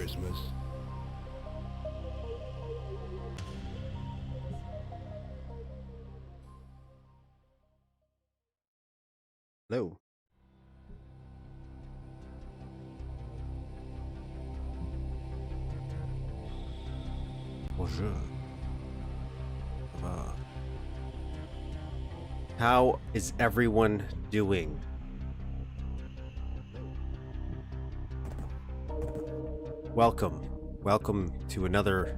Christmas. Hello. Bonjour. How is everyone doing? Welcome to another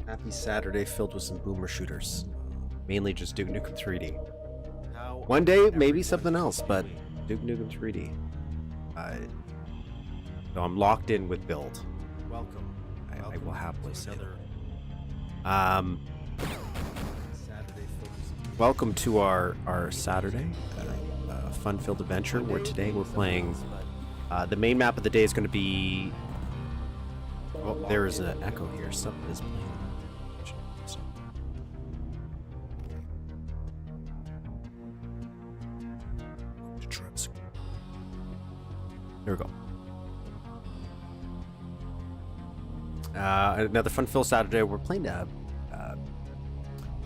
happy Saturday filled with some boomer shooters. Mainly just Duke Nukem 3D. One day, maybe something else, but Duke Nukem 3D. So I'm locked in with build. Welcome. I will happily say that. Welcome to our Saturday fun-filled adventure, where today we're playing the main map of the day is going to be... Oh, there is an echo here. Something is playing. There we go. Another fun-filled Saturday. We're playing what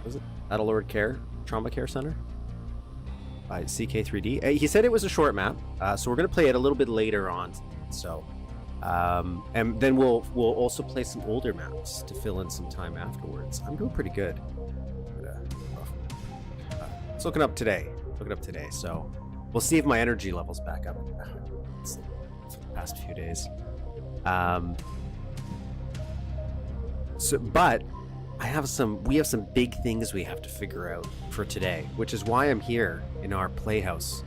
was it? Battlelord Trauma Care Center by CK3D. He said it was a short map, so we're gonna play it a little bit later on. So, and then we'll also play some older maps to fill in some time afterwards. I'm doing pretty good. It's looking up today. So we'll see if my energy level's back up. For the past few days. But we have some big things we have to figure out for today, which is why I'm here in our playhouse.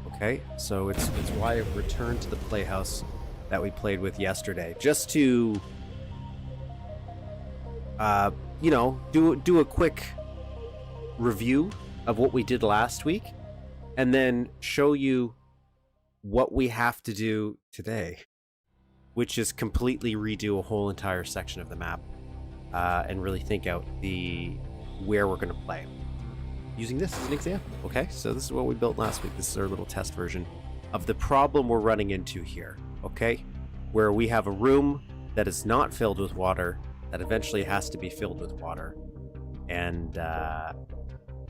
Okay, so it's why I've returned to the playhouse that we played with yesterday, just to do a quick review of what we did last week, and then show you what we have to do today, which is completely redo a whole entire section of the map, and really think out where we're going to play. Using this as an example, okay? So this is what we built last week. This is our little test version of the problem we're running into here, okay? Where we have a room that is not filled with water, that eventually has to be filled with water, and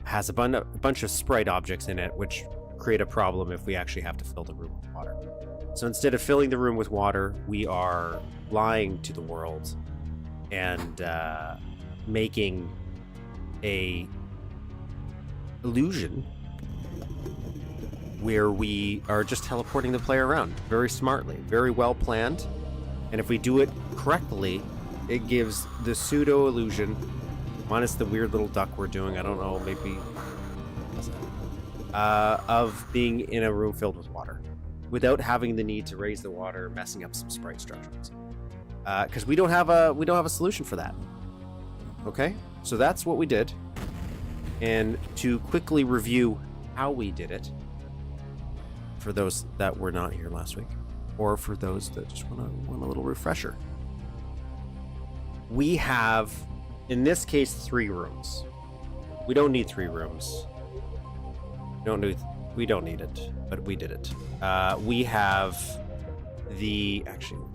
has a bunch of sprite objects in it, which create a problem if we actually have to fill the room with water. So instead of filling the room with water, we are lying to the world and making a illusion where we are just teleporting the player around very smartly, very well planned. And if we do it correctly, it gives the pseudo illusion, minus the weird little duck we're doing, I don't know, maybe of being in a room filled with water without having the need to raise the water, messing up some sprite structures, because we don't have a solution for that. Okay, so that's what we did, and to quickly review how we did it for those that were not here last week, or for those that just want a little refresher, we have in this case 3 rooms. We don't need 3 rooms. We don't need it, but we did it. We have actually.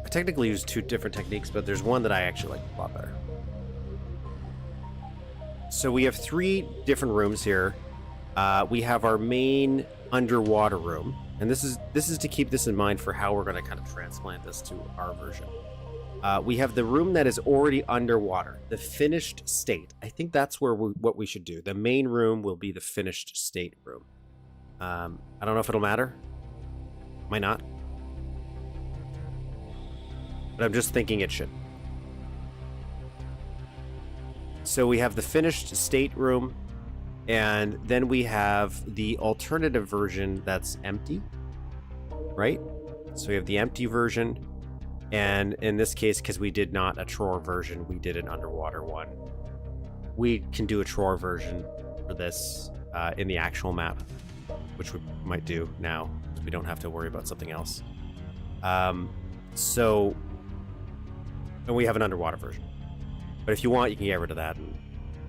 I technically use 2 different techniques, but there's one that I actually like a lot better. So we have 3 different rooms here. We have our main underwater room, and this is to keep this in mind for how we're going to kind of transplant this to our version. We have the room that is already underwater, the finished state. I think that's what we should do. The main room will be the finished state room. I don't know if it'll matter. Might not. But I'm just thinking it should. So we have the finished state room, and then we have the alternative version that's empty, right? So we have the empty version, and in this case, because we did not a Tror version, we did an underwater one. We can do a Tror version for this in the actual map, which we might do now, because we don't have to worry about something else. And we have an underwater version. But if you want, you can get rid of that, and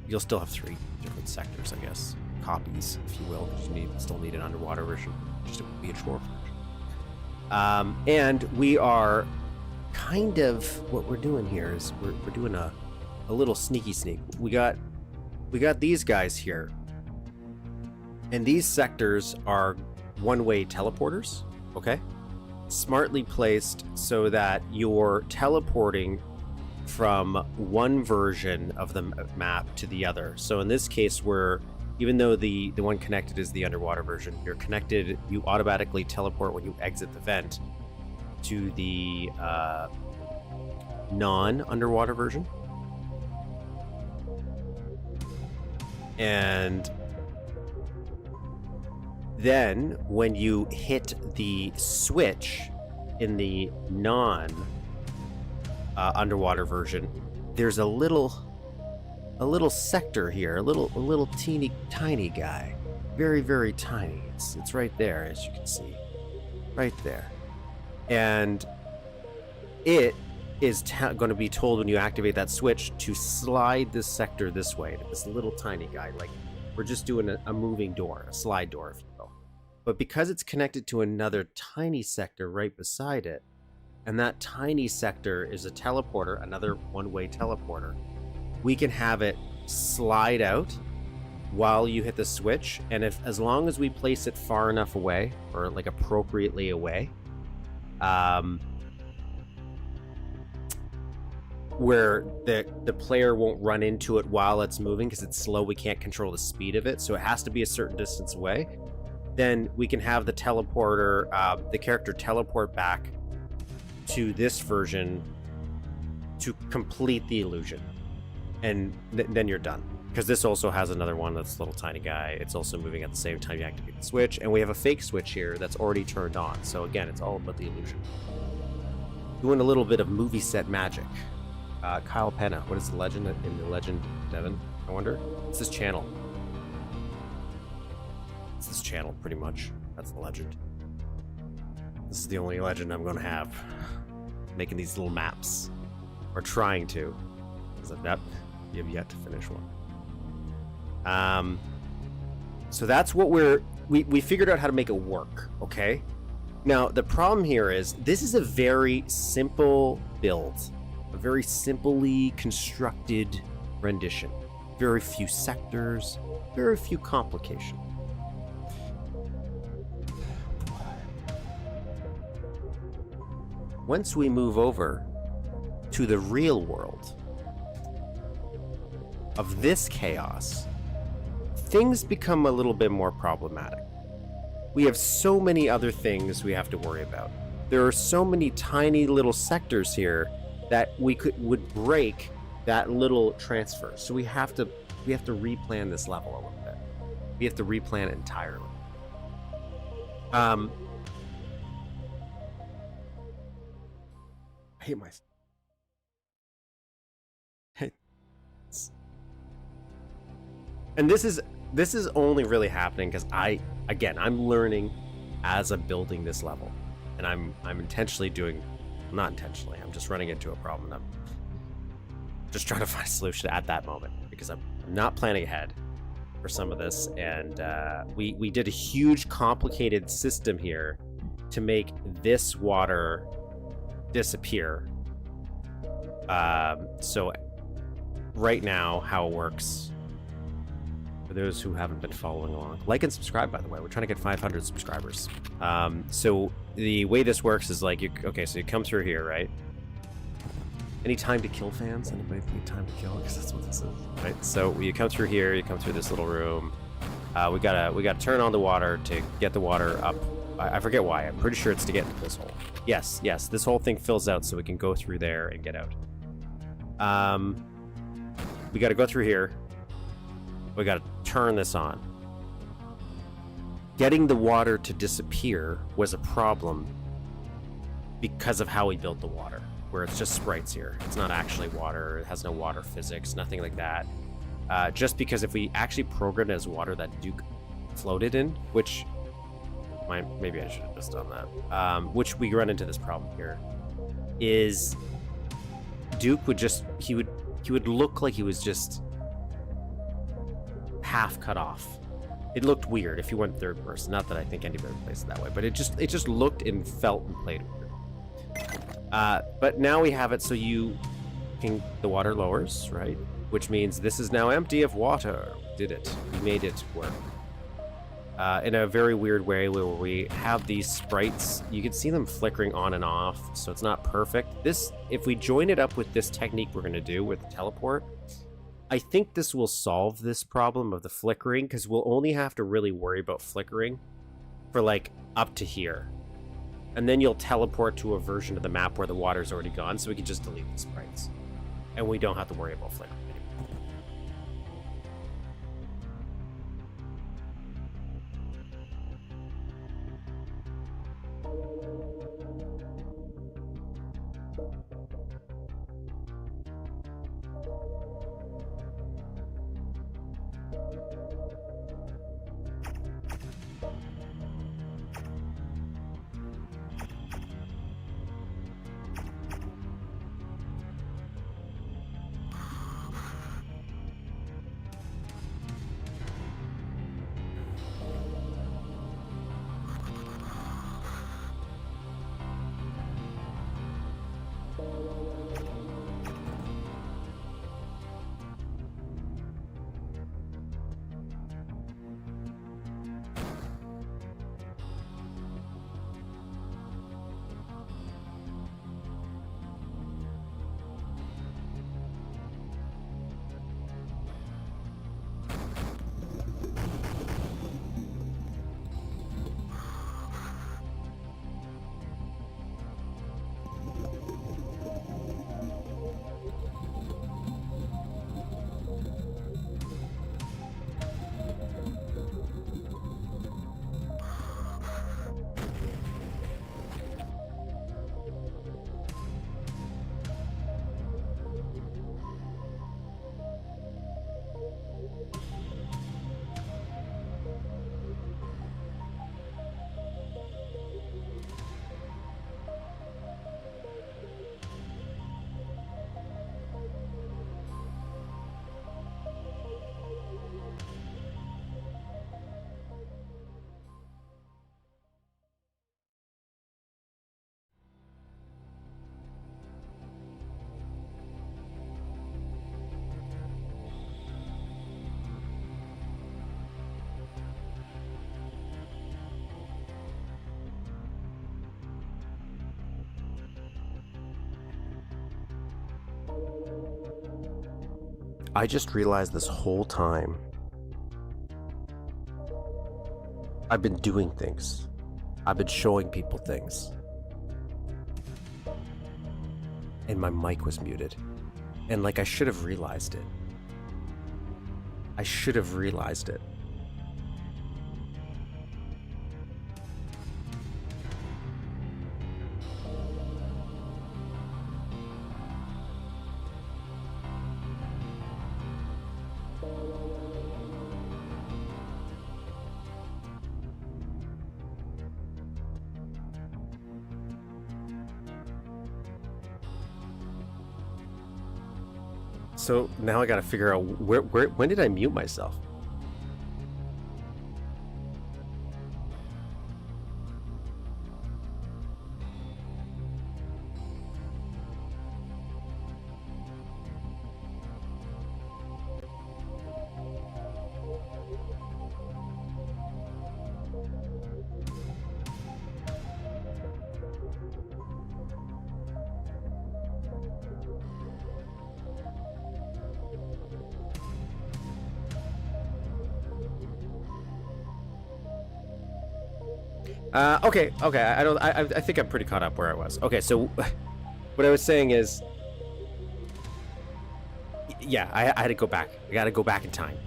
you'll still have 3 different sectors, I guess. Copies, if you will, because you still need an underwater version, just to be a chore. And we are kind of, what we're doing here is we're doing a little sneaky sneak. We got these guys here, and these sectors are one-way teleporters, okay? Smartly placed so that you're teleporting from one version of the map to the other. So in this case, even though the one connected is the underwater version, you're connected, you automatically teleport when you exit the vent to the non-underwater version. And then when you hit the switch in the underwater version, there's a little sector here, a little teeny tiny guy, very, very tiny. It's right there, as you can see, right there. And it is going to be told when you activate that switch to slide this sector this way, to this little tiny guy. Like, we're just doing a moving door, a slide door, if you will. But because it's connected to another tiny sector right beside it, and that tiny sector is a teleporter, another one-way teleporter, we can have it slide out while you hit the switch. And as long as we place it far enough away, or like appropriately away, where the player won't run into it while it's moving, because it's slow, we can't control the speed of it, so it has to be a certain distance away, then we can have the teleporter, the character teleport back to this version to complete the illusion. And then you're done. Because this also has another one that's a little tiny guy. It's also moving at the same time you activate the switch. And we have a fake switch here that's already turned on. So again, it's all about the illusion. Doing a little bit of movie set magic. Kyle Penna, what is the legend in the legend, Devin? I wonder? It's this channel. It's this channel, pretty much. That's the legend. This is the only legend I'm going to have. Making these little maps. Or trying to. Because I've yet to finish one. So that's what we figured out how to make it work, okay? Now, the problem here is, this is a very simple build. A very simply constructed rendition. Very few sectors, very few complications. Once we move over to the real world of this chaos, things become a little bit more problematic. We have so many other things we have to worry about. There are so many tiny little sectors here that would break that little transfer. So we have to replan this level a little bit. We have to replan it entirely. I hate myself. And this is only really happening because I'm learning as I'm building this level, and I'm intentionally not intentionally, I'm just running into a problem. I'm just trying to find a solution at that moment because I'm not planning ahead for some of this, and we did a huge complicated system here to make this water disappear. So right now, how it works, for those who haven't been following along, like and subscribe, by the way. We're trying to get 500 subscribers. So the way this works is like, so you come through here, right? Any time to kill fans? Anybody need time to kill? Because that's what this is, right? So you come through here, you come through this little room. We gotta turn on the water to get the water up. I forget why. I'm pretty sure it's to get into this hole. Yes, this whole thing fills out so we can go through there and get out. We gotta go through here. We gotta turn this on. Getting the water to disappear was a problem because of how we built the water, where it's just sprites here. It's not actually water. It has no water physics, nothing like that. Just because if we actually programmed it as water that Duke floated in, which maybe I should have just done that, which we run into this problem here, is Duke would he would look like he was just half cut off. It looked weird if you went third person. Not that I think anybody plays it that way, but it just looked and felt and played weird. But now we have it so you can, the water lowers, right? Which means this is now empty of water. We did it. We made it work. In a very weird way where we have these sprites. You can see them flickering on and off, so it's not perfect. This, if we join it up with this technique we're going to do with the teleport, I think this will solve this problem of the flickering, because we'll only have to really worry about flickering for like up to here. And then you'll teleport to a version of the map where the water's already gone, so we can just delete the sprites. And we don't have to worry about flickering anymore. I just realized this whole time I've been doing things. I've been showing people things. And my mic was muted. And like, I should have realized it. I should have realized it. So now I gotta figure out when did I mute myself? Okay. I think I'm pretty caught up where I was. Okay, so what I was saying is, yeah, I had to go back. I got to go back in time.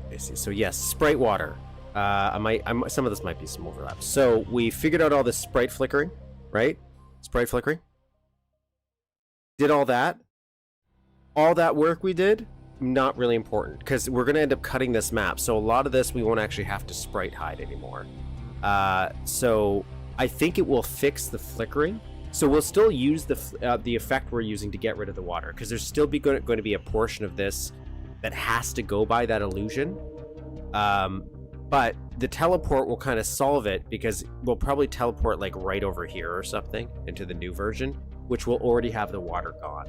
Okay, so yes, sprite water. Some of this might be some overlap. So we figured out all this sprite flickering, right? Sprite flickering. Did all that. All that work we did, not really important, because we're going to end up cutting this map. So a lot of this we won't actually have to sprite hide anymore. So I think it will fix the flickering, So we'll still use the effect we're using to get rid of the water, because there's still going to be a portion of this that has to go by that illusion. But the teleport will kind of solve it, because we'll probably teleport like right over here or something into the new version, which will already have the water gone.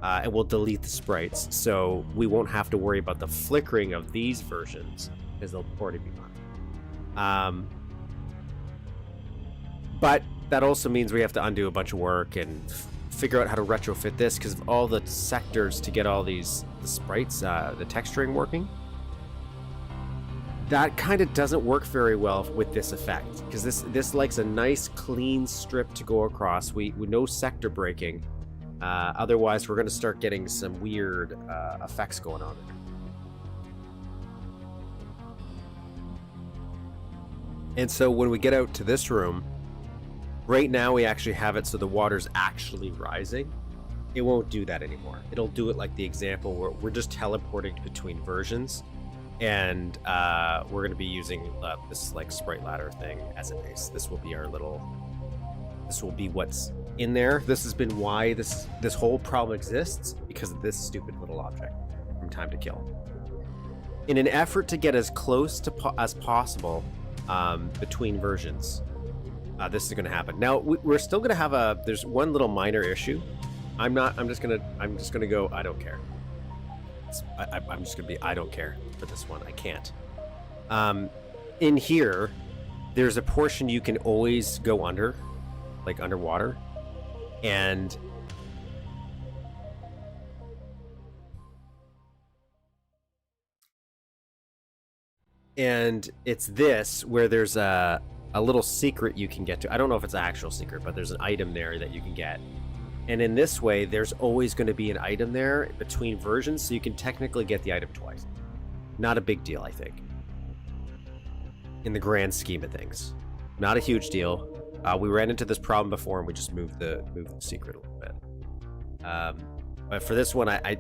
And we'll delete the sprites, so we won't have to worry about the flickering of these versions, because they'll already be gone. But that also means we have to undo a bunch of work and figure out how to retrofit this, because of all the sectors to get all the sprites, the texturing working. That kind of doesn't work very well with this effect, because this likes a nice clean strip to go across. We no sector breaking. Otherwise, we're going to start getting some weird effects going on. And so when we get out to this room, right now we actually have it so the water's actually rising. It won't do that anymore. It'll do it like the example where we're just teleporting between versions. And we're going to be using this like sprite ladder thing as a base. This will be our little... This will be what's in there. This has been why this whole problem exists, because of this stupid little object from Time to Kill. In an effort to get as close to as possible between versions, this is going to happen. Now we're still going to have there's one little minor issue. I'm just gonna go. I don't care. I'm just gonna be. I don't care for this one. I can't. In here, there's a portion you can always go under, like underwater, and it's this where there's a little secret you can get to. I don't know if it's an actual secret, but there's an item there that you can get. And in this way, there's always going to be an item there between versions, so you can technically get the item twice. Not a big deal, I think, in the grand scheme of things. Not a huge deal. We ran into this problem before, and we just moved the secret a little bit. But for this one, I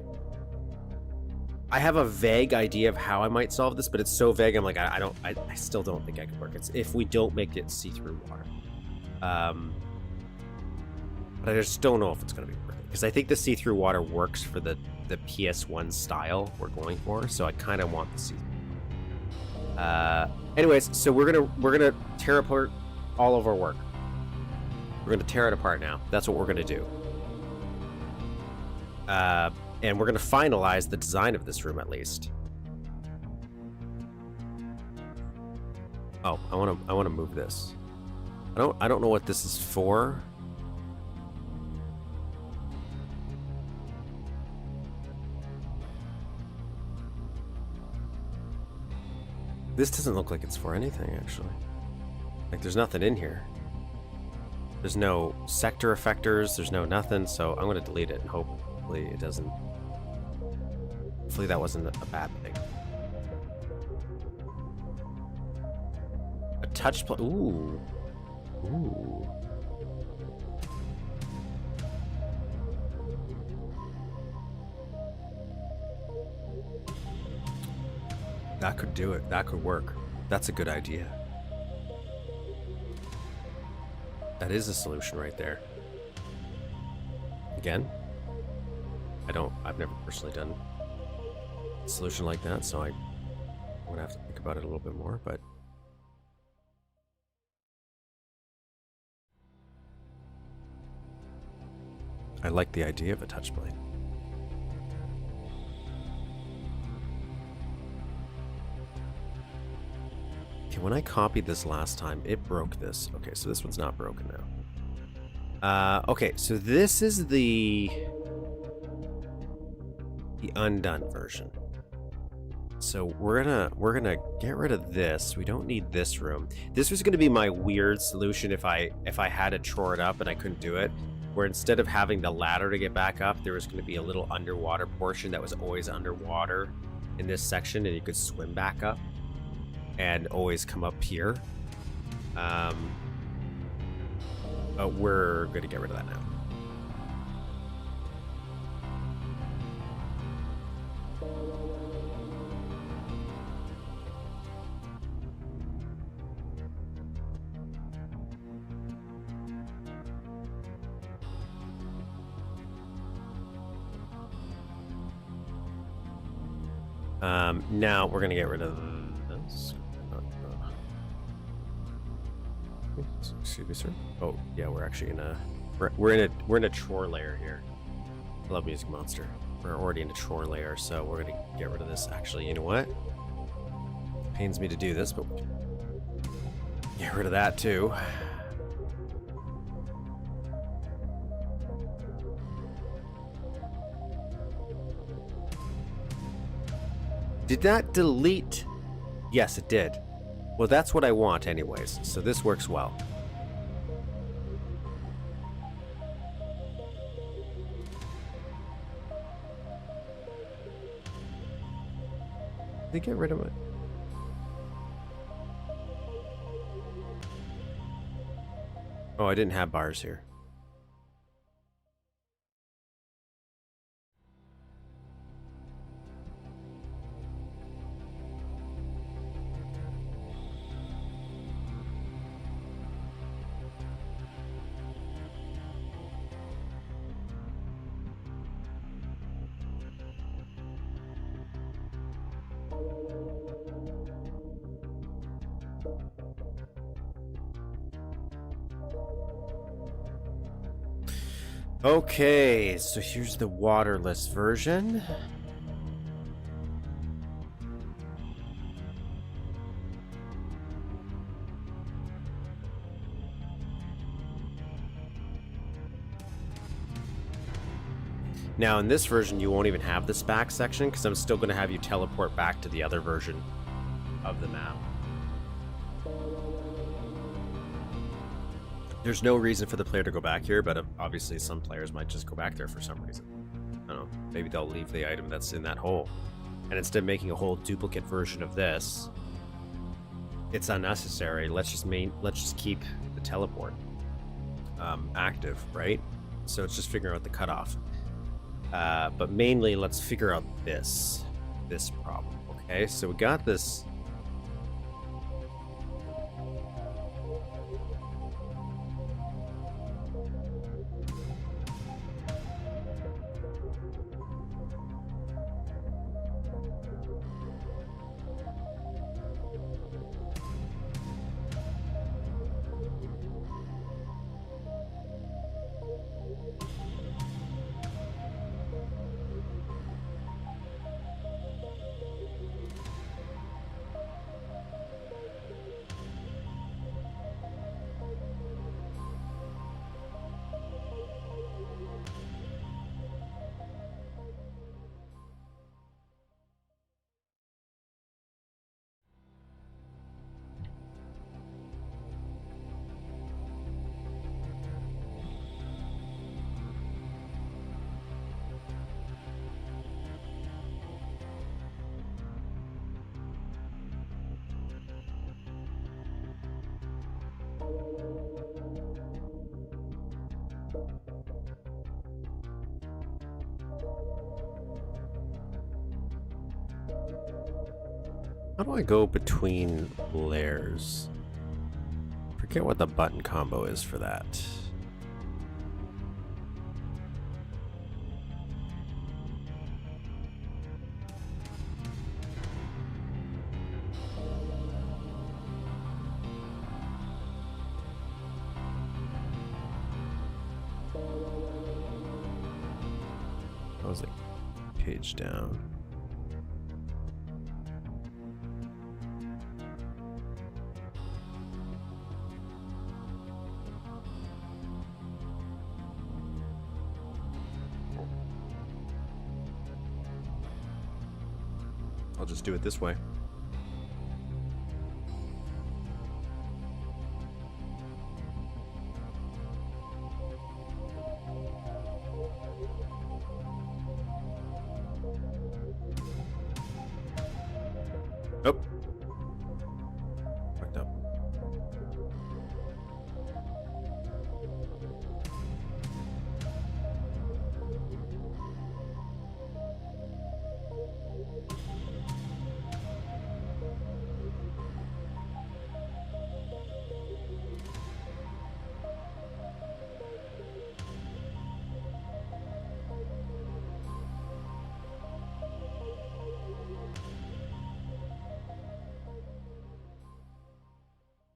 have a vague idea of how I might solve this, but it's so vague. I'm like, I still don't think I can work. It's if we don't make it see-through water. But I just don't know if it's going to be worth it, because I think the see-through water works for the PS1 style we're going for, so I kind of want the see-through. Anyways, so we're gonna tear apart all of our work. We're gonna tear it apart now. That's what we're gonna do. And we're gonna finalize the design of this room at least. Oh, I wanna move this. I don't know what this is for. This doesn't look like it's for anything, actually. Like, there's nothing in here. There's no sector effectors, there's no nothing, so I'm gonna delete it and hopefully it doesn't... Hopefully that wasn't a bad thing. A touch play... Ooh. Ooh. That could do it. That could work. That's a good idea. That is a solution right there. Again, I've never personally done a solution like that, so I'm gonna have to think about it a little bit more, but I like the idea of a touch blade. Okay, when I copied this last time, it broke this. Okay, so this one's not broken now. Okay, so this is the undone version. So we're gonna get rid of this. We don't need this room. This was gonna be my weird solution if I had to chore it up and I couldn't do it. Where instead of having the ladder to get back up, there was gonna be a little underwater portion that was always underwater in this section, and you could swim back up and always come up here. But we're going to get rid of that now. Now we're gonna get rid of this. Excuse me, sir. Oh yeah, we're actually in a we're in a chore layer here. I love Music Monster. We're already in a chore layer, so we're gonna get rid of this. Actually, you know what? It pains me to do this, but get rid of that too. Did that delete? Yes, it did. Well, that's what I want anyways, so this works well. Did they get rid of it? Oh, I didn't have bars here. Okay, so here's the waterless version. Now in this version you won't even have this back section because I'm still going to have you teleport back to the other version of the map. There's no reason for the player to go back here, but obviously some players might just go back there for some reason. I don't know, maybe they'll leave the item that's in that hole. And instead of making a whole duplicate version of this, it's unnecessary. Let's just keep the teleport active, right? So it's just figuring out the cutoff. But mainly let's figure out this problem. Okay, so we got this. How do I go between layers? Forget what the button combo is for that. I was like, page down. I'll just do it this way. Oh. Fucked up.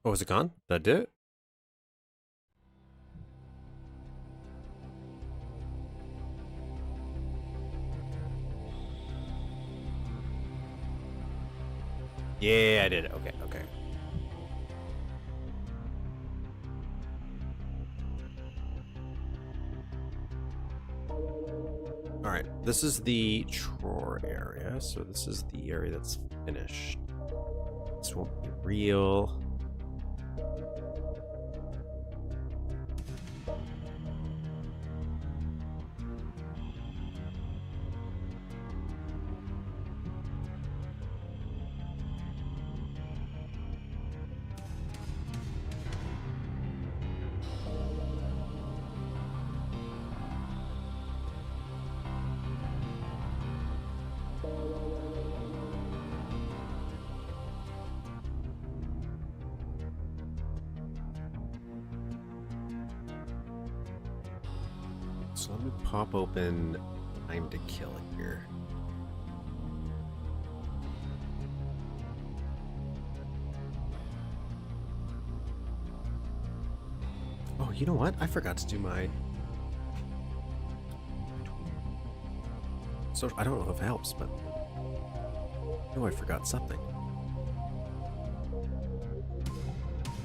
Oh, is it gone? Did I do it? Yeah, I did it. Okay, okay. All right, this is the drawer area, so this is the area that's finished. This won't be real. So let me pop open Time to Kill here. Oh, you know what? I forgot to do my... So I don't know if it helps, but... I know I forgot something.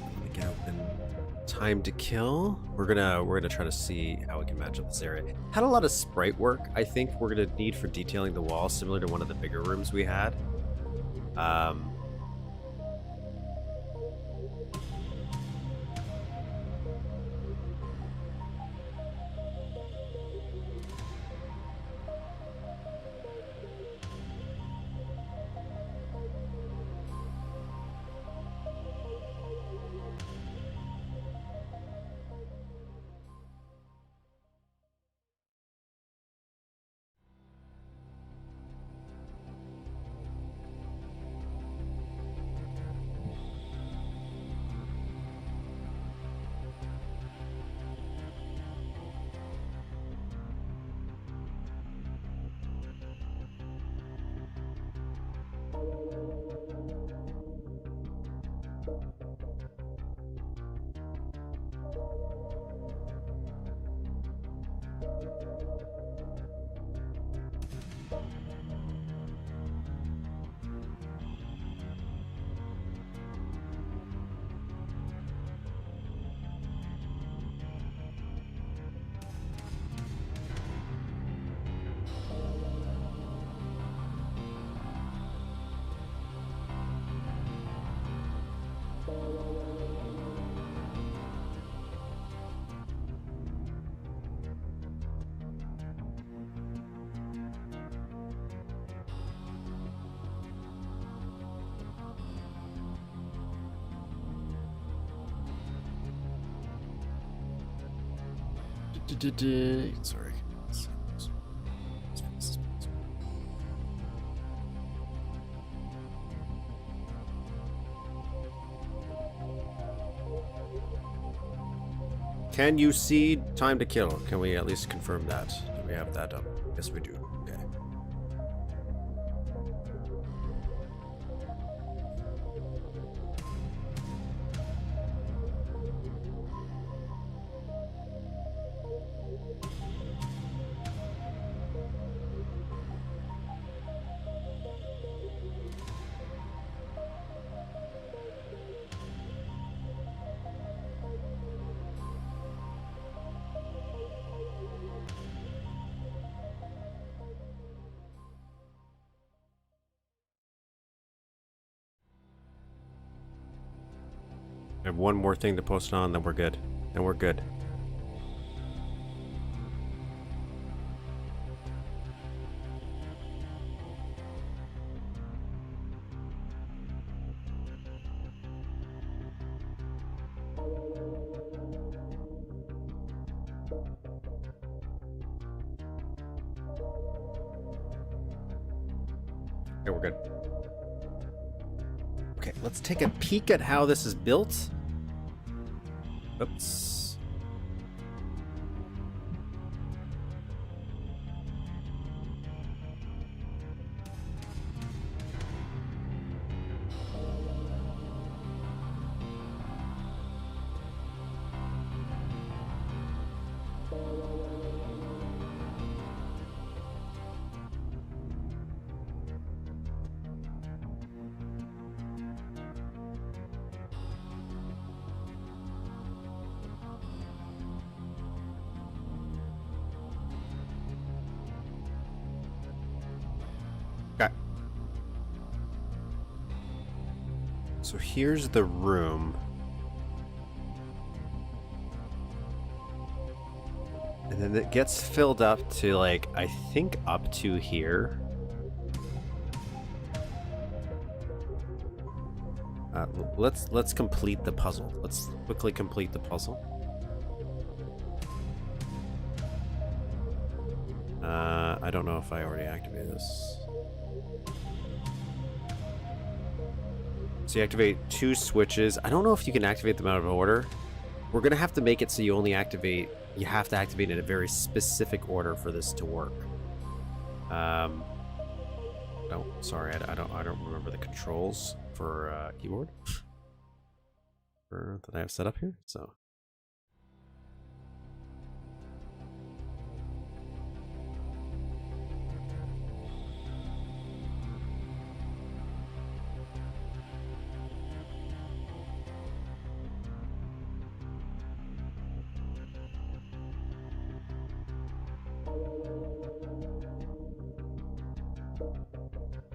Let me get open Time to Kill. We're gonna try to see how we can match up this area. Had a lot of sprite work, I think we're gonna need for detailing the wall, similar to one of the bigger rooms we had. Sorry. Can you see Time to Kill? Can we at least confirm that? Do we have that up? Yes, we do. Okay. I have one more thing to post on, then we're good. Then we're good. Okay, we're good. Okay, let's take a peek at how this is built. Oops. So here's the room. And then it gets filled up to, like, I think up to here. Let's complete the puzzle. Let's quickly complete the puzzle. I don't know if I already activated this. So you activate 2 switches. I don't know if you can activate them out of order. We're gonna have to make it so you only activate. You have to activate in a very specific order for this to work. Oh, sorry, I don't remember the controls for keyboard that I have set up here. So.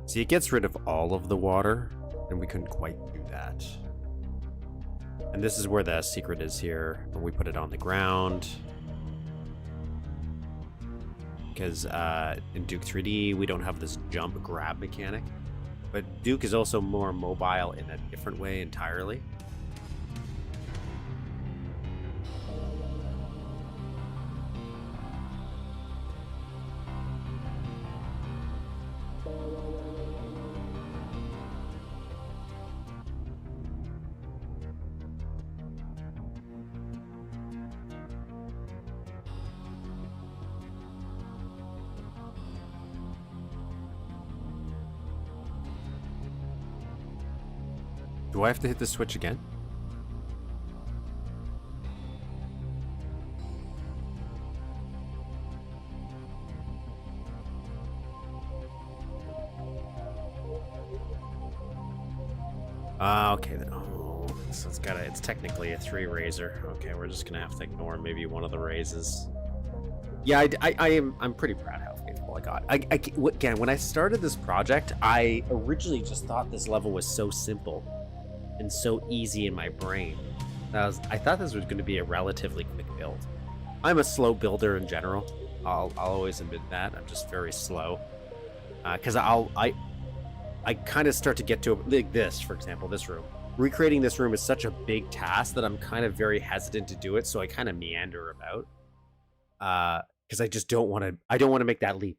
See, it gets rid of all of the water, and we couldn't quite do that. And this is where the secret is here, when we put it on the ground. Because in Duke 3D, we don't have this jump grab mechanic. But Duke is also more mobile in a different way entirely. Do I have to hit the switch again? Okay then. Oh, so it's technically a 3 raiser. Okay, we're just gonna have to ignore maybe one of the raises. Yeah, I'm pretty proud how faithful I got. Again, when I started this project, I originally just thought this level was so simple and so easy in my brain. I thought this was going to be a relatively quick build. I'm a slow builder in general. I'll always admit that. I'm just very slow. Because I kind of start to get to like this, for example, this room. Recreating this room is such a big task that I'm kind of very hesitant to do it, so I kind of meander about. Because I just don't want to make that leap.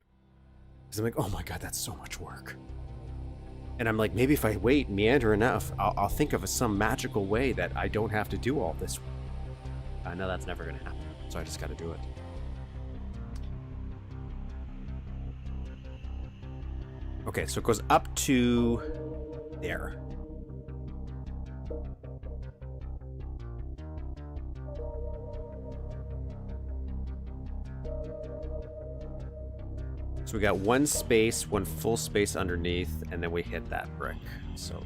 Because I'm like, oh my god, that's so much work. And I'm like, maybe if I wait and meander enough, I'll think of some magical way that I don't have to do all this. I know that's never going to happen, so I just got to do it. Okay, so it goes up to there. So we got one space, one full space underneath, and then we hit that brick. So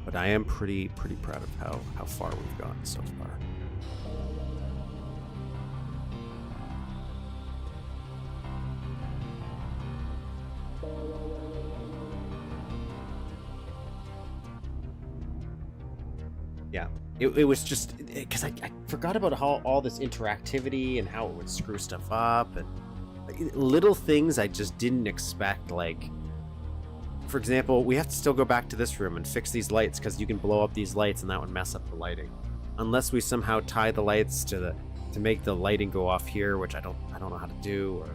but I am pretty proud of how far we've gone so far. Yeah. It was just because I forgot about how all this interactivity and how it would screw stuff up and like, little things I just didn't expect. Like, for example, we have to still go back to this room and fix these lights because you can blow up these lights and that would mess up the lighting. Unless we somehow tie the lights to make the lighting go off here, which I don't know how to do. Or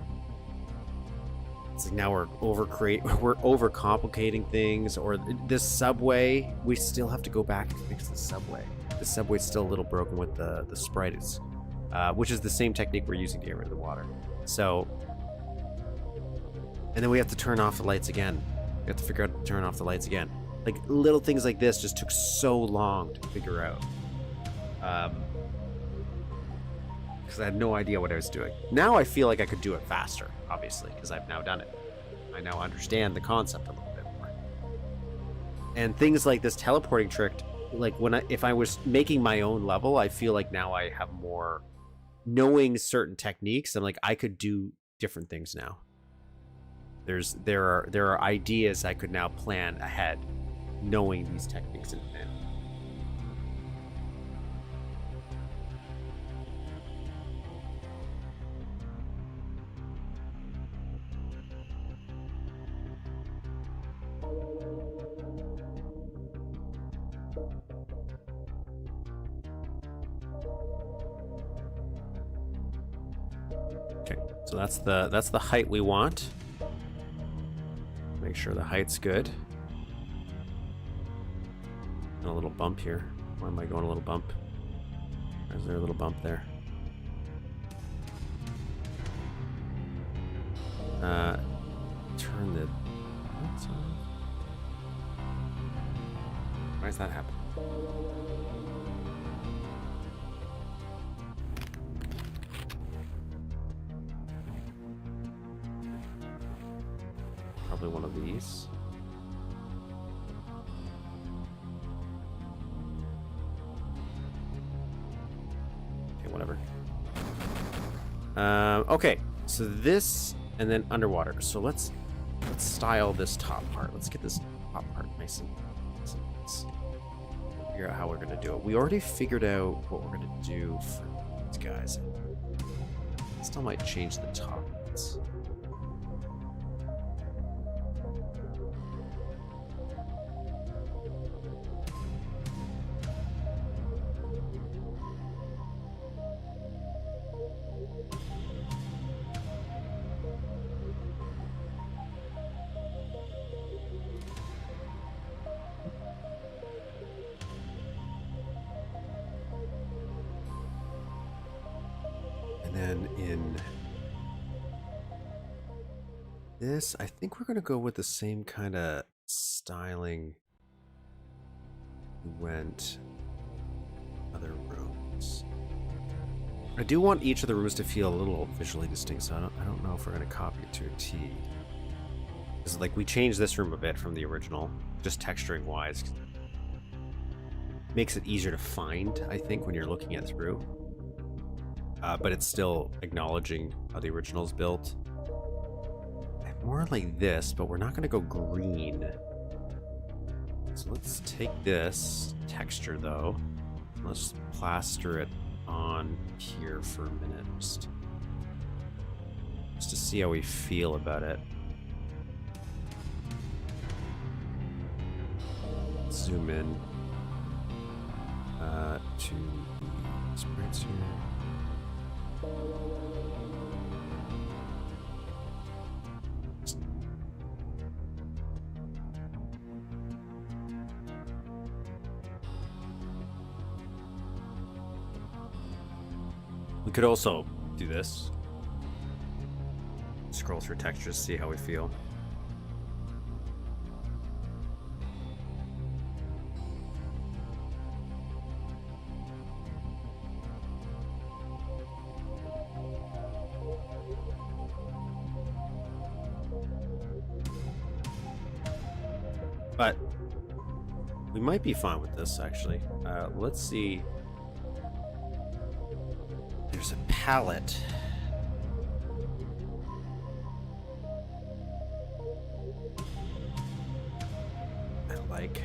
it's like now we're overcomplicating things. Or this subway, we still have to go back and fix the subway. The subway's still a little broken with the sprites, which is the same technique we're using to get rid of the water. So, and then we have to turn off the lights again. We have to figure out how to turn off the lights again. Like little things like this just took so long to figure out. Because I had no idea what I was doing. Now I feel like I could do it faster, obviously, because I've now done it. I now understand the concept a little bit more. And things like this teleporting trick, like if I was making my own level, I feel like now I have more knowing certain techniques. I'm like, I could do different things now. There are ideas I could now plan ahead, knowing these techniques in advance. Okay, so that's the height we want. Make sure the height's good. And a little bump here. Why am I going a little bump? Or is there a little bump there? Turn the... Why does that happen? Probably one of these. Okay, whatever. Okay, so this and then underwater. So let's style this top part. Let's get this top part nice and let's figure out how we're gonna do it. We already figured out what we're gonna do for these guys. Still might change the top. then in this, I think we're going to go with the same kind of styling we went other rooms. I do want each of the rooms to feel a little visually distinct, so I don't know if we're going to copy it to a T. Because, like, we changed this room a bit from the original, just texturing wise. Makes it easier to find, I think, when you're looking it through. But it's still acknowledging how the original is built. More like this, but we're not going to go green. So let's take this texture, though. Let's plaster it on here for a minute, just to see how we feel about it. Zoom in to the sprites here. We could also do this. Scroll through textures, see how we feel. But we might be fine with this, actually. Let's see. There's a palette. I like that.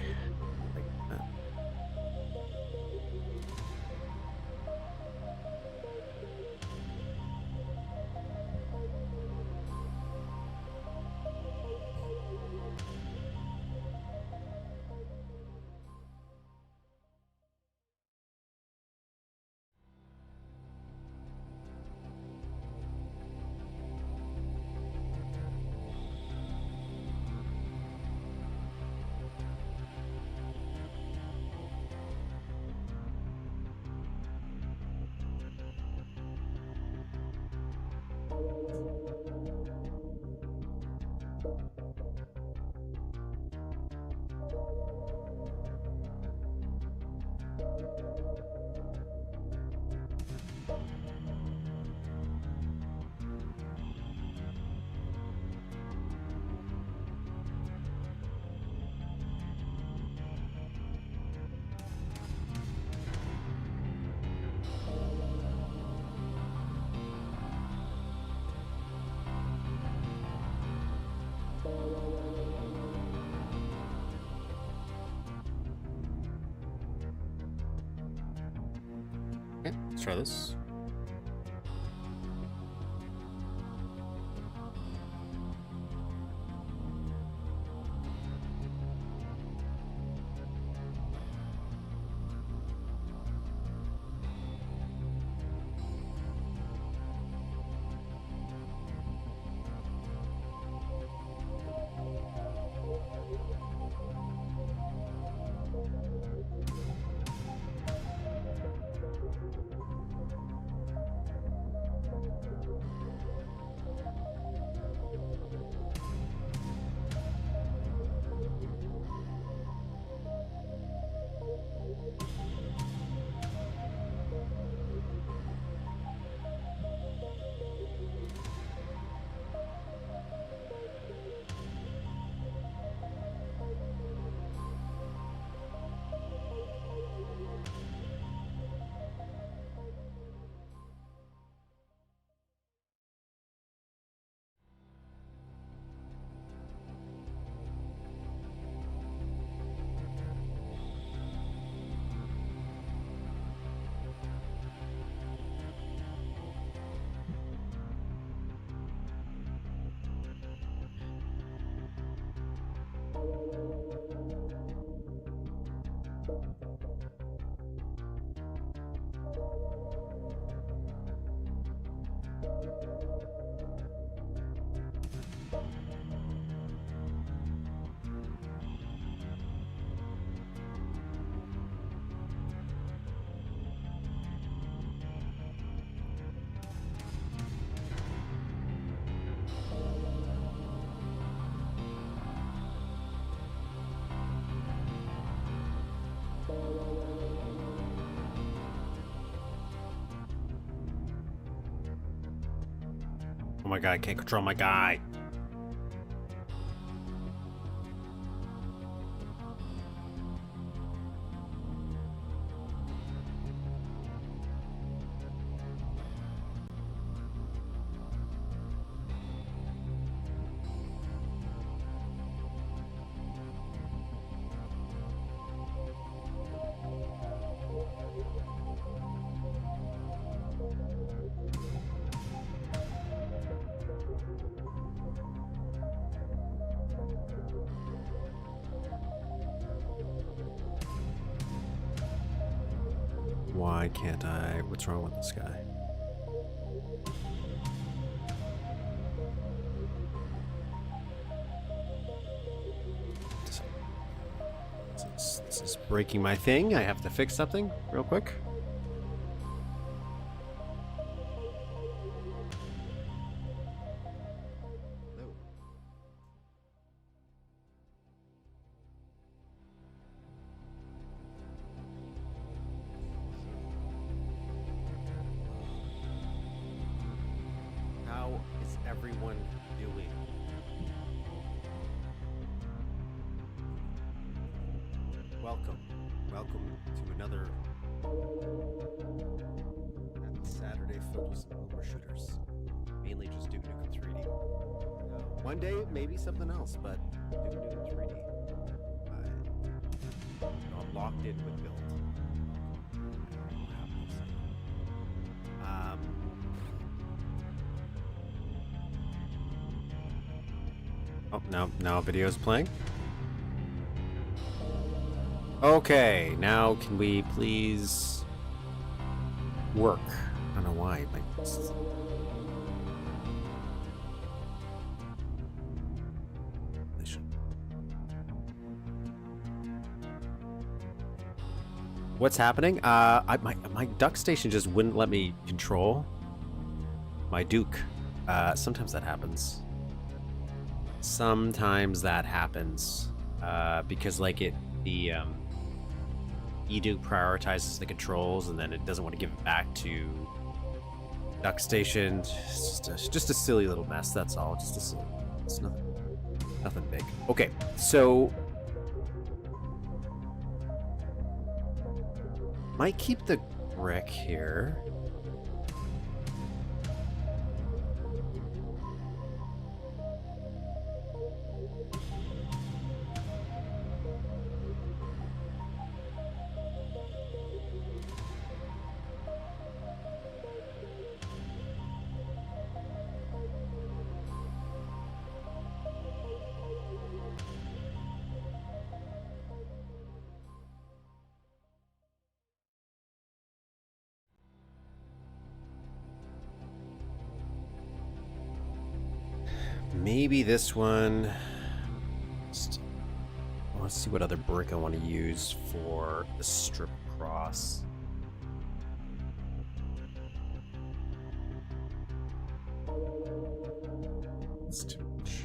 Let's try this. Oh my god, I can't control my guy. Why can't I? What's wrong with this guy? This is breaking my thing. I have to fix something real quick. How is everyone doing? Welcome to another Saturday filled with some boomer shooters. Mainly just Duke Nukem 3D. One day, maybe something else, but Duke Nukem 3D. I'm locked in with build. Oh, now video's playing. Okay, now can we please work? I don't know why. What's happening? My duck station just wouldn't let me control my Duke. Sometimes that happens. Because like the eDuke prioritizes the controls and then it doesn't want to give it back to duck station. It's just a silly little mess. That's all. It's nothing big. Okay, so might keep the brick here. maybe this one. Let's see what other brick I want to use for the strip across. That's too much.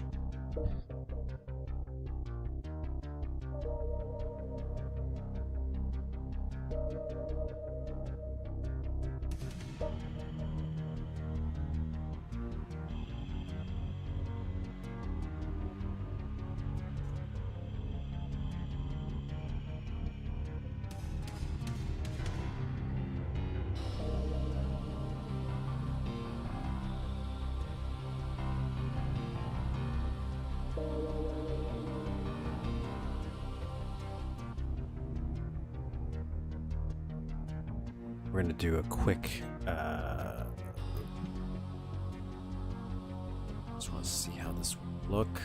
We're going to do a quick, just want to see how this will look.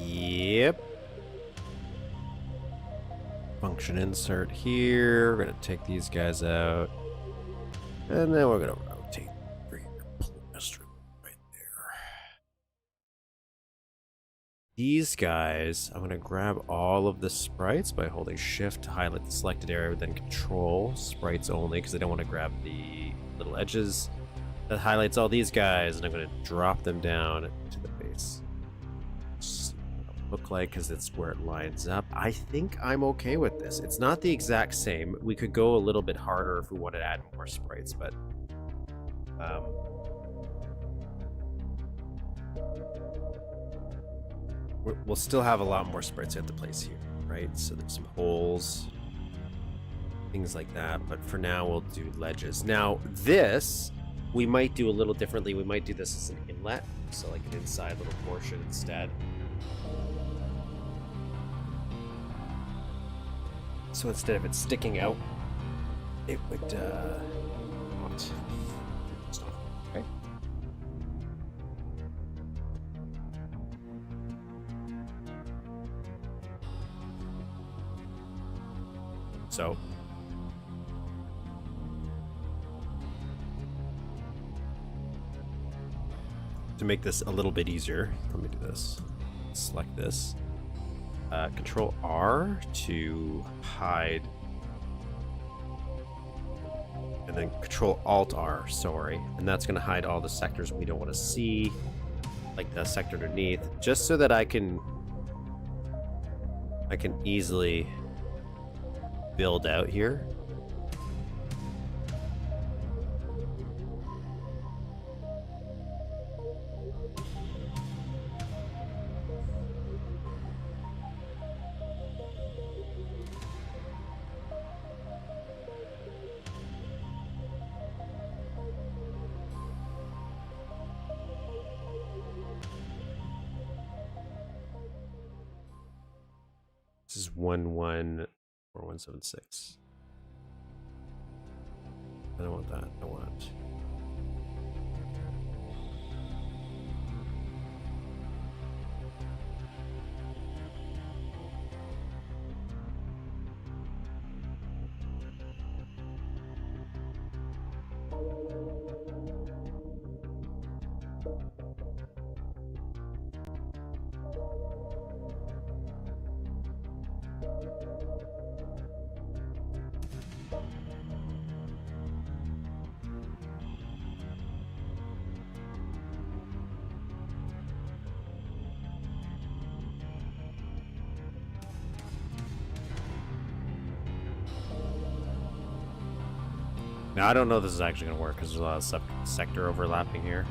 Yep. Function insert here. We're going to take these guys out. And then we're going to rotate. Right there. These guys, I'm going to grab all of the sprites by holding shift to highlight the selected area, then control sprites only, because I don't want to grab the little edges. That highlights all these guys, and I'm going to drop them down to the base. Look like, because it's where it lines up. I think I'm okay with this. It's not the exact same. We could go a little bit harder if we wanted to add more sprites, but we'll still have a lot more sprites we have to place here, right? So there's some holes, things like that, but for now we'll do ledges. Now this we might do a little differently. We might do this as an inlet, so like an inside little portion instead. So instead of it sticking out, it would not. Okay. So to make this a little bit easier, let me do this. Select this. Control R to hide, and then Control Alt R, sorry, and that's going to hide all the sectors we don't want to see, like the sector underneath, just so that I can easily build out here. This is 114176. I don't want that. I want. Now, I don't know if this is actually going to work because there's a lot of sector overlapping here.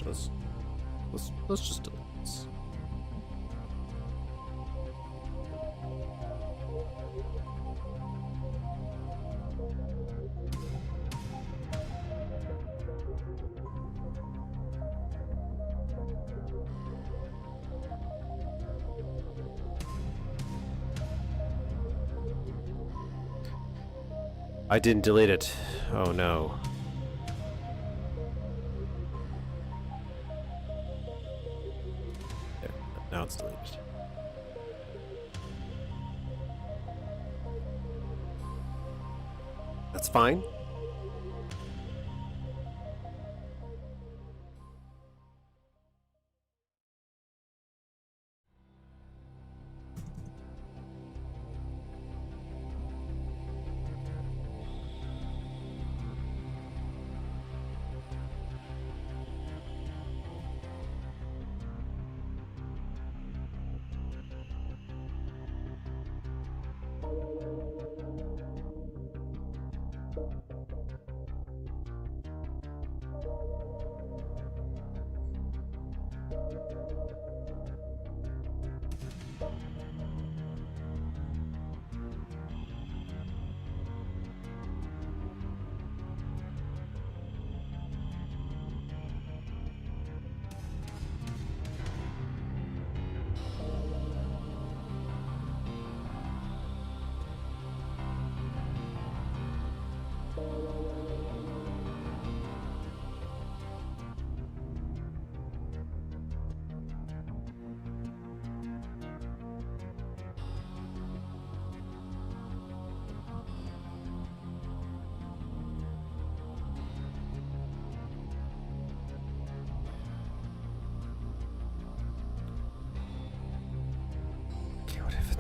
Actually, let's just delete this. I didn't delete it. Oh no. There, now it's deleted. That's fine.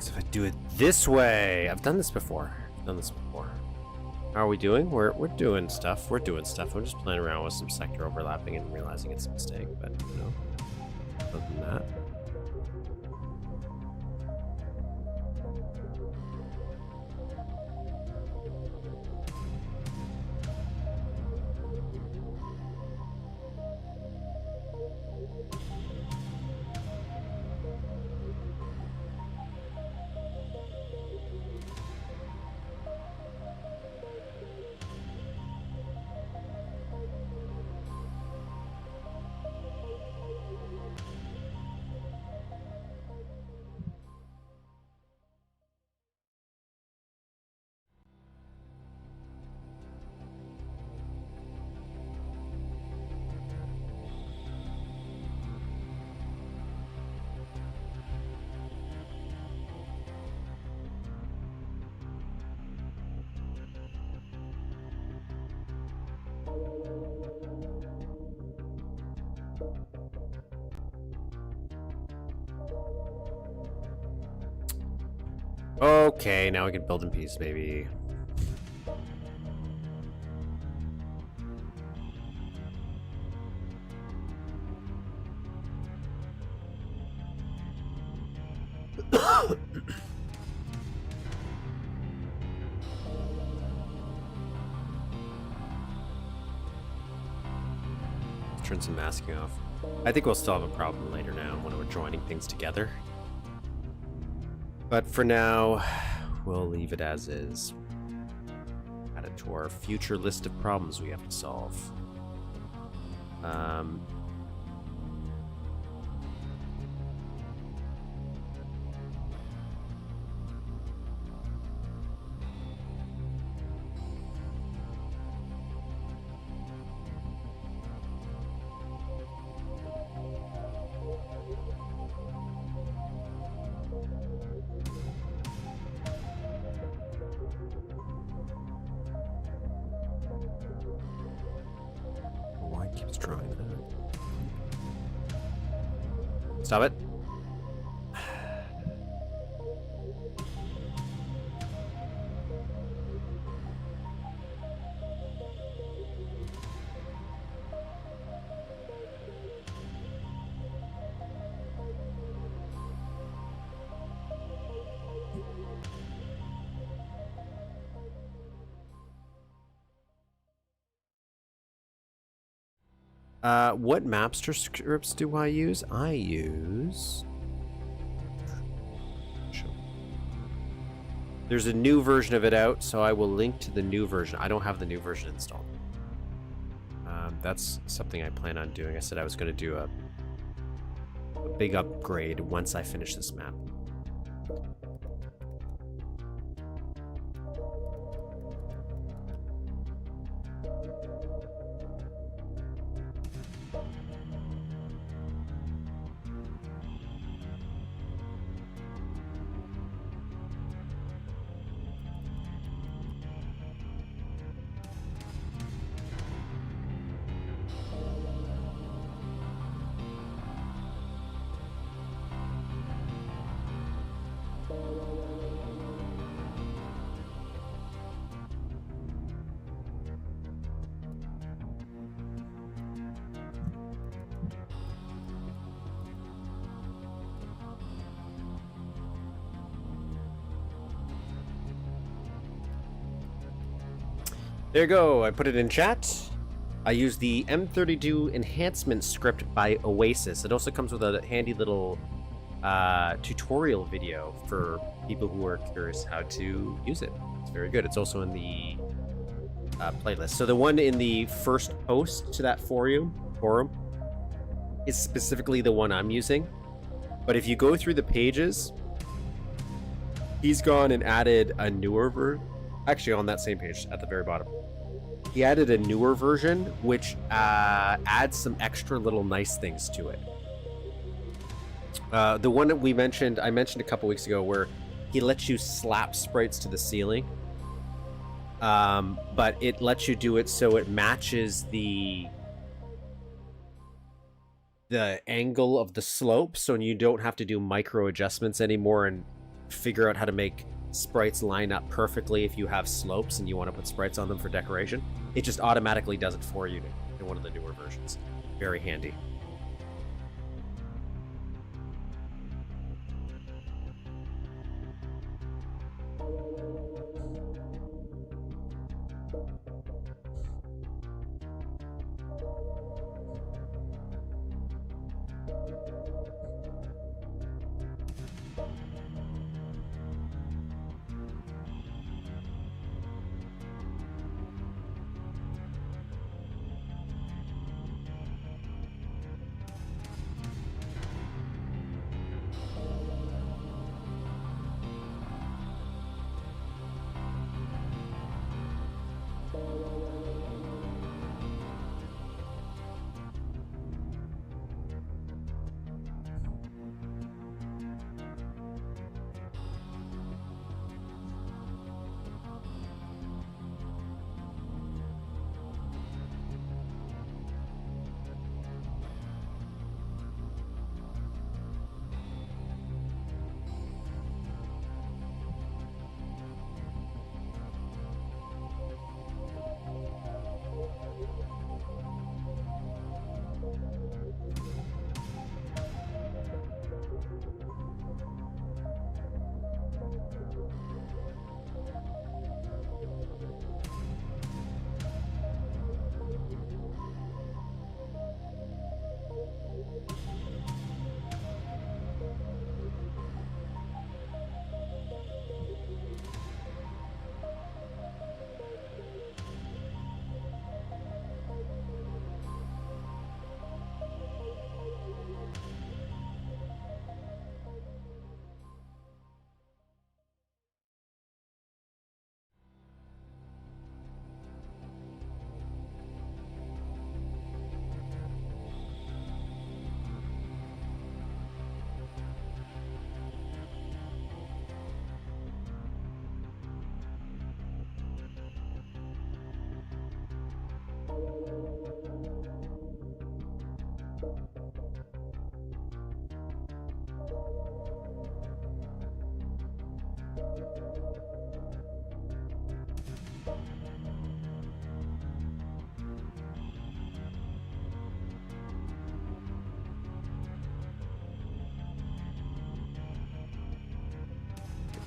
If I do it this way, I've done this before. How are we doing? We're doing stuff. We're just playing around with some sector overlapping and realizing it's a mistake. But you know, other than that. Okay, now we can build in peace, maybe. Turn some masking off. I think we'll still have a problem later now when we're joining things together. But for now, we'll leave it as is. Add it to our future list of problems we have to solve. Why it keeps trying that? Stop it. What Mapster scripts do I use? I use... There's a new version of it out, so I will link to the new version. I don't have the new version installed. That's something I plan on doing. I said I was going to do a big upgrade once I finish this map. There you go. I put it in chat. I use the M32 enhancement script by Oasis. It also comes with a handy little tutorial video for people who are curious how to use it. It's very good. It's also in the playlist. So the one in the first post to that forum is specifically the one I'm using. But if you go through the pages, he's gone and added a newer version. Actually, on that same page at the very bottom, he added a newer version, which adds some extra little nice things to it. The one that I mentioned a couple weeks ago, where he lets you slap sprites to the ceiling, but it lets you do it so it matches the angle of the slope, so you don't have to do micro adjustments anymore and figure out how to make sprites line up perfectly if you have slopes and you want to put sprites on them for decoration. It just automatically does it for you in one of the newer versions. Very handy.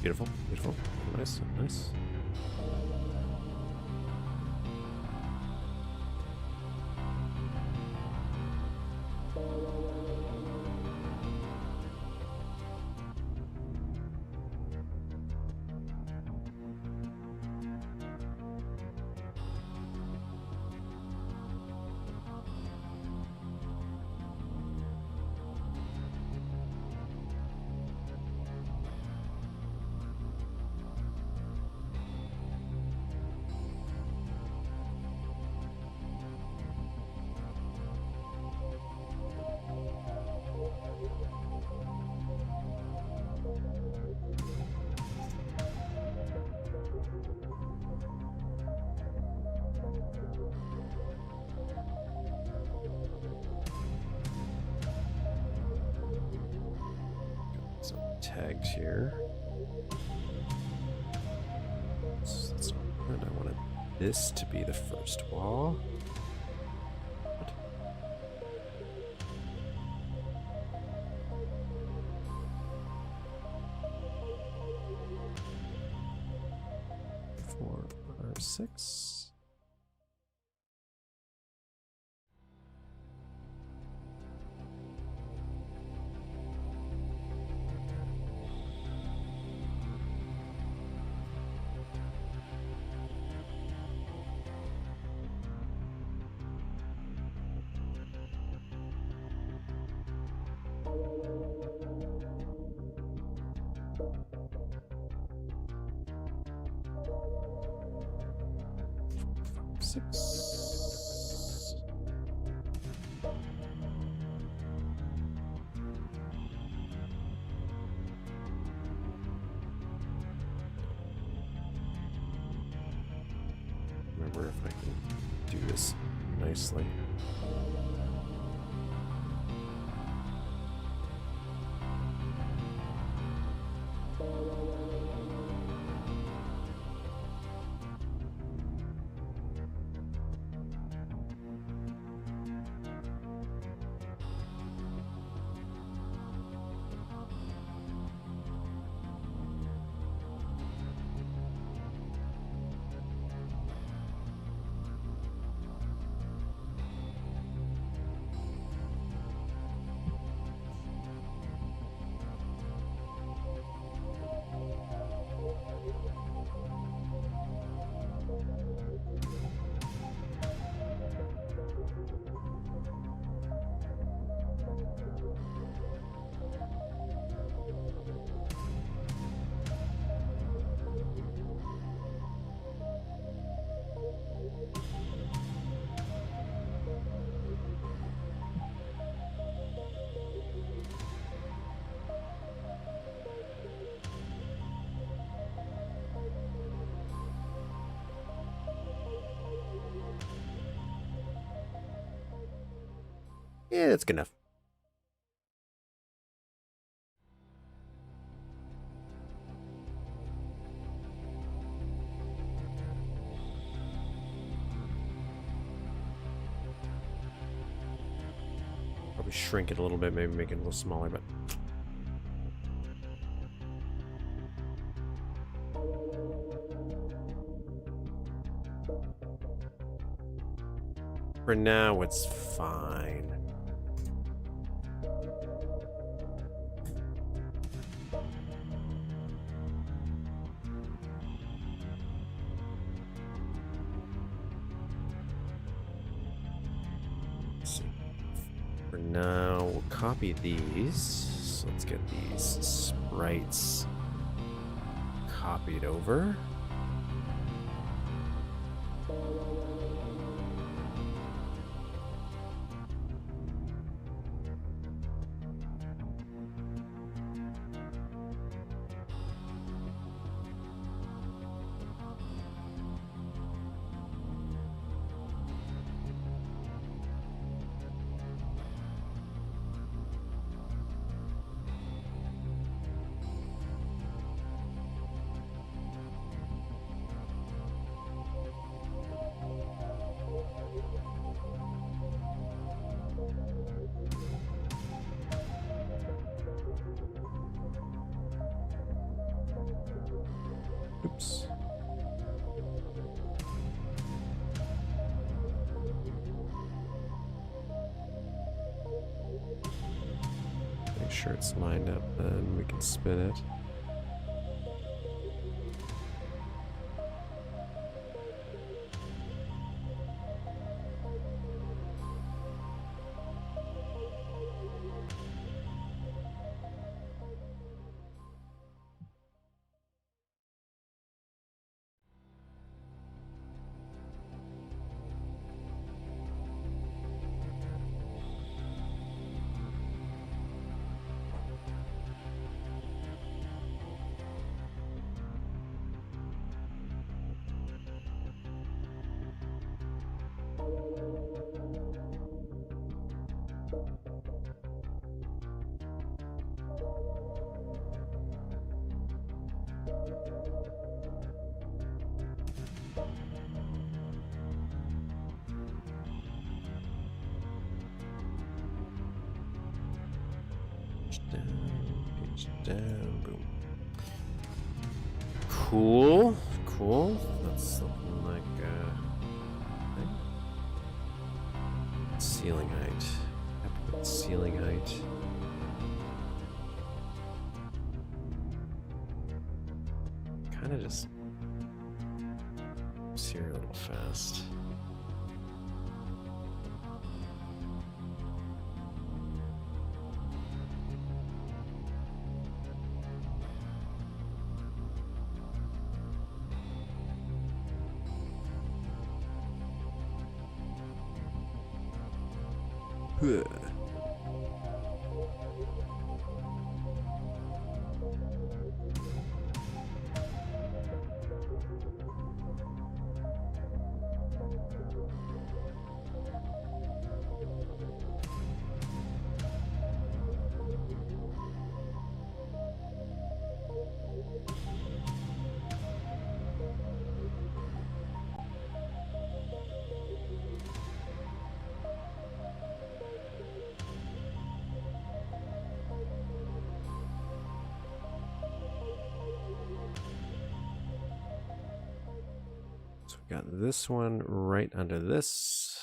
Beautiful, beautiful. Nice, nice. tagged here. So that's not good. I wanted this to be the first wall. What? Four, five, six. Six. Remember if I can do this nicely. Yeah, that's good enough. Probably shrink it a little bit, maybe make it a little smaller, but for now it's fine. For now, we'll copy these. So let's get these sprites copied over. Oops. Make sure it's lined up, then we can spin it. Pitch down, boom. Cool, cool. That's something like ceiling height. Ceiling height. Kind of just here a little fast. Got this one right under this.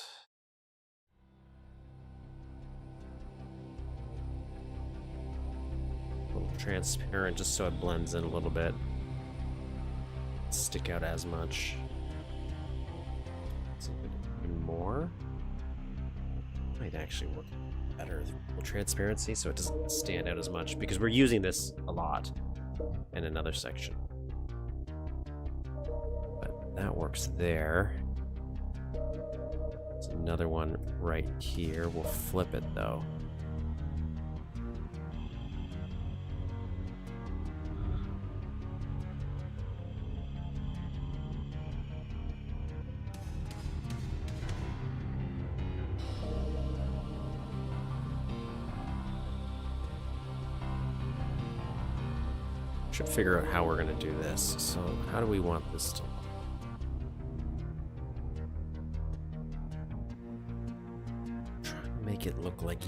A little transparent just so it blends in a little bit. Stick out as much. Even more. Might actually work better with transparency so it doesn't stand out as much because we're using this a lot in another section. That works there. There's another one right here. We'll flip it though. Should figure out how we're going to do this. So how do we want this to look? Make it look like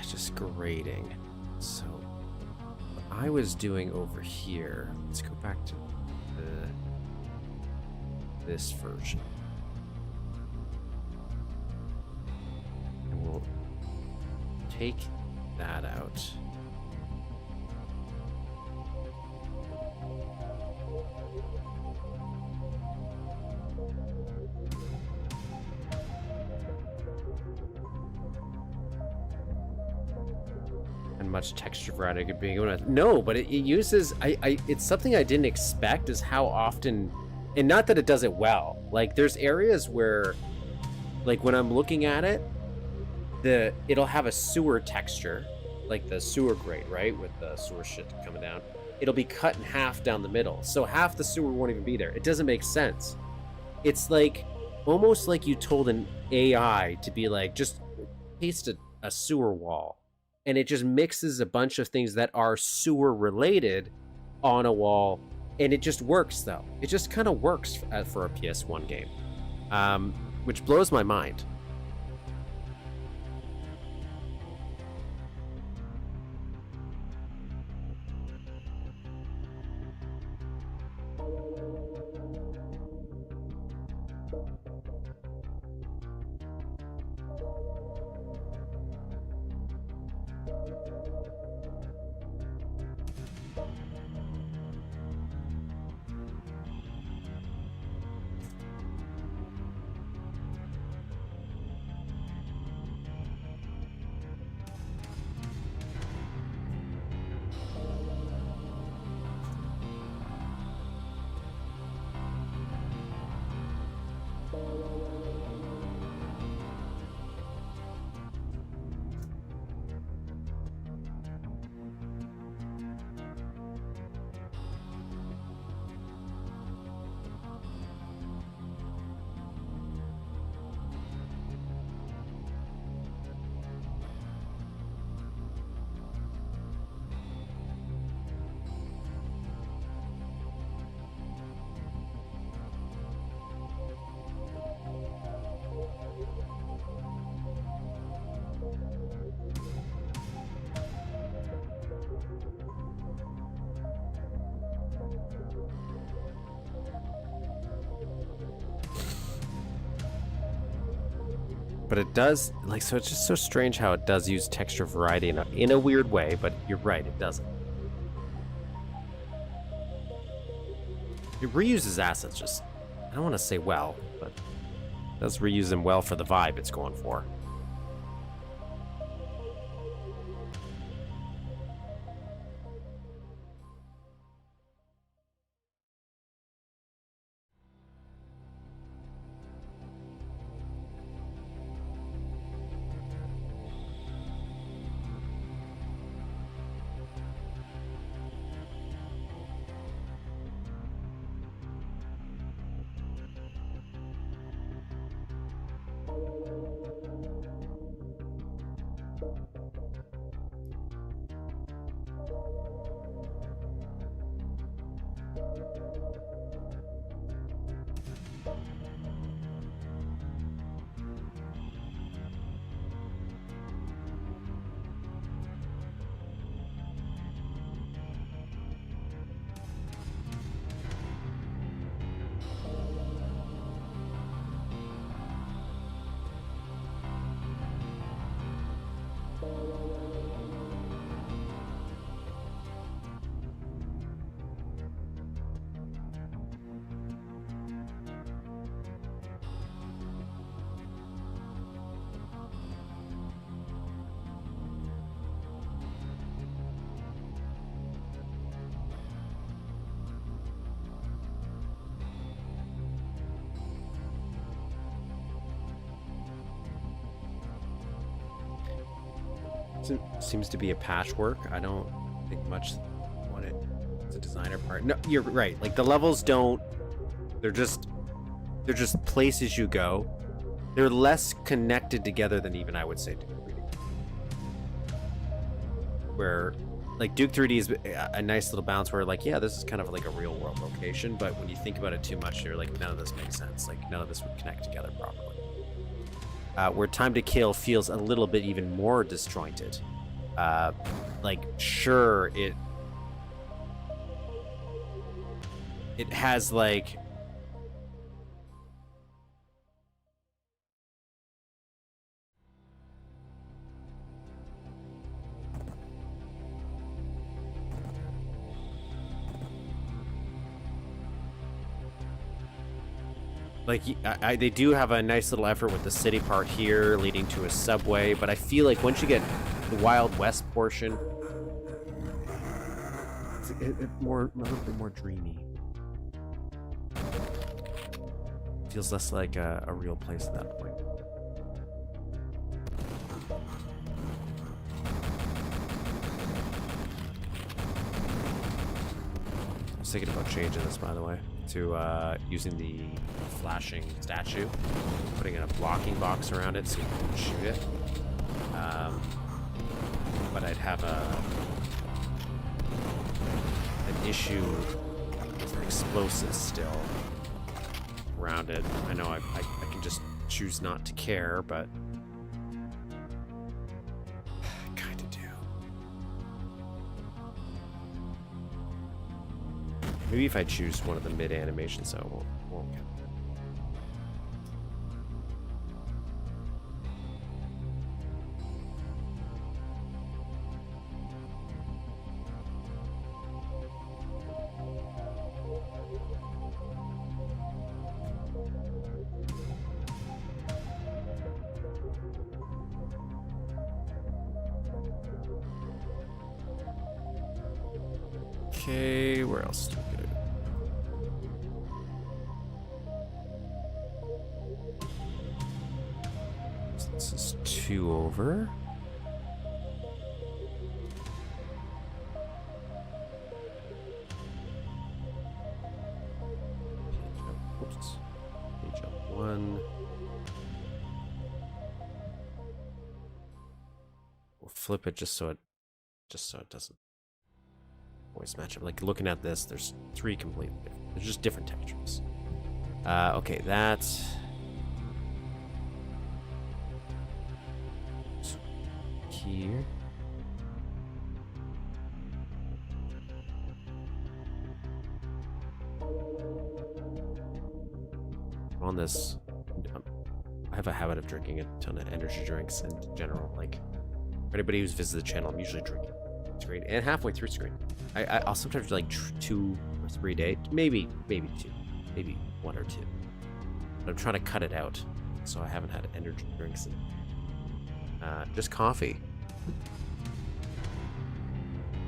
just grading. So what I was doing over here, let's go back to this version. And we'll take that out. Much texture variety could be going on. No, but it uses it's something I didn't expect is how often, and not that it does it well. Like there's areas where, like when I'm looking at it, it'll have a sewer texture, like the sewer grate, right, with the sewer shit coming down. It'll be cut in half down the middle, so half the sewer won't even be there. It doesn't make sense. It's like almost like you told an AI to be like, just paste a sewer wall. And it just mixes a bunch of things that are sewer related on a wall, and it just works though. It just kind of works for a PS1 game, which blows my mind. But it does, like, so it's just so strange how it does use texture variety in a weird way, but you're right, it doesn't. It reuses assets just, I don't want to say well, but it does reuse them well for the vibe it's going for. Seems to be a patchwork. I don't think much what it's a designer part. No, you're right. Like the levels don't. They're just places you go. They're less connected together than even I would say Duke 3D. Where like Duke 3D is a nice little balance where like, yeah, this is kind of like a real world location, but when you think about it too much, you're like, none of this makes sense. Like none of this would connect together properly. Where Time to Kill feels a little bit even more disjointed. Like, sure, it has, like... Like, they do have a nice little effort with the city part here, leading to a subway, but I feel like once you get the Wild West portion, it's a little bit more dreamy. Feels less like a real place at that point. I was thinking about changing this, by the way, to using the flashing statue, putting in a blocking box around it so you can shoot it. But I'd have an issue with the explosives still around it. I know I can just choose not to care, but I kind of do. Maybe if I choose one of the mid animations, so it won't count. Okay, where else do we go? This is 2 over. Oops. Page up 1. We'll flip it just so it doesn't always match up. Like looking at this, there's 3 completely different. There's just different textures. Okay, that's here. On this, I have a habit of drinking a ton of energy drinks in general. Like, for anybody who's visited the channel, I'm usually drinking screen and halfway through screen. I'll sometimes do like 2 or 3 days, maybe 2, maybe 1 or 2. But I'm trying to cut it out, so I haven't had energy drinks and just coffee.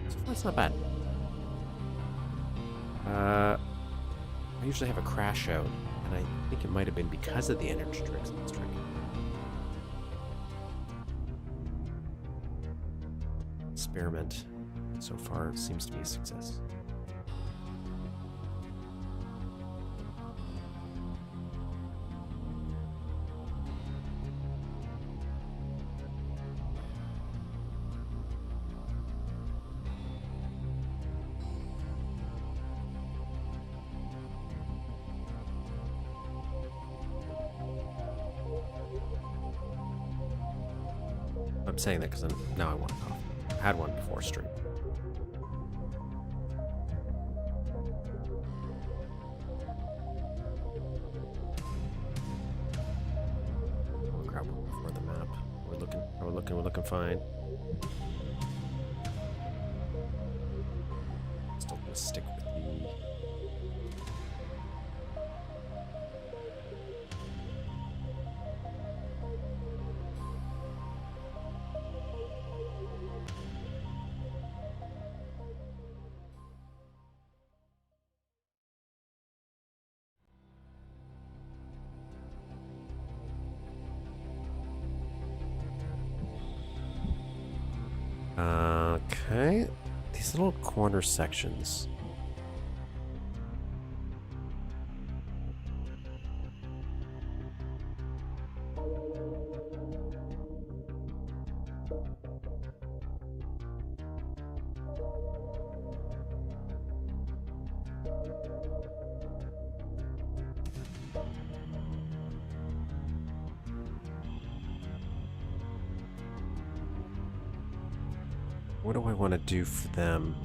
So that's not bad. I usually have a crash out, and I think it might have been because of the energy drinks I was drinking. Experiment so far seems to be a success. I'm saying that because now I want a coffee. I had one before stream. I'll grab one before the map. We're looking fine. Still gonna stick with the okay, these little corner sections. What do I want to do for them?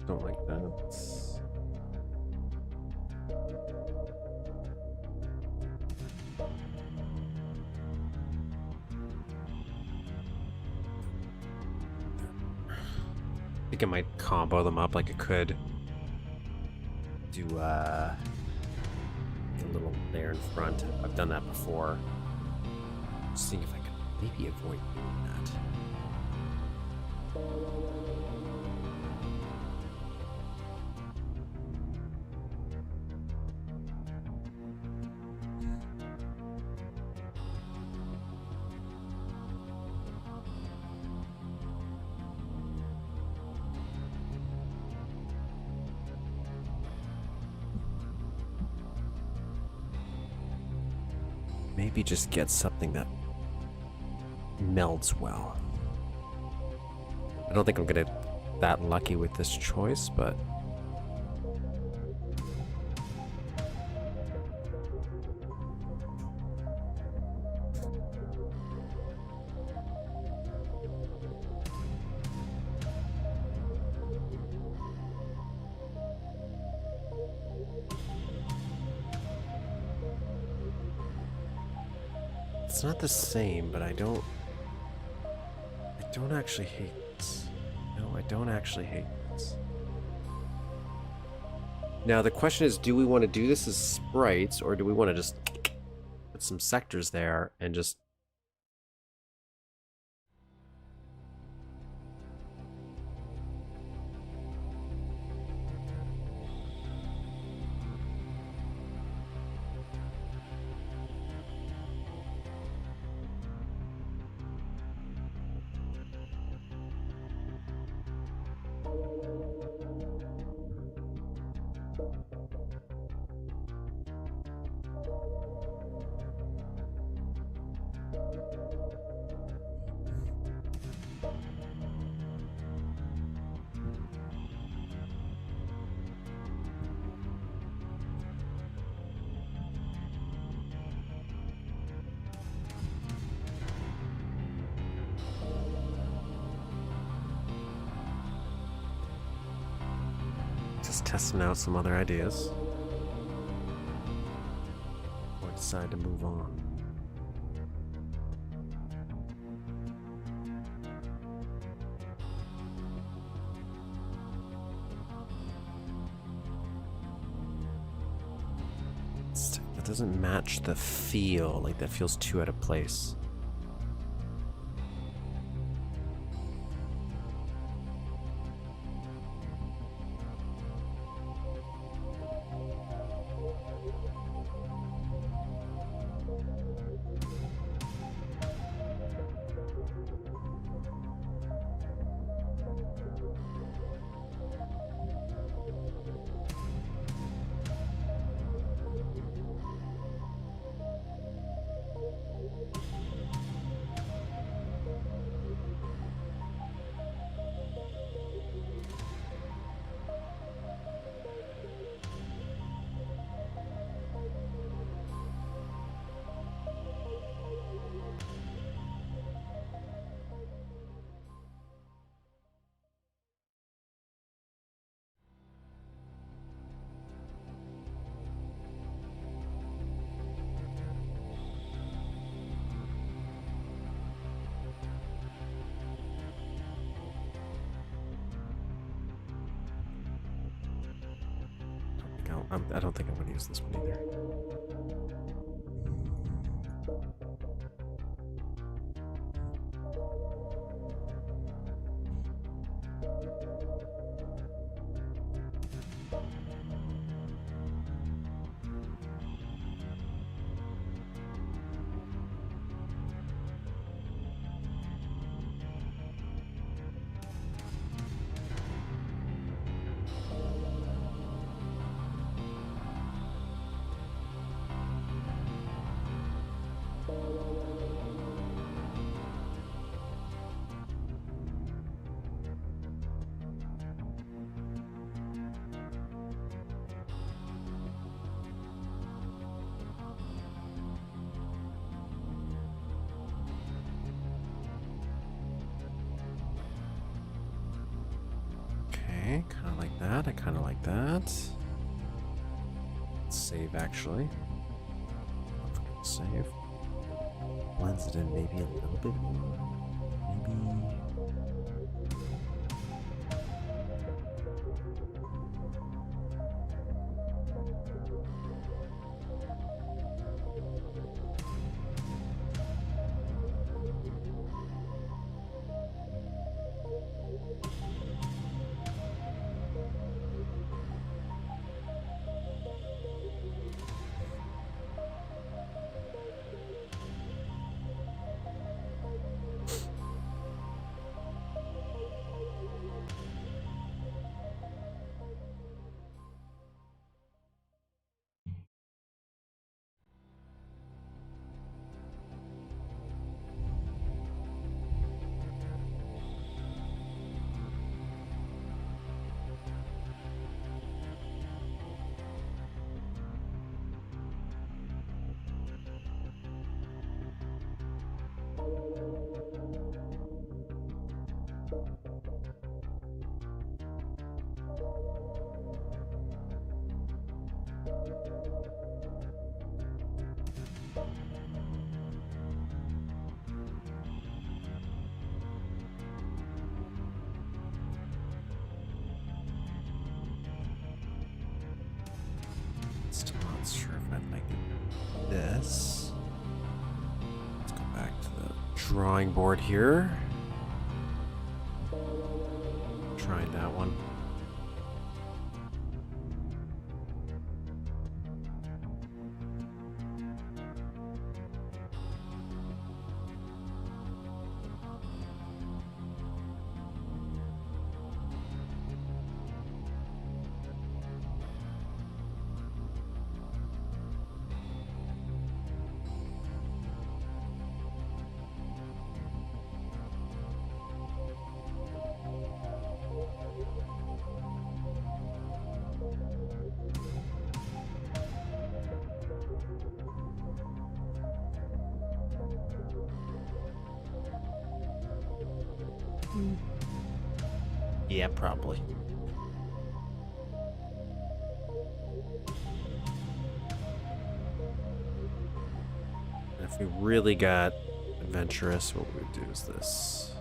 Don't like that. I think I might combo them up like I could do a little there in front. I've done that before. Just seeing if I could maybe avoid doing that. maybe just get something that melds well. I don't think I'm gonna that lucky with this choice, but it's not the same, but I don't actually hate this. No, I don't actually hate this. Now the question is, do we want to do this as sprites, or do we want to just put some sectors there and just testing out some other ideas, or decide to move on? That doesn't match the feel, like that feels too out of place. I don't think I'm going to use this one either. Okay, kind of like that. I kind of like that. Let's save, actually. Don't forget to save. Blends it in maybe a little bit more. Maybe... Still not sure if I'd like this. Let's go back to the drawing board here. Trying that one. Yeah, probably. And if we really got adventurous, what we would do is this.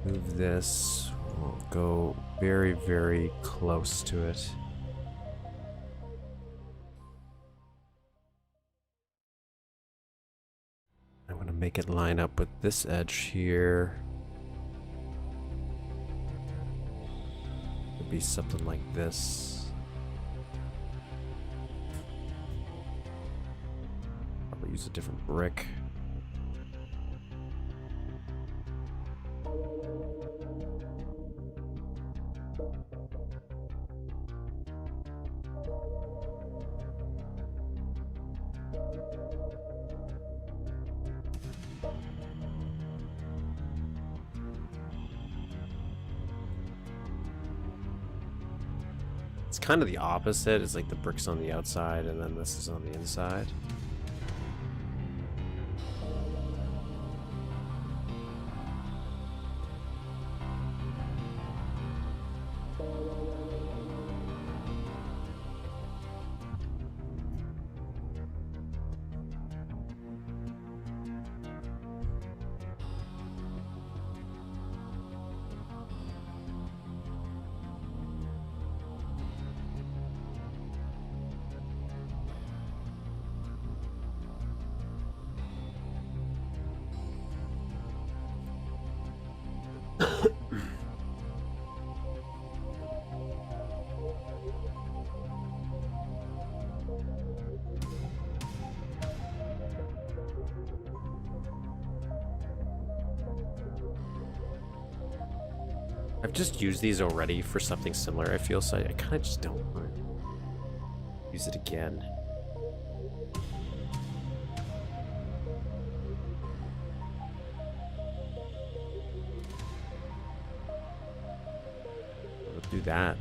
Move this. We'll go very, very close to it. I want to make it line up with this edge here. Be something like this. Probably use a different brick. It's kind of the opposite. It's like the bricks on the outside and then this is on the inside. I've just used these already for something similar, I feel, so I kind of just don't want to use it again. We'll do that.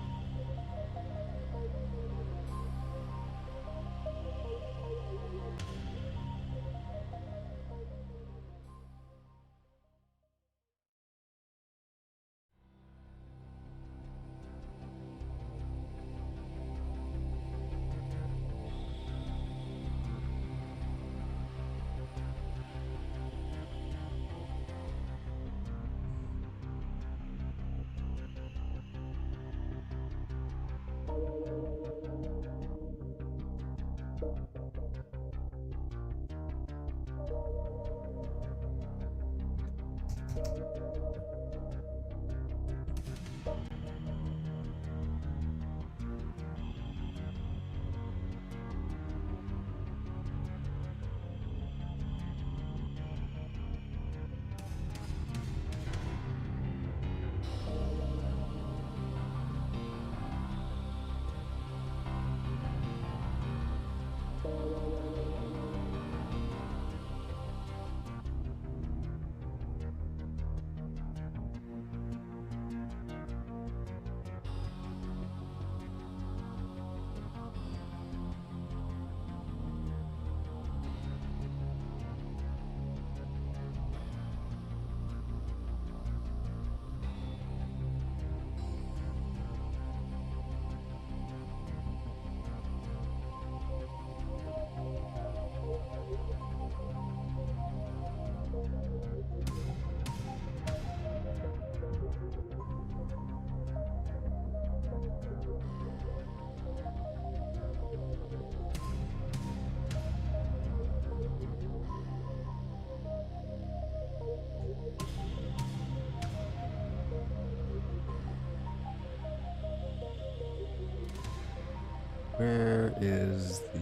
Where is the...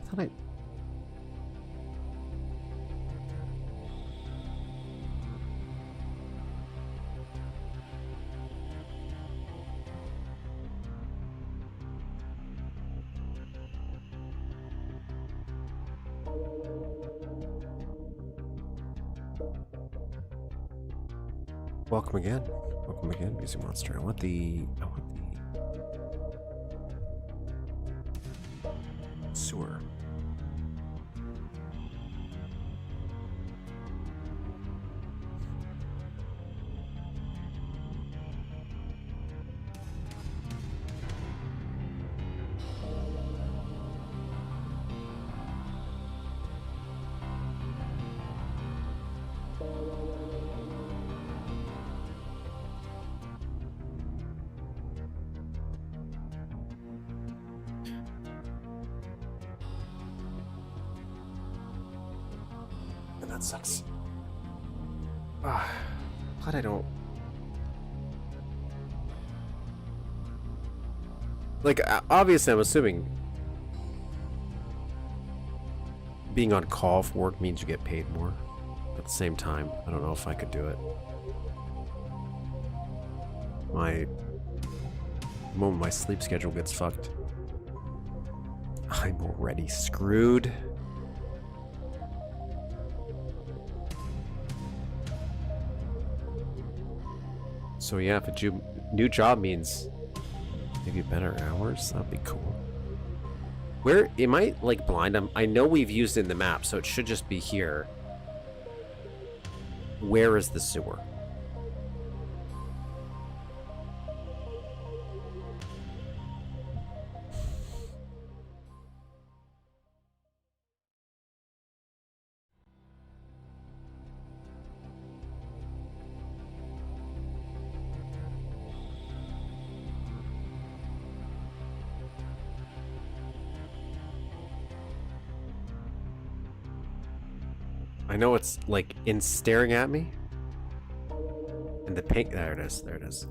I thought I... Welcome again. Welcome again, Music Monster. I want the sewer. That sucks. Glad I don't... Like, obviously I'm assuming being on call for work means you get paid more. At the same time, I don't know if I could do it. The moment my sleep schedule gets fucked, I'm already screwed. So yeah, if a new job means maybe better hours, that'd be cool. Where am I, like, blind? I know we've used it in the map, so it should just be here. Where is the sewer? I know it's, like, in staring at me. And the pink... There it is. There it is.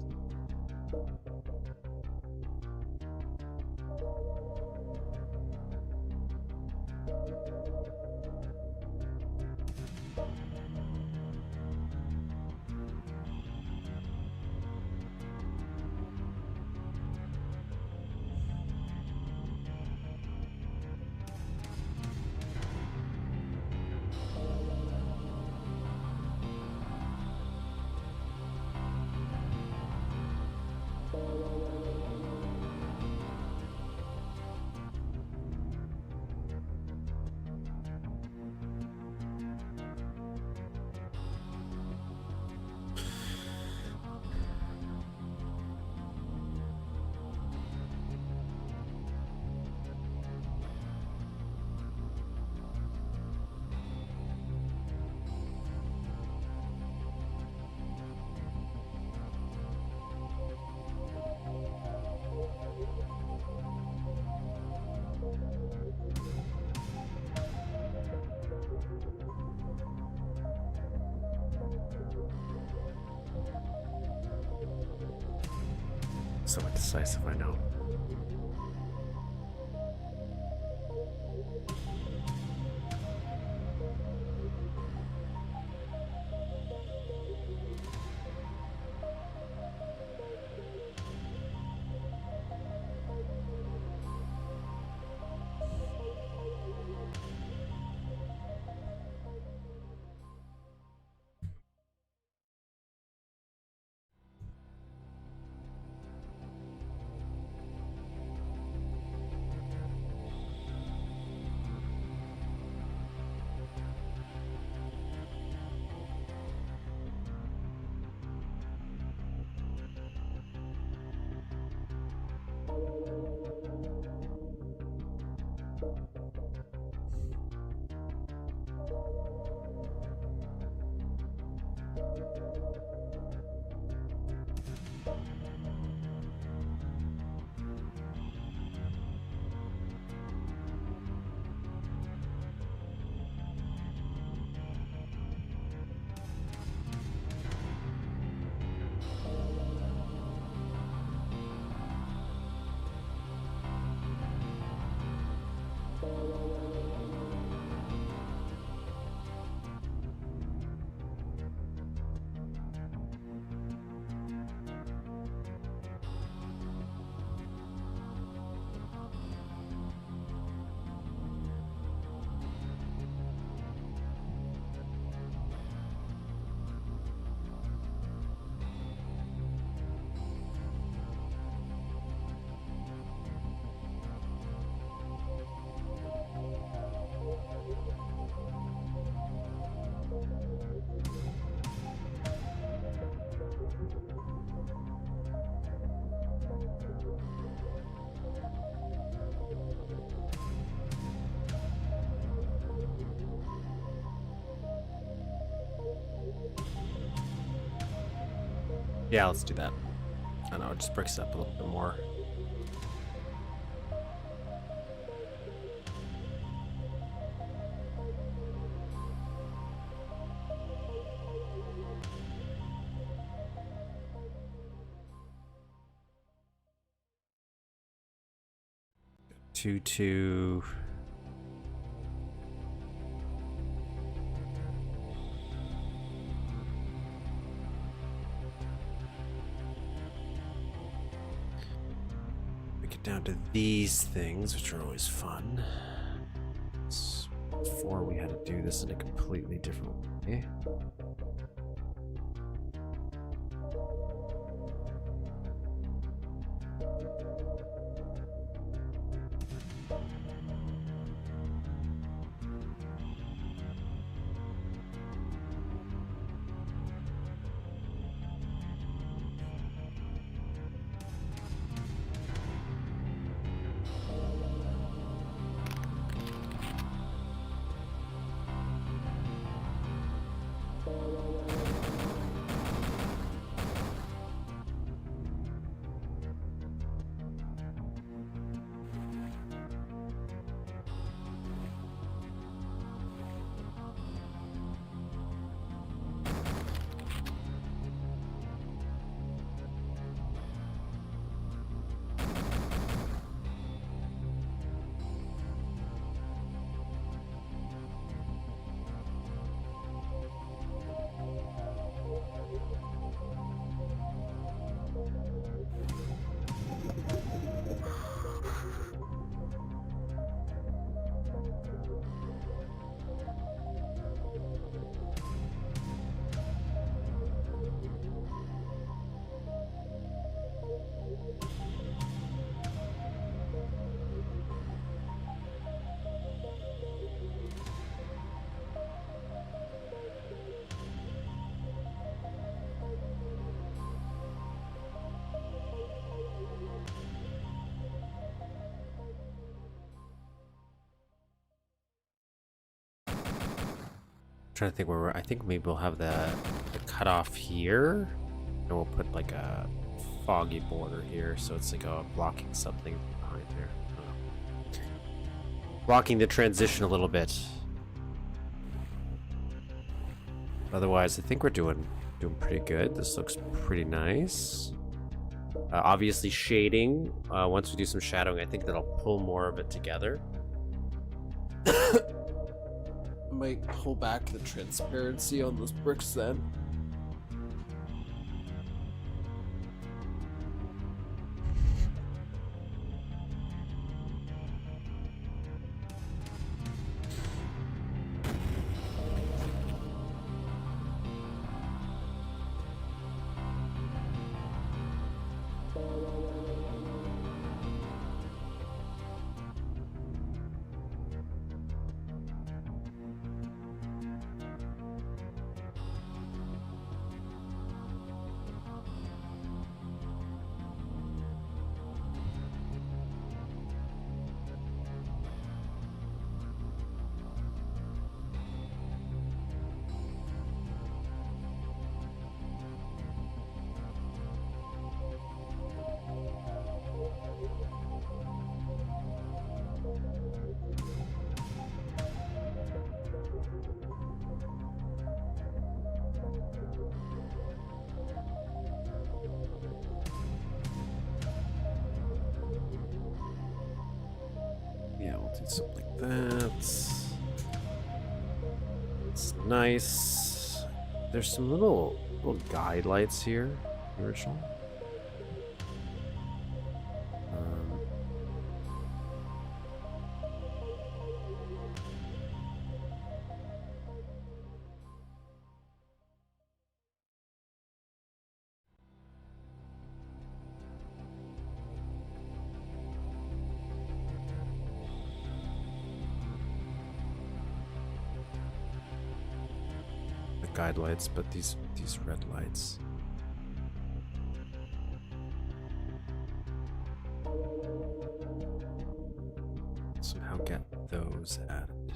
So indecisive, I know. Yeah, let's do that. I know, it just breaks it up a little bit more. Two. Break it down to these things, which are always fun. Before we had to do this in a completely different way. Trying to think where we're. I think maybe we'll have the cutoff here, and we'll put like a foggy border here, so it's like blocking something behind there, blocking the transition a little bit. Otherwise, I think we're doing pretty good. This looks pretty nice. Obviously, shading. Once we do some shadowing, I think that'll pull more of it together. Might pull back the transparency on those bricks then. Yeah, we'll do something like that. It's nice. There's some little guide lights here, the original. Guide lights, but these red lights. Somehow get those added.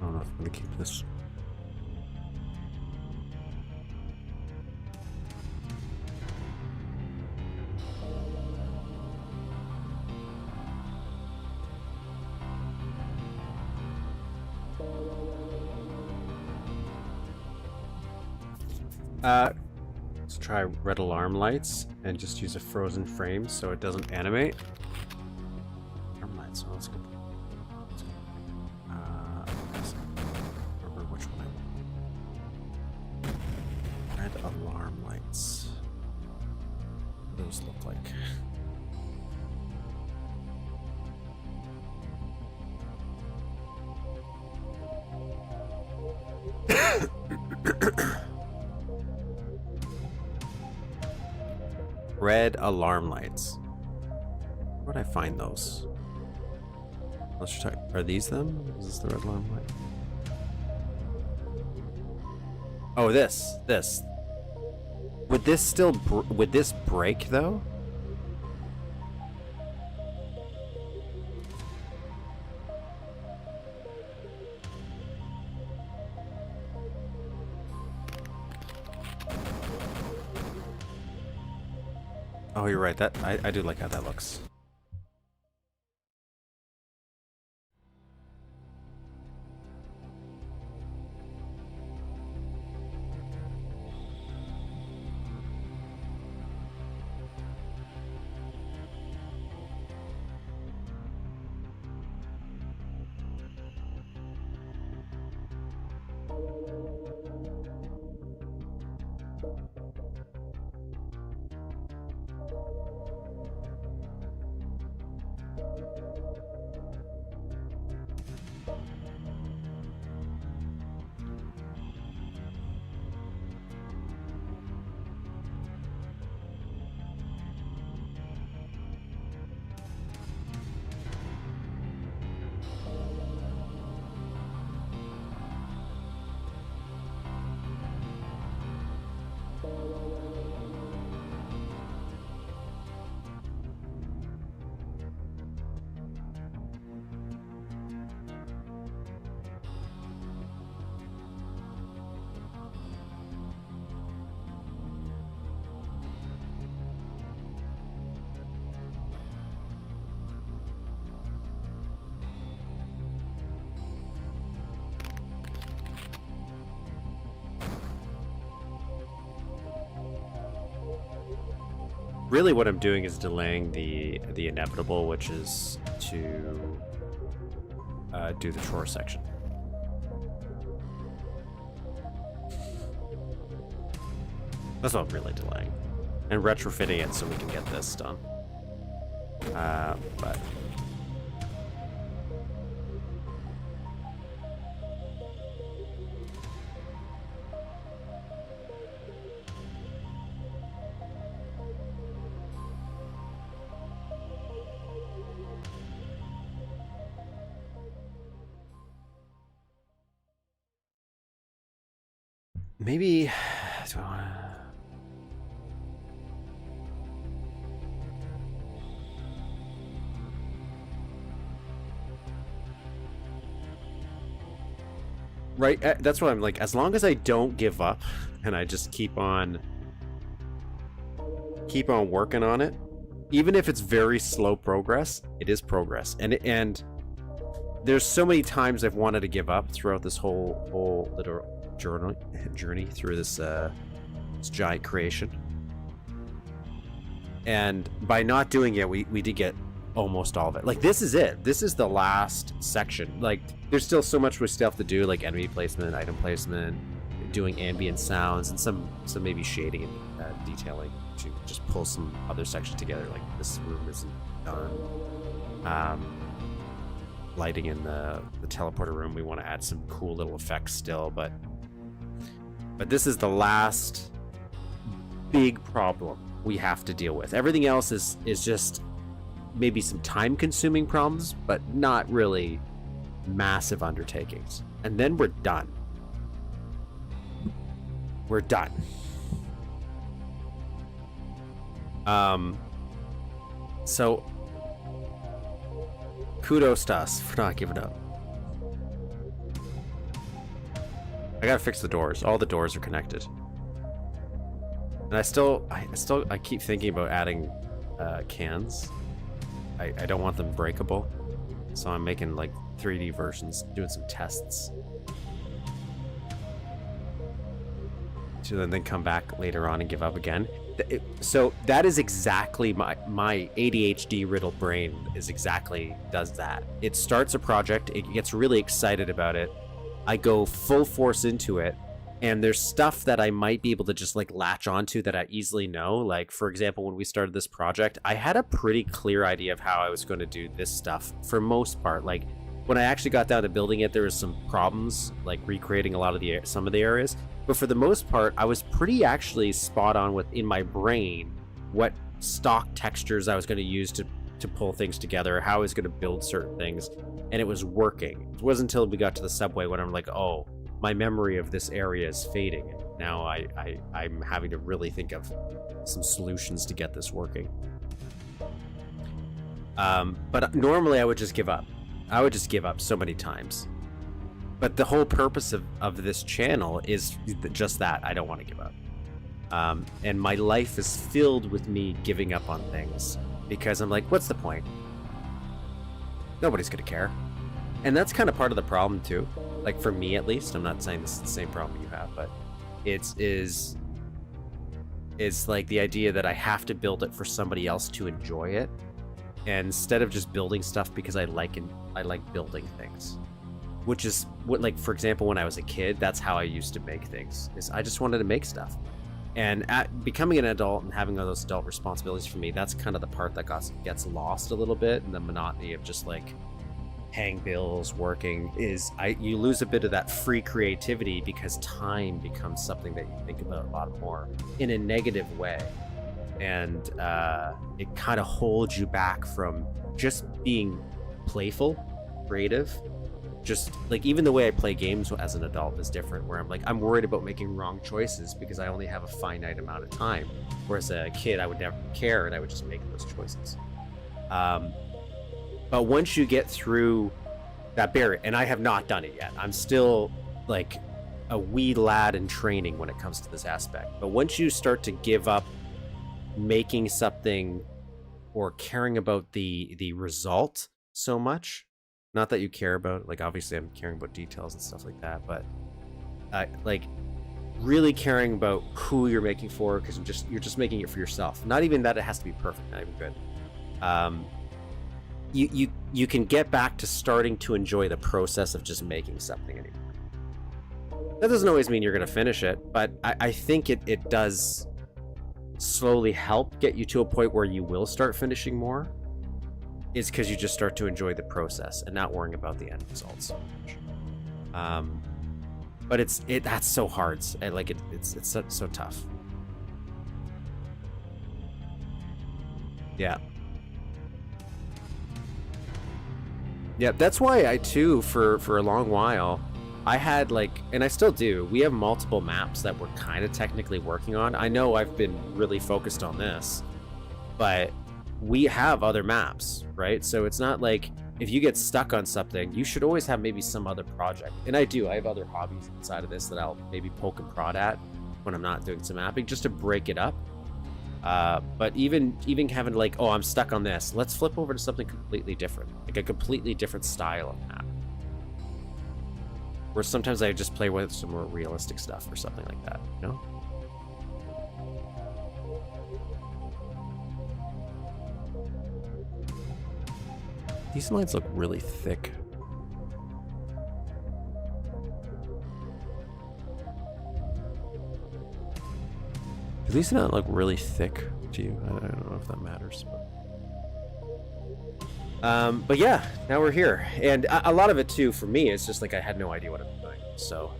I don't know if I'm gonna keep this. Let's try red alarm lights and just use a frozen frame so it doesn't animate. Alarm lights, so let's go. Remember which one I want. Red alarm lights. What do those look like? Red alarm lights. Where'd I find those? Let's try. Are these them? Is this the red alarm light? Oh, this. Would this still? Would this break though? Oh, you're right. That I do like how that looks. Really what I'm doing is delaying the inevitable, which is to do the chore section. That's what I'm really delaying. And retrofitting it so we can get this done. But maybe do I wanna... Right, that's what I'm like. As long as I don't give up and I just keep on working on it, even if it's very slow progress, it is progress. And there's so many times I've wanted to give up throughout this whole little journey through this giant creation. And by not doing it, we did get almost all of it. Like, this is it. This is the last section. Like, there's still so much we still have to do, like enemy placement, item placement, doing ambient sounds, and some maybe shading and detailing to just pull some other sections together. Like, this room isn't done. Lighting in the teleporter room, we want to add some cool little effects still, but this is the last big problem we have to deal with. Everything else is just maybe some time-consuming problems, but not really massive undertakings. And then we're done. We're done. So kudos to us for not giving up. I gotta fix the doors. All the doors are connected. And I keep thinking about adding cans. I don't want them breakable. So I'm making like 3D versions, doing some tests. To then come back later on and give up again. So that is exactly my ADHD riddled brain does that. It starts a project, it gets really excited about it. I go full force into it, and there's stuff that I might be able to just like latch onto that I easily know. Like, for example, when we started this project, I had a pretty clear idea of how I was going to do this stuff for most part. Like, when I actually got down to building it, there was some problems, like recreating some of the areas. But for the most part, I was pretty actually spot on in my brain what stock textures I was going to use to pull things together, how I was going to build certain things, and it was working. It wasn't until we got to the subway when I'm like, oh, my memory of this area is fading. Now I'm having to really think of some solutions to get this working. But normally I would just give up. I would just give up so many times. But the whole purpose of this channel is just that. I don't want to give up. And my life is filled with me giving up on things because I'm like, what's the point? Nobody's going to care. And that's kind of part of the problem too. Like for me, at least, I'm not saying this is the same problem you have, but it's like the idea that I have to build it for somebody else to enjoy it. And instead of just building stuff because I like building things. Which is what, like, for example, when I was a kid, that's how I used to make things. Is I just wanted to make stuff. And becoming an adult and having all those adult responsibilities for me, that's kind of the part that gets lost a little bit in the monotony of just like paying bills, working. You lose a bit of that free creativity because time becomes something that you think about a lot more in a negative way. And it kind of holds you back from just being playful, creative. Just like even the way I play games as an adult is different, where I'm worried about making wrong choices because I only have a finite amount of time. Whereas a kid, I would never care and I would just make those choices. But once you get through that barrier, and I have not done it yet, I'm still like a wee lad in training when it comes to this aspect. But once you start to give up making something or caring about the result so much, not that you care about, like, obviously I'm caring about details and stuff like that, but like really caring about who you're making for, because you're just making it for yourself. Not even that it has to be perfect, not even good. You can get back to starting to enjoy the process of just making something anymore. That doesn't always mean you're going to finish it, but I think it does slowly help get you to a point where you will start finishing more. Is because you just start to enjoy the process and not worrying about the end results so much. But that's so hard. It's so tough. Yeah. Yeah, that's why I too for a long while I had and I still do. We have multiple maps that we're kind of technically working on. I know I've been really focused on this, but we have other maps, right? So it's not like if you get stuck on something, you should always have maybe some other project. And I have other hobbies inside of this that I'll maybe poke and prod at when I'm not doing some mapping, just to break it up. But even having oh, I'm stuck on this, let's flip over to something completely different, like a completely different style of map. Where sometimes I just play with some more realistic stuff or something like that, you know? These lines look really thick. Do these not look really thick to you? I don't know if that matters. But yeah, now we're here. And a lot of it too, for me, it's just I had no idea what I'm doing. So,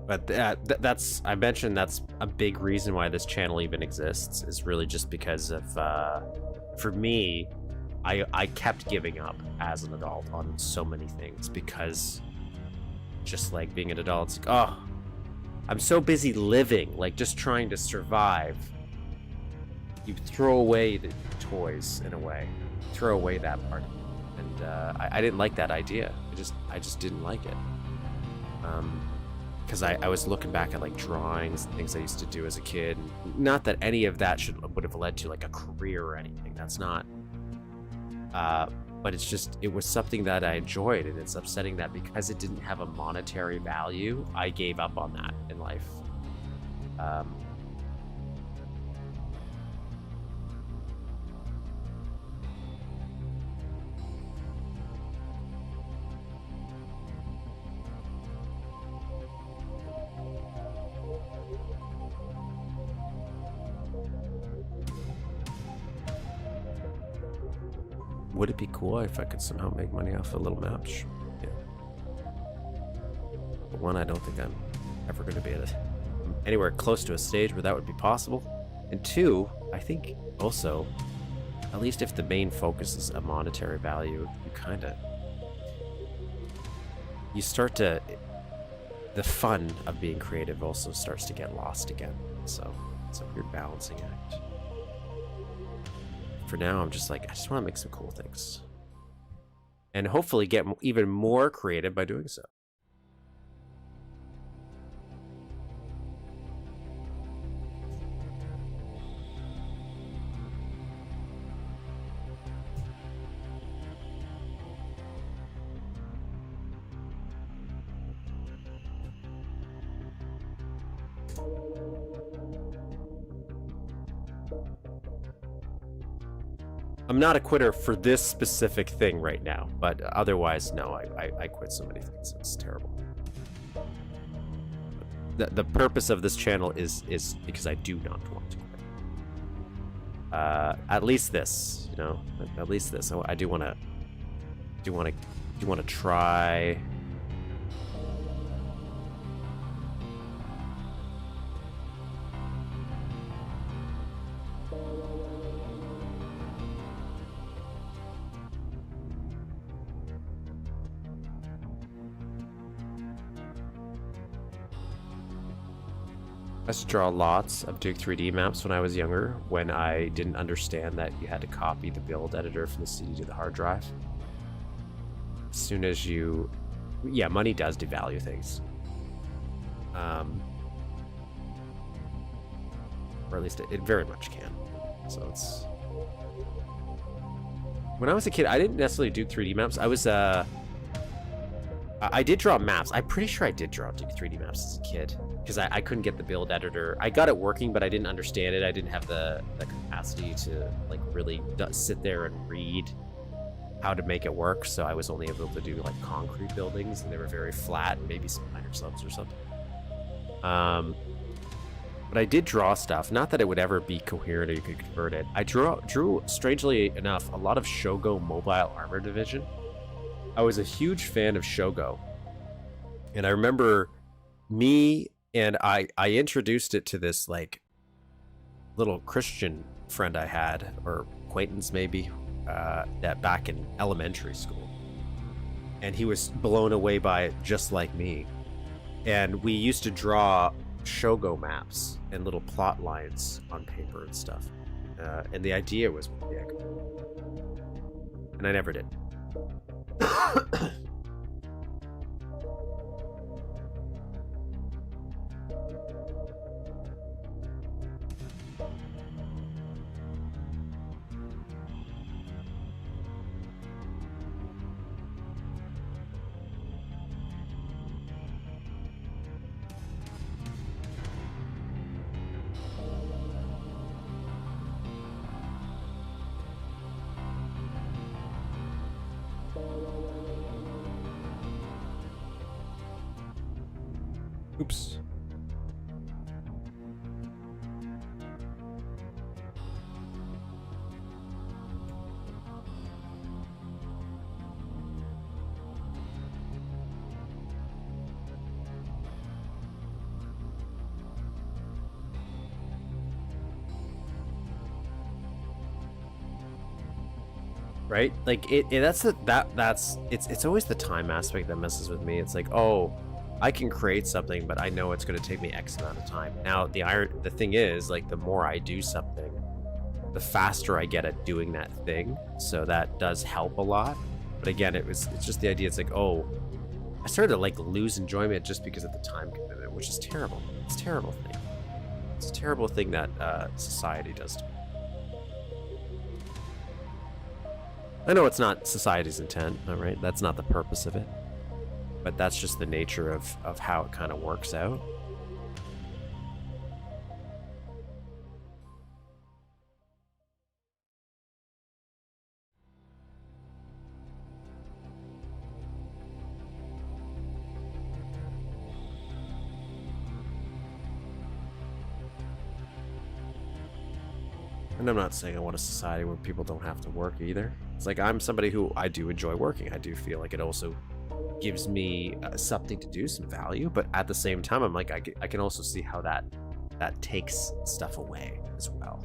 But that's, I mentioned that's a big reason why this channel even exists, is really just because of, for me, I kept giving up as an adult on so many things, because just like being an adult, it's like, oh, I'm so busy living, like just trying to survive. You throw away the toys in a way, throw away that part, and I didn't like that idea. I just didn't like it. Because I was looking back at like drawings and things I used to do as a kid. Not that any of that would have led to like a career or anything. That's not. But it's just, it was something that I enjoyed, and it's upsetting that because it didn't have a monetary value, I gave up on that in life. Would it be cool if I could somehow make money off of little maps? Yeah. But one, I don't think I'm ever going to be anywhere close to a stage where that would be possible. And two, I think also, at least if the main focus is a monetary value, you start to, the fun of being creative also starts to get lost again. So it's a weird balancing act. For now, I'm just like, I just want to make some cool things. And hopefully get even more creative by doing so. I'm not a quitter for this specific thing right now, but otherwise, no, I quit so many things. It's terrible. The purpose of this channel is because I do not want to quit. At least this, you know, at least this. I do want to try. I used to draw lots of Duke 3D maps when I was younger, when I didn't understand that you had to copy the build editor from the CD to the hard drive. As soon as you... Yeah, money does devalue things. Or at least it very much can. So it's... When I was a kid, I didn't necessarily do 3D maps. I did draw maps. I'm pretty sure I did draw Duke 3D maps as a kid, because I couldn't get the build editor. I got it working, but I didn't understand it. I didn't have the capacity to like really sit there and read how to make it work, so I was only able to do like concrete buildings, and they were very flat, maybe some minor subs or something. But I did draw stuff. Not that it would ever be coherent or you could convert it. I drew, strangely enough, a lot of Shogo Mobile Armor Division. I was a huge fan of Shogo. And I remember me and I introduced it to this like little Christian friend I had, or acquaintance maybe, that back in elementary school. And he was blown away by it just like me. And we used to draw Shogo maps and little plot lines on paper and stuff. And the idea was big. And I never did. Oops. right? Like it's always the time aspect that messes with me. It's like, oh, I can create something, but I know it's going to take me X amount of time. Now the thing is, like, the more I do something, the faster I get at doing that thing. So that does help a lot. But again, it's just the idea. It's like, oh, I started to like lose enjoyment just because of the time commitment, which is terrible. It's a terrible thing. It's a terrible thing that society does to me. I know it's not society's intent, all right? That's not the purpose of it. But that's just the nature of how it kind of works out. And I'm not saying I want a society where people don't have to work either. It's like, I'm somebody who, I do enjoy working. I do feel like it also gives me something to do, some value. But at the same time, I'm like, I can also see how that takes stuff away as well.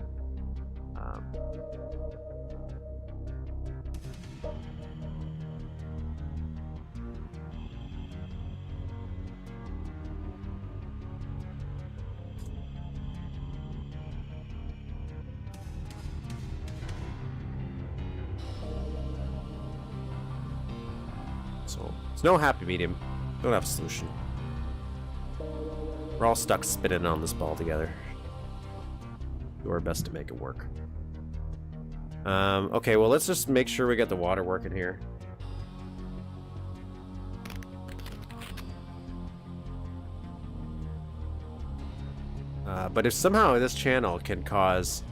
So it's no happy medium. Don't have a solution. We're all stuck spinning on this ball together. Do our best to make it work. Okay, well, let's just make sure we get the water working here. But if somehow this channel can cause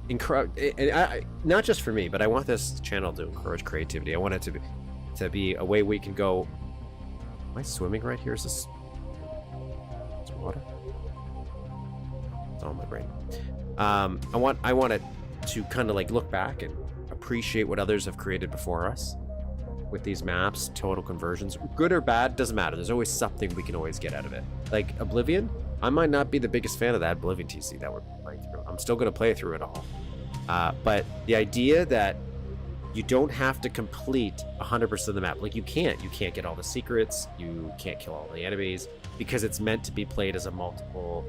not just for me, but I want this channel to encourage creativity. I want it to be a way we can go. Am I swimming right here? Is this water? It's on my brain. I want it to kind of like look back and appreciate what others have created before us with these maps, total conversions, good or bad, doesn't matter. There's always something we can always get out of it. Like Oblivion, I might not be the biggest fan of that Oblivion TC that we're playing through. I'm still going to play through it all. But the idea that you don't have to complete 100% of the map. Like, you can't get all the secrets, you can't kill all the enemies, because it's meant to be played as a multiple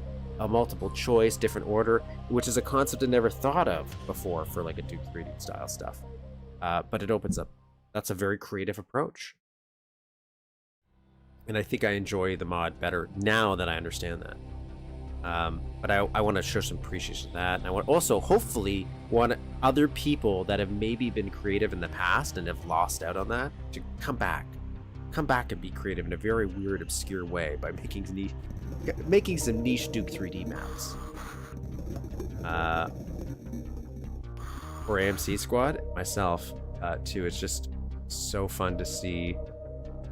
choice, different order, which is a concept I never thought of before for like a Duke 3D style stuff. But it opens up. That's a very creative approach. And I think I enjoy the mod better now that I understand that. But I want to show some appreciation to that. And I want also, hopefully, want other people that have maybe been creative in the past and have lost out on that to come back and be creative in a very weird, obscure way by making some niche Duke 3D maps. For AMC Squad, myself, too, it's just so fun to see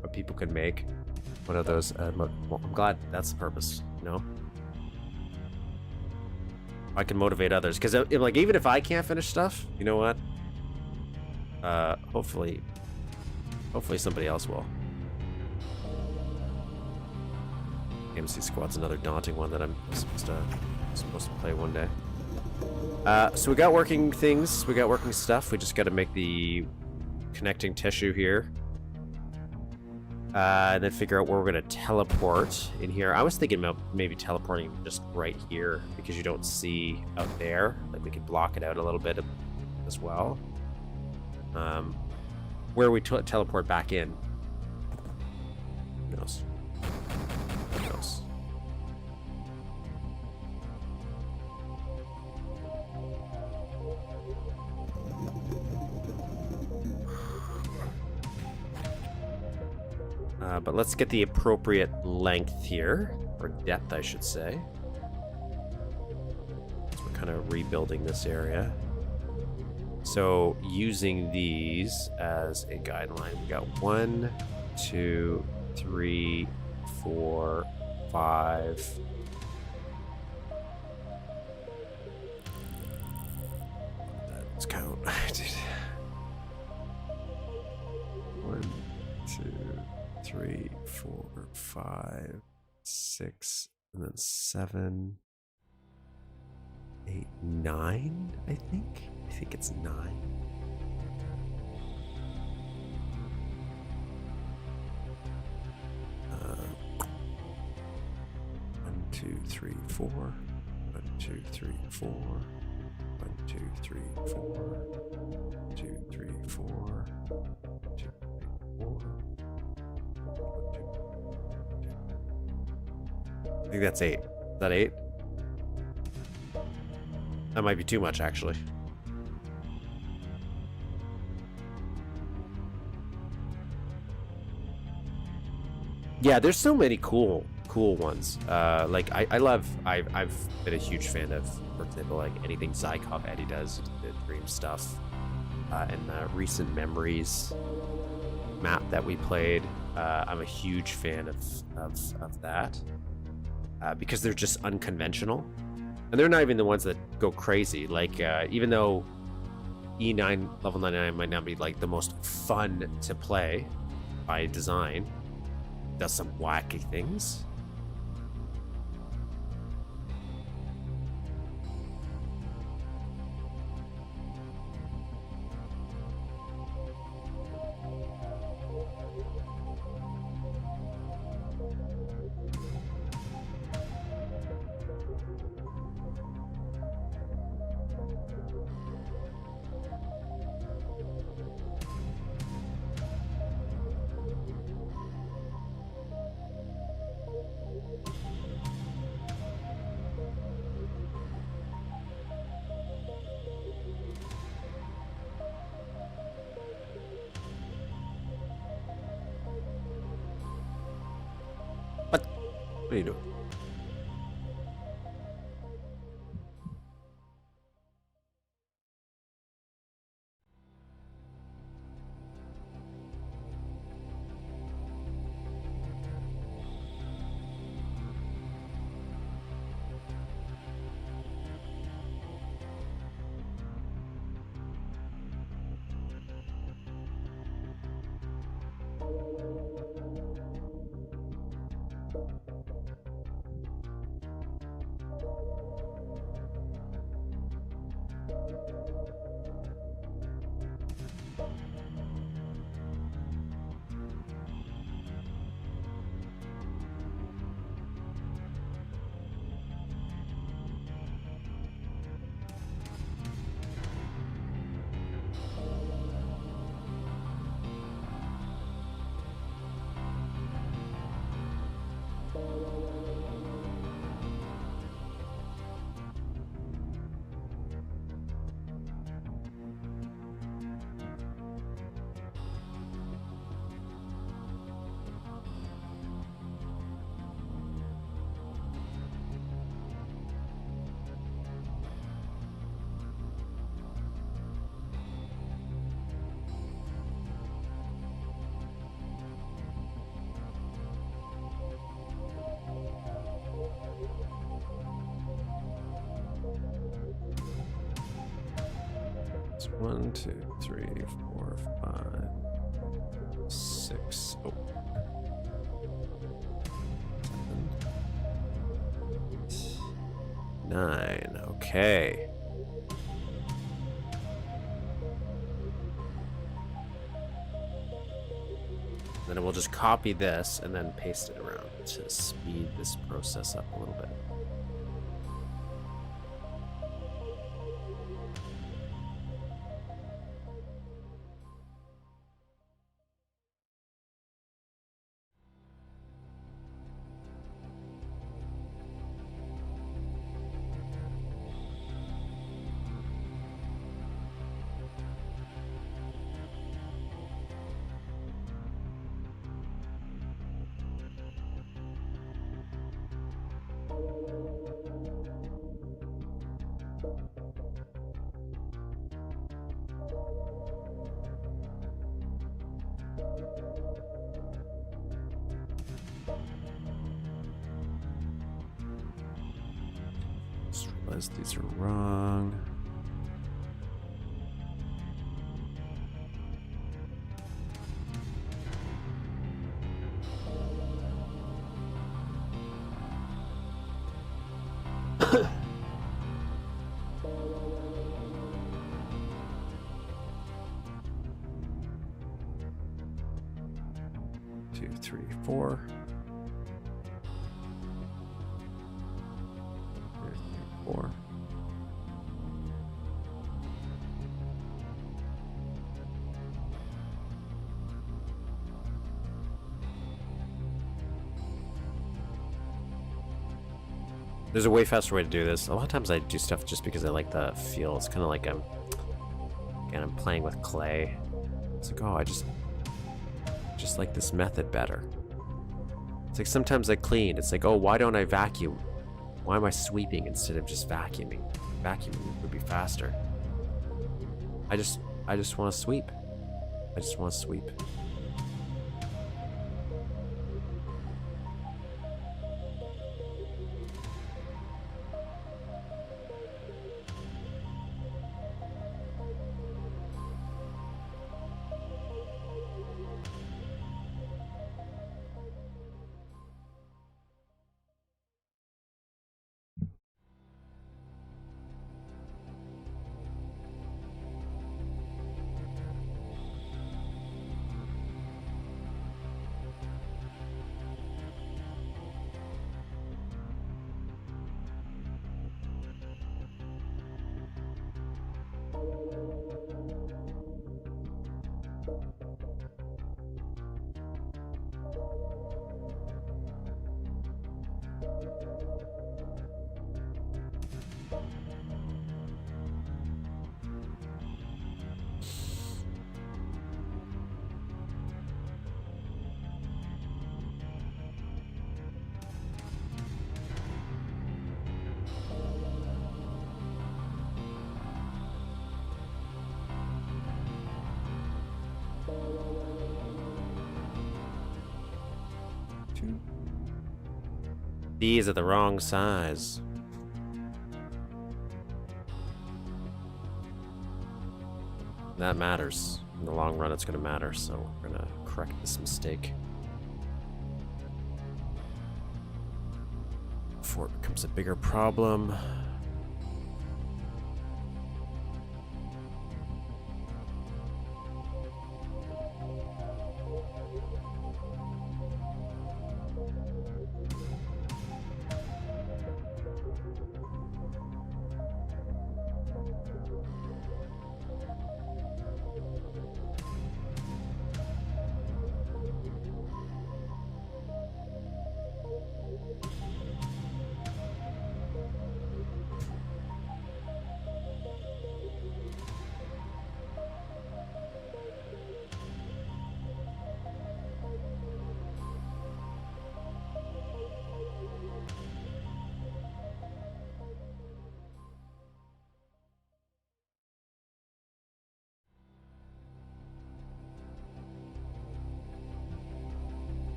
what people can make. One of those, well, I'm glad that's the purpose, you know? I can motivate others, because like, even if I can't finish stuff, you know what? Hopefully somebody else will. AMC Squad's another daunting one that I'm supposed to play one day. So we got working things, we got working stuff. We just got to make the connecting tissue here. And then figure out where we're going to teleport in here. I was thinking about maybe teleporting just right here, because you don't see out there. Like, we could block it out a little bit as well. Where we teleport back in. Who knows? Who knows? But let's get the appropriate length here, or depth, I should say. So we're kind of rebuilding this area. So using these as a guideline, we got 1, 2, 3, 4, 5. Let's count. 1, 2, 3, 4, 5, 6, and then 7, 8, 9, I think. I think it's 9. 2, 3, 4. 1, 2, 3, 4. 1, 2, 3, 4. 2, 3, 4. 2, 3, 4. 1, 2. I think that's 8. Is that 8? That might be too much, actually. Yeah, there's so many cool ones. Like I've been a huge fan of, for example, like anything Zykov Eddie does, the Dream stuff, and the Recent Memories map that we played. I'm a huge fan of that because they're just unconventional, and they're not even the ones that go crazy. Like even though E9 level 99 might not be like the most fun to play by design, does some wacky things. What are you doing? It's 1, 2, 3, 4, 5, 6. Oh. 7, 9. Okay. Then we'll just copy this and then paste it around to speed this process up a little bit. Just realized these are wrong. Two, three, four. There's a way faster way to do this. A lot of times I do stuff just because I like the feel. It's kind of like I'm playing with clay. It's like, oh, I just like this method better. It's like sometimes I clean. It's like, oh, why don't I vacuum? Why am I sweeping instead of just vacuuming? Vacuuming would be faster. I just want to sweep. I just want to sweep. These are the wrong size. That matters. In the long run, it's going to matter, so we're going to correct this mistake before it becomes a bigger problem.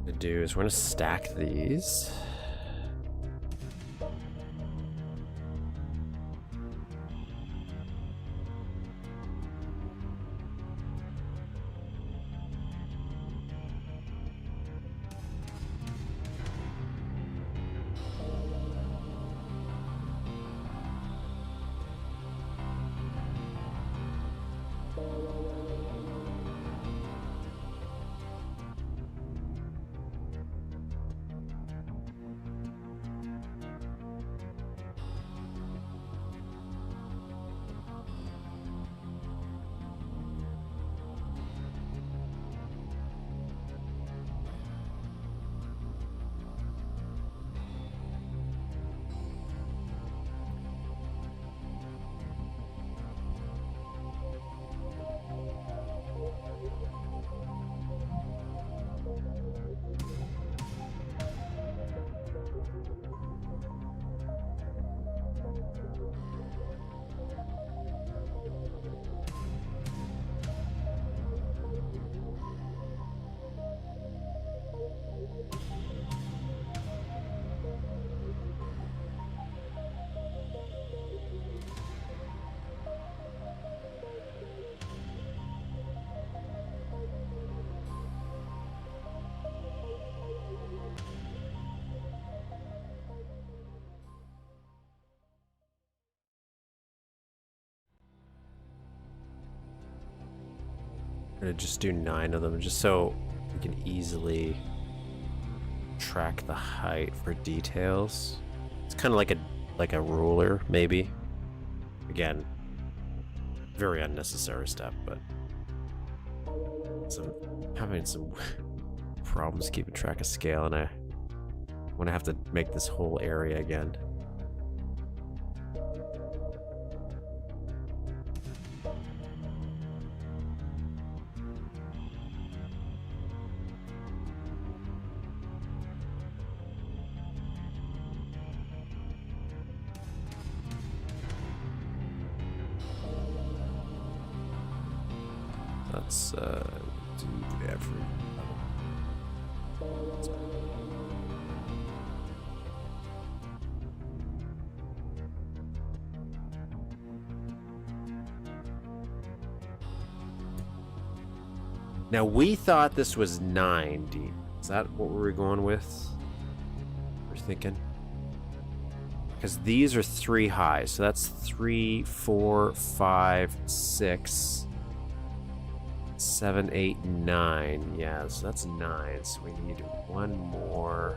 To do is we're going to stack these. I'm gonna just do 9 of them, just so we can easily track the height for details. It's kind of like a ruler, maybe. Again, very unnecessary step, but having some problems keeping track of scale, and I want to have to make this whole area again. Let's do every. Now we thought this was 9 deep. Is that what we were going with? We're thinking. Because these are 3 high, so that's 3, 4, 5, 6. 7, 8, 9. Yeah, so that's 9. So we need one more.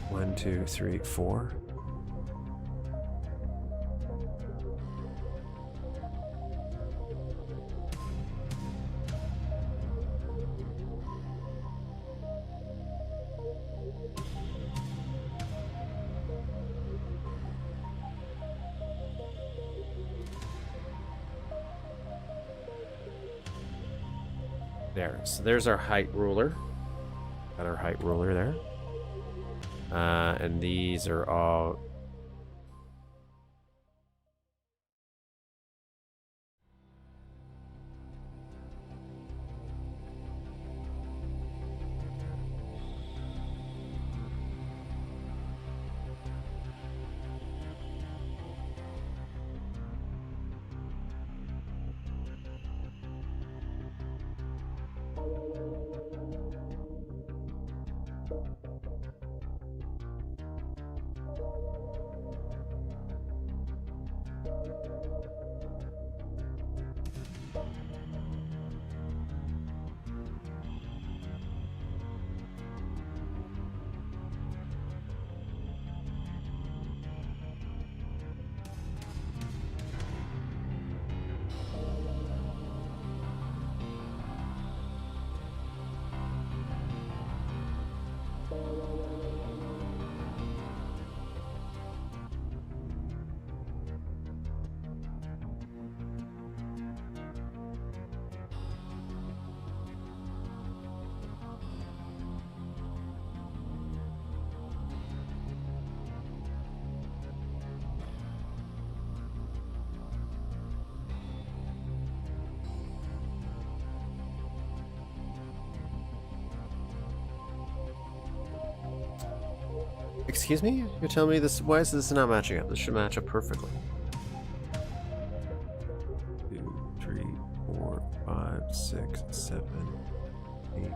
One, 2, 3, 4. There, so there's our height ruler. Got our height ruler there. And these are all... Excuse me? You're telling me this? Why is this not matching up? This should match up perfectly. 2, 3, 4, 5, 6, 7, 8, 9.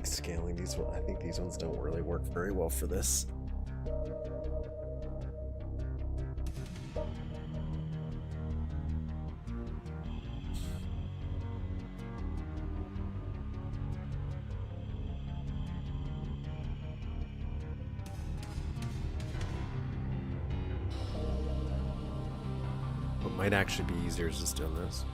Scaling these, I think these ones don't really work very well for this. What might actually be easier is just doing this.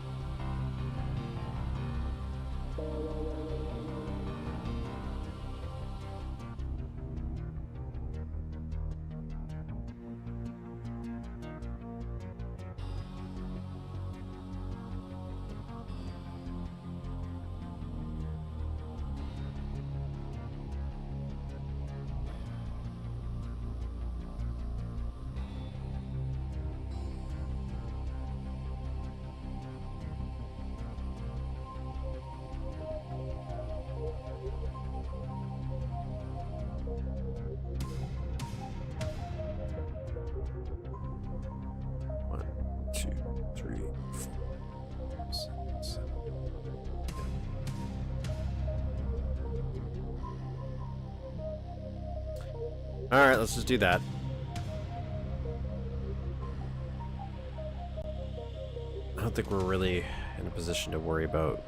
Alright, let's just do that. I don't think we're really in a position to worry about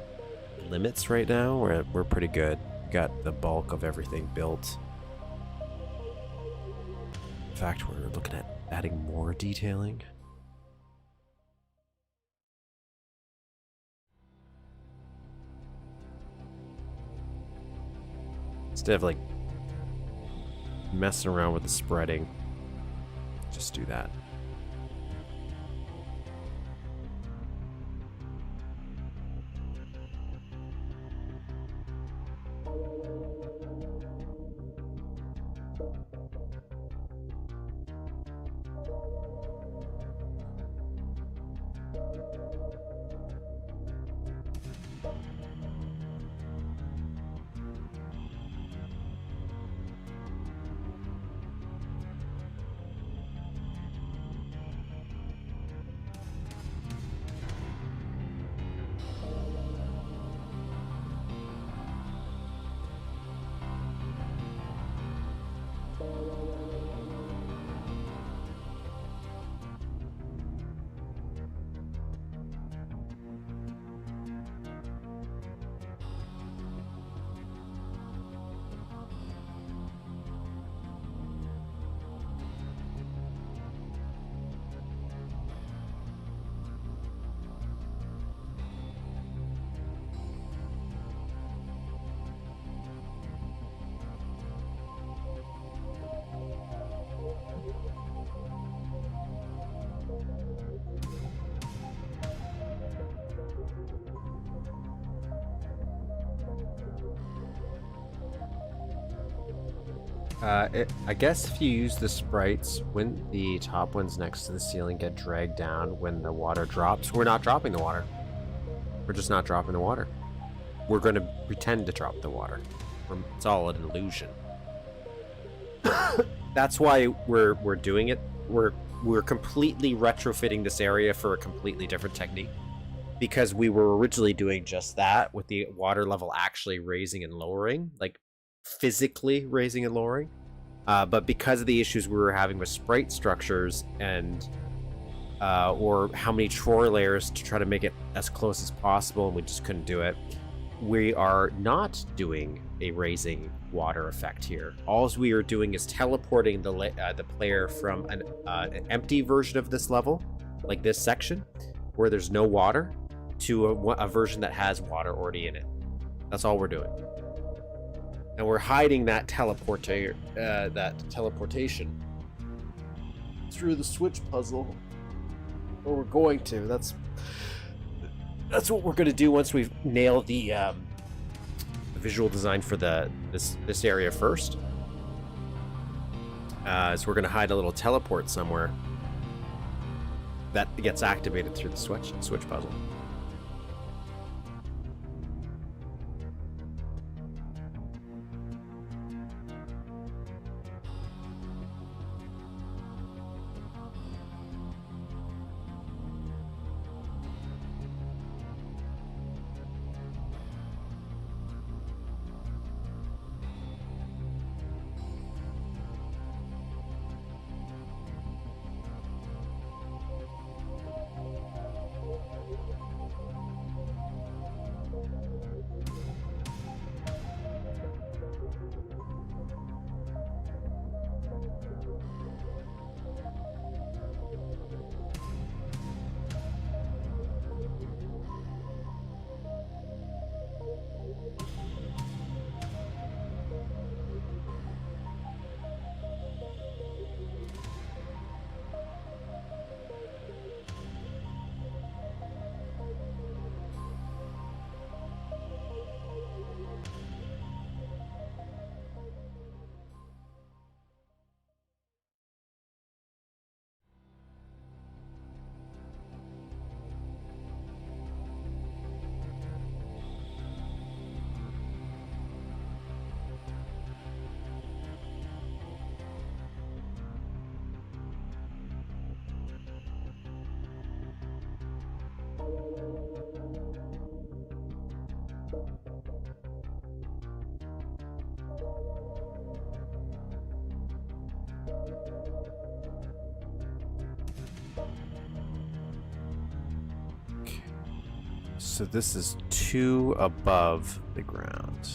limits right now. We're pretty good. We got the bulk of everything built. In fact, we're looking at adding more detailing. Instead of like messing around with the spreading, just do that. I guess if you use the sprites, when the top ones next to the ceiling get dragged down when the water drops, we're not dropping the water. We're just not dropping the water. We're going to pretend to drop the water. It's all an illusion. That's why we're doing it. We're completely retrofitting this area for a completely different technique. Because we were originally doing just that, with the water level actually raising and lowering, like physically raising and lowering. But because of the issues we were having with sprite structures and or how many Troy layers to try to make it as close as possible, and we just couldn't do it, we are not doing a raising water effect here. All we are doing is teleporting the player from an empty version of this level, like this section, where there's no water, to a version that has water already in it. That's all we're doing. And we're hiding that teleportation through the switch puzzle. Or we're going to. That's what we're going to do once we've nailed the visual design for this area first. So we're going to hide a little teleport somewhere that gets activated through the switch puzzle. Okay. So this is 2 above the ground.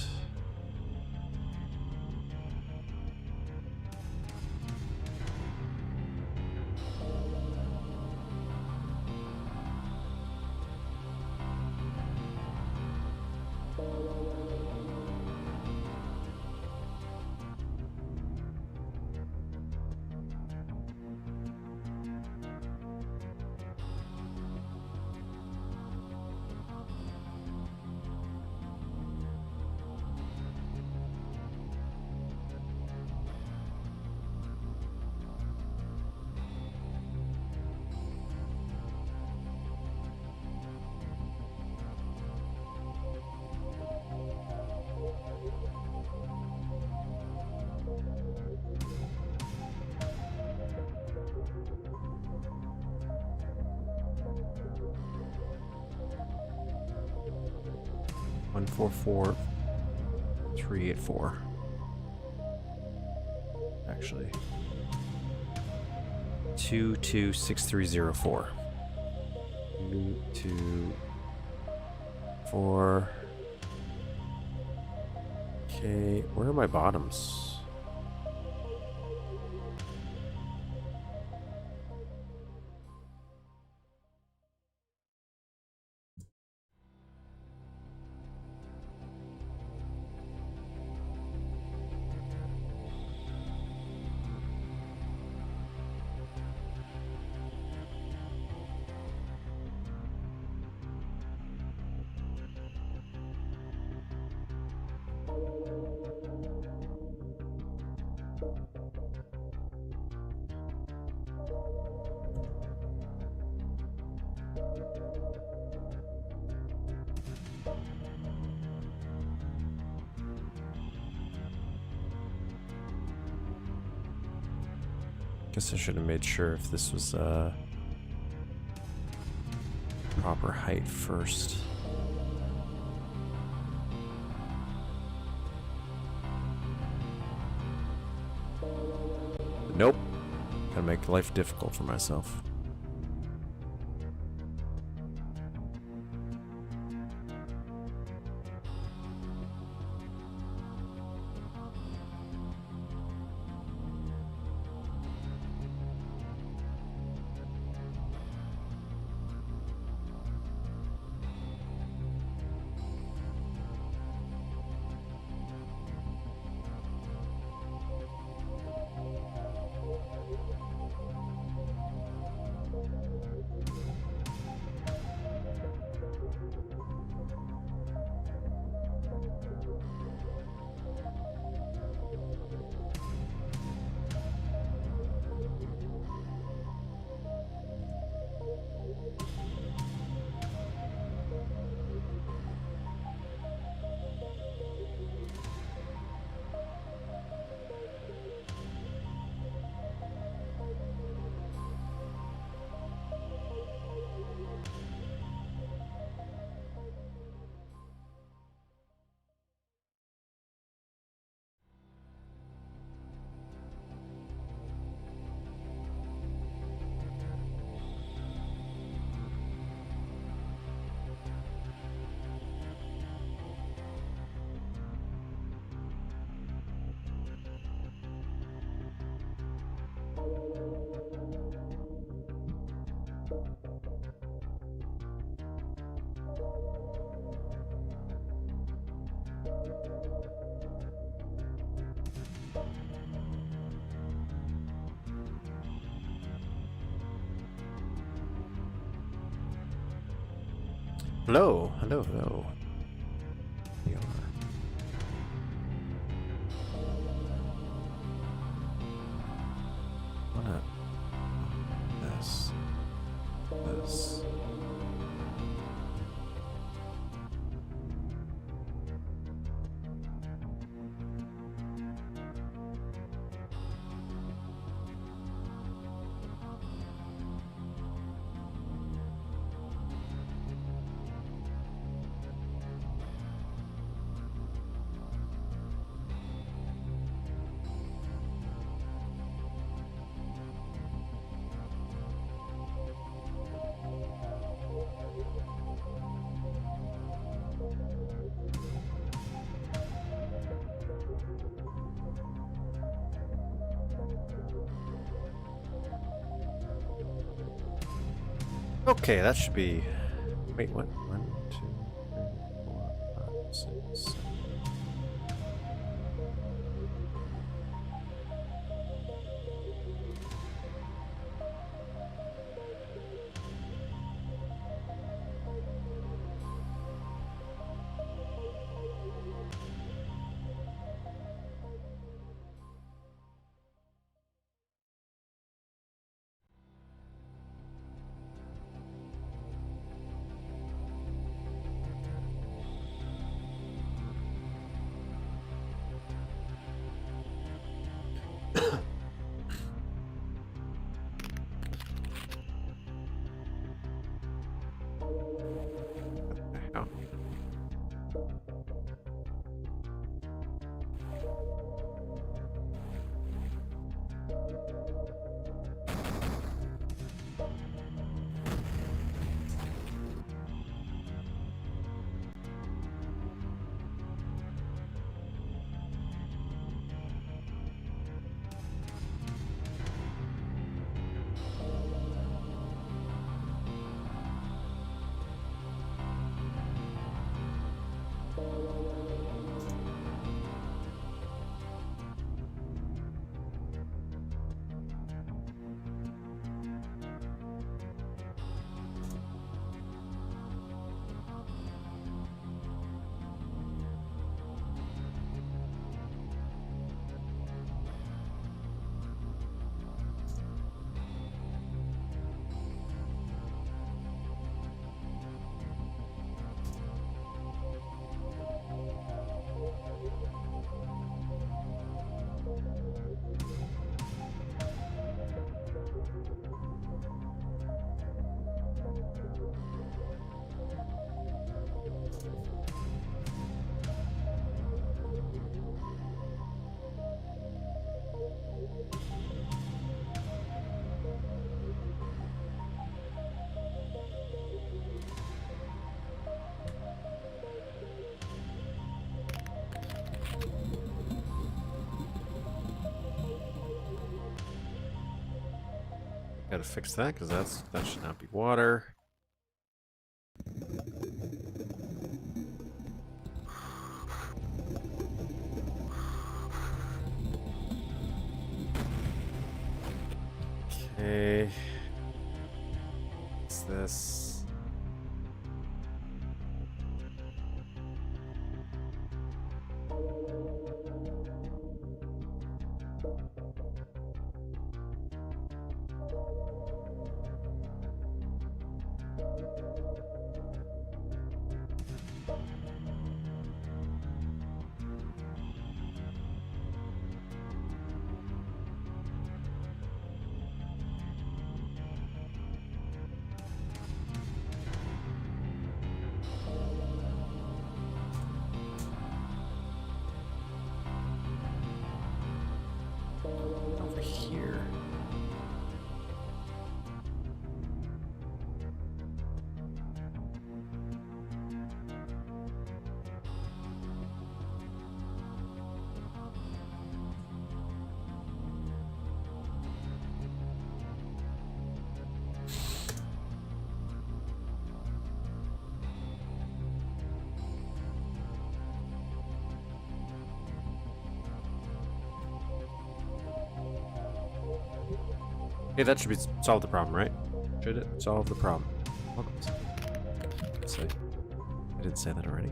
One, 4, 4, 3, 8, 4. Actually, 2, 2, 6, 3, 0, 4. 2, 2, 4. Okay, where are my bottoms? Guess I should have made sure if this was proper height first. Nope. Gotta make life difficult for myself. Hello, hello, hello. We are. Why not? This. This. Okay, that should be... Wait, what? 1, 2, 3, 4, 5, 6, 7. Oh. Gotta fix that because that should not be water. Okay. What's this? Over here. Okay, that should solve the problem, right? Should it solve the problem? Let's see. I didn't say that already.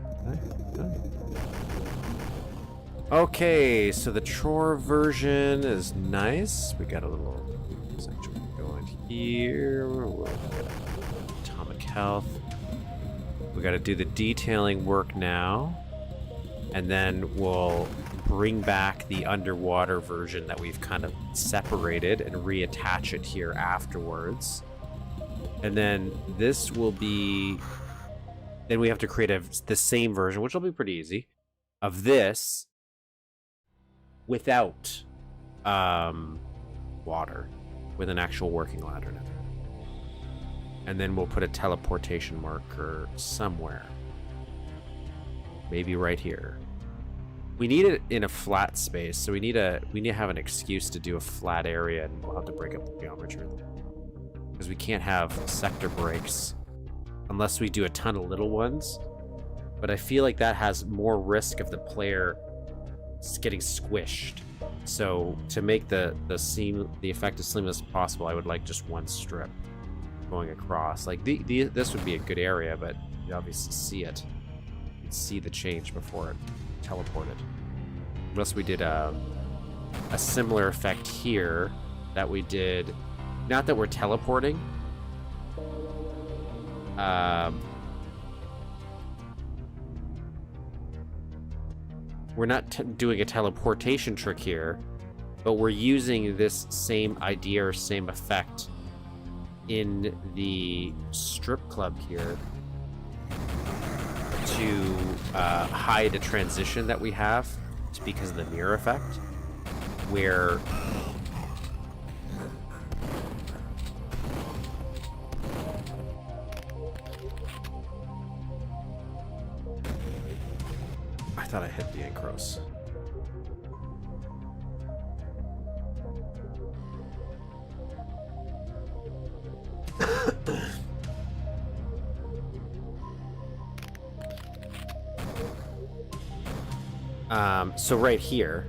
Okay, so the chore version is nice. We got a little section going here. Atomic health. We got to do the detailing work now, and then we'll bring back the underwater version that we've kind of separated and reattach it here afterwards. And then this will be... Then we have to create the same version, which will be pretty easy, of this without water, with an actual working ladder in it. And then we'll put a teleportation marker somewhere. Maybe right here. We need it in a flat space, so we need to have an excuse to do a flat area, and we'll have to break up the geometry. because we can't have sector breaks unless we do a ton of little ones. But I feel like that has more risk of the player getting squished. So to make the effect as seamless as possible, I would like just one strip going across. Like this would be a good area, but you obviously see it. You'd see the change before it teleported. Unless we did a similar effect here that we did. Not that we're teleporting. We're not doing a teleportation trick here, but we're using this same idea or same effect in the strip club here to hide a transition that we have. It's because of the mirror effect, where I thought I hit the encross. So right here.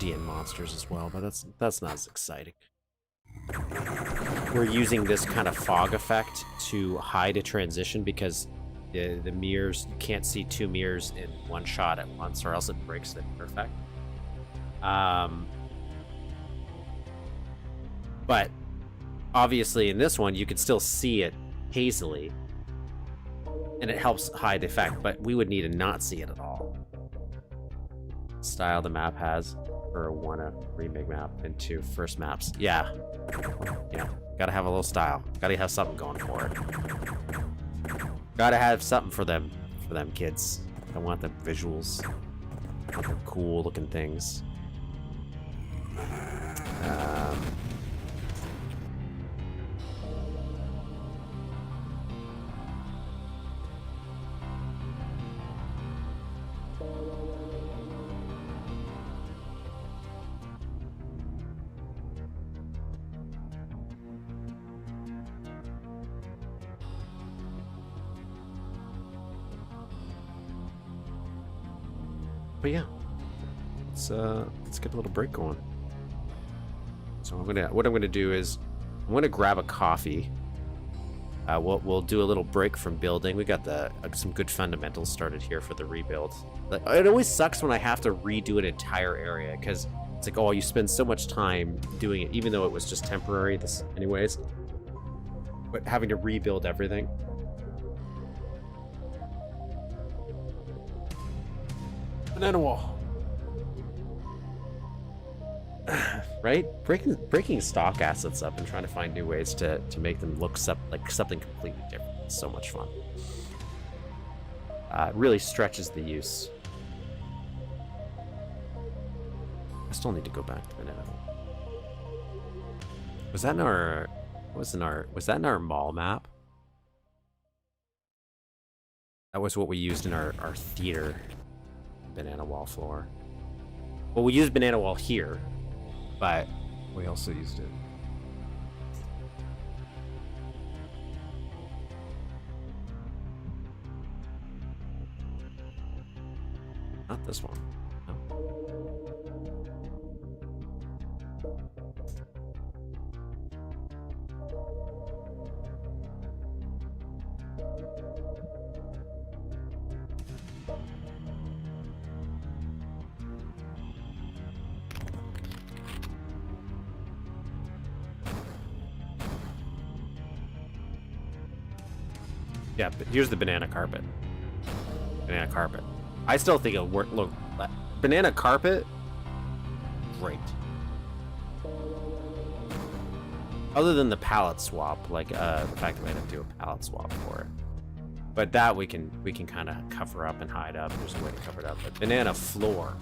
Guardian monsters as well, but that's not as exciting. We're using this kind of fog effect to hide a transition because the mirrors, you can't see two mirrors in one shot at once, or else it breaks the effect. But obviously in this one you could still see it hazily, and it helps hide the effect, but we would need to not see it at all. Style the map has for one, a remake map, and two, first maps. Yeah, gotta have a little style. Gotta have something going for it. Gotta have something for them kids. I want the visuals. I want the cool looking things. But yeah, let's get a little break going. So what I'm gonna do is I'm gonna grab a coffee. We'll do a little break from building. We got some good fundamentals started here for the rebuild. It always sucks when I have to redo an entire area, because it's like, oh, you spend so much time doing it, even though it was just temporary. This, anyways, but having to rebuild everything. Banana wall. Right? Breaking stock assets up and trying to find new ways to make them look like something completely different. It's so much fun. It really stretches the use. I still need to go back to Banana. Was that in our mall map? That was what we used in our theater. Banana wall floor. Well, we used banana wall here, but we also used it. Not this one. No. Yeah, but here's the banana carpet. Banana carpet. I still think it'll work. Look, banana carpet, great. Other than the palette swap, like the fact that we had to do a palette swap for it. But that we can kind of cover up and hide up. There's a way to cover it up. But banana floor.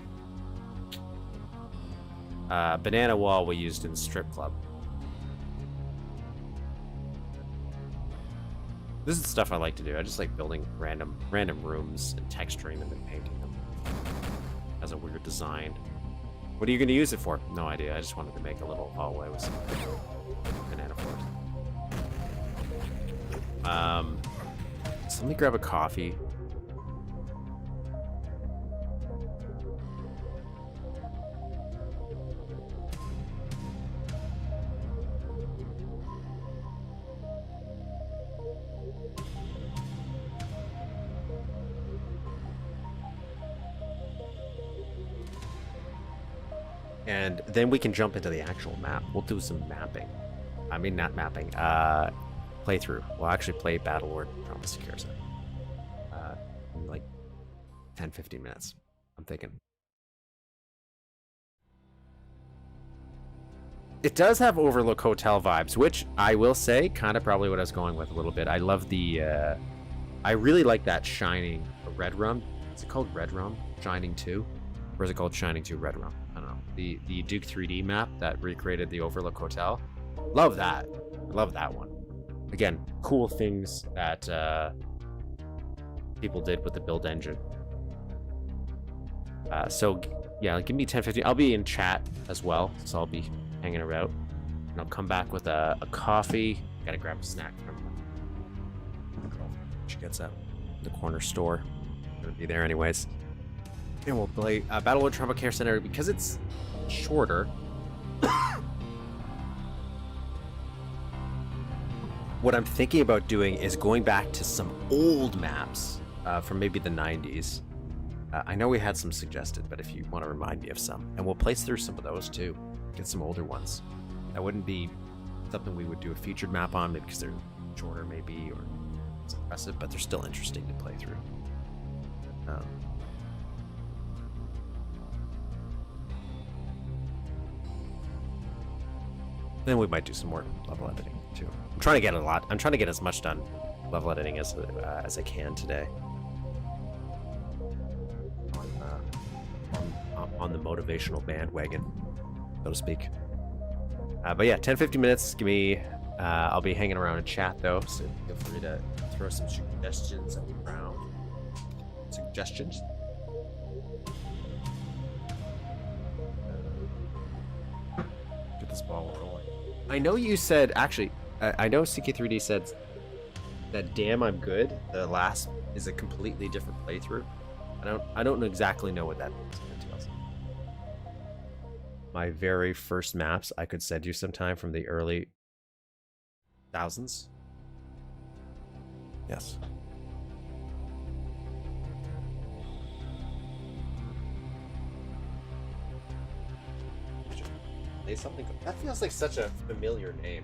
Banana wall we used in the strip club. This is the stuff I like to do. I just like building random rooms and texturing them and painting them as a weird design. What are you going to use it for? No idea. I just wanted to make a little hallway with some banana floors. So let me grab a coffee. And then we can jump into the actual map. We'll do some mapping. I mean, not mapping. Playthrough. We'll actually play Battlelord from the secure set. In like 10-15 minutes. I'm thinking. It does have Overlook Hotel vibes, which I will say, kind of probably what I was going with a little bit. I love the... I really like that Shining Red Rum. Is it called Red Rum? Shining 2? Or is it called Shining 2 Red Rum? I don't know. The Duke 3D map that recreated the Overlook Hotel. Love that. I love that one. Again, cool things that people did with the build engine. So, yeah, give me 10-15. I'll be in chat as well, so I'll be hanging around. And I'll come back with a coffee. Gotta grab a snack from the girl. She gets out the corner store. Gonna be there anyways. And we'll play Battlelord Trauma Care Center because it's shorter. What I'm thinking about doing is going back to some old maps from maybe the 90s. I know we had some suggested, but if you want to remind me of some, and we'll place through some of those too. Get some older ones. That wouldn't be something we would do a featured map on, maybe because they're shorter, maybe, or it's impressive, but they're still interesting to play through. Then we might do some more level editing too. I'm trying to get a lot. I'm trying to get as much done level editing as I can today. On the motivational bandwagon, so to speak. But yeah, 10-15 minutes. Give me. I'll be hanging around in chat though, so feel free to throw some suggestions around. Suggestions. Get this ball rolling. I know you said, actually, I know CK3D said that Damn I'm Good, the last, is a completely different playthrough. I don't exactly know what that means. My very first maps I could send you sometime from the early thousands. Yes. Say something. That feels like such a familiar name.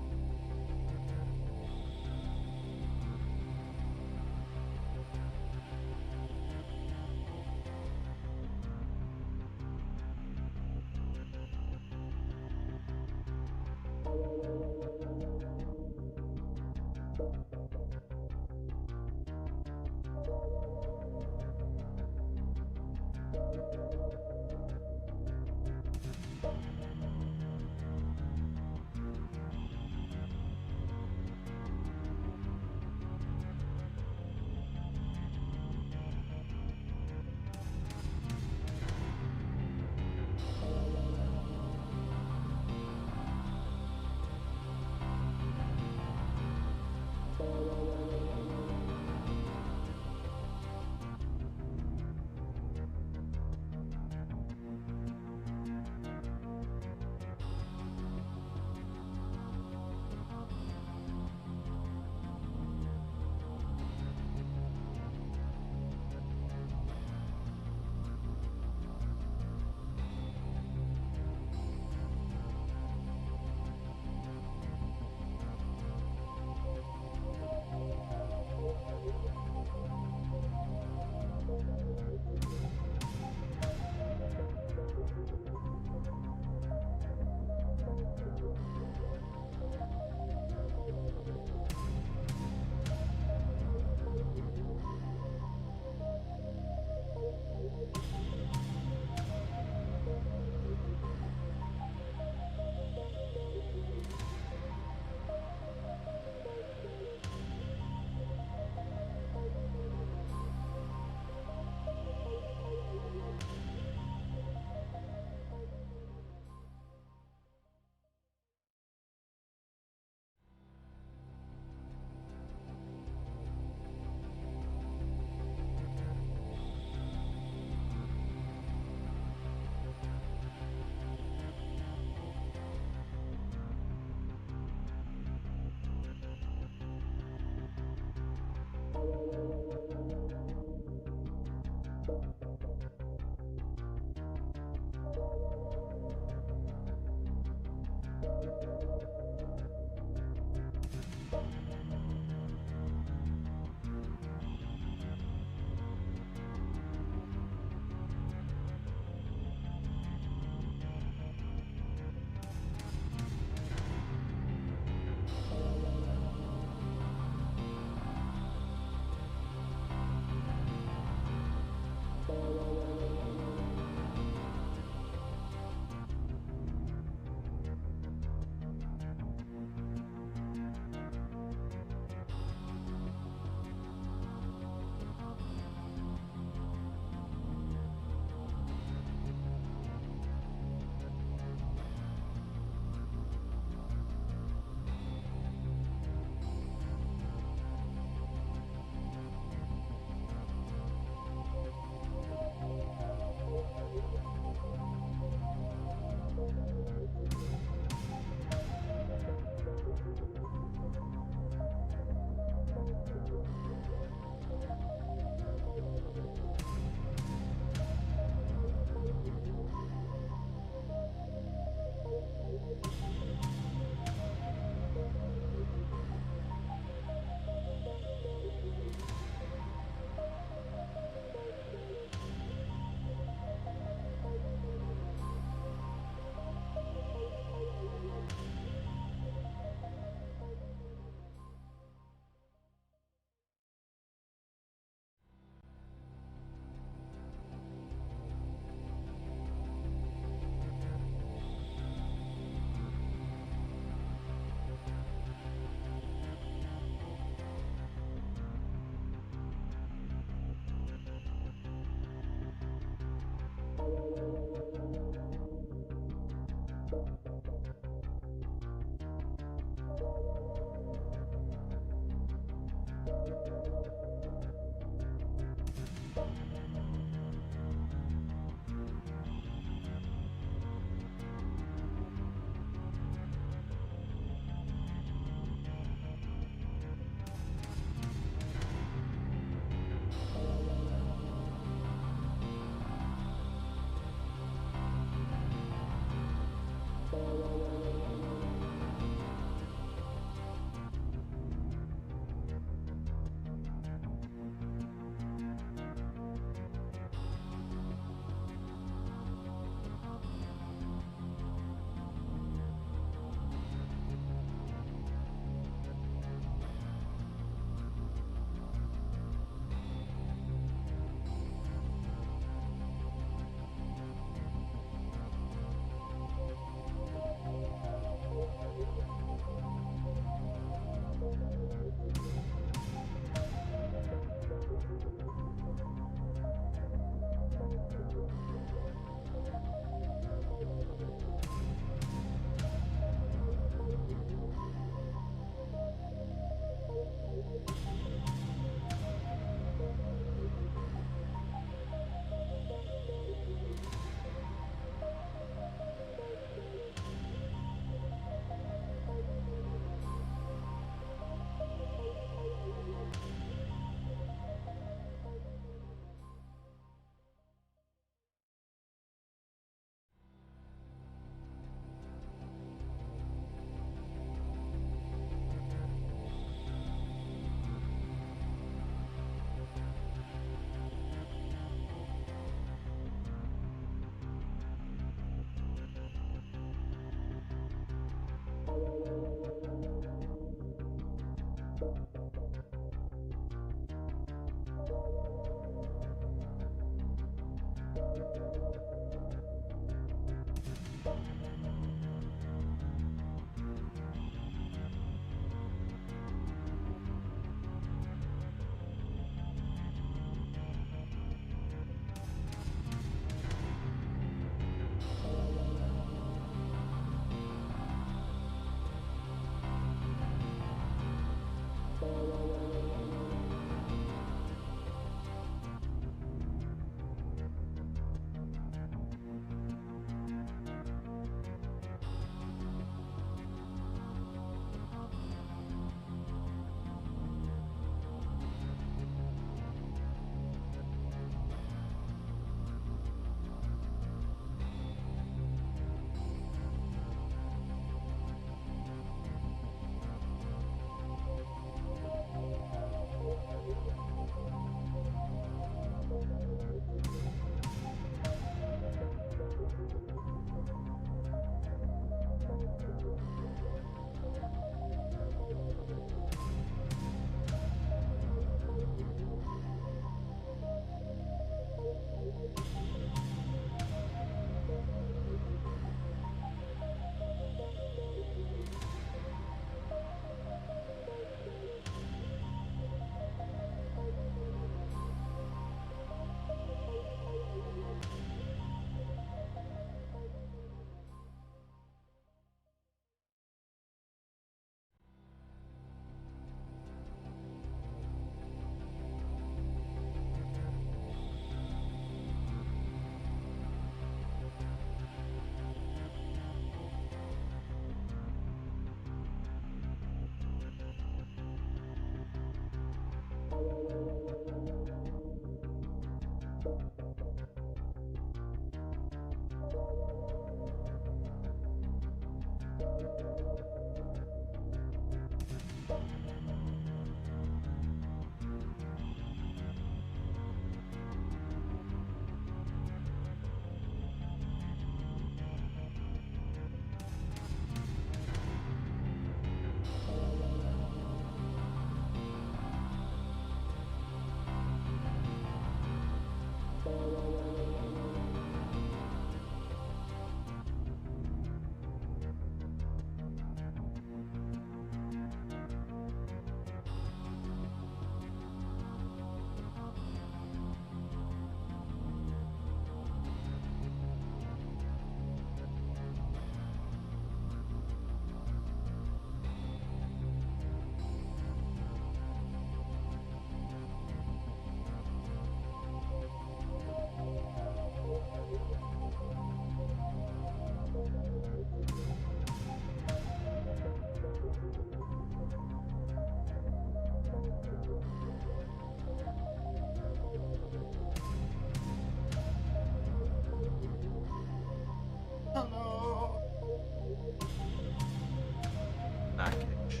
Package.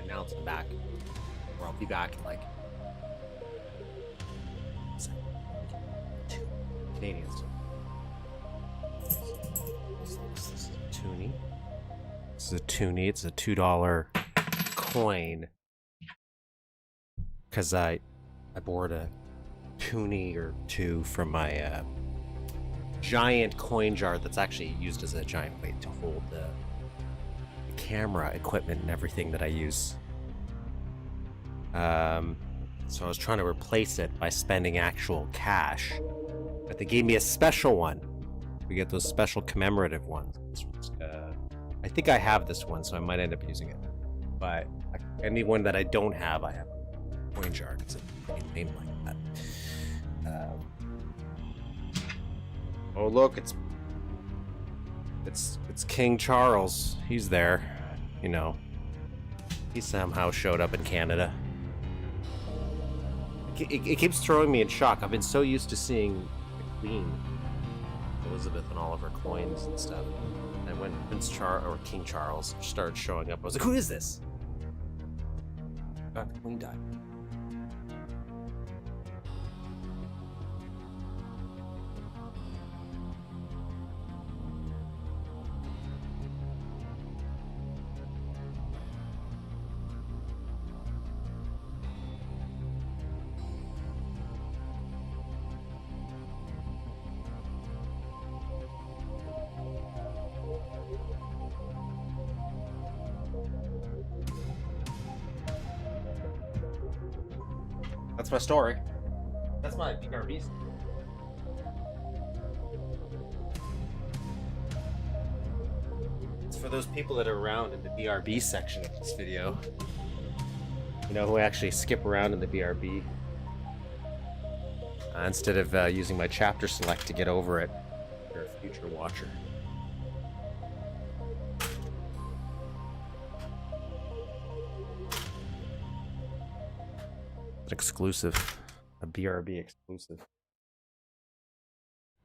Announce the back. Or I'll be back in like Canadian stuff. This is a toonie. This is a toonie. It's a $2 coin. Cause I borrowed a toonie or two from my giant coin jar that's actually used as a giant weight to hold the camera equipment and everything that I use. So I was trying to replace it by spending actual cash, but they gave me a special one. We get those special commemorative ones. I think I have this one, so I might end up using it. But any one that I don't have, I have a coin jar. It's a pretty name like that. Oh look, it's King Charles. He's there, you know. He somehow showed up in Canada. It keeps throwing me in shock. I've been so used to seeing the Queen Elizabeth and all of her coins and stuff. And when King Charles started showing up, I was like, "Who is this?" God, the Queen died. That's my story. That's my BRB. It's for those people that are around in the BRB section of this video. You know, who actually skip around in the BRB. Instead of using my chapter select to get over it. You're a future watcher. Exclusive, a BRB exclusive.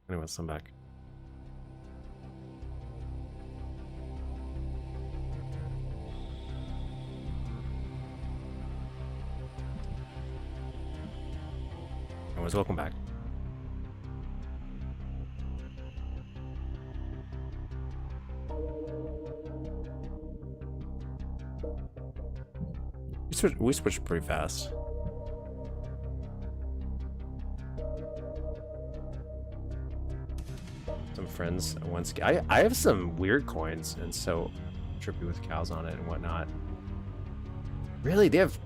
Anyways, I'm back. Anyways, welcome back. We switched pretty fast. Some friends once I have some weird coins, and so trippy with cows on it and whatnot. Really, they have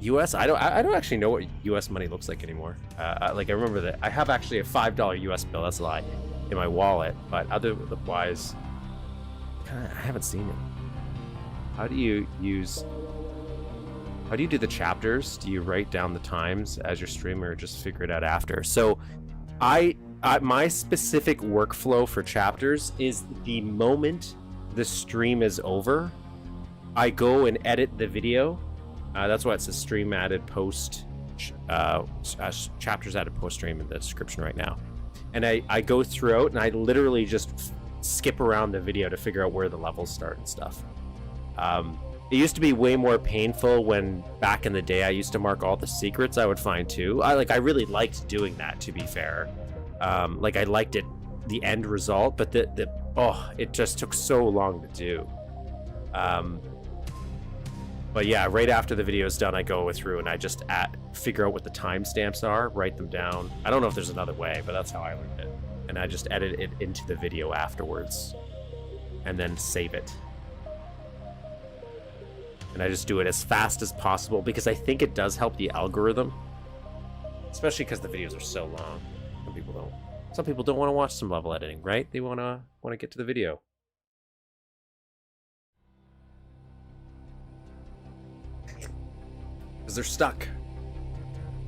US? I don't actually know what US money looks like anymore. Like I remember that I have actually a $5 US bill. That's a lie in my wallet, but otherwise, I haven't seen it. How do you do the chapters? Do you write down the times as your streamer, or just figure it out after? So, my specific workflow for chapters is the moment the stream is over, I go and edit the video. That's why it's a stream added post, chapters added post stream in the description right now. And I go throughout and I literally just skip around the video to figure out where the levels start and stuff. It used to be way more painful when back in the day I used to mark all the secrets I would find too. I really liked doing that, to be fair. Like I liked it, the end result, but it just took so long to do. But yeah, right after the video is done, I go through and I just figure out what the timestamps are, write them down. I don't know if there's another way, but that's how I learned it. And I just edit it into the video afterwards and then save it. And I just do it as fast as possible because I think it does help the algorithm, especially because the videos are so long. Some people don't want to watch some level editing, right? They want to get to the video. Because they're stuck.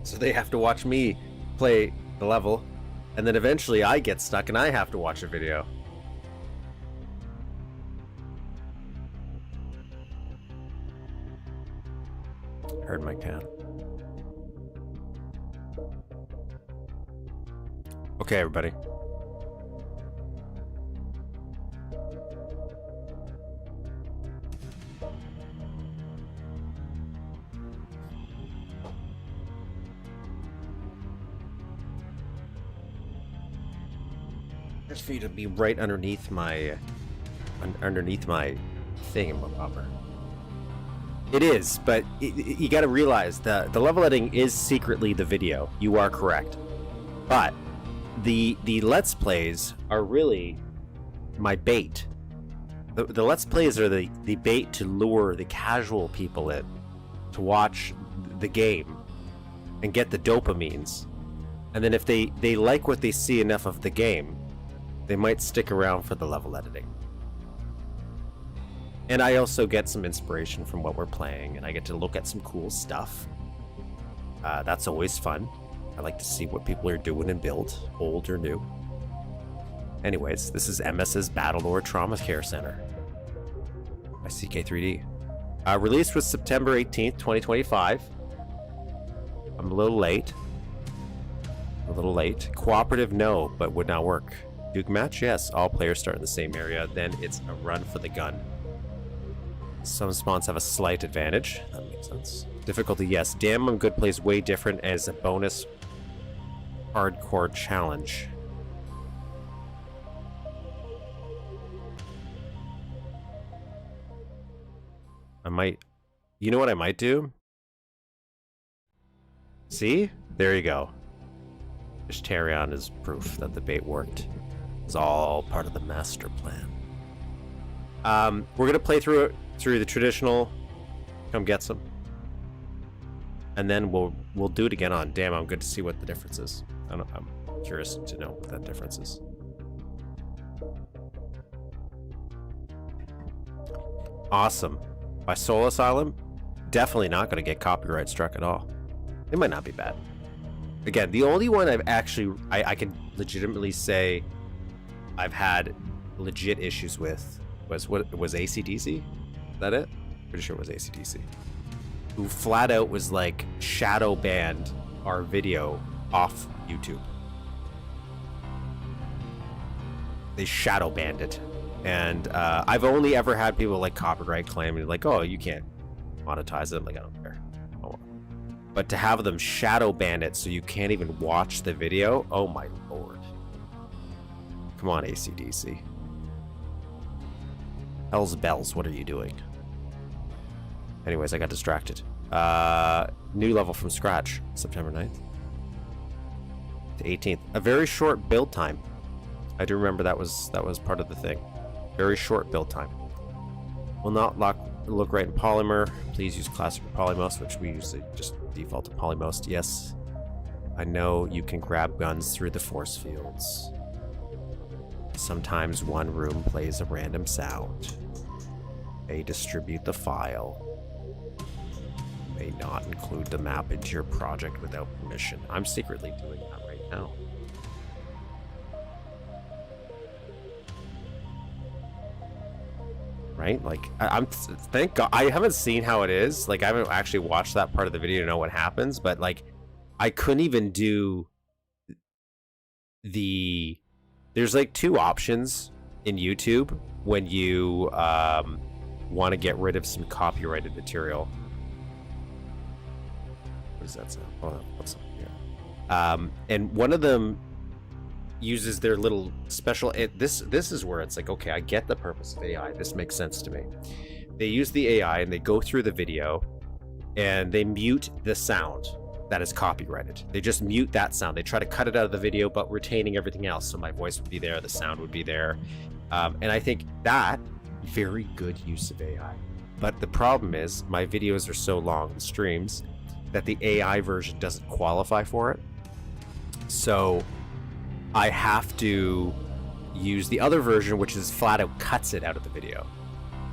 So they have to watch me play the level, and then eventually I get stuck and I have to watch a video. Heard my cat. Okay, everybody. Just for you to be right underneath my thing in my bumper. It is, but you got to realize that the level editing is secretly the video. You are correct, but the Let's Plays are really my bait. The Let's Plays are the bait to lure the casual people in to watch the game and get the dopamines, and then if they like what they see enough of the game, they might stick around for the level editing. And I also get some inspiration from what we're playing, and I get to look at some cool stuff. That's always fun. I like to see what people are doing and build, old or new. Anyways, this is MS's Battlelord Trauma Care Center by CK3D. Released was September 18th, 2025. I'm a little late. Cooperative, no, but would not work. Duke match, yes. All players start in the same area, then it's a run for the gun. Some spawns have a slight advantage. That makes sense. Difficulty, yes. Damn on good plays way different as a bonus hardcore challenge. You know what I might do? See? There you go. Just carry on as proof that the bait worked. It's all part of the master plan. We're gonna play through the traditional come get some, and then we'll do it again on Damn I'm Good to see what the difference is. I'm curious to know what that difference is. Awesome. By Soul Asylum, definitely not gonna get copyright struck at all. It might not be bad. Again, the only one I've actually I can legitimately say I've had legit issues with was AC/DC. Is that it? Pretty sure it was AC/DC. Who flat out was like shadow banned our video off YouTube. They shadow banned it. And I've only ever had people like copyright claim and like, oh, you can't monetize it. I'm like, I don't care. Oh. But to have them shadow ban it so you can't even watch the video, oh my lord. Come on, AC/DC. Hell's bells, what are you doing? Anyways, I got distracted. New level from scratch, September 9th to 18th. A very short build time. I do remember that was part of the thing. Very short build time. Will not look right in Polymer. Please use classic Polymost, which we usually just default to Polymost. Yes, I know you can grab guns through the force fields. Sometimes one room plays a random sound. May distribute the file. May not include the map into your project without permission. I'm secretly doing that right now. Right? Like, thank God, I haven't seen how it is. Like, I haven't actually watched that part of the video to know what happens, but like, I couldn't even do there's like two options in YouTube when you want to get rid of some copyrighted material. What does that sound? Hold on, what's up here? And one of them uses their little special. This is where it's like, okay, I get the purpose of AI. This makes sense to me. They use the AI and they go through the video and they mute the sound that is copyrighted. They just mute that sound. They try to cut it out of the video, but retaining everything else. So my voice would be there, the sound would be there. And I think that, very good use of AI. But the problem is my videos are so long, the streams, that the AI version doesn't qualify for it. So I have to use the other version, which is flat out cuts it out of the video.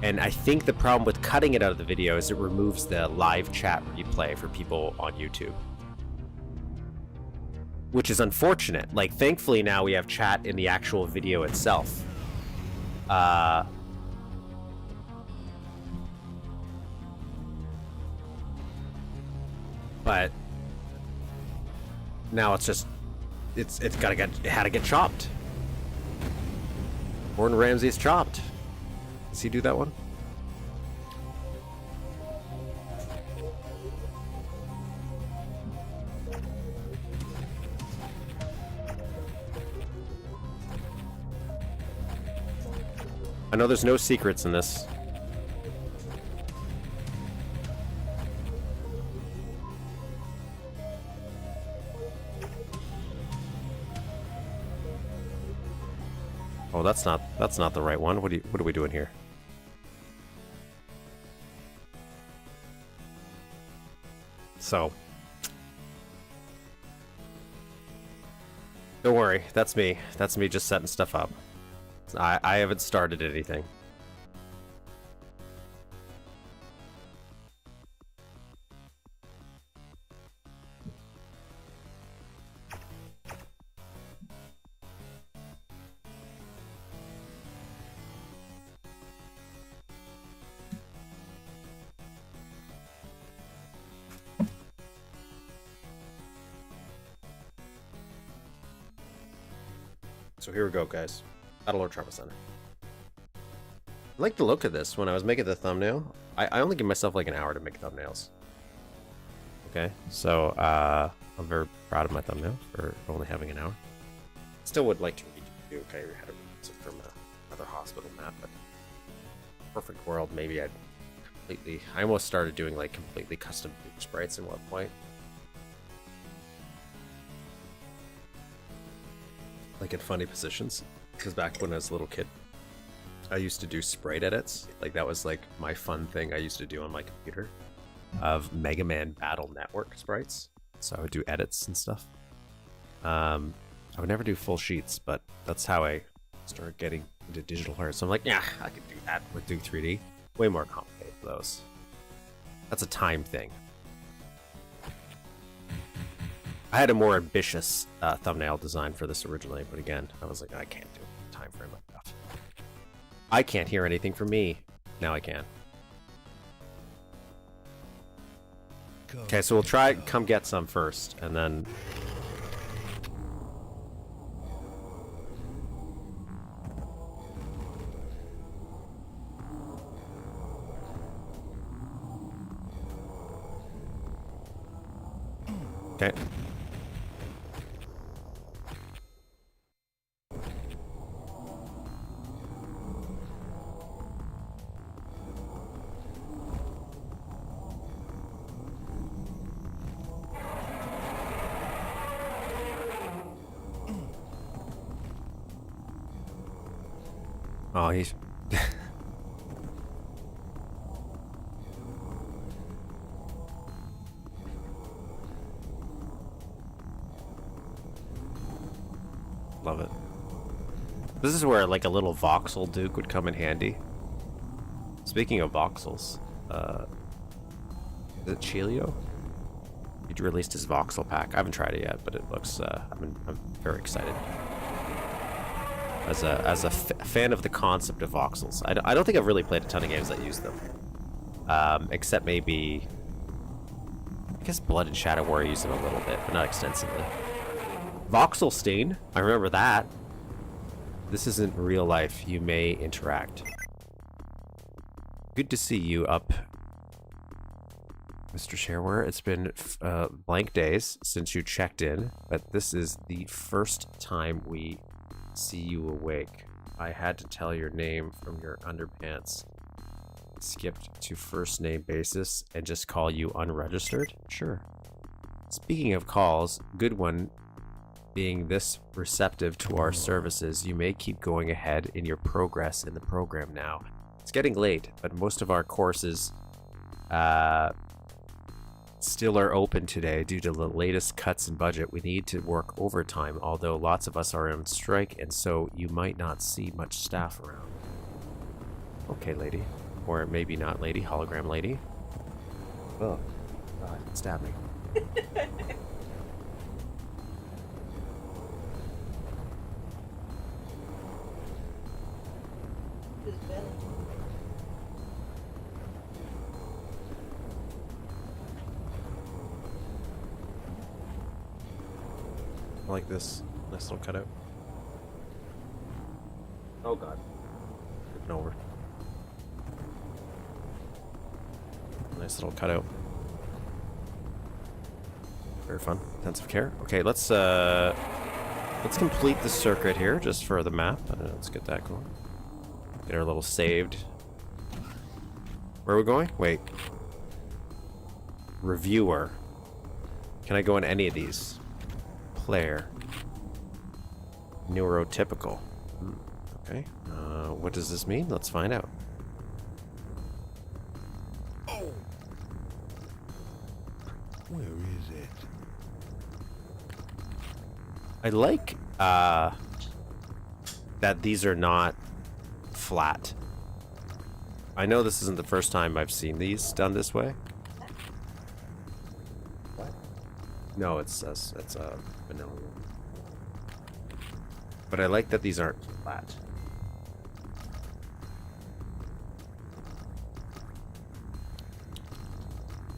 And I think the problem with cutting it out of the video is it removes the live chat replay for people on YouTube, which is unfortunate. Like, thankfully now we have chat in the actual video itself. But now it's just it had to get chopped. Gordon Ramsay's chopped. Does he do that one? I know there's no secrets in this. Oh, that's not the right one. What are we doing here? So, don't worry, that's me. That's me just setting stuff up. I haven't started anything. So here we go, guys. Battlelord Trauma Center. I like the look of this. When I was making the thumbnail, I only give myself like an hour to make thumbnails. Okay, so I'm very proud of my thumbnail for only having an hour. Still would like to read Duke. I had to read it from another hospital map, but perfect world, maybe I'd completely... I almost started doing like completely custom Duke sprites at one point. Like in funny positions, because back when I was a little kid, I used to do sprite edits. Like that was like my fun thing I used to do on my computer of Mega Man Battle Network sprites. So I would do edits and stuff. I would never do full sheets, but that's how I started getting into digital art. So I'm like, yeah, I could do that with Duke 3D. Way more complicated for those. That's a time thing. I had a more ambitious thumbnail design for this originally, but again, I was like, I can't do it. Time frame like that. I can't hear anything from me. Now I can. Okay, so we'll try come get some first, and then... Okay. Oh, he's... Love it. This is where like a little voxel Duke would come in handy. Speaking of voxels, is it Chilio? He released his voxel pack. I haven't tried it yet, but it looks. I'm very excited. As a fan of the concept of voxels, I don't think I've really played a ton of games that use them, except maybe. I guess Blood and Shadow Warrior use them a little bit, but not extensively. Voxelstein, I remember that. This isn't real life. You may interact. Good to see you up, Mr. Shareware. It's been blank days since you checked in, but this is the first time we see you awake. I had to tell your name from your underpants. Skipped to first name basis and just call you unregistered? Sure. Speaking of calls, good one being this receptive to our services, you may keep going ahead in your progress in the program now. It's getting late, but most of our courses still are open today due to the latest cuts in budget. We need to work overtime, although lots of us are on strike, and so you might not see much staff around. Okay, lady. Or maybe not lady, hologram lady. Oh, God, stab me. I like this nice little cutout. Oh God. Flipping over. Nice little cutout. Very fun. Intensive care. Okay, let's complete the circuit here just for the map. Let's get that going. Get our little saved. Where are we going? Wait. Reviewer. Can I go in any of these? Player. Neurotypical. Okay. What does this mean? Let's find out. Where is it? I like that these are not flat. I know this isn't the first time I've seen these done this way. What? No, it's a vanilla one. But I like that these aren't flat.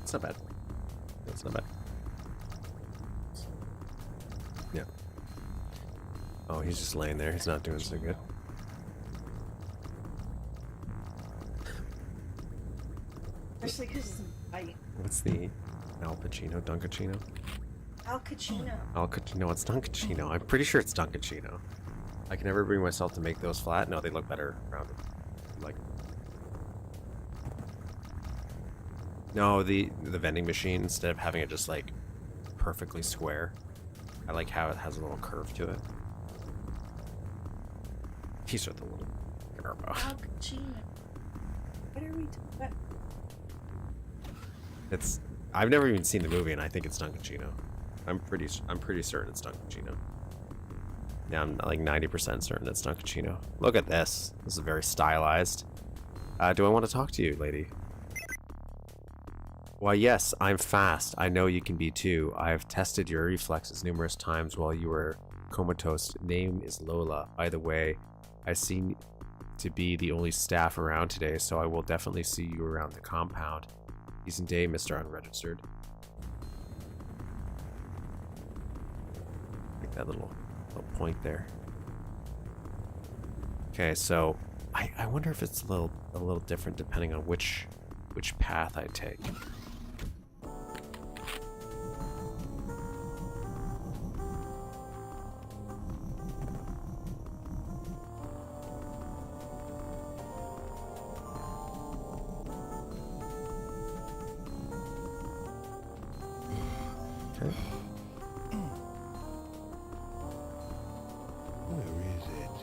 It's not bad. That's not bad. Yeah. Oh, he's just laying there. He's not doing so good. Especially because it's white. What's the Al Pacino? Dunkachino? Al Pacino. Al Pacino. It's Dunkachino. I'm pretty sure it's Dunkachino. I can never bring myself to make those flat. No, they look better rounded. Like. No, the vending machine, instead of having it just like perfectly square, I like how it has a little curve to it. He's with a little garbo. Al Pacino. What are we talking about? It's. I've never even seen the movie, and I think it's Dunkachino. I'm pretty certain it's Dunkachino. Yeah, I'm like 90% certain it's Dunkachino. Look at this. This is very stylized. Do I want to talk to you, lady? Why, yes, I'm fast. I know you can be too. I have tested your reflexes numerous times while you were comatose. Name is Lola. By the way, I seem to be the only staff around today, so I will definitely see you around the compound. Decent day, Mr. Unregistered. Like that little point there. Okay, so I wonder if it's a little different depending on which path I take. Okay. Where is it?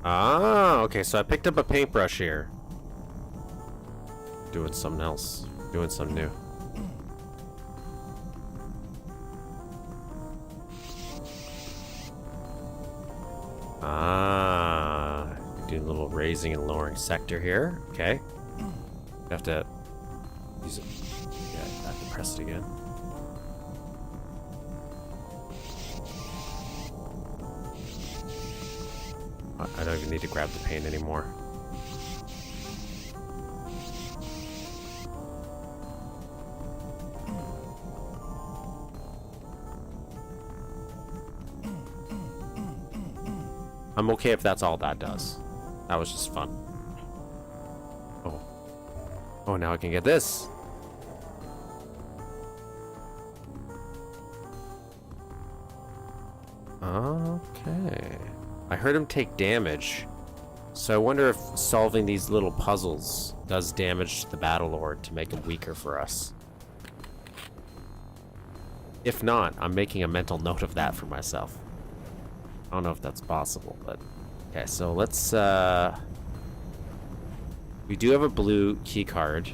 Ah, okay, so I picked up a paintbrush here. Doing something else. Doing something new. Ah, do a little raising and lowering sector here. Okay. You have to use it. Yeah, I have to press it again. I don't even need to grab the paint anymore. I'm okay if that's all that does. That was just fun. Oh. Oh, now I can get this. Okay. I heard him take damage. So I wonder if solving these little puzzles does damage to the Battlelord to make him weaker for us. If not, I'm making a mental note of that for myself. I don't know if that's possible, but... Okay, so let's, we do have a blue key card,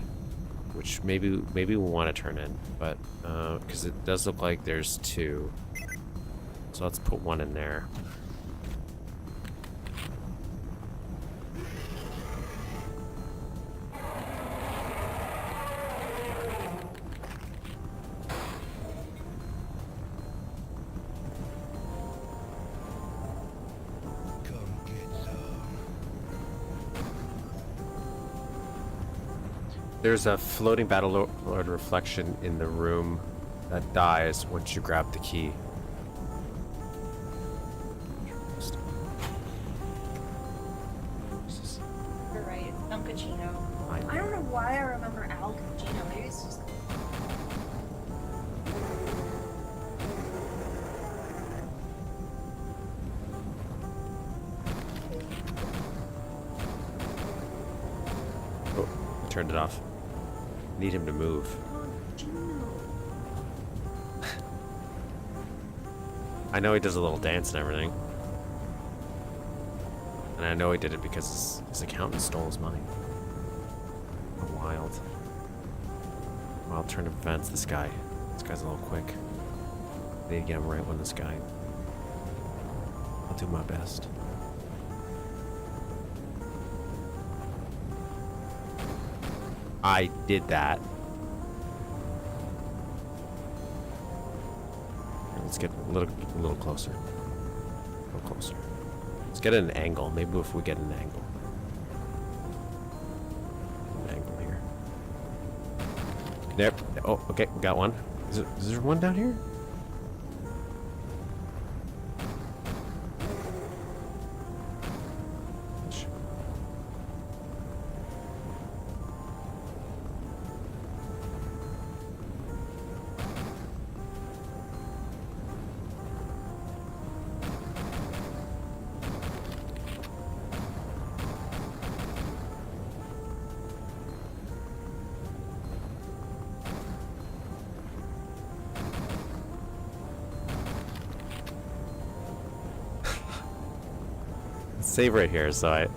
which maybe we want to turn in, but, because it does look like there's 2. So let's put 1 in there. Come get some. There's a floating Battlelord reflection in the room that dies once you grab the key. You're right. It's Al Pacino. I I don't know why I remember Al Pacino. Maybe it's just. Oh, I turned it off. Need him to move. Al Pacino. I know he does a little dance and everything. And I know he did it because his accountant stole his money. Wild. Wild turn of events. This guy's a little quick. I need to get him right on this guy. I'll do my best. I did that. Let's get a little closer. A little closer. Let's get an angle. Maybe if we get an angle. An angle here. There. Oh, okay. We got one. Is there one down here? Save right here, so I...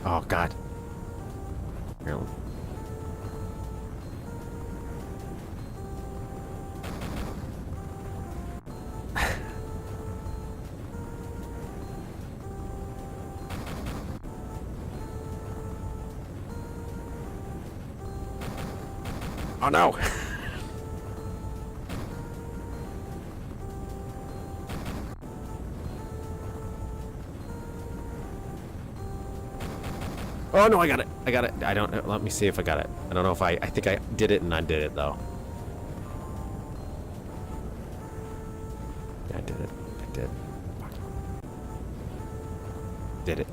Oh, God. Really? Oh no! Oh no, I got it! I got it! I don't know. Let me see if I got it. I don't know if I think I did it and I did it though. Yeah, I did it. I did. Did it.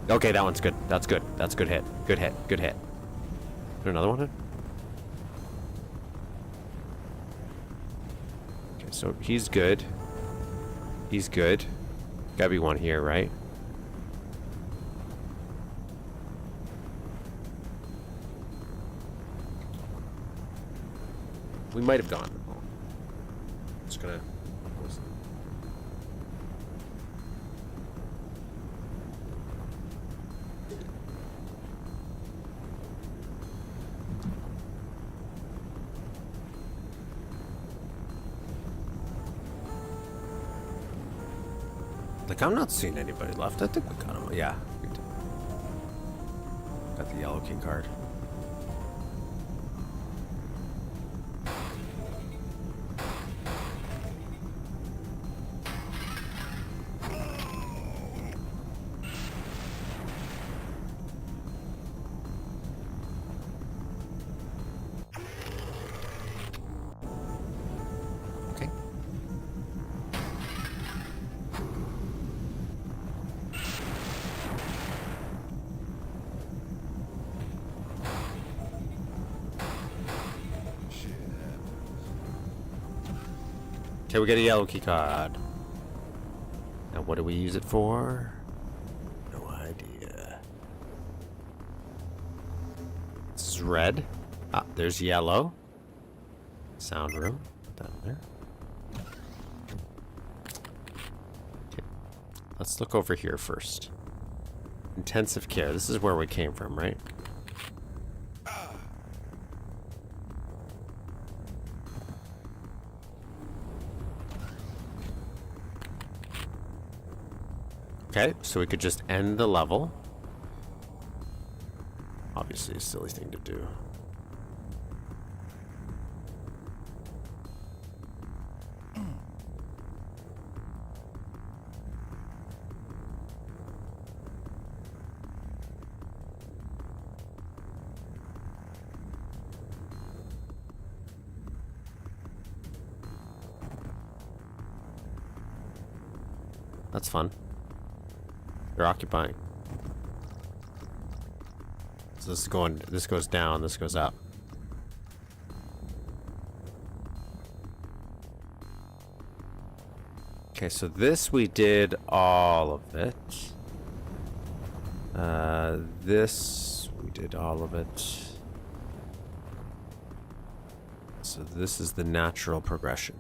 Okay, that one's good. That's good. That's a good hit. Good hit. Good hit. Is there another one? Okay, so he's good. He's good. Gotta be one here, right? We might have gone. Just gonna... Like, I'm not seeing anybody left. I think we got him. Yeah, we did. Got the yellow key card. Okay, we got a yellow key card. Now what do we use it for? No idea. This is red. Ah, there's yellow. Sound room. Put that in there. Okay. Let's look over here first. Intensive care. This is where we came from, right? Okay, so we could just end the level. Obviously a silly thing to do. That's fun. They're occupying. So this is going, this goes down, this goes up. Okay, so this we did all of it. This we did all of it. So this is the natural progression.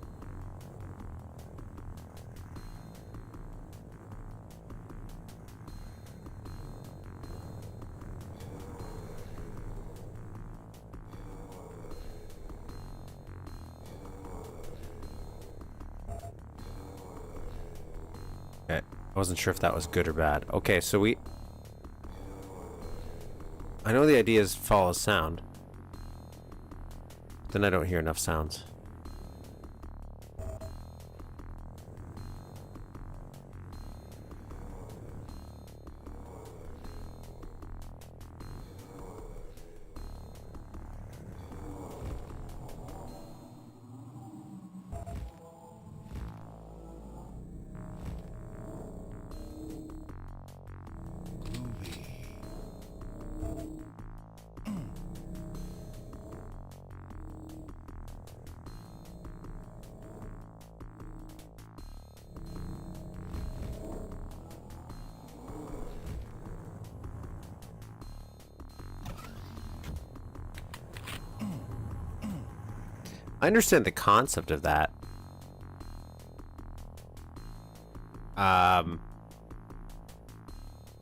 Okay, I wasn't sure if that was good or bad. Okay, so I know the idea is follow sound. Then I don't hear enough sounds. I understand the concept of that. I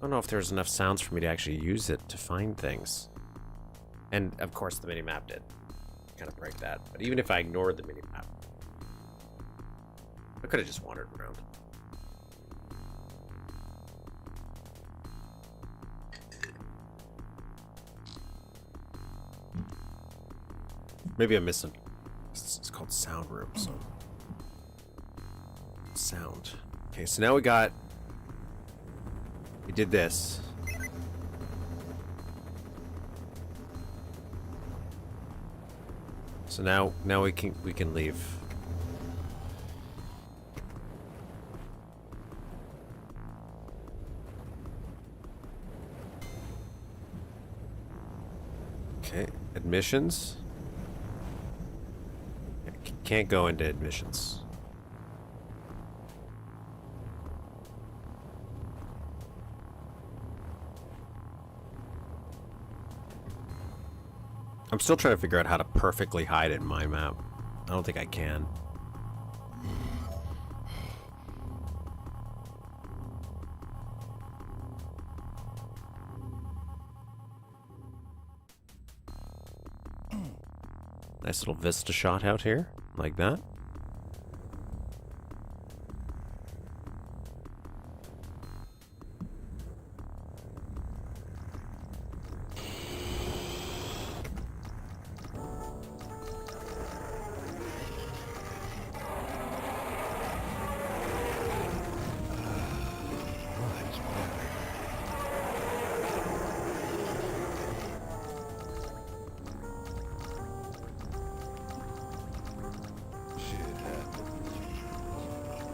don't know if there's enough sounds for me to actually use it to find things. And of course the minimap did kind of break that. But even if I ignored the minimap, I could have just wandered around. Maybe I'm missing. It's called sound room, so sound. Okay, so now we did this. So now we can leave. Okay, admissions. Can't go into admissions. I'm still trying to figure out how to perfectly hide it in my map. I don't think I can. Nice little vista shot out here, like that.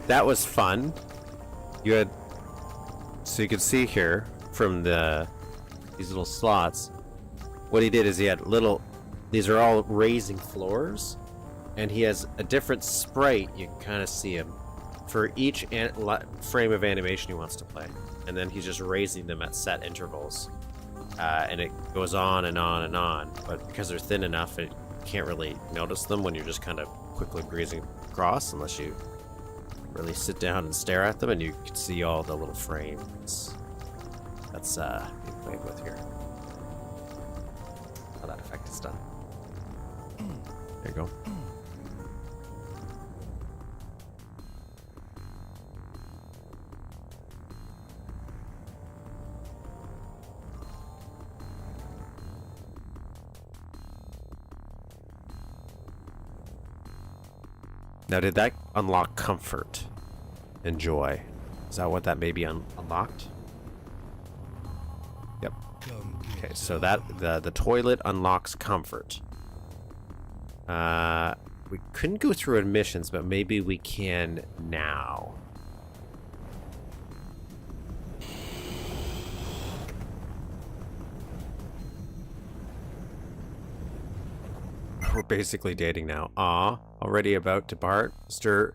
That was fun. You had, so you could see here from these little slots, what he did is he had these are all raising floors, and he has a different sprite. You can kind of see him for each frame of animation he wants to play, and then he's just raising them at set intervals, and it goes on and on and on. But because they're thin enough, you can't really notice them when you're just kind of quickly breezing across, unless you really sit down and stare at them, and you can see all the little frames. That's being played with here. How that effect is done. There you go. Now, did that unlock comfort and joy? Is that what that may be unlocked? Yep. Okay, so that the toilet unlocks comfort. We couldn't go through admissions, but maybe we can now. We're basically dating now. Aw, already about to part? Mr.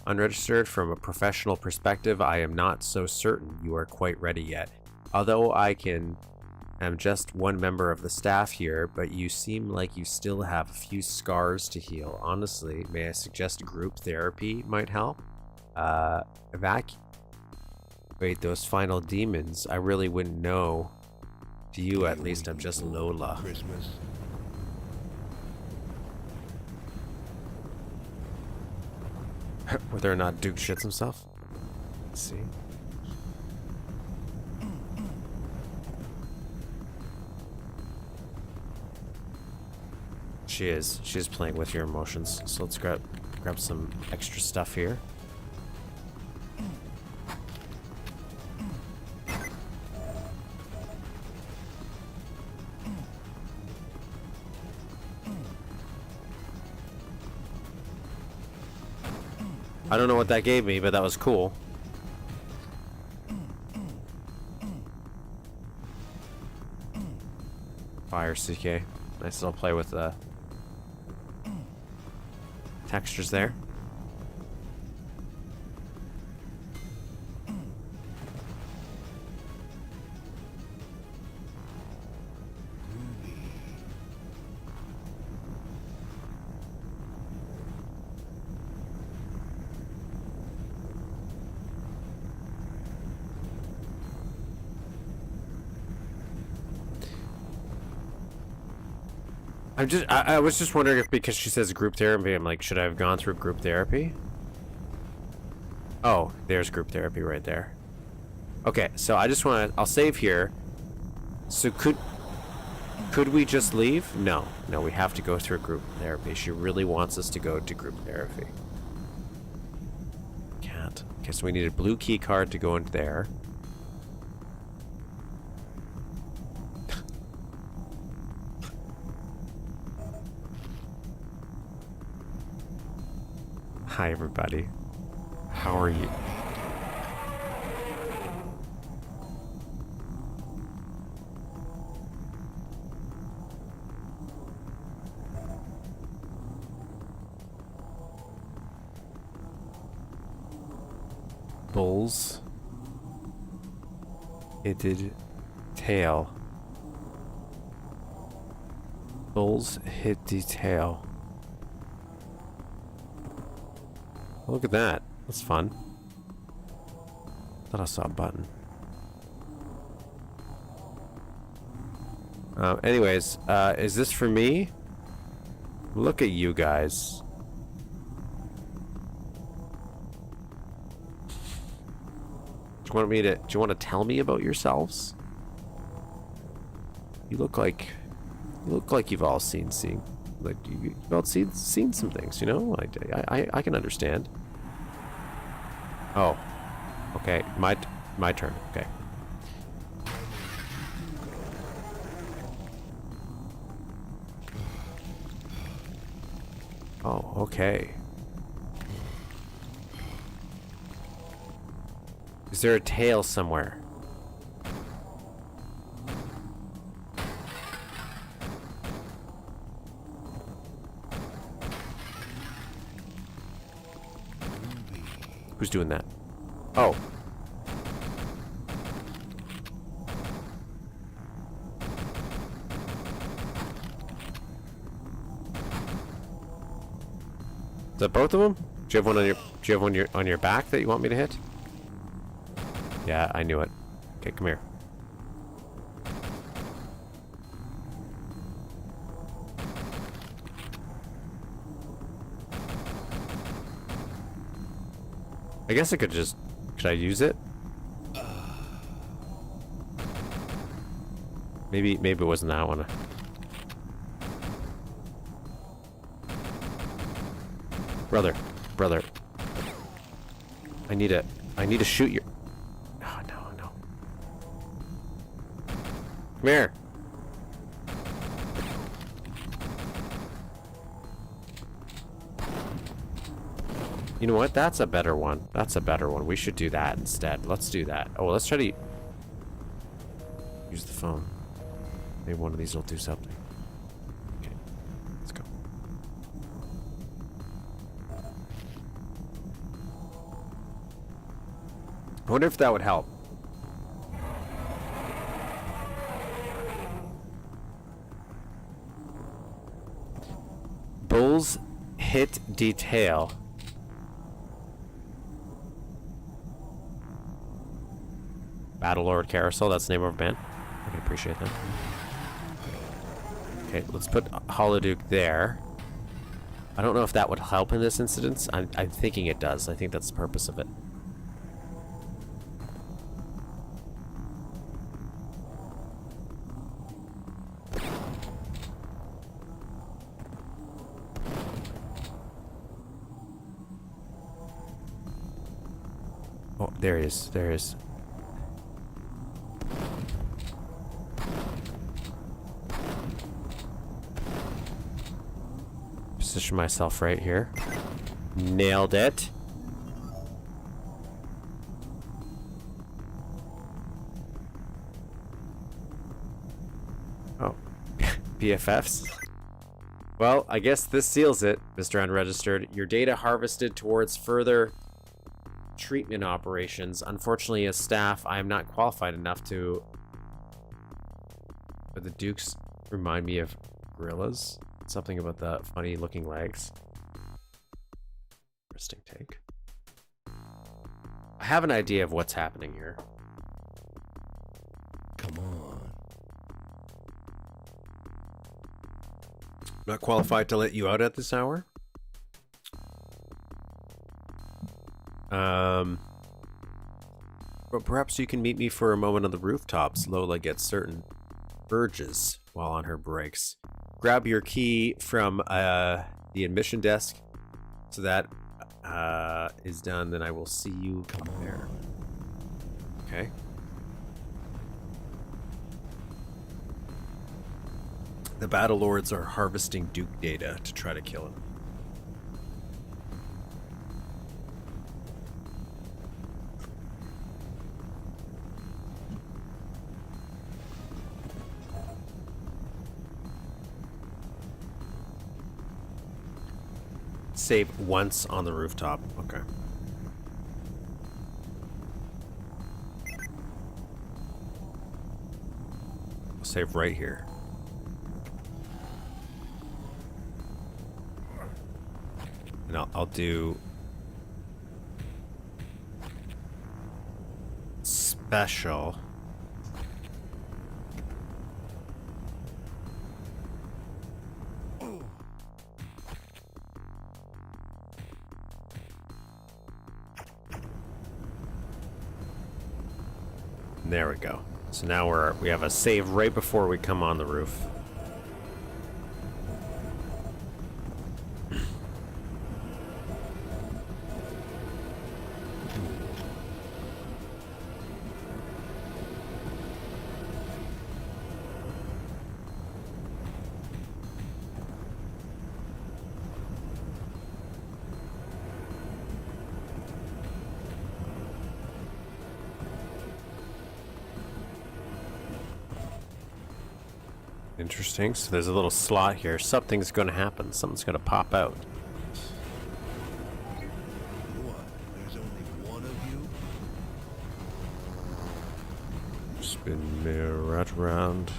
Unregistered, from a professional perspective, I am not so certain you are quite ready yet. Although am just one member of the staff here, but you seem like you still have a few scars to heal. Honestly, may I suggest group therapy might help? Wait, those final demons, I really wouldn't know. To you, at least, I'm just Lola. Christmas. Whether or not Duke shits himself? Let's see. She is playing with your emotions. So let's grab some extra stuff here. I don't know what that gave me, but that was cool. Fire CK. Nice little play with the textures there. I was just wondering if, because she says group therapy, I'm like, should I have gone through group therapy? Oh, there's group therapy right there. Okay, so I just want to, I'll save here. So could we just leave? No, we have to go through group therapy. She really wants us to go to group therapy. Can't. Okay, so we need a blue key card to go into there. Hi, everybody. How are you? Bulls. It did tail. Bulls hit the tail. Look at that. That's fun. Thought I saw a button. Anyways, is this for me? Look at you guys. Do you want to tell me about yourselves? You look like you've all seen like you've all seen some things, you know? I can understand. Oh. Okay, my turn. Okay. Oh, okay. Is there a tail somewhere? Who's doing that? Oh. Is that both of them? Do you have one on your? Do you have one on your back that you want me to hit? Yeah, I knew it. Okay, come here. I guess I could just... Should I use it? Maybe it wasn't that one. Brother. I need to shoot your... Oh, no. Come here. You know what? That's a better one. We should do that instead. Let's do that. Oh, let's try to use the phone. Maybe one of these will do something. Okay, let's go. I wonder if that would help. Bulls hit detail. Battlelord Carousel, that's the name of our band. I can appreciate that. Okay, let's put Holoduke there. I don't know if that would help in this instance. I'm thinking it does. I think that's the purpose of it. Oh, there he is. Position myself right here. Nailed it. Oh. BFFs. Well, I guess this seals it, Mr. Unregistered. Your data harvested towards further treatment operations. Unfortunately, as staff, I am not qualified enough to... But the Dukes remind me of gorillas. Something about the funny looking legs. Interesting take. I have an idea of what's happening here. Come on. Not qualified to let you out at this hour. But perhaps you can meet me for a moment on the rooftops. Lola gets certain urges while on her breaks. Grab your key from the admission desk. So that is done, then I will see you Come on. there. Okay. The Battlelords are harvesting Duke data to try to kill him. Save once on the rooftop. Okay. I'll save right here. And I'll do special. There we go. So now we have a save right before we come on the roof. Interesting. So there's a little slot here. Something's going to happen. Something's going to pop out. What? There's only Spin me right around.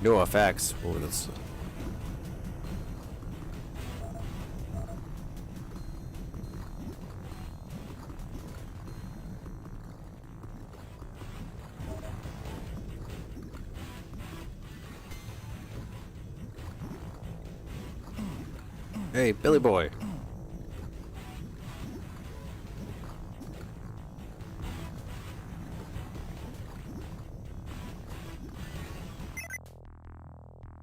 No effects. Oh, that's. Hey, Billy Boy.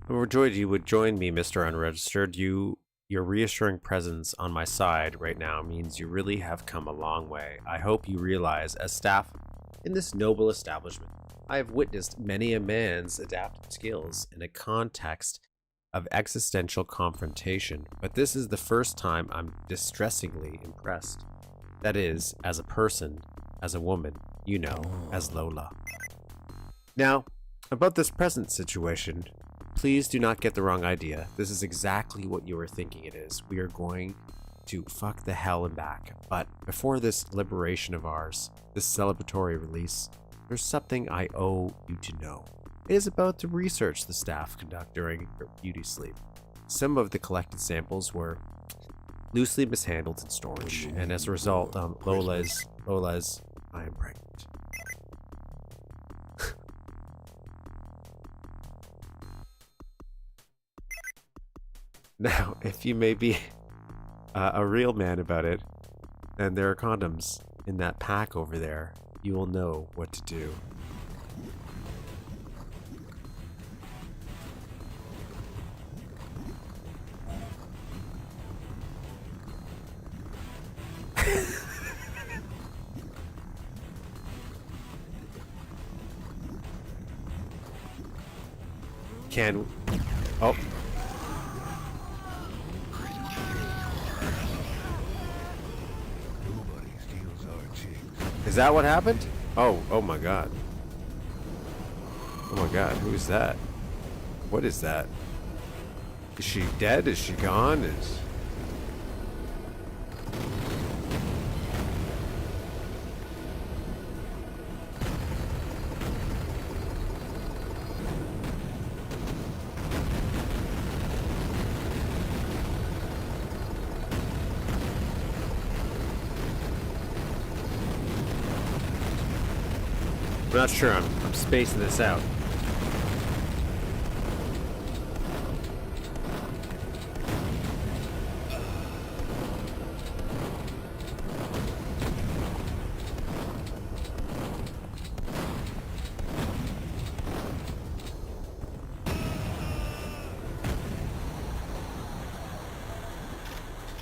I'm overjoyed you would join me, Mr. Unregistered. Your reassuring presence on my side right now means you really have come a long way. I hope you realize, as staff in this noble establishment, I have witnessed many a man's adaptive skills in a context of existential confrontation, but this is the first time I'm distressingly impressed. That is, as a person, as a woman, you know, as Lola. Now, about this present situation, please do not get the wrong idea. This is exactly what you are thinking it is. We are going to fuck the hell and back. But before this liberation of ours, this celebratory release, there's something I owe you to know. It is about the research the staff conduct during your beauty sleep. Some of the collected samples were loosely mishandled in storage, and as a result, Lola's, I am pregnant. Now, if you may be a real man about it, and there are condoms in that pack over there, you will know what to do. Can... Oh. Is that what happened? Oh my god. Oh my god, who is that? What is that? Is she dead? Is she gone? Is... I'm not sure. I'm spacing this out.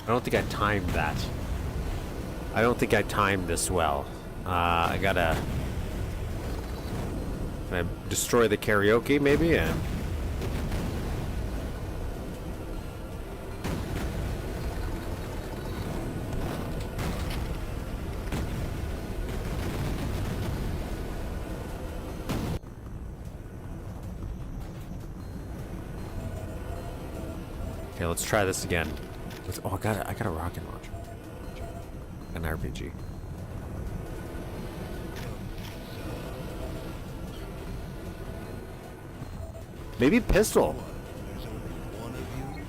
I don't think I timed that. I don't think I timed this well. I gotta... Can I destroy the karaoke, maybe? And okay, let's try this again. Oh, I got a rocket launcher. An RPG. Maybe pistol. There's only one of you?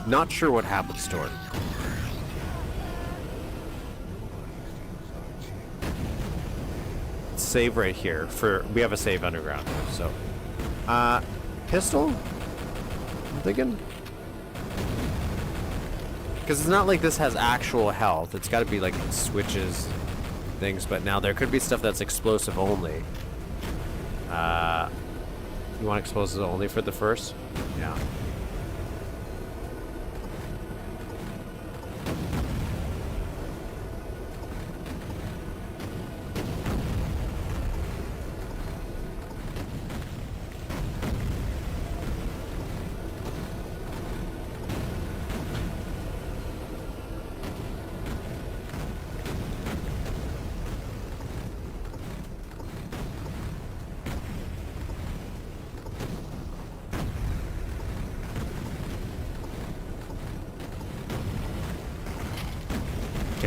Not sure what happens to her. Save right here. We have a save underground, so pistol? I'm thinking. Because it's not like this has actual health. It's got to be like switches, things. But now there could be stuff that's explosive only. You want explosives only for the first? Yeah.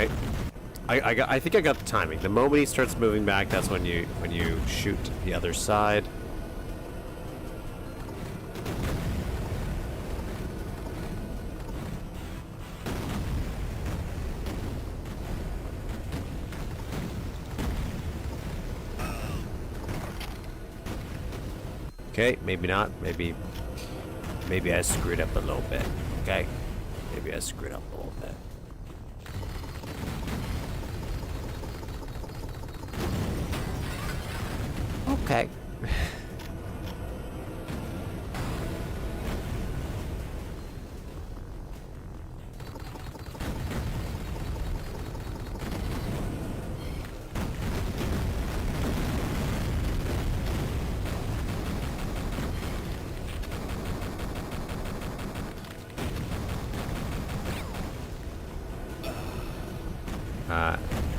Okay. I think I got the timing. The moment he starts moving back, that's when you shoot the other side. Okay, maybe not. Maybe I screwed up a little bit. Okay? Maybe I screwed up a little bit. Okay.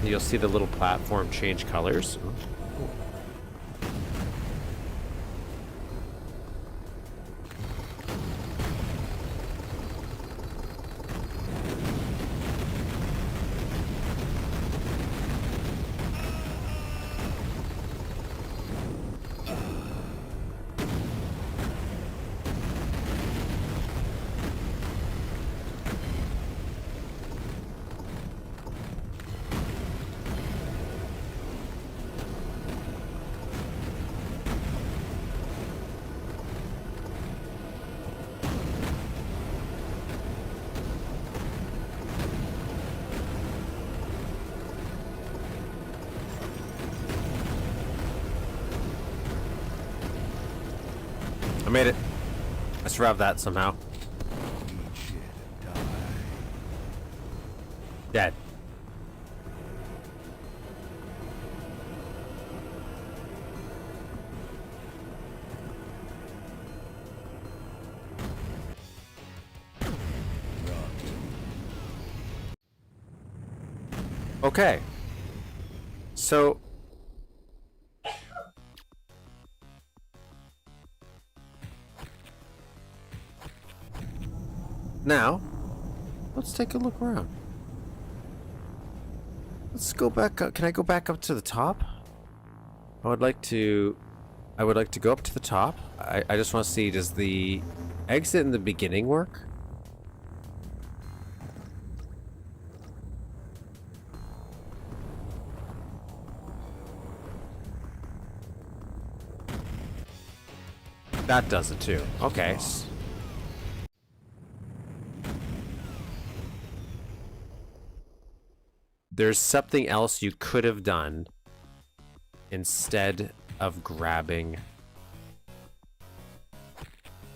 You'll see the little platform change colors. I made it. I survived that somehow. Eat shit, die. Dead. Okay. So now, let's take a look around. Let's go back up. Can I go back up to the top? I would like to go up to the top. I just want to see, does the exit in the beginning work? That does it too. Okay. There's something else you could have done instead of grabbing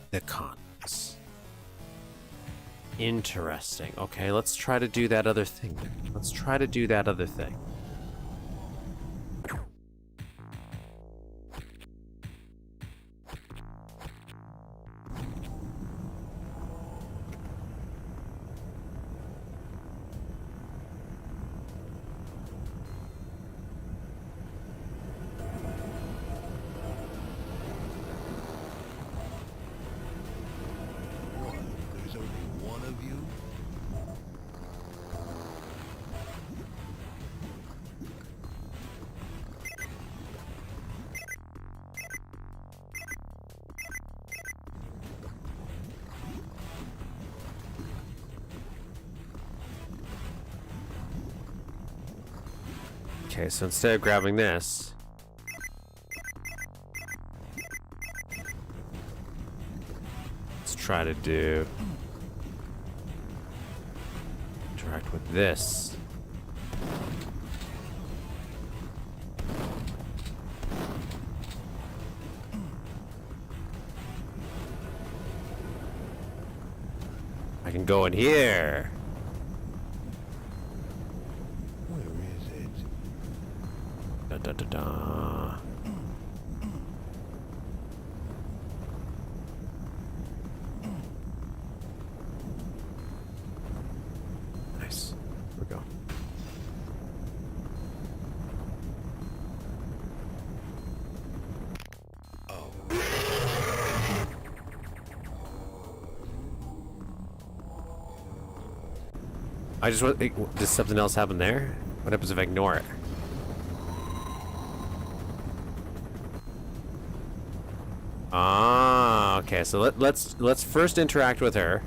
the cons. Interesting. Okay, let's try to do that other thing. Let's try to do that other thing. There's only one of you? Okay, so instead of grabbing this, let's try to do interact with this. I can go in here. Where is it? Da, da, da, da. Nice. Here we go. I just want... Does something else happen there? What happens if I ignore it? Ah, okay. So let's first interact with her.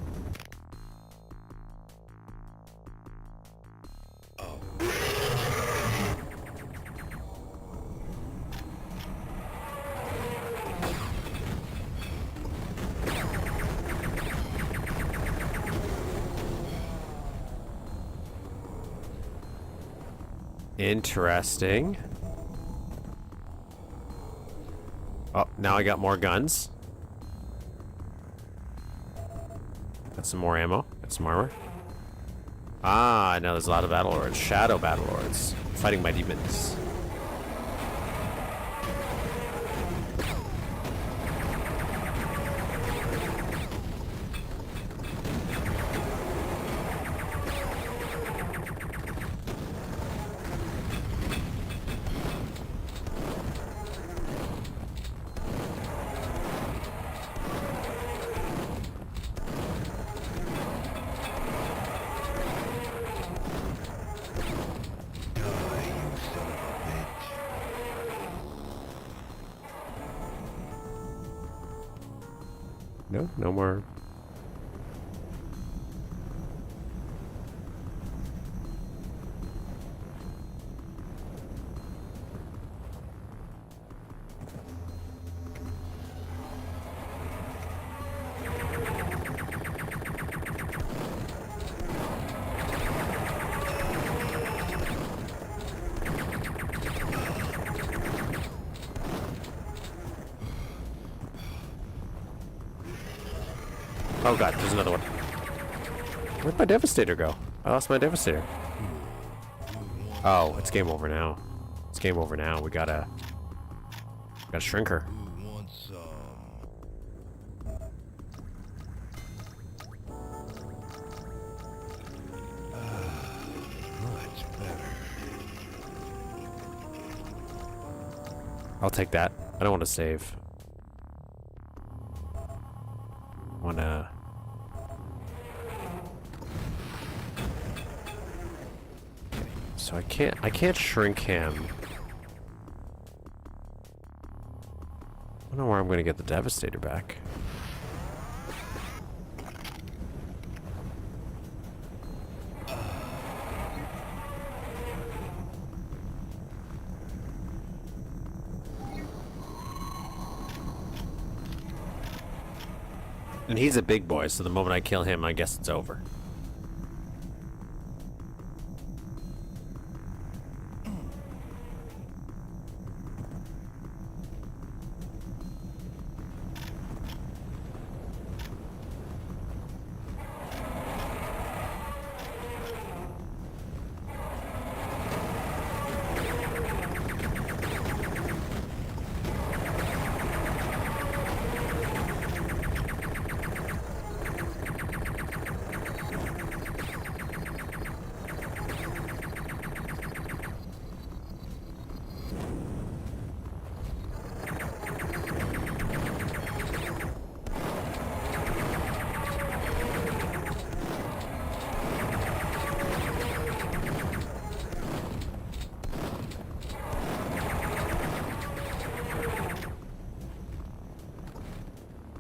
Interesting. Oh, now I got more guns. Got some more ammo. Got some armor. Ah, I know there's a lot of Battlelords. Shadow Battlelords. Fighting my demons. No, no more. Oh god, there's another one. Where'd my Devastator go? I lost my Devastator. Oh, it's game over now. It's game over now. We gotta shrink her. Who wants some? Much better. I'll take that. I don't want to save. Wanna... So I can't shrink him. I don't know where I'm gonna get the Devastator back. And he's a big boy, so the moment I kill him, I guess it's over.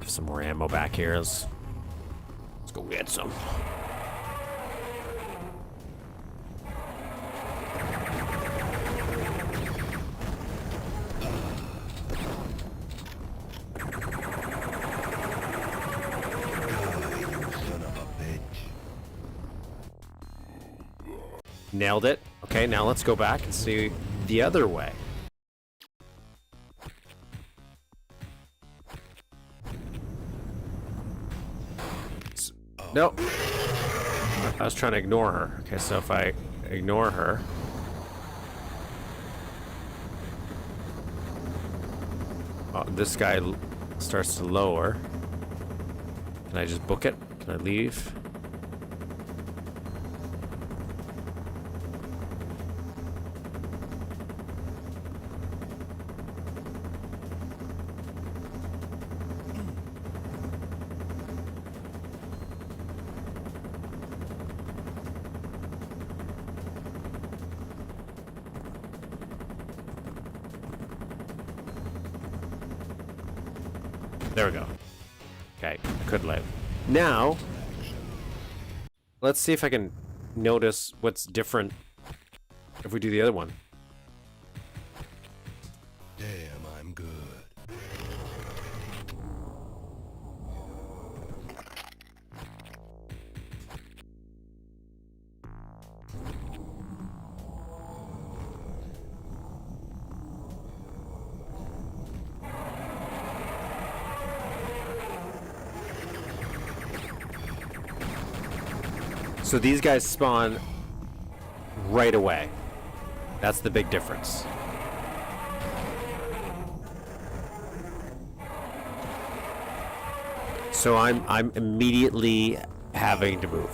Some more ammo back here. Let's go get some. Nailed it. Okay, now let's go back and see the other way. Nope. I was trying to ignore her. Okay, so if I ignore her... Oh, this guy starts to lower. Can I just book it? Can I leave? There we go. Okay, could live. Now, let's see if I can notice what's different if we do the other one. Damn, I'm good. So these guys spawn right away. That's the big difference. So I'm immediately having to move.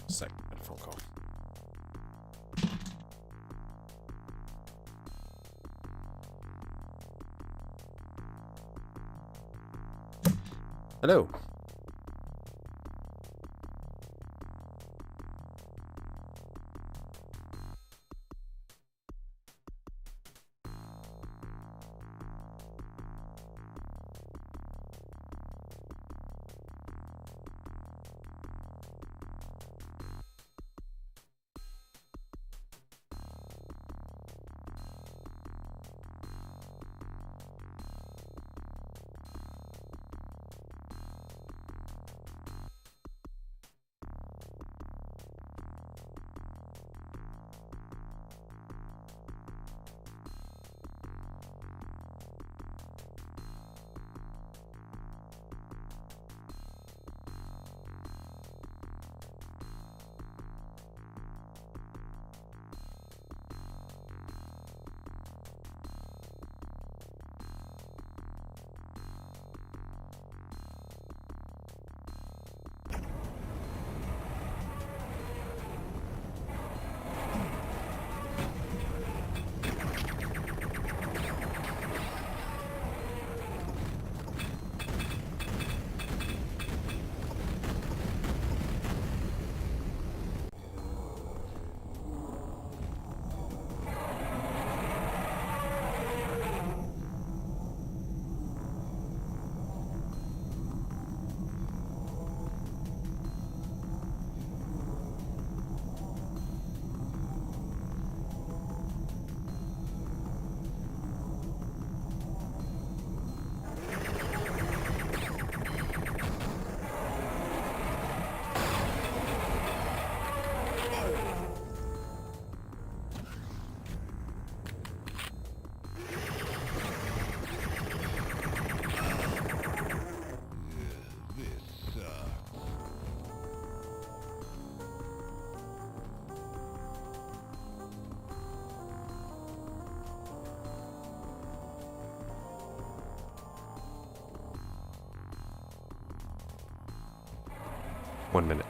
Second phone call. Hello. One minute.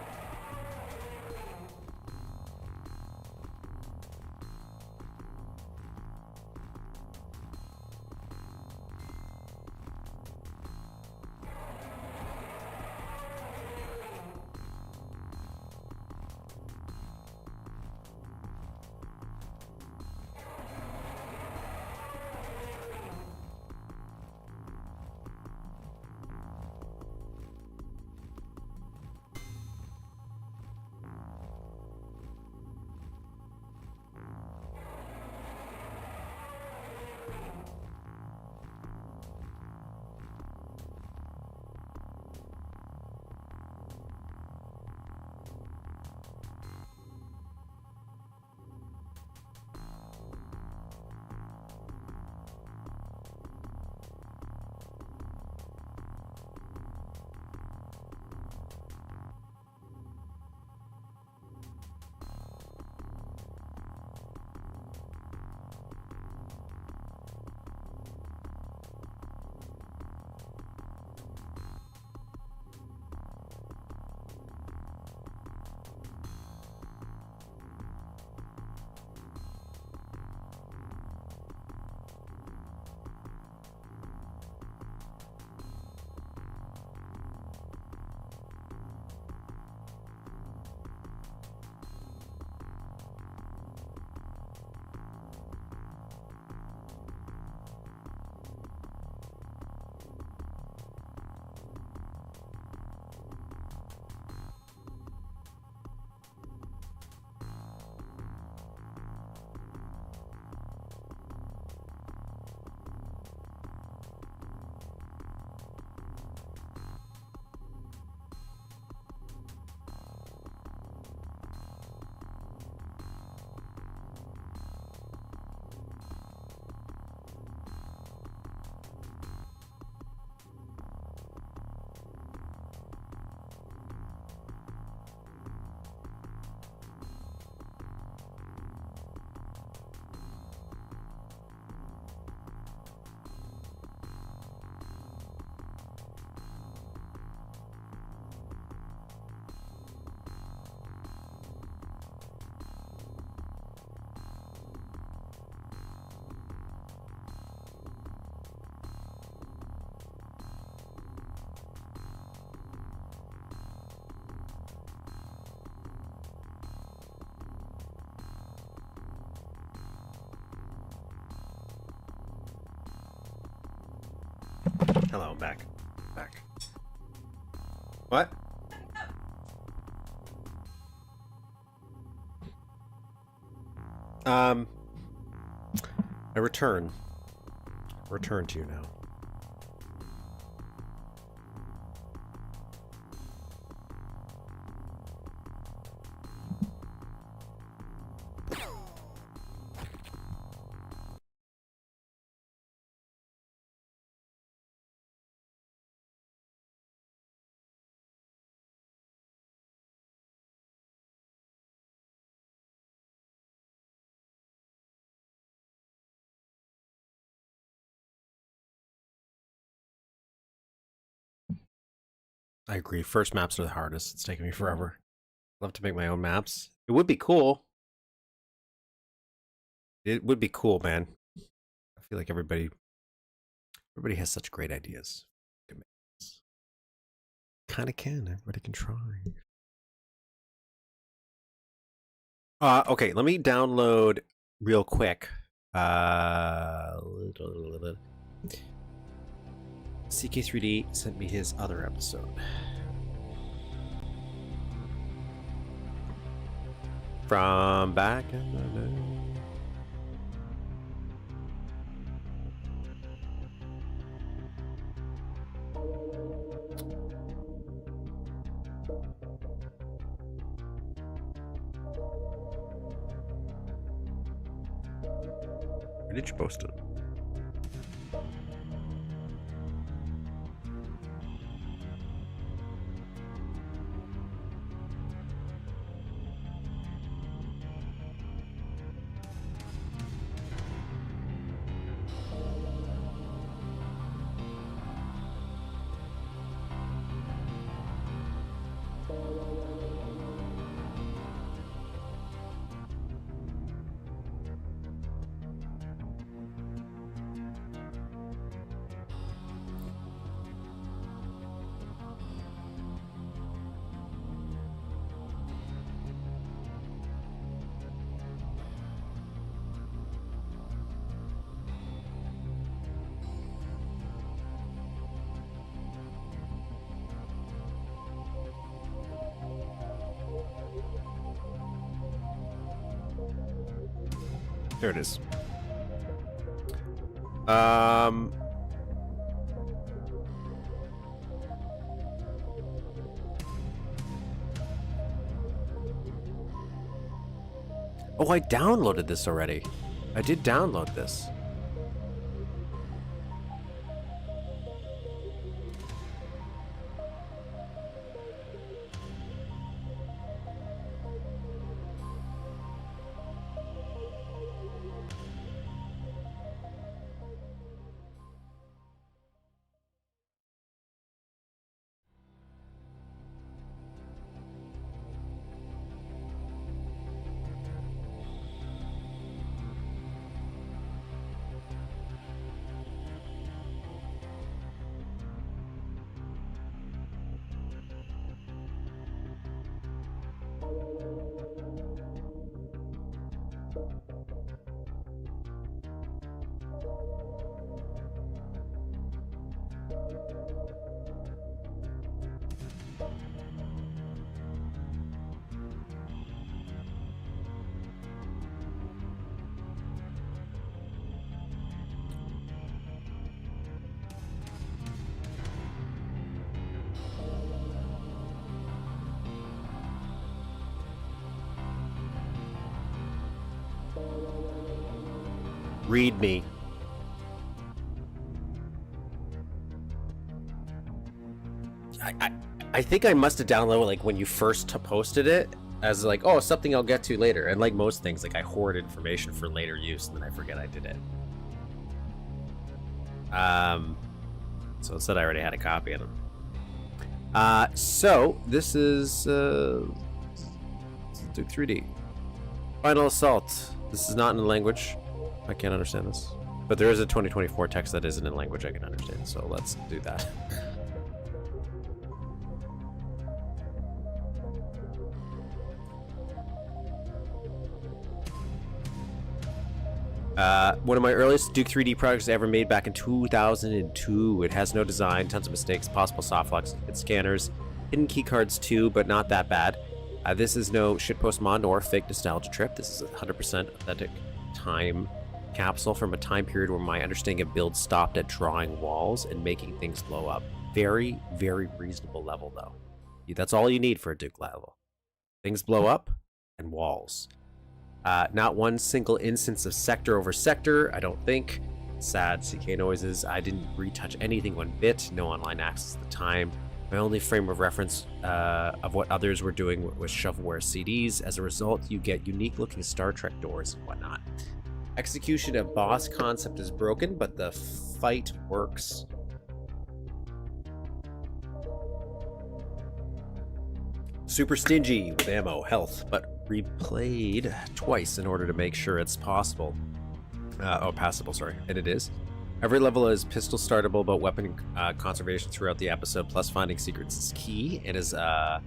Hello, I'm back. Back. What? I return. Return to you now. I agree. First maps are the hardest. It's taken me forever. Love to make my own maps. It would be cool. It would be cool, man. I feel like everybody has such great ideas. Kind of can. Everybody can try. Okay, let me download real quick. CK3D sent me his other episode. From back in the day. Where did you post it? There it is. Oh, I downloaded this already. I did download this. ReadMe. I think I must have downloaded like when you first posted it as like, oh, something I'll get to later. And like most things, like I hoard information for later use and then I forget I did it. So instead I already had a copy of them. So this is Duke 3D. Final Assault. This is not in language. I can't understand this. But there is a 2024 text that isn't in language I can understand, so let's do that. One of my earliest Duke 3D projects I ever made back in 2002. It has no design, tons of mistakes, possible softlocks, hidden scanners, hidden keycards too, but not that bad. This is no shitpost mod nor fake nostalgia trip. This is a 100% authentic time capsule from a time period where my understanding of build stopped at drawing walls and making things blow up. Very, very reasonable level, though. That's all you need for a Duke level. Things blow up and walls. Not one single instance of sector over sector, I don't think. Sad CK noises. I didn't retouch anything one bit. No online access at the time. My only frame of reference of what others were doing was shovelware CDs. As a result, you get unique looking Star Trek doors and whatnot. Execution of boss concept is broken, but the fight works. Super stingy with ammo, health, but replayed twice in order to make sure it's possible. Passable, sorry, and it is. Every level is pistol startable, but weapon conservation throughout the episode, plus finding secrets is key. It is to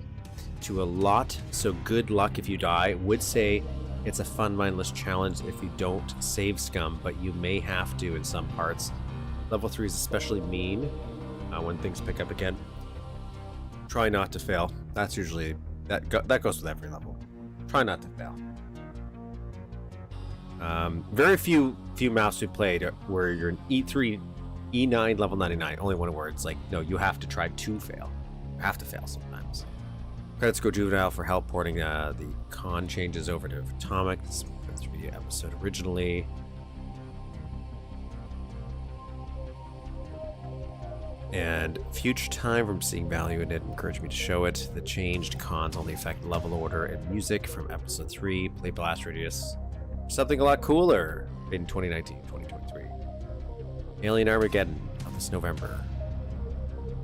a lot, so good luck if you die. Would say it's a fun, mindless challenge if you don't save scum, but you may have to in some parts. Level 3 is especially mean when things pick up again. Try not to fail. That's usually that goes with every level. Try not to fail. Very few maps we played where you're an E3, E9 level 99. Only one where it's like, no, you have to try to fail. You have to fail sometimes. Credits go Juvenile for help porting the con changes over to Atomic. This was the episode originally. And future time from seeing value in it encouraged me to show it. The changed cons only affect level order and music from episode 3. Play Blast Radius. Something a lot cooler in 2019, 2023. Alien Armageddon of this November.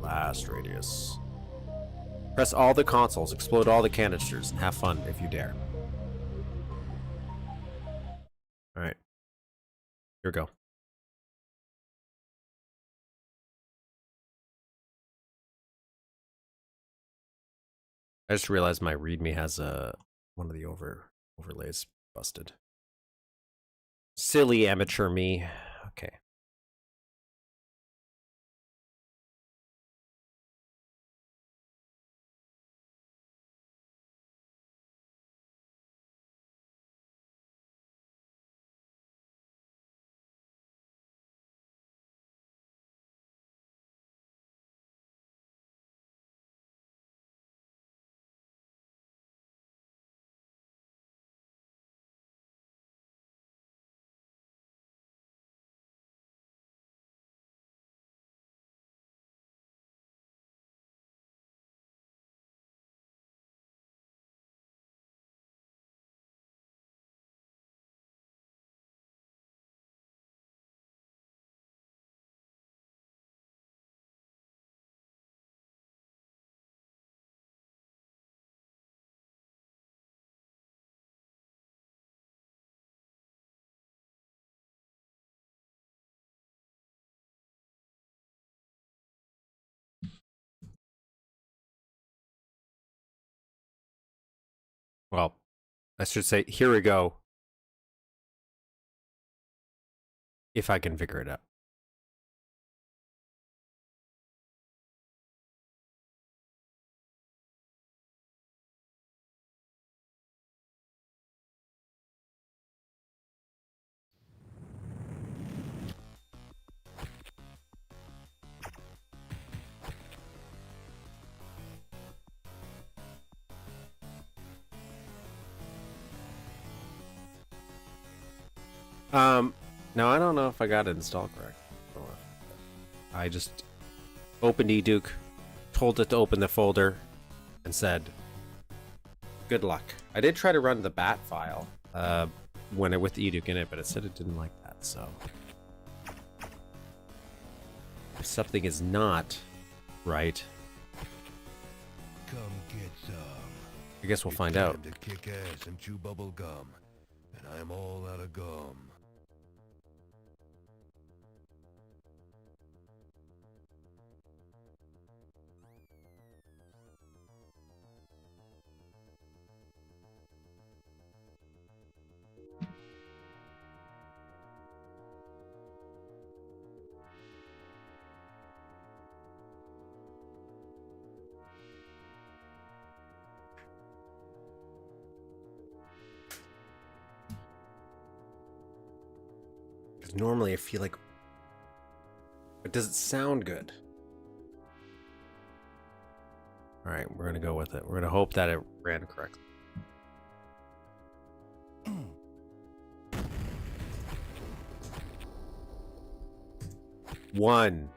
Blast Radius. Press all the consoles, explode all the canisters, and have fun if you dare. Alright. Here we go. I just realized my ReadMe has one of the overlays busted. Silly amateur me. Okay. Well, I should say, here we go. If I can figure it out. Now I don't know if I got it installed correct. I just opened eDuke, told it to open the folder, and said, good luck. I did try to run the bat file with the eDuke in it, but it said it didn't like that, so. If something is not right, Come get some. I guess we'll It's find time out. to kick ass and chew bubble gum, and I'm all out of gum. Because normally I feel like it doesn't sound good. All right, we're gonna go with it. We're gonna hope that it ran correctly. One.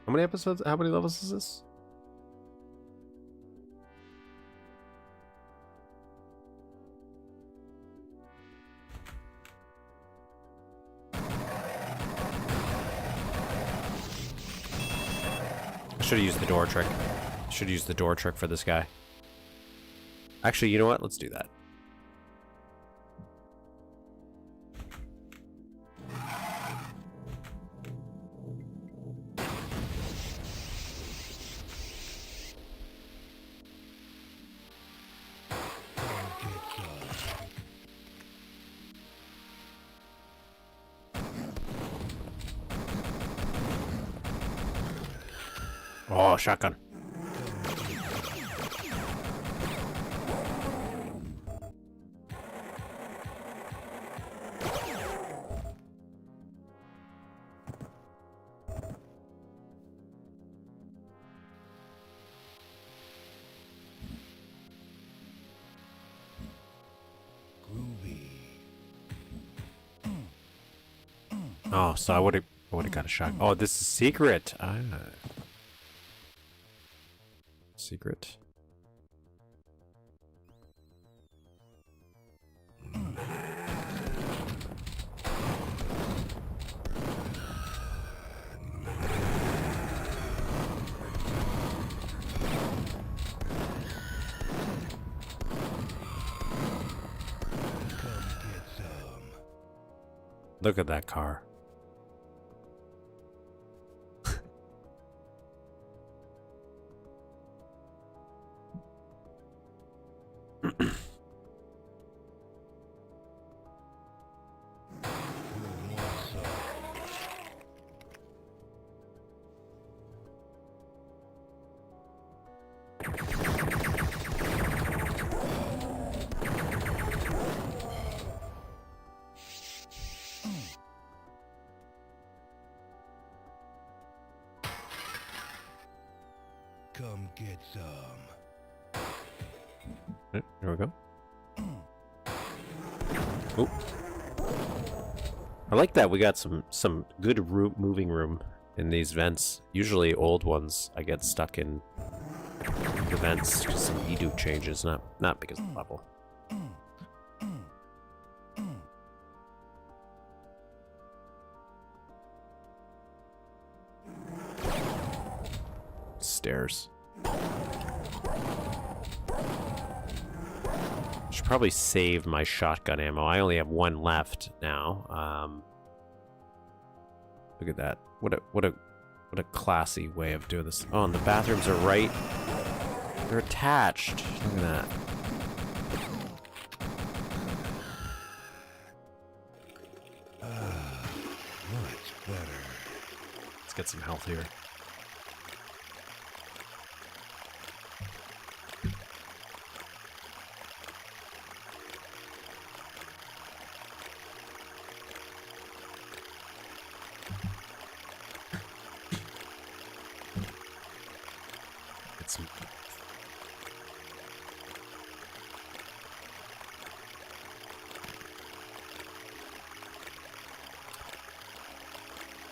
How many episodes? How many levels is this? I should have used the door trick. Should use the door trick for this guy. Actually, you know what? Let's do that. Oh, shotgun. Oh, so I would have got a shot. Oh, this is secret. Ah. Secret. Look at that car. Come get some. There we go. Oh, I like that we got some good moving room in these vents. Usually old ones, I get stuck in the vents because some edu changes, not because of the level. Stairs. Should probably save my shotgun ammo. I only have one left now. Look at that. What a classy way of doing this. Oh, and the bathrooms are right. They're attached. Look at that. Much better. Let's get some health here.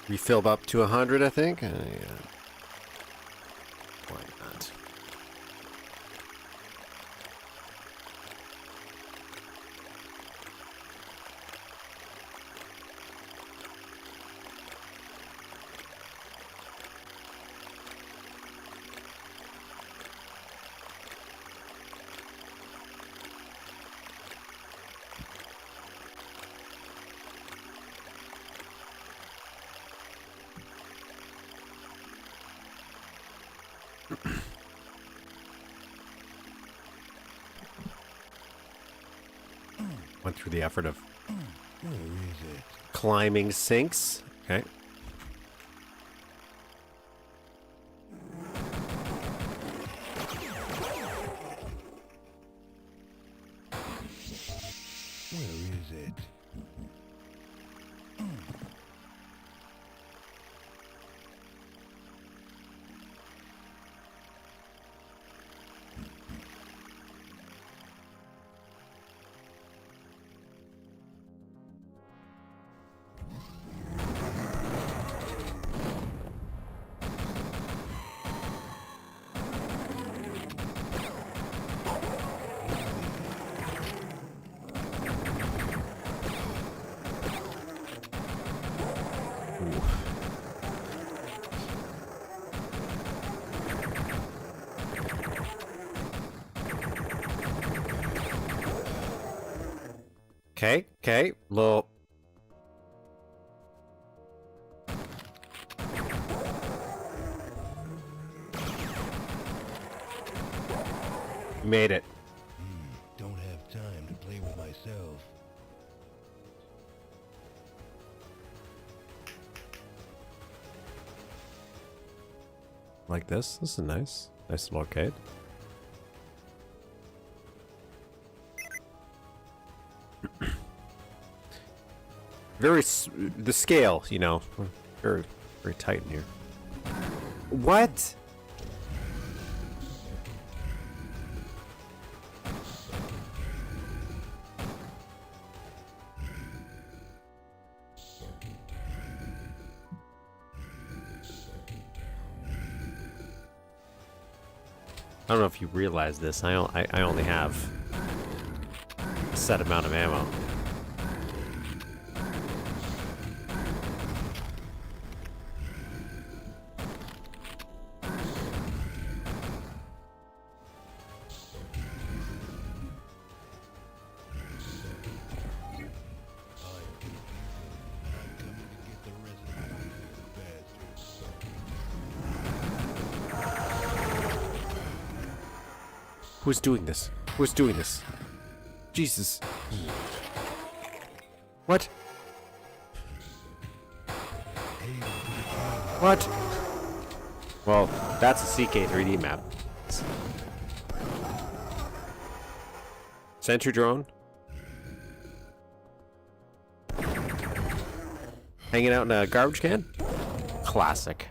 Refill up to 100, I think. Yeah. Why not? Went through the effort of Where is it? climbing sinks. Okay. Where is it? Okay. Little. Made it. Don't have time to play with myself. Like this. This is nice. Nice little arcade. The scale, you know, very tight in here. What? I don't know if you realize this. I only have a set amount of ammo. Who's doing this? Who's doing this? Jesus. What? What? Well, that's a CK3D map. Sentry drone? Hanging out in a garbage can? Classic.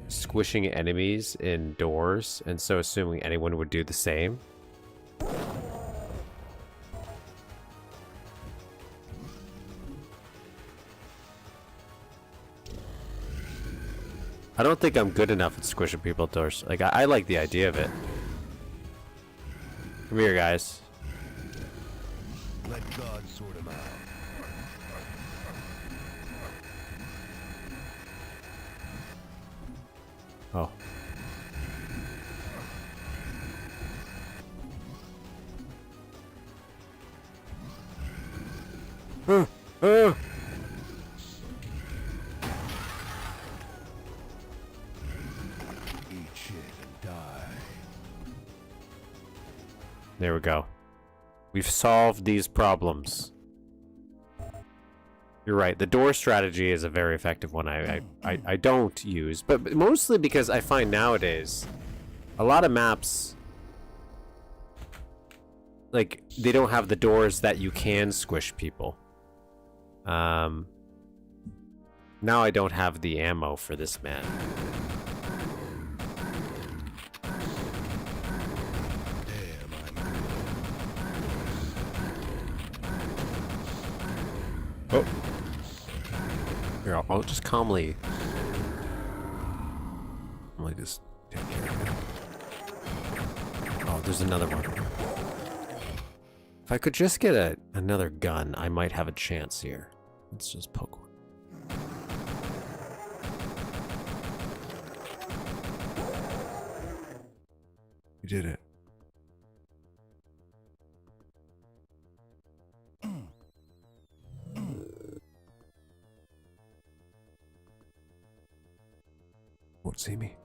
Squishing enemies in doors, and so assuming anyone would do the same. I don't think I'm good enough at squishing people at doors. Like, I like the idea of it. Come here, guys. Let God sort him out. Oh. Eat shit and die. There we go. We've solved these problems. You're right. The door strategy is a very effective one. I don't use, but mostly because I find nowadays a lot of maps, like, they don't have the doors that you can squish people. Now I don't have the ammo for this man. Damn, Oh. Here, I'll just calmly just take care of it. Oh, there's another one. If I could just get another gun, I might have a chance here. Let's just poke one. We did it. Won't see me.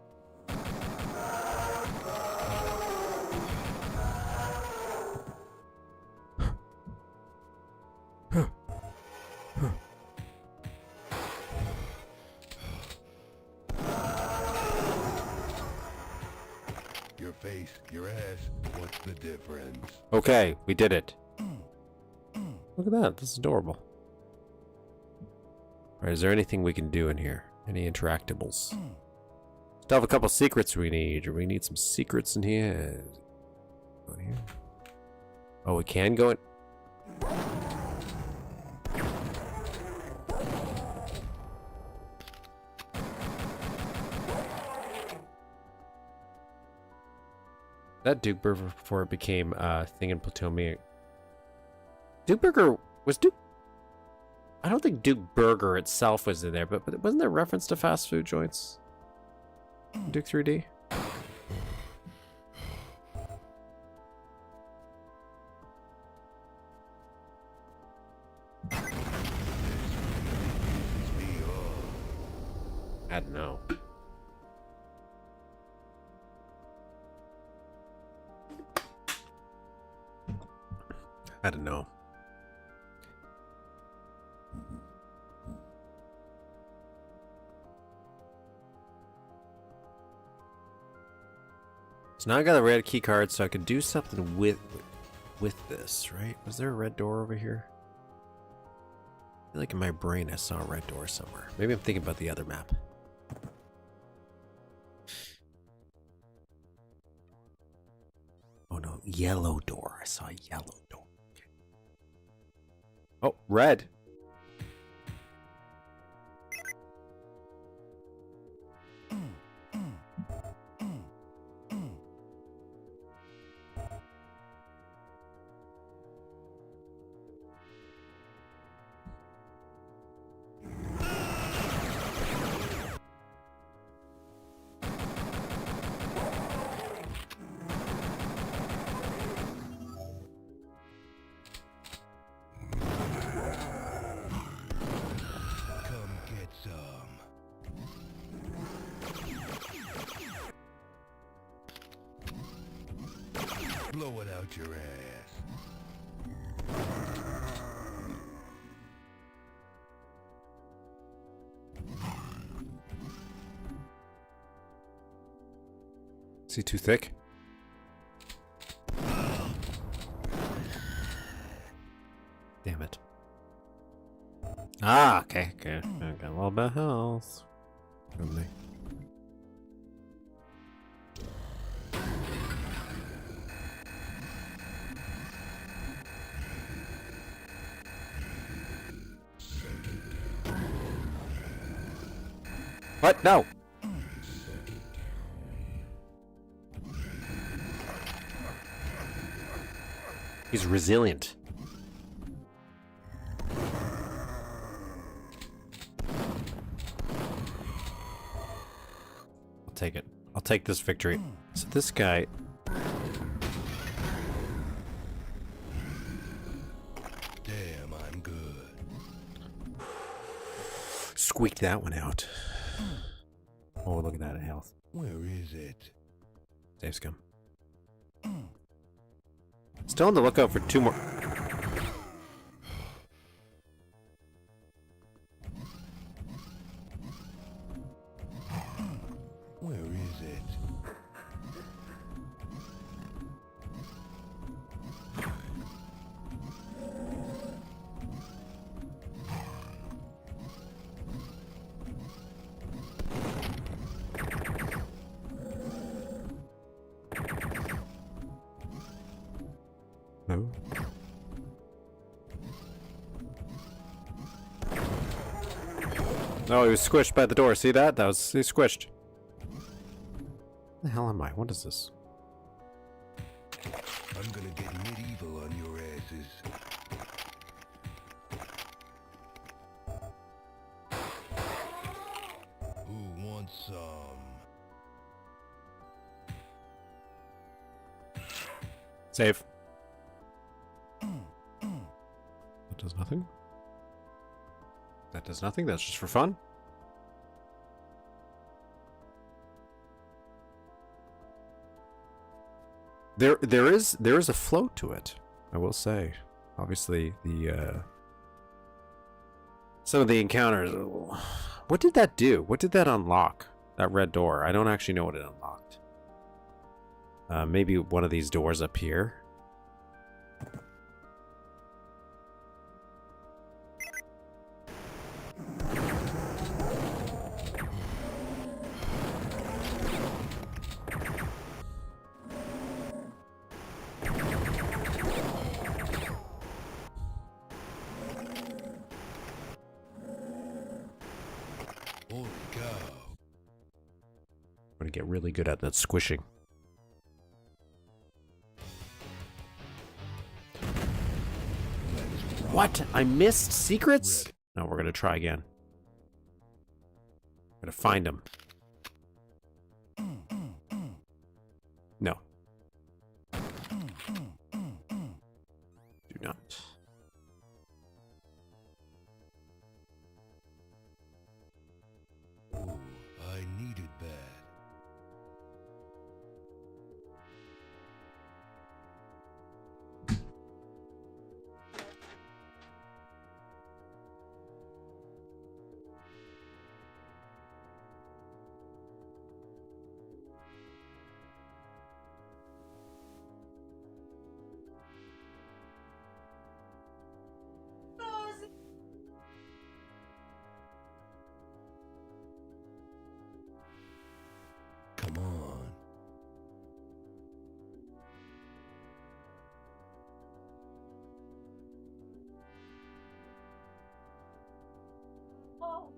your face, your ass, what's the difference? Okay, we did it. Look at that, this is adorable. Alright, is there anything we can do in here? Any interactables? Still have a couple secrets we need. We need some secrets in here. Go in here. Oh, we can go in. That Duke Burger before it became a thing in Platonia. Duke Burger was Duke. I don't think Duke Burger itself was in there, but wasn't there reference to fast food joints? Duke 3D? I don't know. I don't know. So now I got a red key card, so I could do something with this, right? Was there a red door over here? I feel like in my brain I saw a red door somewhere. Maybe I'm thinking about the other map. Oh no, yellow door. I saw a yellow door. Okay. Oh, red. Blow it out your ass. Is he too thick? Damn it. Ah, okay, okay. I got a little bit of health. From me. What? No! He's resilient. I'll take it. I'll take this victory. So this guy... Damn, I'm good. Squeaked that one out. Oh, look at that health. Where is it? Save scum. Still on the lookout for 2 more. Where is it? No. Oh, he was squished by the door. See that? That was... he squished. Where the hell am I? What is this? I'm gonna get medieval on your asses. Who wants some? Save. That does nothing. That does nothing. That's just for fun. There is a flow to it, I will say. Obviously, the some of the encounters. What did that do? What did that unlock? That red door. I don't actually know what it unlocked. Maybe one of these doors up here. Holy cow. I'm gonna get really good at that squishing. What? I missed secrets? No, we're gonna try again. I'm gonna find them. Yeah. Ooh, I need it bad. Come on. Oh.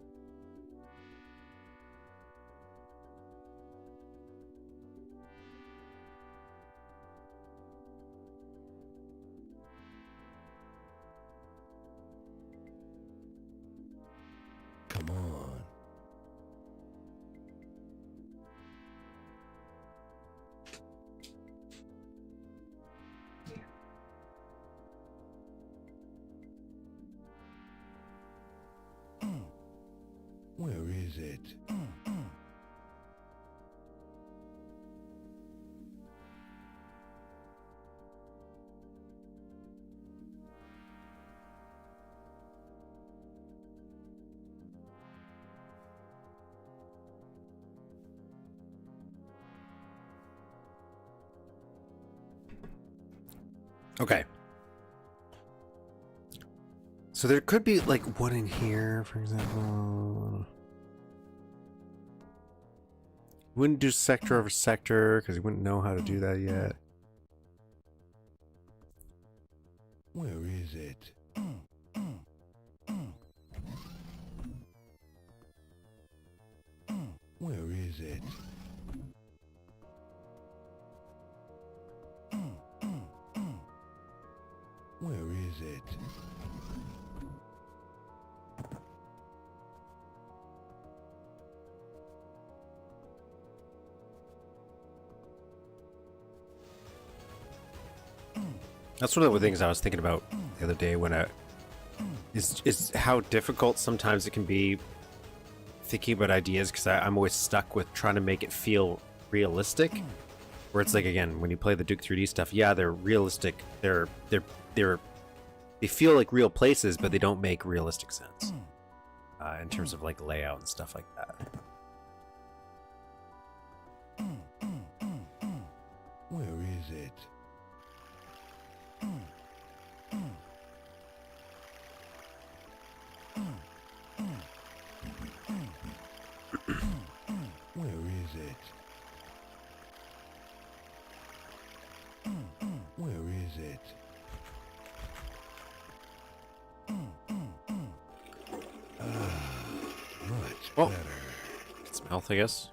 Come on. Where is it? Okay. So there could be like one in here, for example. Wouldn't do sector over sector because we wouldn't know how to do that yet. Where is it? Where is it? Where is it? That's one of the things I was thinking about the other day when is how difficult sometimes it can be thinking about ideas because I'm always stuck with trying to make it feel realistic. Where it's like, again, when you play the Duke 3D stuff, yeah, they're realistic. They feel like real places, but they don't make realistic sense in terms of like layout and stuff like that. Where is it? Where is it? Where is it? Much Oh. better. It's mouth, I guess.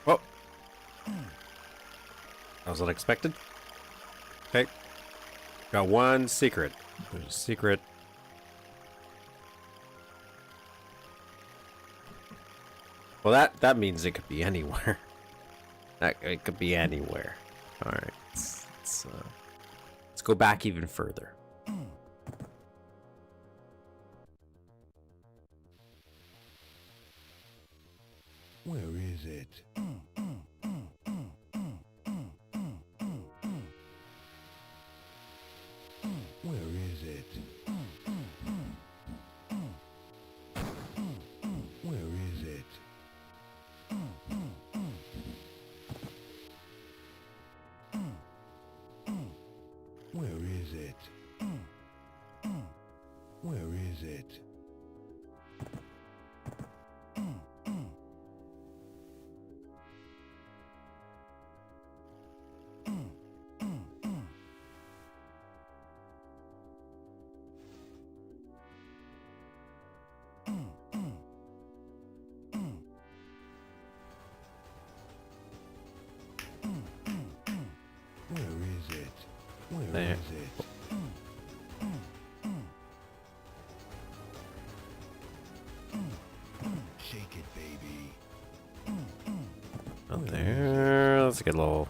Oh. That was unexpected. Okay. Got one secret. There's a secret. Well, that means it could be anywhere. It could be anywhere. All right. Let's go back even further. Where is it? Where is it? Where is it? Where is it? Where is it? Where is it? Where There. is it? Shake it, baby. to get a little.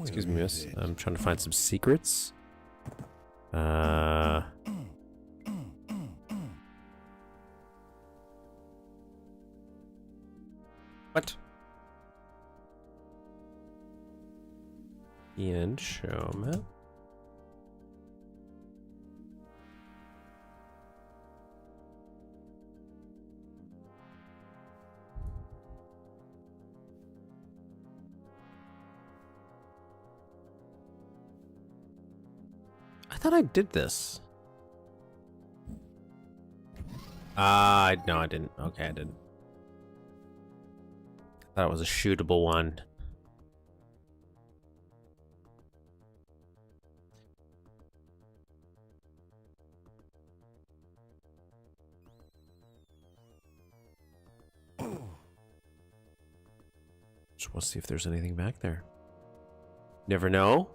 Excuse me, miss. I'm trying to find some secrets. What? Ian, show map. I thought I did this. No, I didn't. Okay, I didn't. I thought it was a shootable one. Just want to see if there's anything back there. Never know.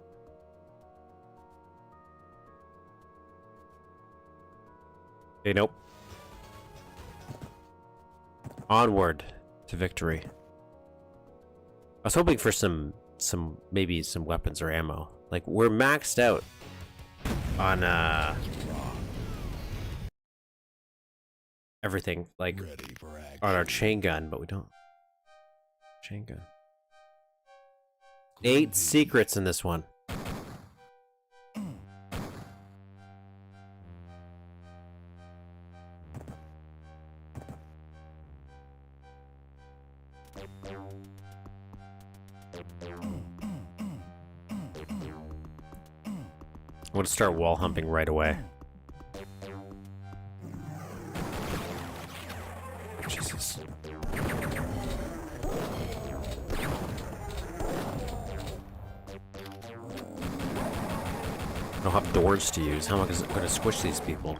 Okay, nope. Onward to victory. I was hoping for maybe some weapons or ammo. Like, we're maxed out on everything, like on our chain gun, but we don't. Chain gun. 8 secrets in this one. I want to start wall humping right away. Jesus. I don't have doors to use. How am I going to squish these people?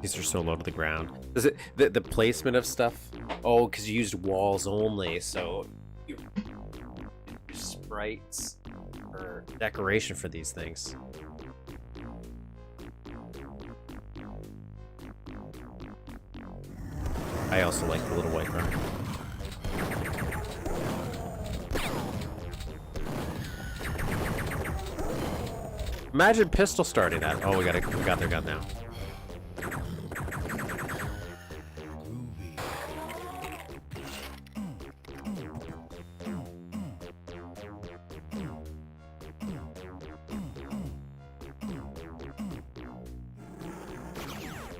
These are so low to the ground. Is it the placement of stuff? Oh, because you used walls only, so you sprites or decoration for these things. I also like the little white room. Imagine pistol starting that. Oh, we got their gun now.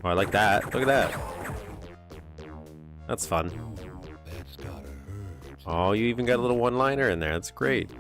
Oh, I like that. Look at that. That's fun. Oh, you even got a little one-liner in there. That's great.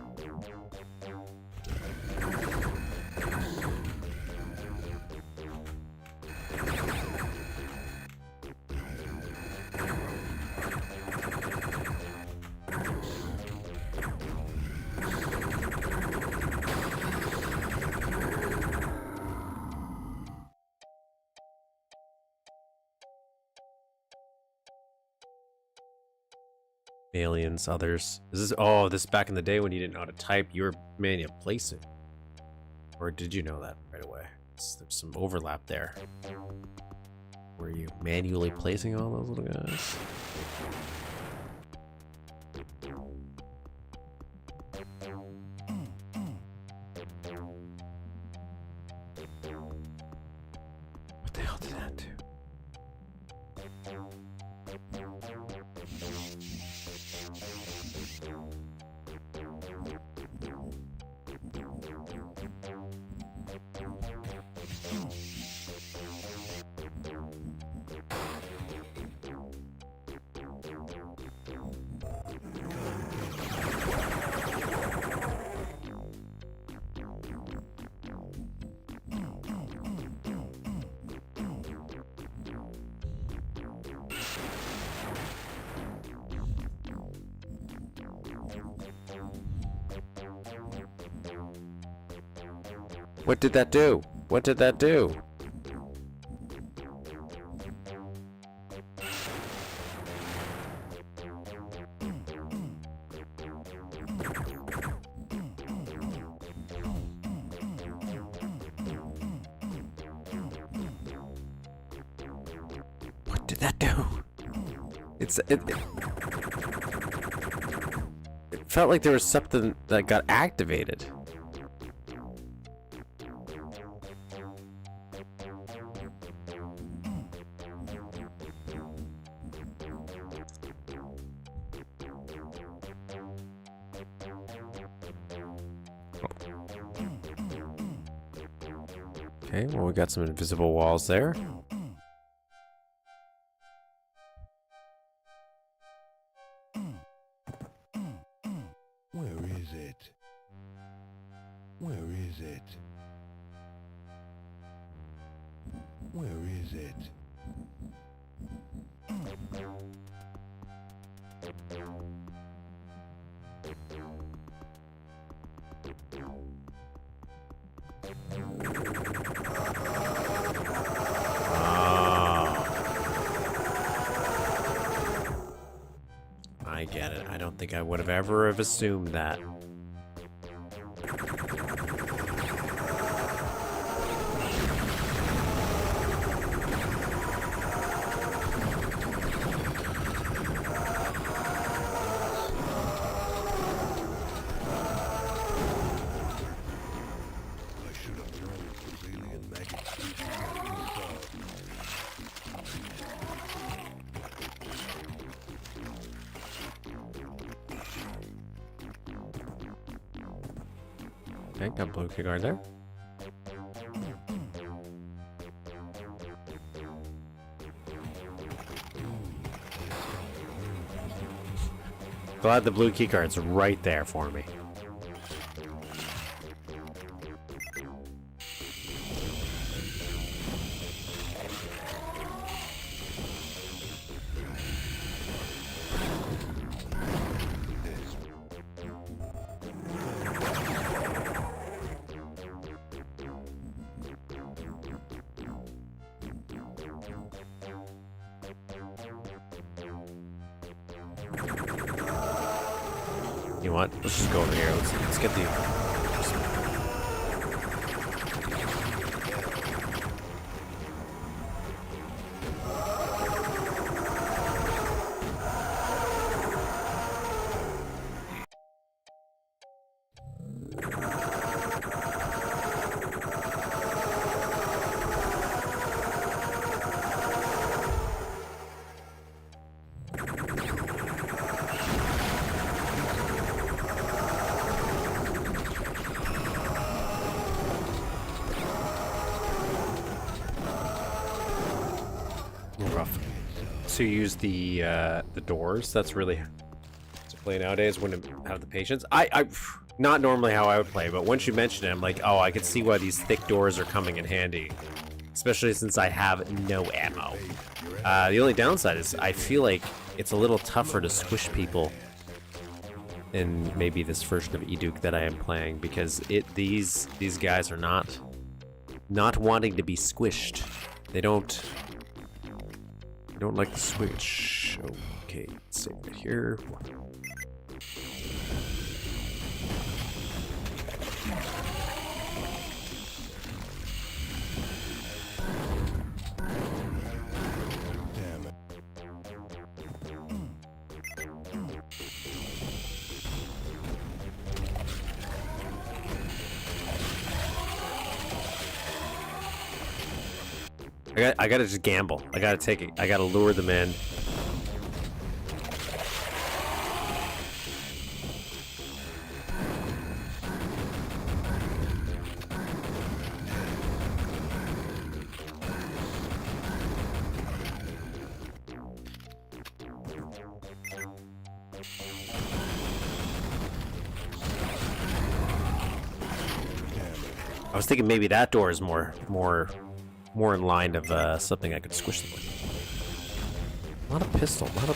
Aliens, others. Is this? Oh, this is back in the day when you didn't know how to type. You were manually placing, or did you know that right away? There's some overlap there. Were you manually placing all those little guys? What the hell did that do? What did that do? What did that do? that do? It felt like there was something that got activated. Okay, well, we got some invisible walls there. Where is it? Where is it? Where is it? I get it. I don't think I would have ever have assumed that. I should have thrown those alien maggots through the Okay, got blue key guard there. Glad the blue key card's right there for me. You know what? Let's just go over here. Let's get the. Rough. To use the doors. That's really to play nowadays. Wouldn't have the patience. I not normally how I would play, but once you mention it, I'm like, oh, I can see why these thick doors are coming in handy, especially since I have no ammo. The only downside is I feel like it's a little tougher to squish people in maybe this version of Duke that I am playing, because these guys are not wanting to be squished. They don't like the switch. Okay, let's save it here. Damn it. I gotta just gamble. I gotta take it. I gotta lure them in. I was thinking maybe that door is more in line of something I could squish them with. Not a pistol ammo.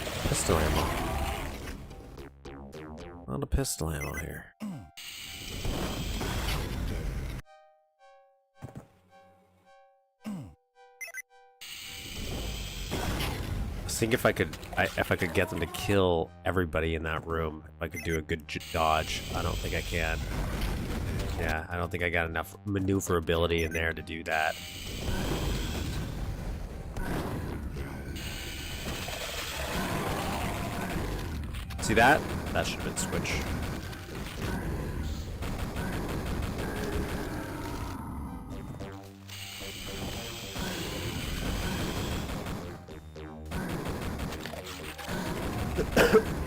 Not a pistol ammo here. I was thinking if I could get them to kill everybody in that room, if I could do a good dodge. I don't think I can. Yeah, I don't think I got enough maneuverability in there to do that. See that? That should have been switch.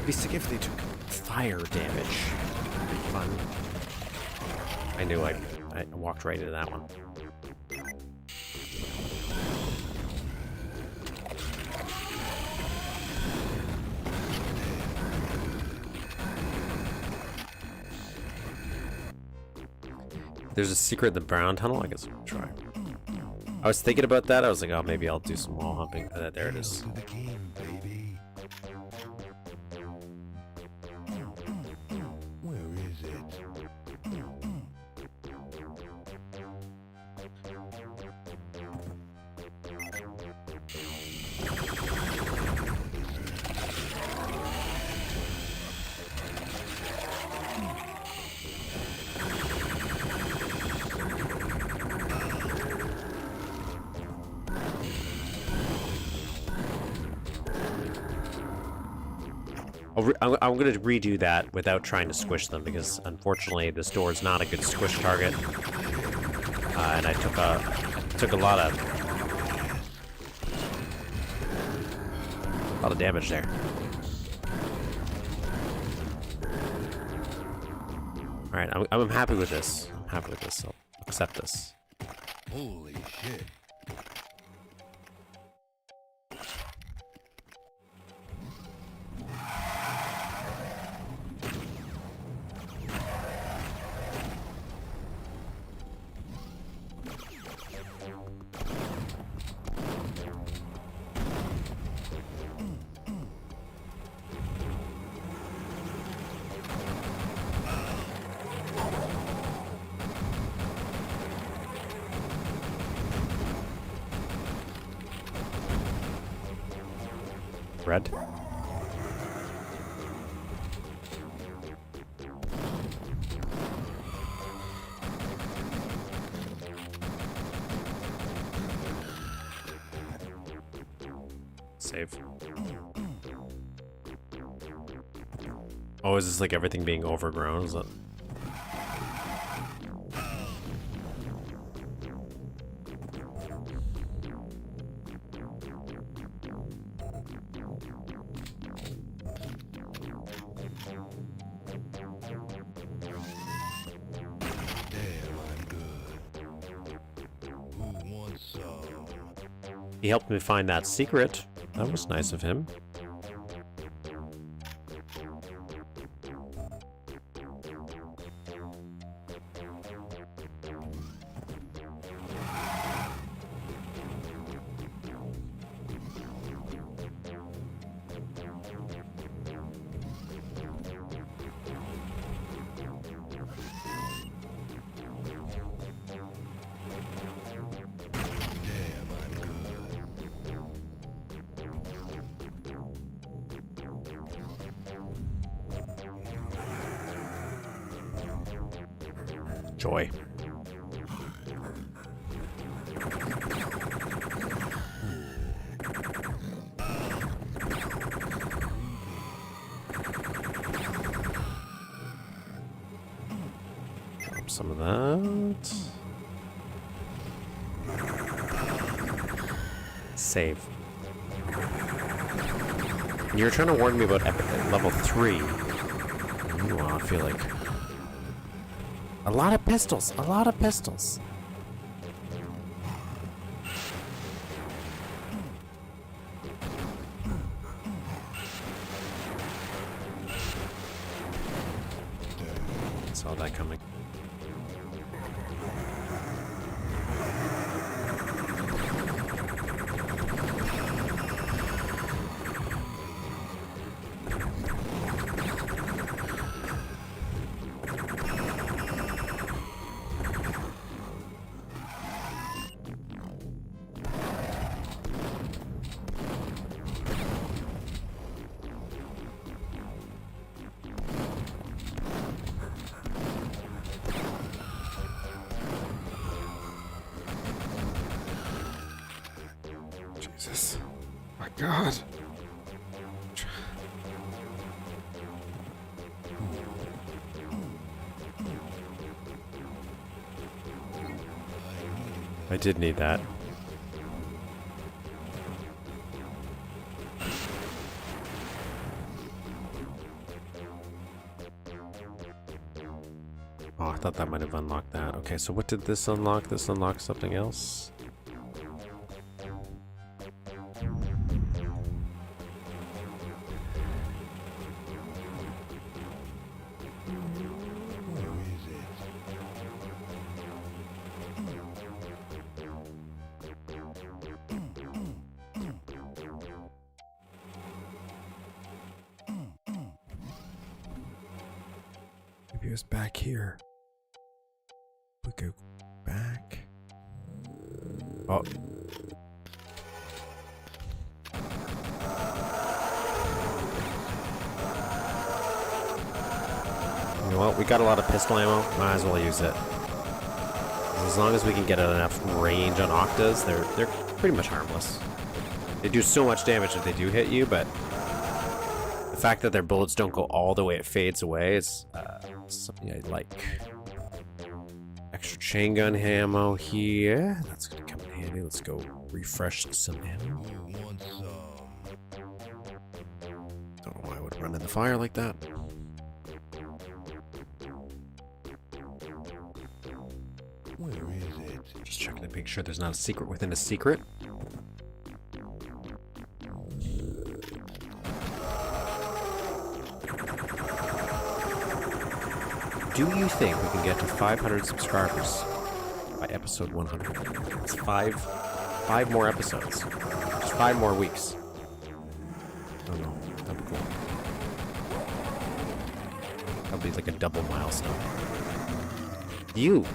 Be sick if they took fire damage. That'd be fun. I knew I walked right into that one. There's a secret in the brown tunnel. I guess we'll try. I was thinking about that. I was like, oh, maybe I'll do some wall humping. There it is. To the game, baby. Where is it? I'm going to redo that without trying to squish them because unfortunately this door is not a good squish target, and I took a lot of damage there. All right, I'm happy with this. I'm happy with this. I'll accept this. Holy shit. Red. Save. Oh, is this like everything being overgrown? Is that... He helped me find that secret. That was nice of him. Joy. Drop some of that. Save. You're trying to warn me about level 3. Ooh, I feel like... A lot of pistols! A lot of pistols! Saw that coming. Jesus. My God. I did need that. Oh, I thought that might have unlocked that. Okay, so what did this unlock? This unlocks something else? Maybe it was back here. We go back. Oh. You know what? We got a lot of pistol ammo. Might as well use it. As long as we can get enough range on Octas, they're pretty much harmless. They do so much damage if they do hit you, but the fact that their bullets don't go all the way, it fades away, is something I like. Extra chain gun ammo here. That's gonna come in handy. Let's go refresh some ammo. Don't know why I would run in the fire like that. Where is it? Just checking to make sure there's not a secret within a secret. Do you think we can get to 500 subscribers by episode 100? It's five more episodes. Just 5 more weeks. I don't know. That'd be cool. That'll be like a double milestone. You!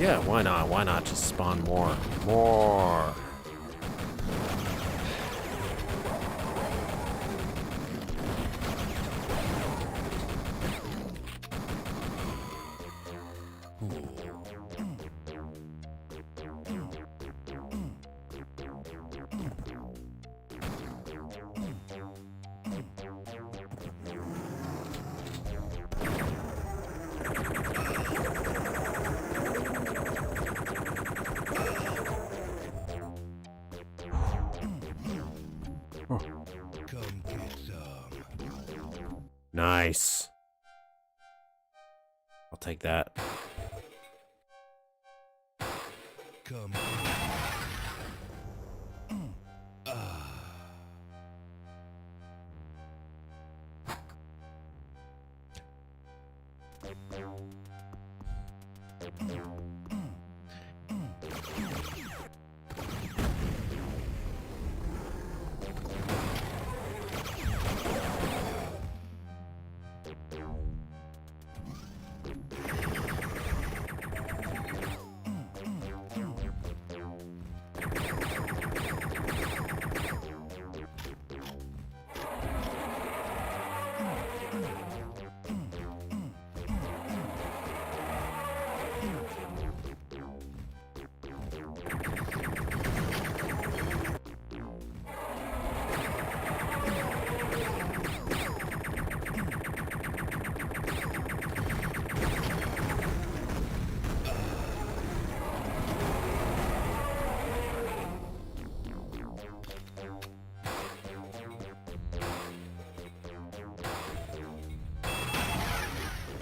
Yeah, why not? Why not just spawn more? More! Come get some. Nice. I'll take that. Come.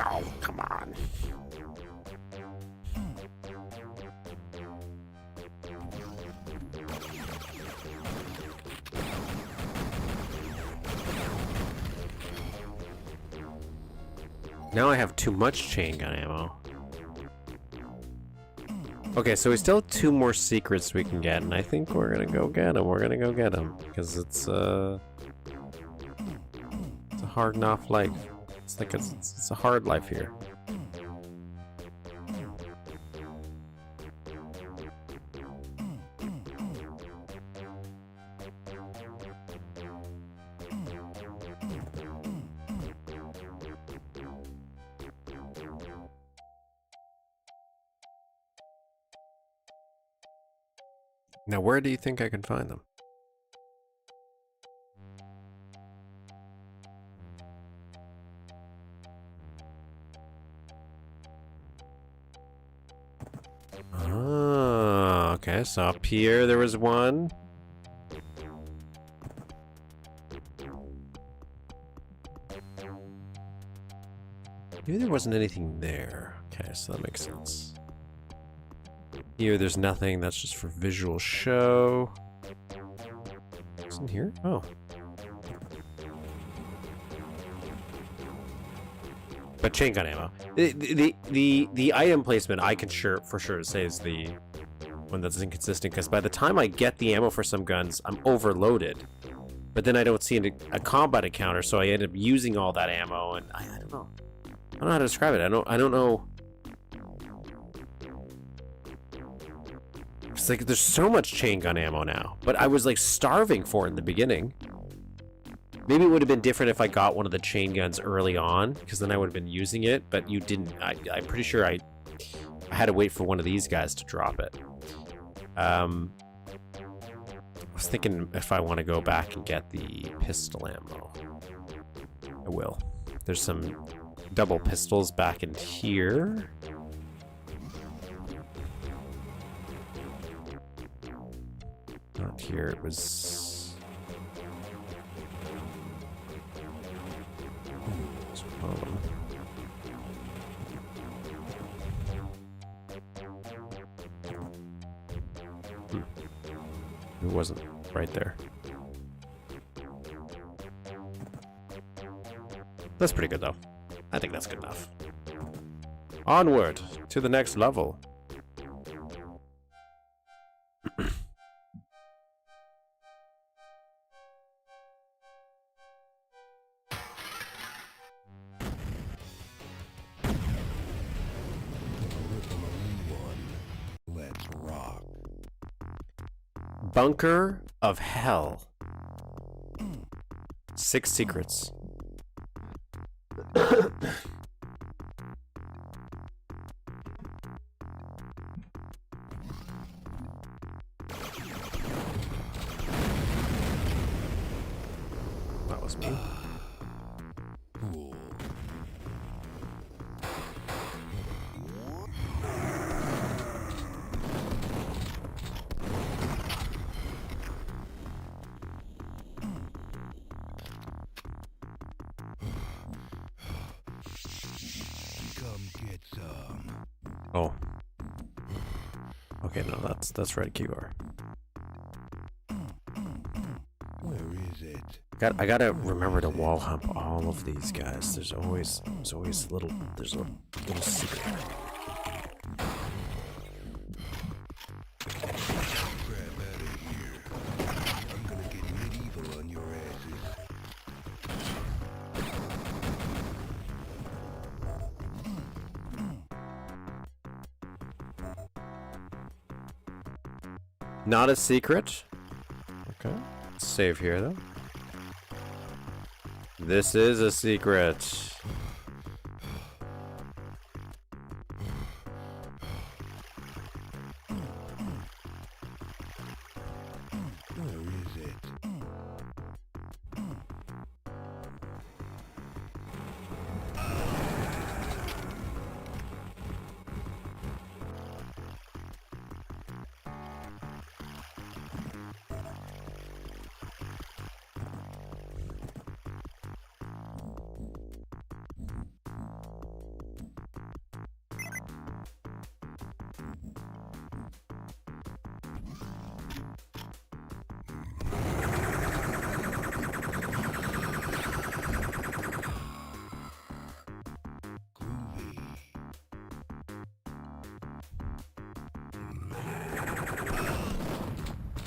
Oh, come on. Now I have too much chain gun ammo. Okay, so we still have 2 more secrets we can get, and I think we're gonna go get them. We're gonna go get them because it's a hard enough life. It's like it's a hard life here. Now, where do you think I can find them? Ah. Okay, so up here there was one. Maybe there wasn't anything there. Okay, so that makes sense. Here there's nothing, that's just for visual show. What's in here? Oh. But chain gun ammo. The item placement I can for sure say is the one that's inconsistent, because by the time I get the ammo for some guns, I'm overloaded. But then I don't see a combat encounter, so I end up using all that ammo, and I don't know. I don't know how to describe it. I don't know. It's like there's so much chain gun ammo now, but I was like starving for it in the beginning. Maybe it would have been different if I got one of the chain guns early on, because then I would have been using it, but you didn't. I'm pretty sure I had to wait for one of these guys to drop it. I was thinking if I want to go back and get the pistol ammo. I will. There's some double pistols back in here. Not here, it was... It wasn't right there. That's pretty good, though. I think that's good enough. Onward to the next level. Let's rock. Bunker of Hell. 6 secrets. That was me. Cool. Come get some. Oh. Okay, no, that's right, Kigor. Where is it? I gotta remember to wall hump all of these guys. There's always little secret. Crap out of here. I'm gonna get medieval on your asses. Not a secret. Okay. Let's save here though. This is a secret. Where is it?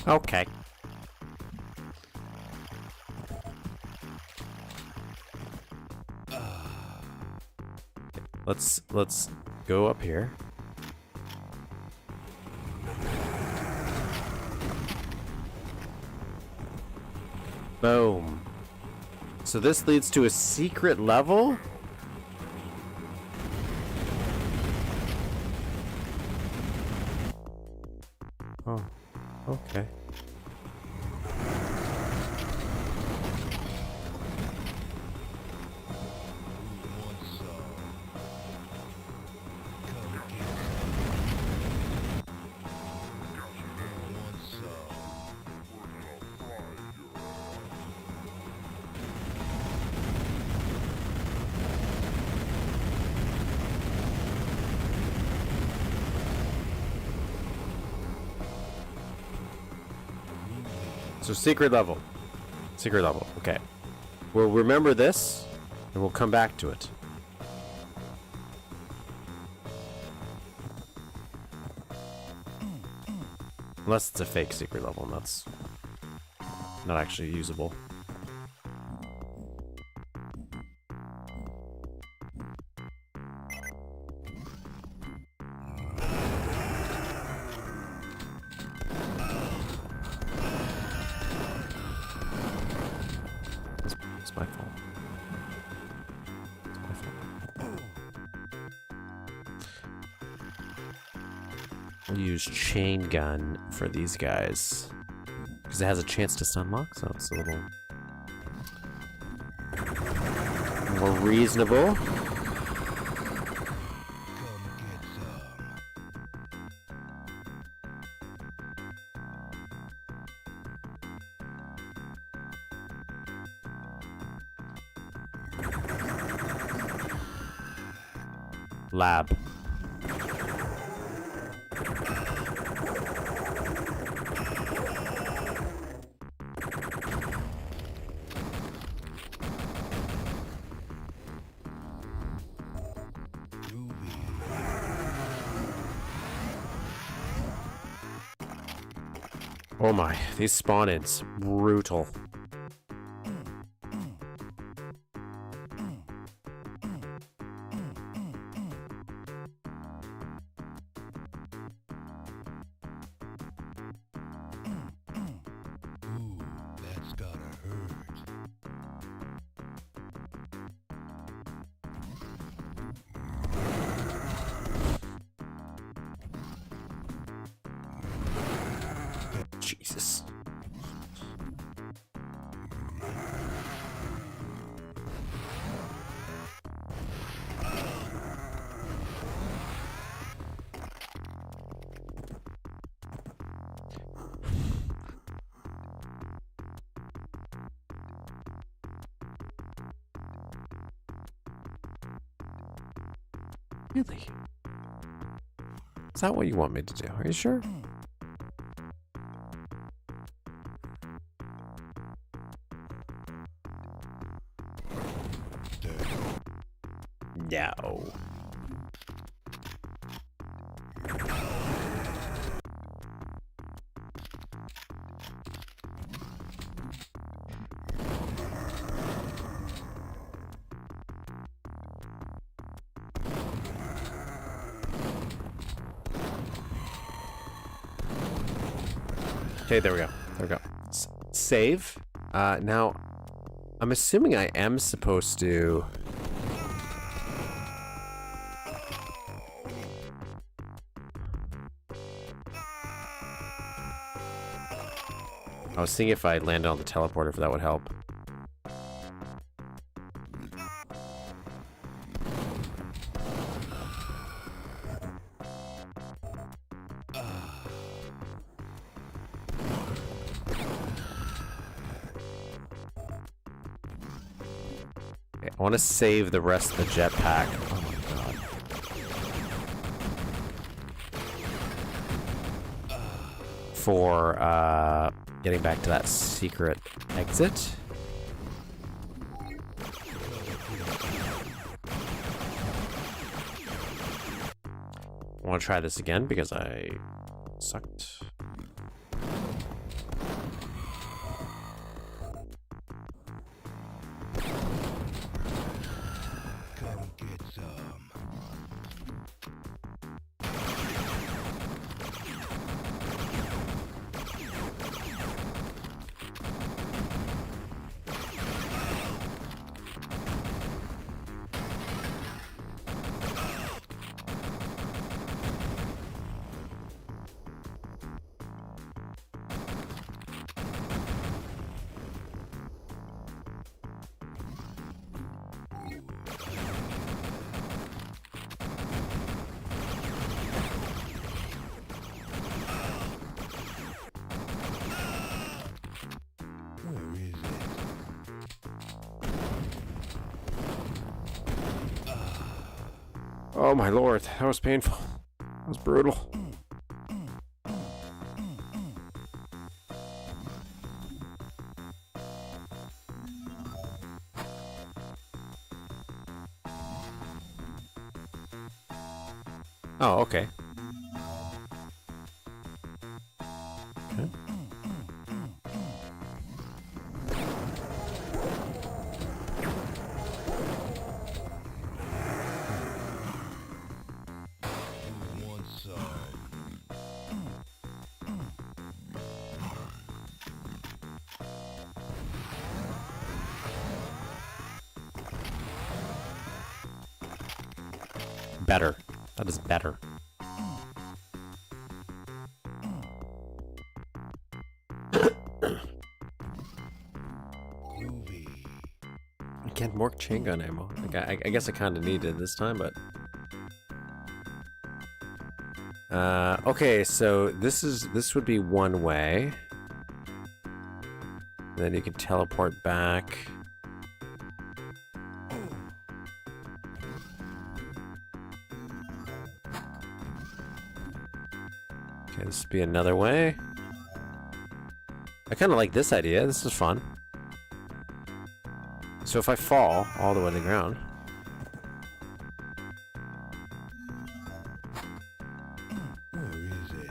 Okay. Let's go up here. Boom. So this leads to a secret level? Oh, okay. So secret level. Secret level. Okay. We'll remember this, and we'll come back to it. Unless it's a fake secret level, and that's not actually usable. It's my fault. It's my fault. We'll use chain gun for these guys because it has a chance to stun lock, so it's a little more reasonable. Come get some. Lab. Oh my, these spawn-ins, brutal. Ooh, that's gotta hurt. Jesus. Really? Is that what you want me to do? Are you sure? No. Okay, there we go. There we go. Save. Now, I'm assuming I am supposed to... I was thinking if I landed on the teleporter, if that would help. Okay, I want to save the rest of the jetpack. Oh my god. For, getting back to that secret exit. I want to try this again because I sucked. Come get some. Where is it? Oh my lord, that was painful. That was brutal. Oh, okay. Okay. One side. Better. That is better. Groovy. Again, more chain gun ammo. Like, I guess I kind of needed it this time, but... okay, so this would be one way. Then you can teleport back. Okay, this would be another way. I kind of like this idea. This is fun. So if I fall all the way to the ground... Where is it?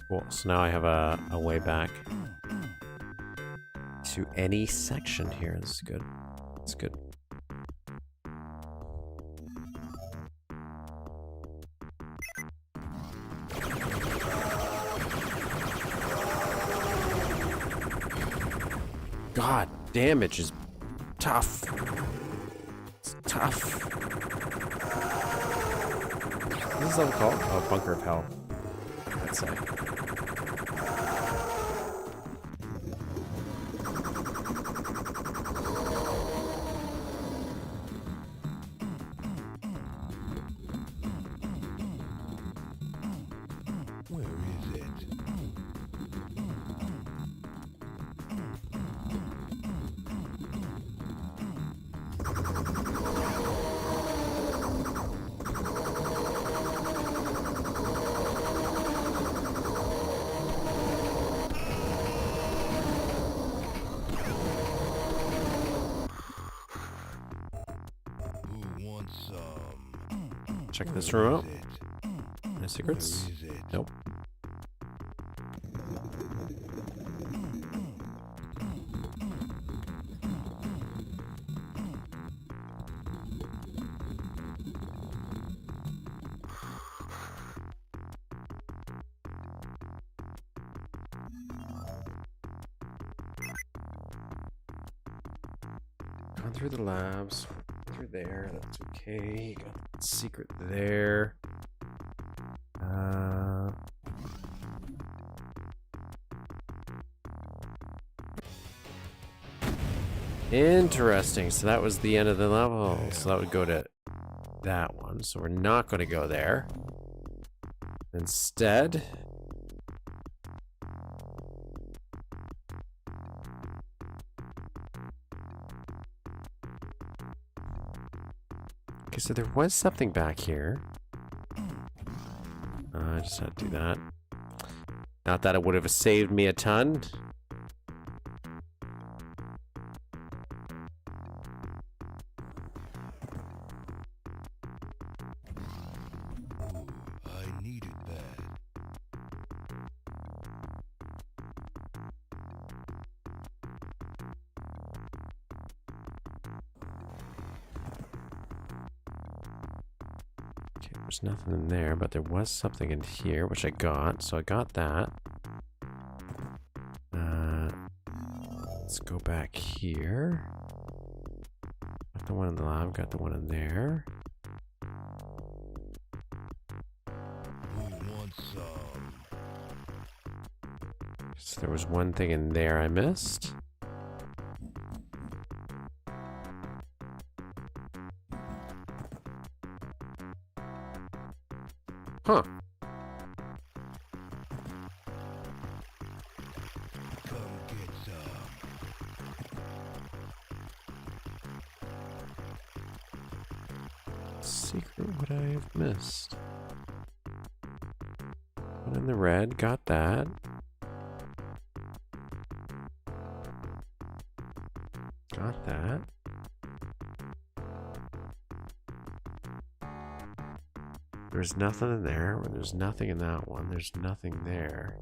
Cool. So now I have a way back to any section here. This is good. It's good. God, damage is tough. It's tough. What is this level called? Oh, Bunker of Hell. I'd say. Where is it? Who wants some? Check this room out. Where is it? Any secrets? Where is it? Nope. Gone through the labs. Through there. That's okay. Got the secret there. Interesting. So that was the end of the level. So that would go to that one. So we're not going to go there. Instead... Okay, so there was something back here. I just had to do that. Not that it would have saved me a ton. I needed that. Okay, there's nothing in there, but there was something in here, which I got. So I got that. Let's go back here. Got the one in the lab, got the one in there. Who wants some? So there was one thing in there I missed. Huh. Come get some. Secret would I have missed? One in the red, got that. Got that. There's nothing in there. There's nothing in that one. There's nothing there.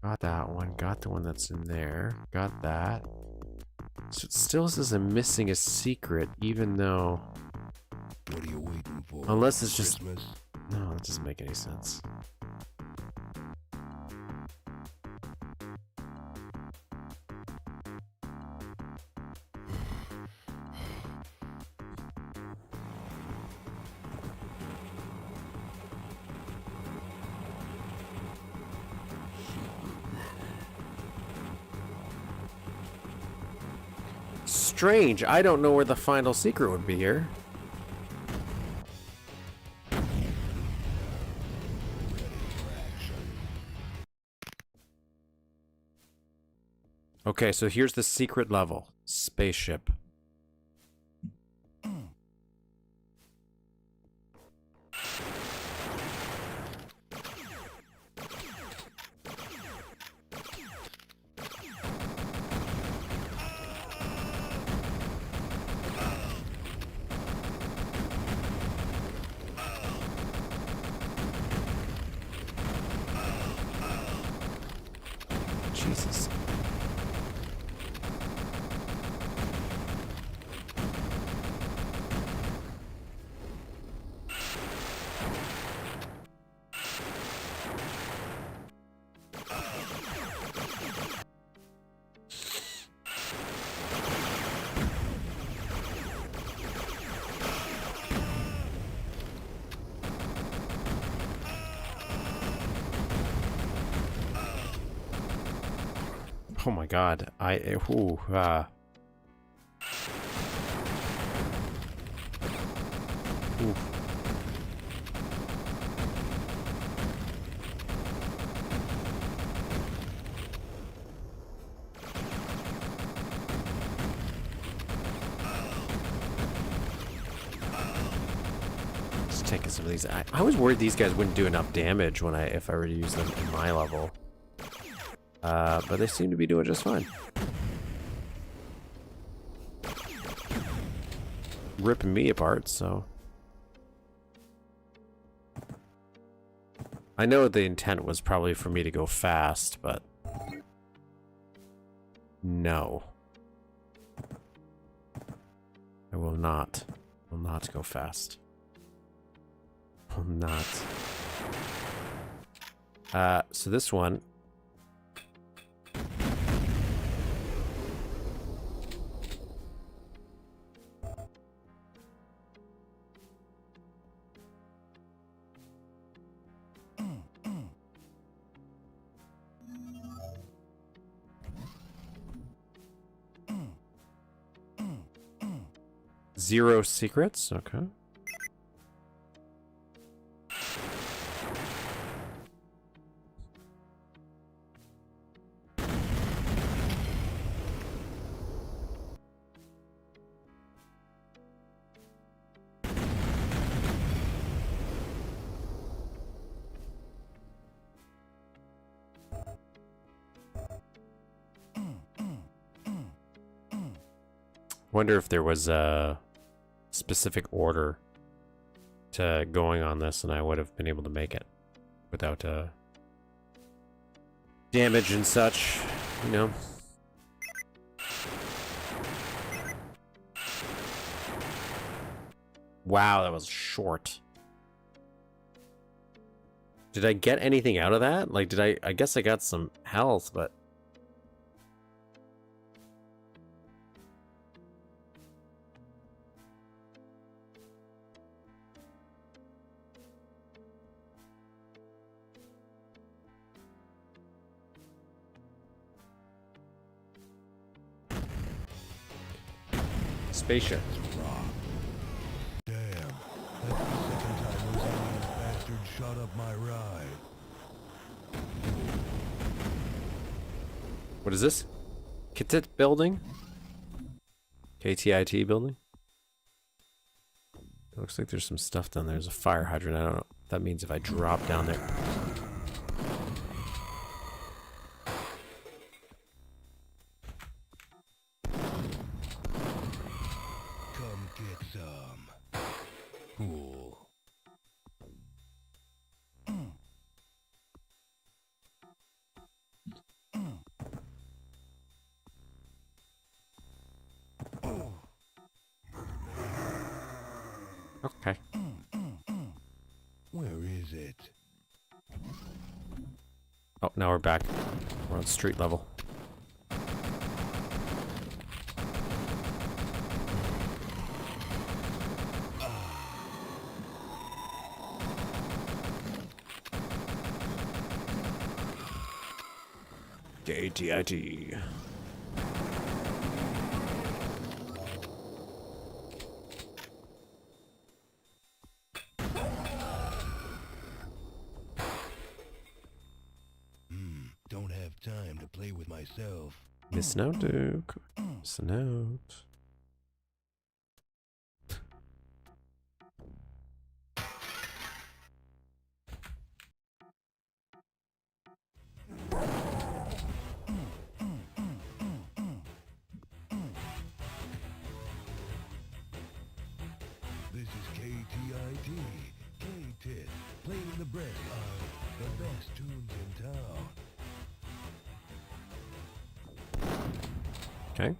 Got that one. Got the one that's in there. Got that. So it still says I'm missing a secret, even though... What are you waiting for? Unless it's just... Christmas? No, that doesn't make any sense. Strange. I don't know where the final secret would be here. Okay, so here's the secret level. Spaceship. Jesus. Oh my god. Ooh, Ooh. Just taking some of these. I was worried these guys wouldn't do enough damage when if I were to use them in my level. But they seem to be doing just fine. Ripping me apart, so... I know the intent was probably for me to go fast, but... No. I will not. Will not go fast. Will not. So this one... Zero secrets, okay. Wonder if there was a specific order to going on this, and I would have been able to make it without damage and such, you know. Wow, that was short. Did I get anything out of that? Like, I guess I got some health, but... Spaceship. Damn. That's the second time those alien bastards shot up my ride. What is this? KTIT building? KTIT building? It looks like there's some stuff down there. There's a fire hydrant. I don't know. That means if I drop down there. Come get some. Cool. Okay. Where is it? Oh, now we're back. We're on street level. KTIT. Don't have time to play with myself. Missing out, Duke. Missing out. This is KTIT, KTIT, playing the best the best tunes in town. Okay.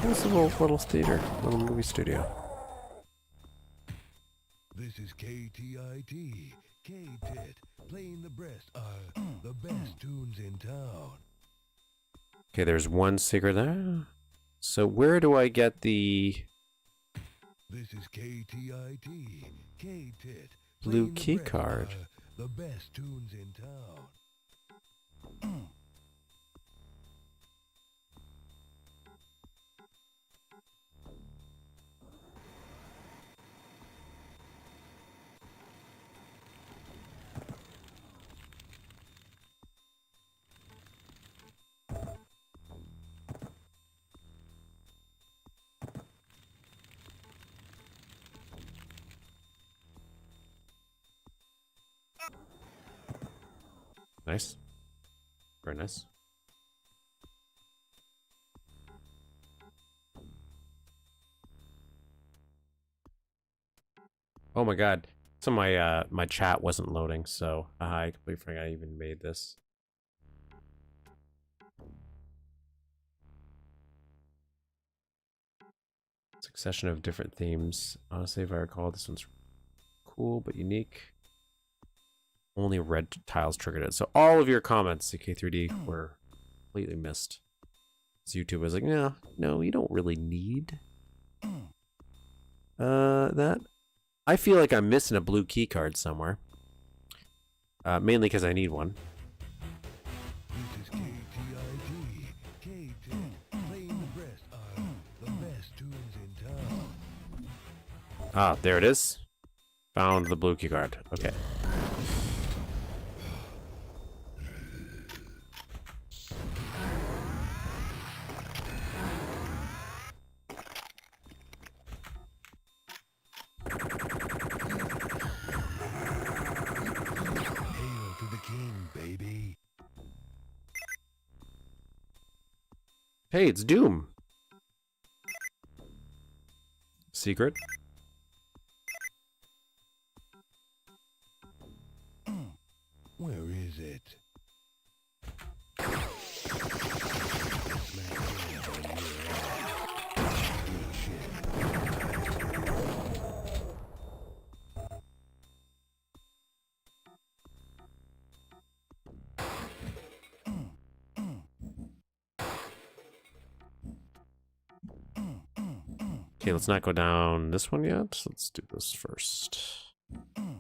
What's a little theater, little movie studio? This is KTIT, KTIT, playing the best tunes in town. Okay, there's one secret there. So where do I get the This is KTIT, KTIT, blue playing the key best, card? the best tunes in town. Nice. Very nice. Oh my god. So my chat wasn't loading, so I completely forgot I even made this. Succession of different themes. Honestly, if I recall, this one's cool but unique. Only red tiles triggered it. So all of your comments, CK3D, were completely missed. So YouTube was like, no, you don't really need that. I feel like I'm missing a blue key card somewhere. Mainly because I need one. This is KTIT, KTIT, playing the best tunes in town. Ah, there it is. Found the blue key card. Okay. Hail to the king, baby. Hey, it's Doom. Secret. Where is it? Okay, let's not go down this one yet. Let's do this first. Okay.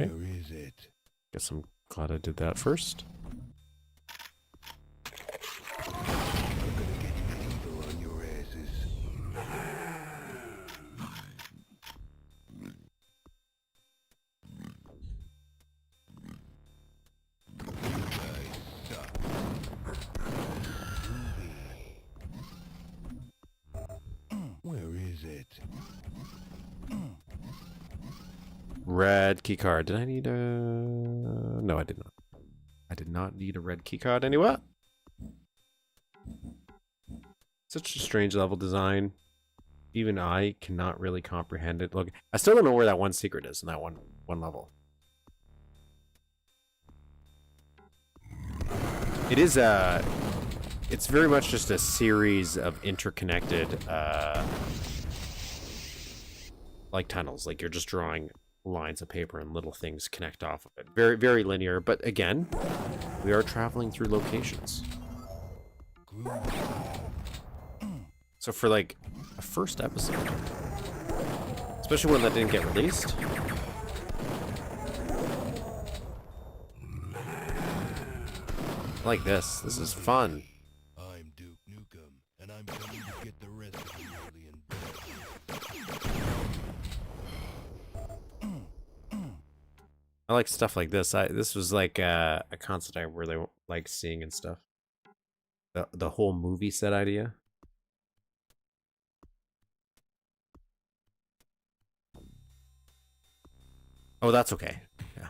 Where is it? Guess I'm glad I did that first. I'm gonna get evil on your asses. You guys suck. Where is it? Red key card. Did I need a... No, I did not. I did not need a red key card anywhere. Such a strange level design. Even I cannot really comprehend it. Look, I still don't know where that one secret is in that one level. It is it's very much just a series of interconnected, like tunnels. Like you're just drawing lines of paper and little things connect off of it. Very, very linear. But again, we are traveling through locations. So for like a first episode, especially one that didn't get released, I like this. This is fun. I'm Duke Nukem, and I'm coming to get the rest of the alien bread. I like stuff like this. This was like a concept I really like seeing and stuff. The whole movie set idea. Oh, that's okay. Yeah.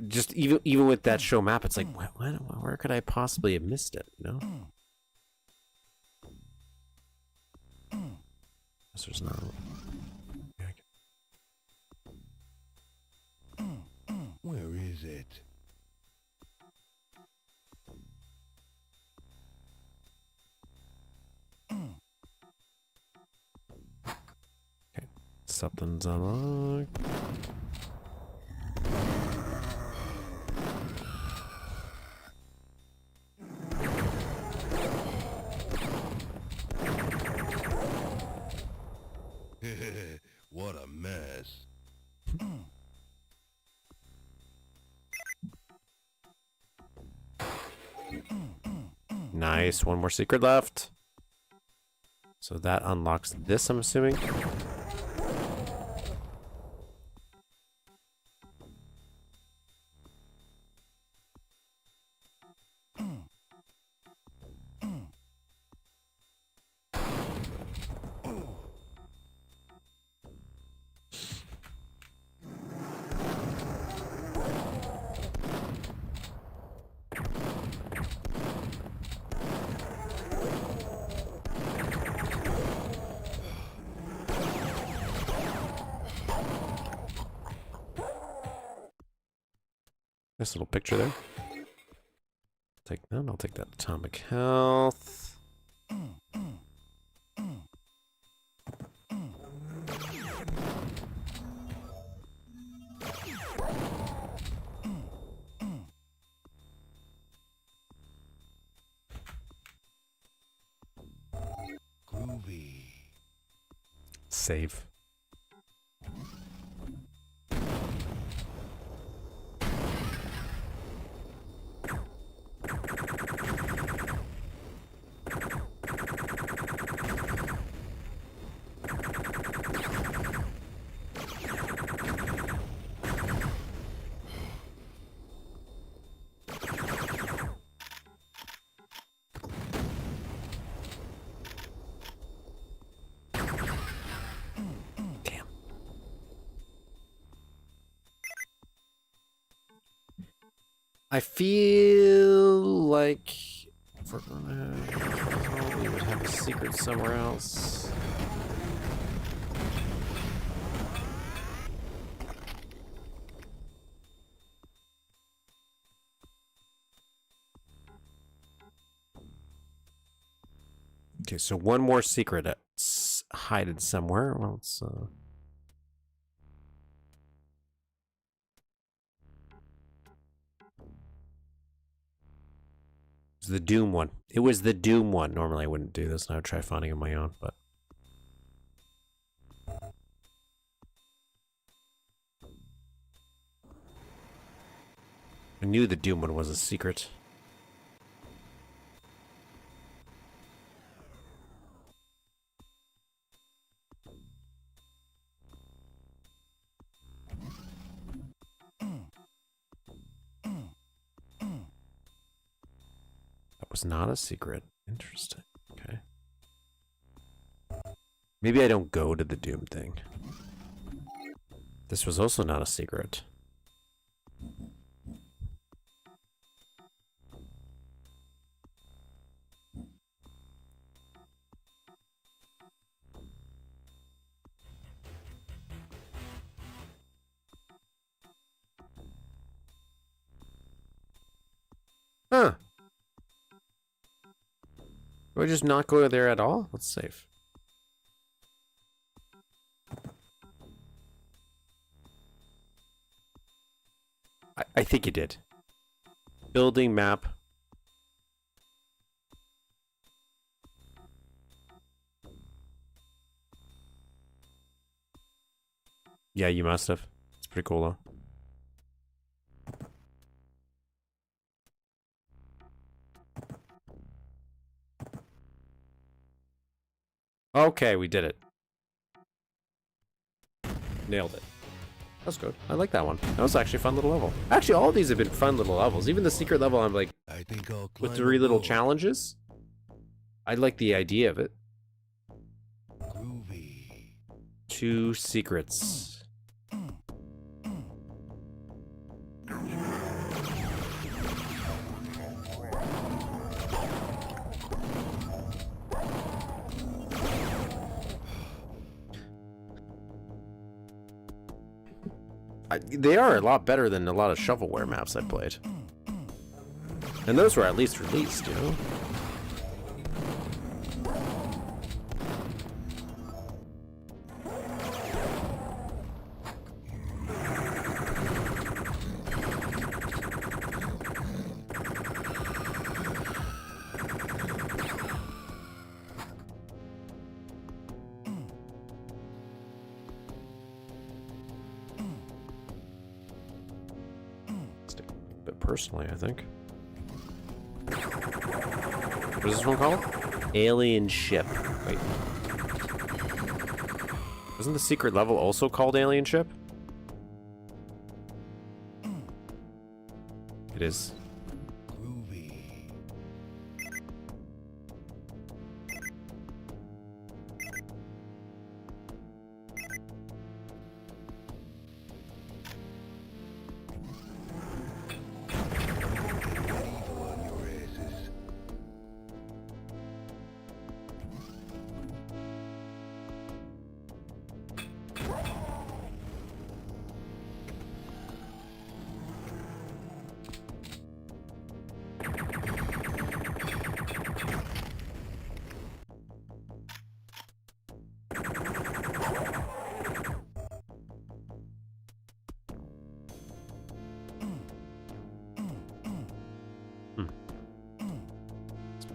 Just even with that show map, it's like, where could I possibly have missed it? You know? Guess there's not. Where is it? Okay, something's unlocked. What a mess. Nice, one more secret left. So that unlocks this, I'm assuming. Nice little picture there. Take that. I'll take that atomic health. Groovy. Save. Damn. I feel like if we're gonna, we would have a secret somewhere else. Okay, so one more secret that's hidden somewhere. Well, it's it's the Doom one. It was the Doom one. Normally I wouldn't do this, and I would try finding it on my own, but I knew the Doom one was a secret. That was not a secret. Interesting. Okay. Maybe I don't go to the Doom thing. This was also not a secret. Huh. Do I just not go there at all? Let's save. I think you did. Building map. Yeah, you must have. It's pretty cool though. Okay, we did it. Nailed it. That's good. I like that one. That was actually a fun little level. Actually, all of these have been fun little levels. Even the secret level, I'm like, I think I'll with climb 3 little above. challenges. I like the idea of it. Groovy. 2 secrets. They are a lot better than a lot of shovelware maps I played. And those were at least released, you know? Personally, I think. What is this one called? Alien Ship. Wait. Wasn't the secret level also called Alien Ship? It is. Groovy. On your asses.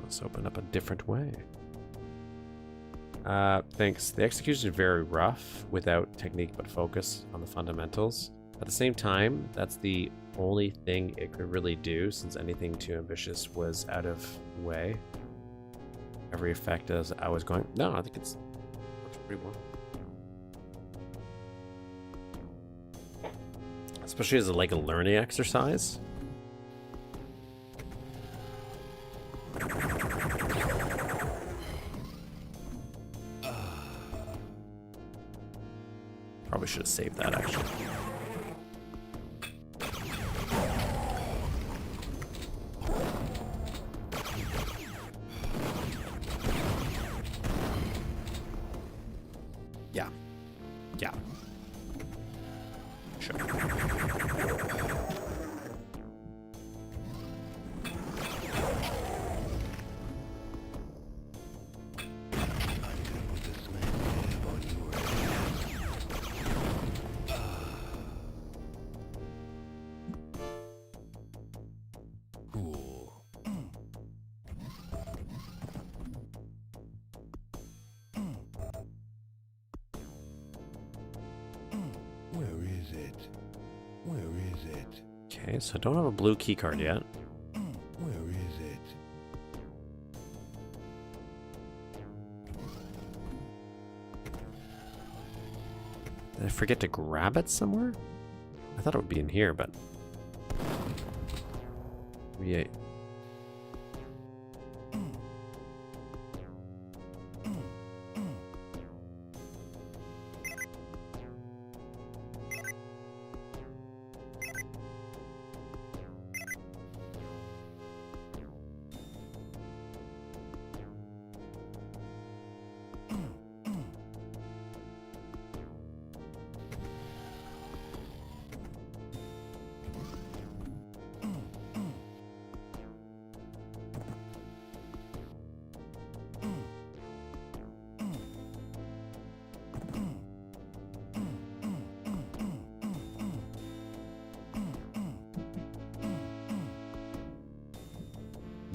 Let's open up a different way. Thanks. The execution is very rough, without technique but focus on the fundamentals. At the same time, that's the only thing it could really do, since anything too ambitious was out of the way. Every effect as I was going. No, I think it's works pretty well. Especially as like a learning exercise. Probably should have saved that actually. Yeah. Yeah. Sure. Cool. Where is it? Where is it? Okay, so I don't have a blue key card yet. Where is it? Did I forget to grab it somewhere? I thought it would be in here, but... Yeah.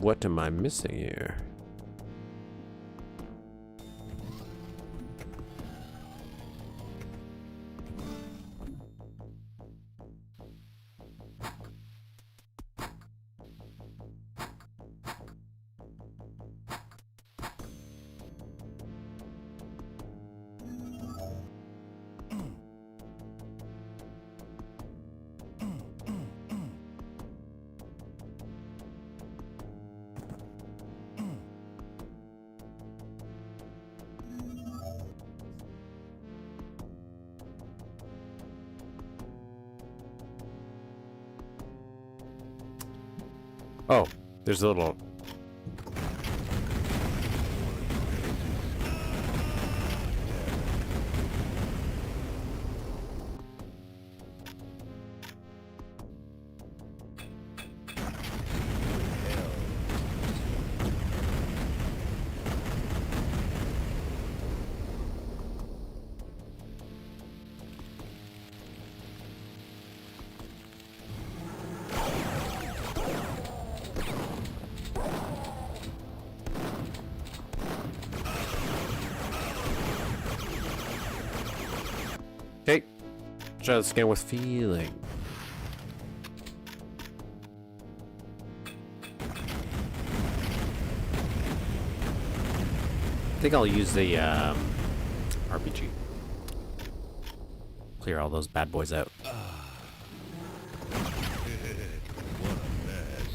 What am I missing here? Oh, there's a little... Okay. Try to scan with feeling. I think I'll use the RPG. Clear all those bad boys out. What a mess.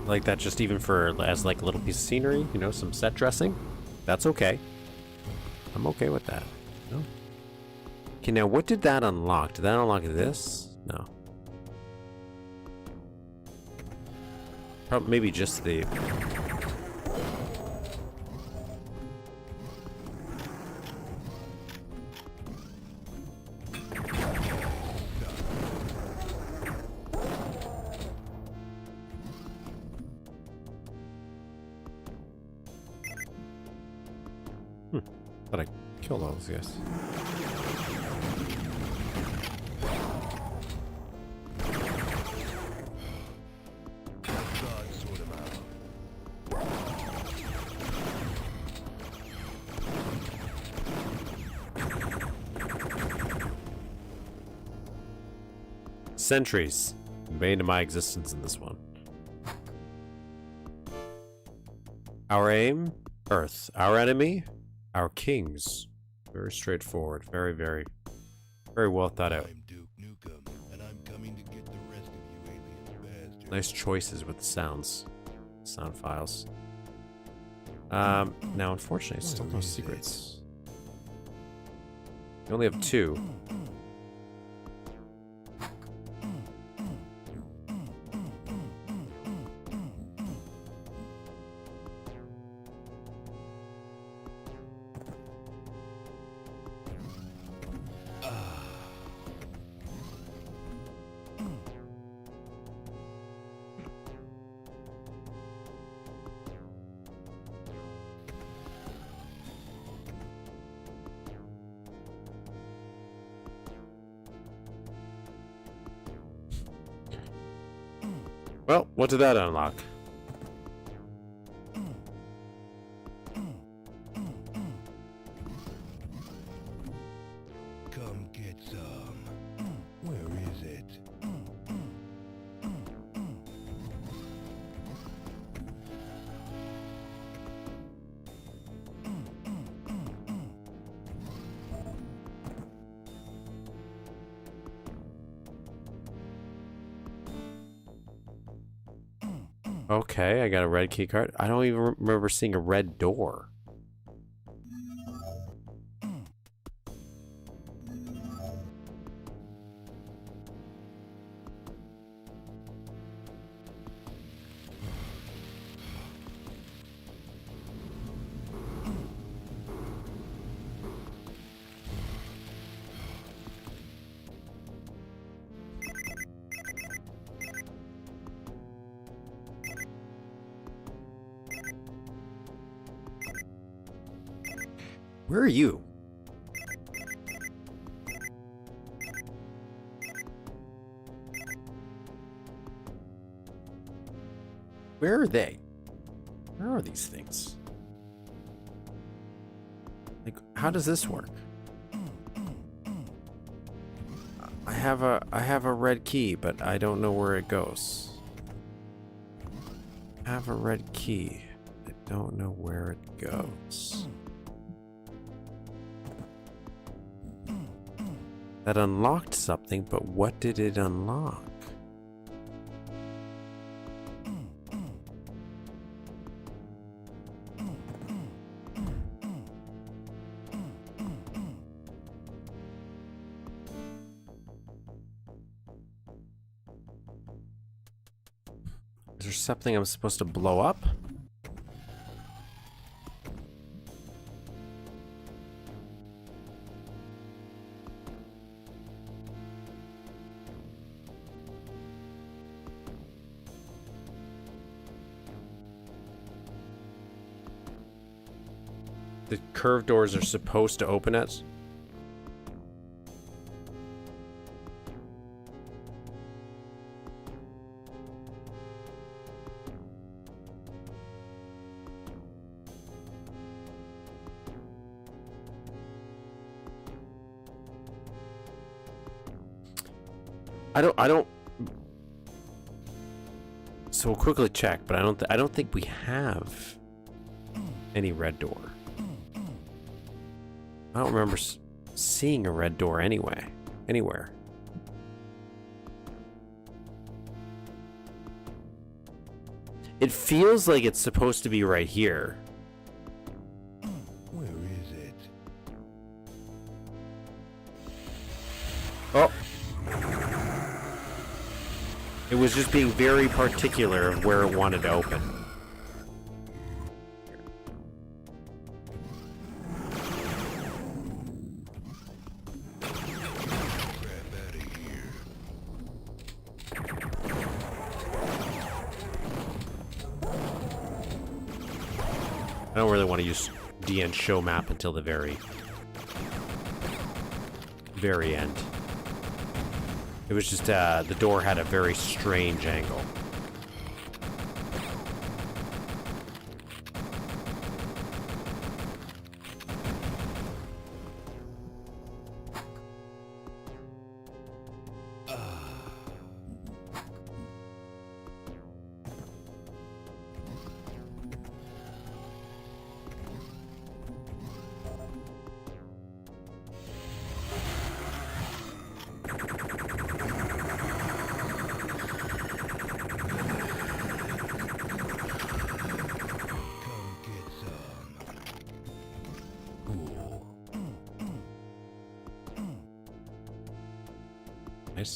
Like that just even for as like a little piece of scenery, you know, some set dressing. That's okay. I'm okay with that. No. Okay, now what did that unlock? Did that unlock this? No. Probably maybe just the... Thought I killed all those guys. God sort him out. Sentries. Bane to my existence in this one. Our aim? Earth. Our enemy? Our kings. Very straightforward. Very, very, very well thought out. I'm Duke Nukem, and I'm coming to get the rest of you alien bastards. Nice choices with the sounds. Sound files. Now, unfortunately, still no secrets. We only have 2. Well, what did that unlock? Come get some. Where is it? Okay, I got a red key card. I don't even remember seeing a red door. Where are you? Where are they? Where are these things? Like, how does this work? I have a red key, but I don't know where it goes. I have a red key. I don't know where it goes. That unlocked something, but what did it unlock? Is there something I'm supposed to blow up? The curved doors are supposed to open it. I don't. So we'll quickly check, but I don't think we have any red door. I don't remember seeing a red door anywhere. It feels like it's supposed to be right here. Where is it? Oh. It was just being very particular of where it wanted to open. I don't really want to use DN show map until the very end. It was just, the door had a very strange angle.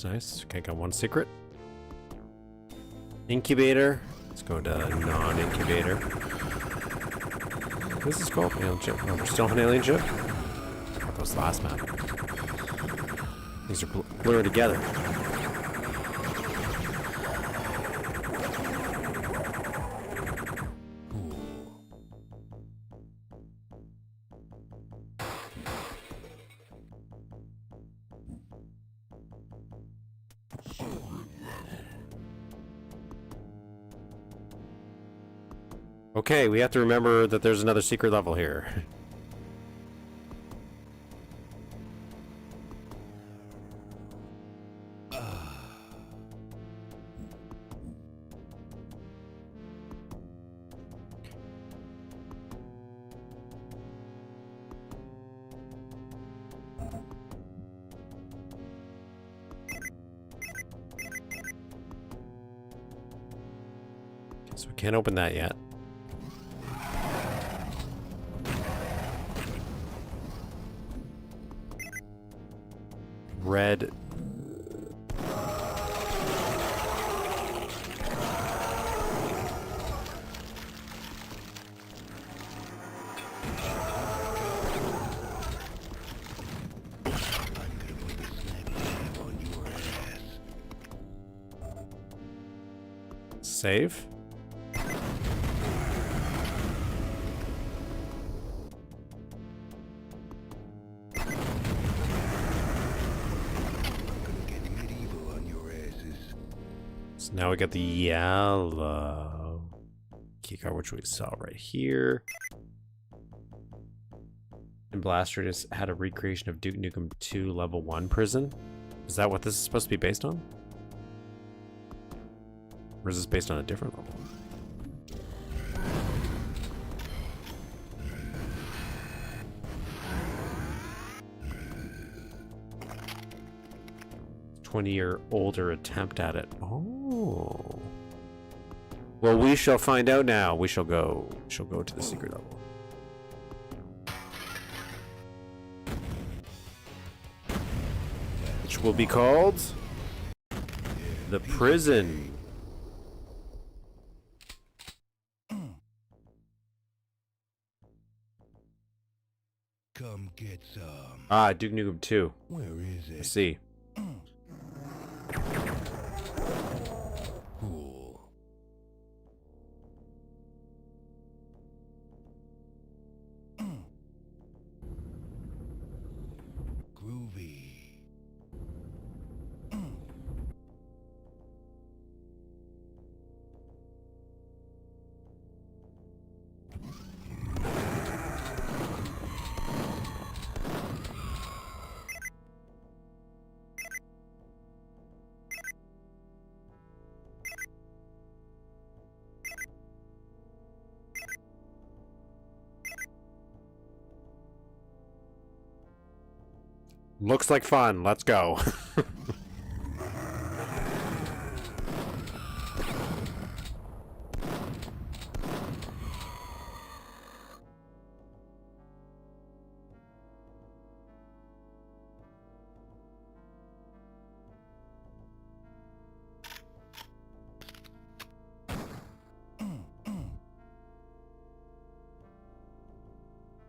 Nice. Okay, got one secret. Incubator. Let's go to non-incubator. What is this called? Alien ship. Oh, we're still on alien ship? That was the last map. These are blurred together. Okay, we have to remember that there's another secret level here. So we can't open that yet. Red. Save. Now we got the yellow keycard, which we saw right here. And Blast Radius had a recreation of Duke Nukem 2 Level 1 prison. Is that what this is supposed to be based on? Or is this based on a different level? ...20-year-older attempt at it. Oh. Well, we shall find out now. We shall go to the secret level. Which will be called... the prison. Come get some. Ah, Duke Nukem 2. Where is it? I see. Cool. Groovy. Looks like fun. Let's go.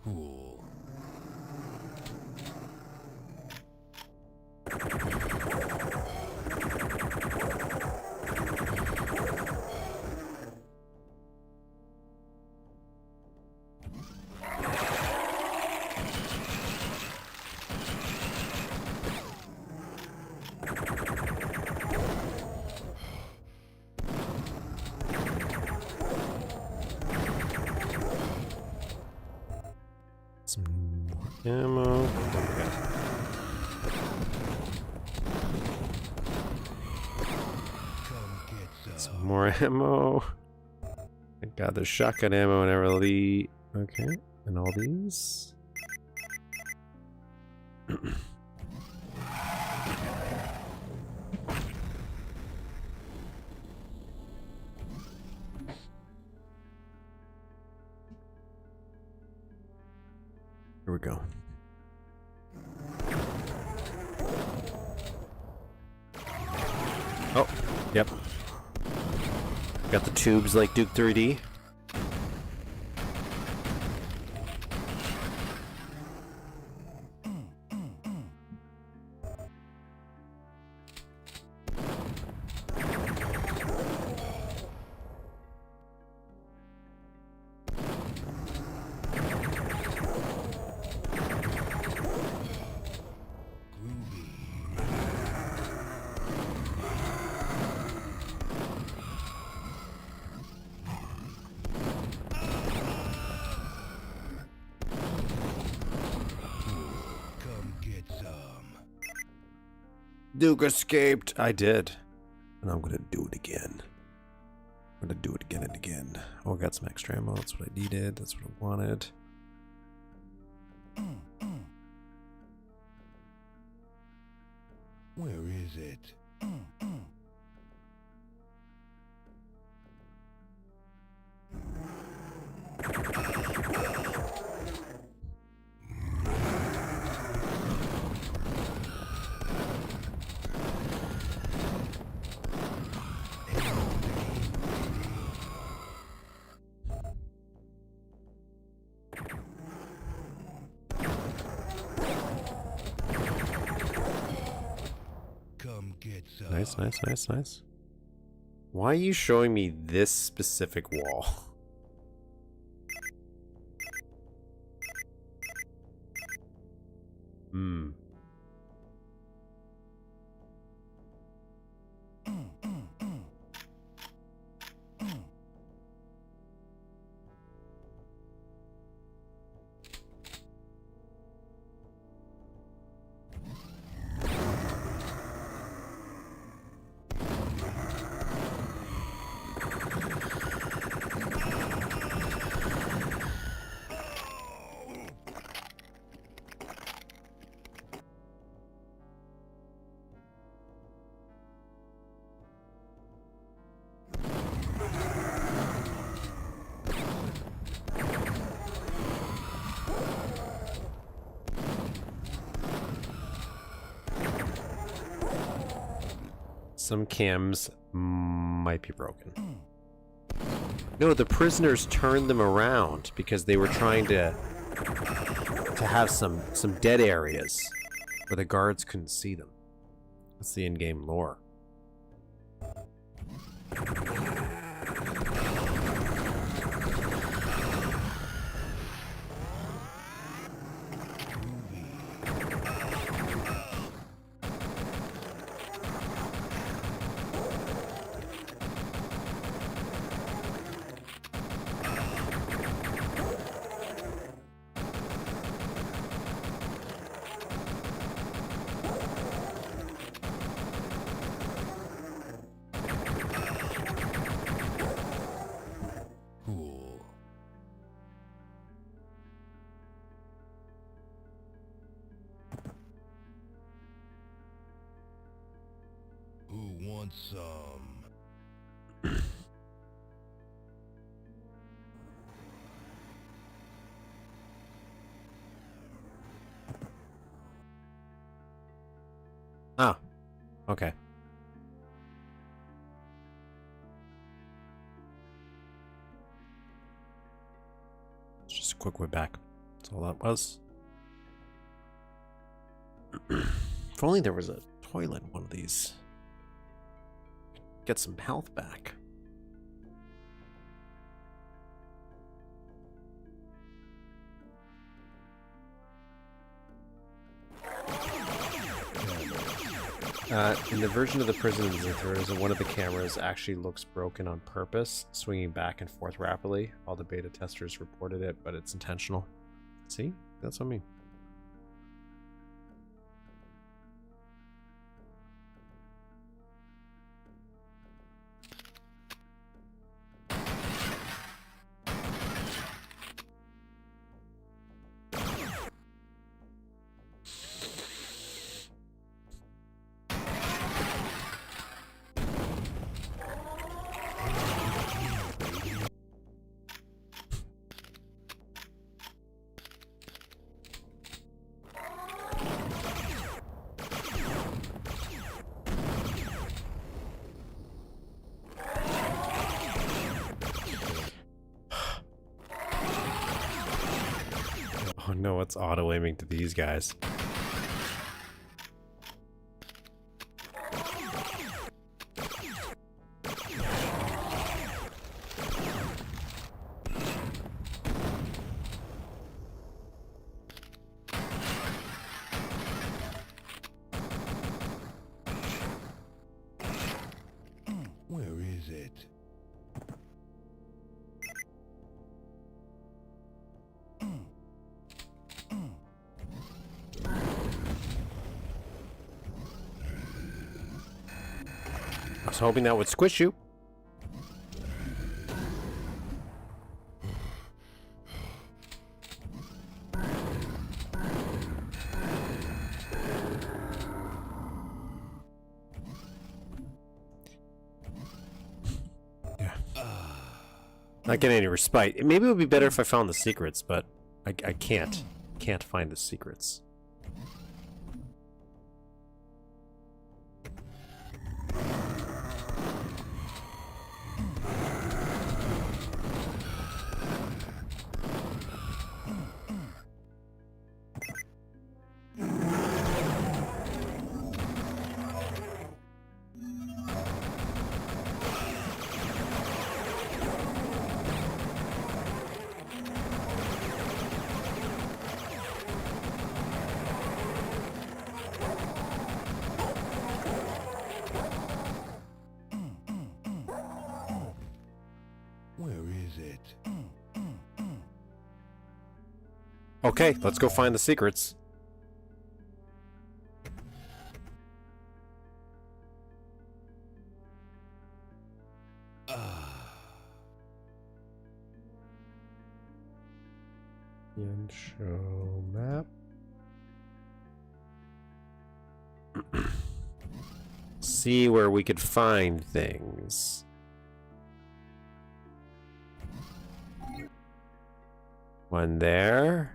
Cool. Some more ammo. Okay. Come get Some more ammo. I got the shotgun ammo and really. Okay. And all these. Here we go. Oh, yep. Got the tubes like Duke 3D. Duke escaped. I did. And I'm gonna do it again. I'm gonna do it again and again. Oh, I got some extra ammo. That's what I needed. That's what I wanted. Where is it? Come get some. Nice, nice, nice, nice. Why are you showing me this specific wall? Hmm. Some cams might be broken. No, the prisoners turned them around because they were trying to have some dead areas where the guards couldn't see them. That's the in-game lore. Who wants some? Ah, okay. It's just a quick way back. That's all that was. If only there was a toilet in one of these. Get some health back. In the version of the prison visitors, one of the cameras actually looks broken on purpose, swinging back and forth rapidly. All the beta testers reported it, but it's intentional. See? That's what I mean. Oh no, it's auto-aiming to these guys. Where is it? I was hoping that would squish you. Yeah. Not getting any respite. Maybe it would be better if I found the secrets, but I can't. Can't find the secrets. Where is it? Okay, let's go find the secrets. And show map. See where we could find things. One there.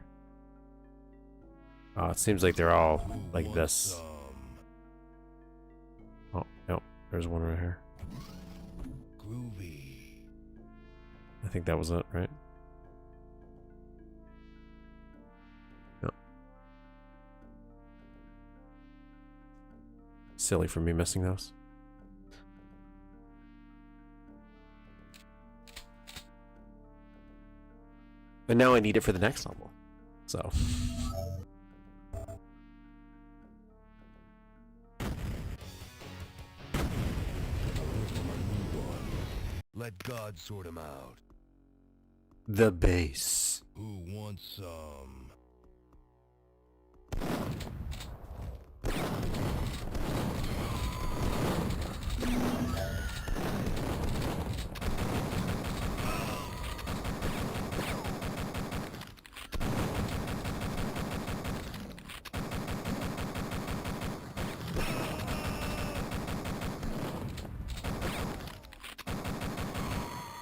Oh, it seems like they're all like this. Oh, no. There's one right here. Groovy. I think that was it, right? No. Silly for me missing those. But now I need it for the next level. So. Let God sort him out. The base. Who wants some?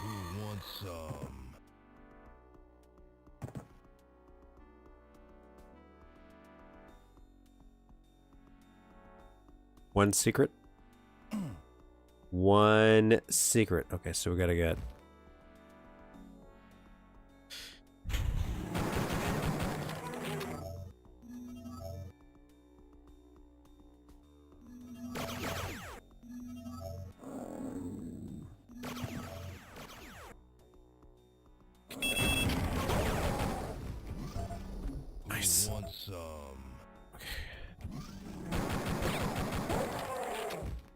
Who wants some? One secret. One secret. Okay, so we gotta get. Nice. Who wants some?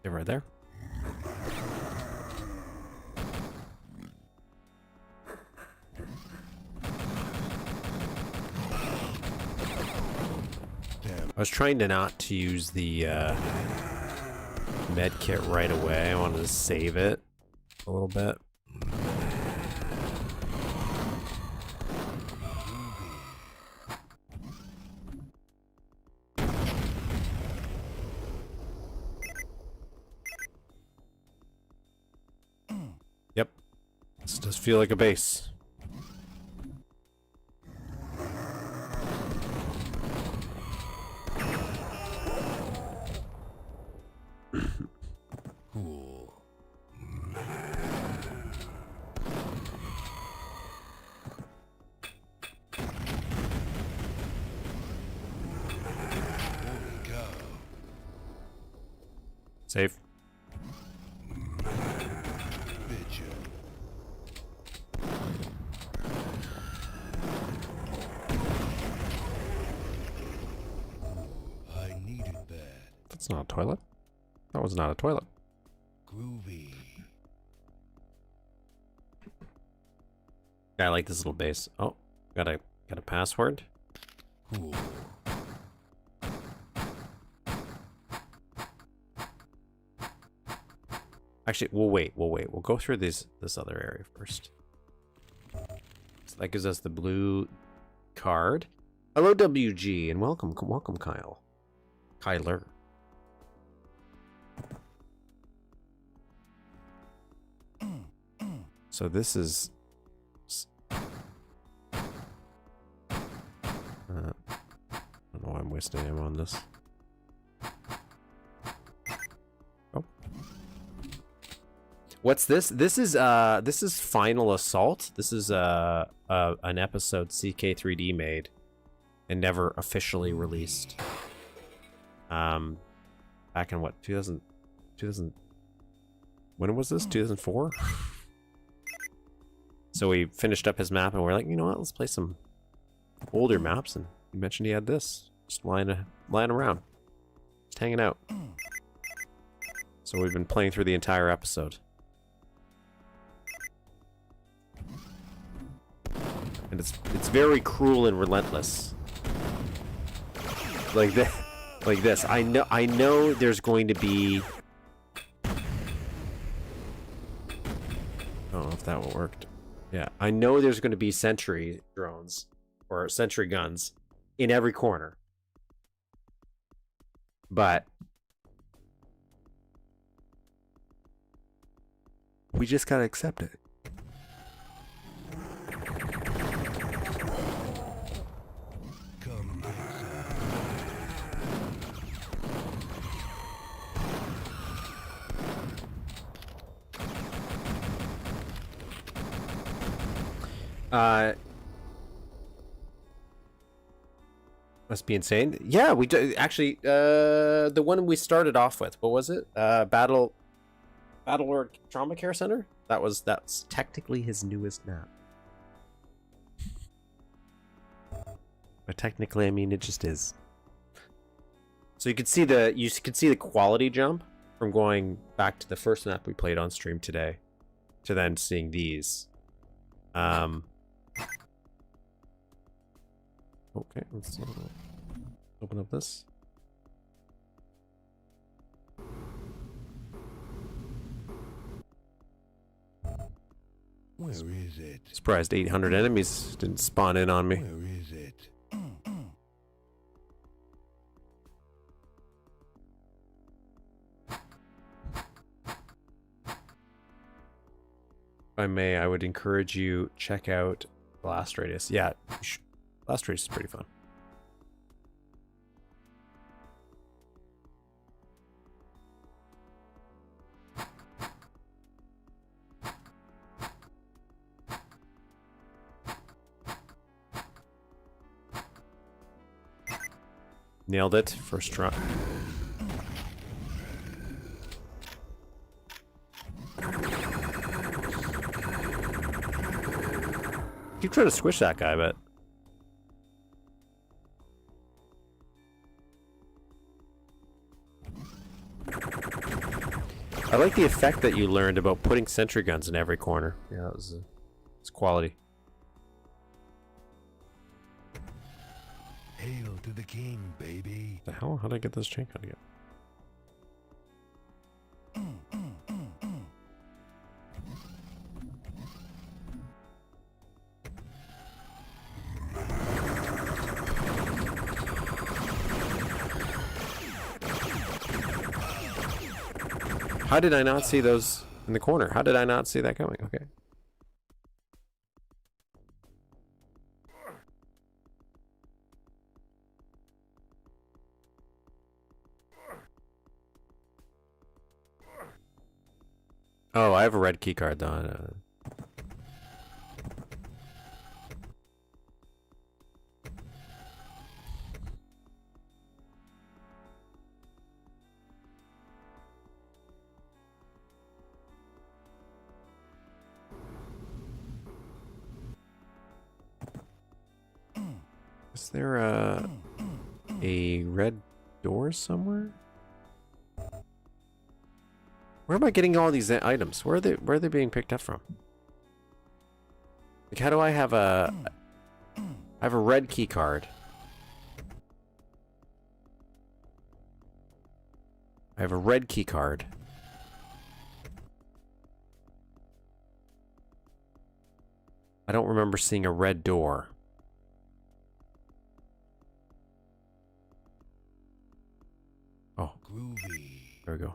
They're right there. Damn. I was trying to not to use the med kit right away. I wanted to save it a little bit. Yep. This does feel like a base. Cool. Holy cow. Save. Bitchin'. I needed that. That's not a toilet. That was not a toilet. Groovy. I like this little base. Oh, got a password. Cool. Actually, we'll wait. We'll go through this other area first. So that gives us the blue card. Hello, WG, and welcome, Kyle. Kyler. So this is. I don't know why I'm wasting ammo on this. Oh. What's this? This is Final Assault. This is an episode CK3D made and never officially released. Back in what, 2000 when was this? 2004? So we finished up his map and we're like, you know what, let's play some older maps, and he mentioned he had this. Just lying around. Just hanging out. So we've been playing through the entire episode. And it's very cruel and relentless. Like this. Like this. I know there's going to be. I don't know if that will work. Yeah, I know there's going to be sentry drones or sentry guns in every corner. But we just gotta accept it. Come inside. Must be insane. Yeah, we do, actually. The one we started off with. What was it? Battlelord Trauma Care Center. That's technically his newest map. But technically, I mean, it just is. So you could see the quality jump from going back to the first map we played on stream today, to then seeing these. Okay, let's open up this. Where is it? Surprised 800 enemies didn't spawn in on me. Where is it? If I may, I would encourage you check out Blast Radius. Yeah, Blast Radius is pretty fun. Nailed it first try. Keep trying to squish that guy, but I like the effect that you learned about putting sentry guns in every corner. Yeah, it's quality. Hail to the king, baby. The hell? How did I get this chain gun again? How did I not see those in the corner? How did I not see that coming? Okay. Oh, I have a red key card though. Is there a red door somewhere? Where am I getting all these items? Where are they being picked up from? Like, how do I have I have a red key card. I have a red key card. I don't remember seeing a red door. Oh. Groovy. There we go.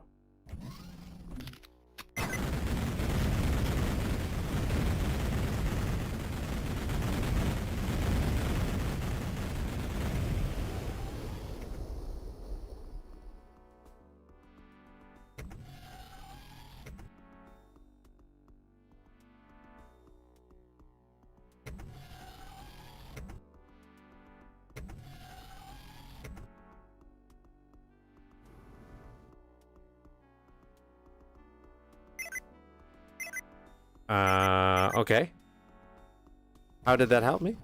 Okay. How did that help me?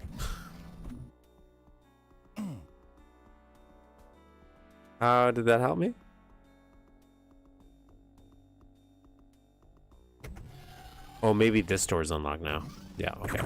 How did that help me? Oh, maybe this door's unlocked now. Yeah, okay.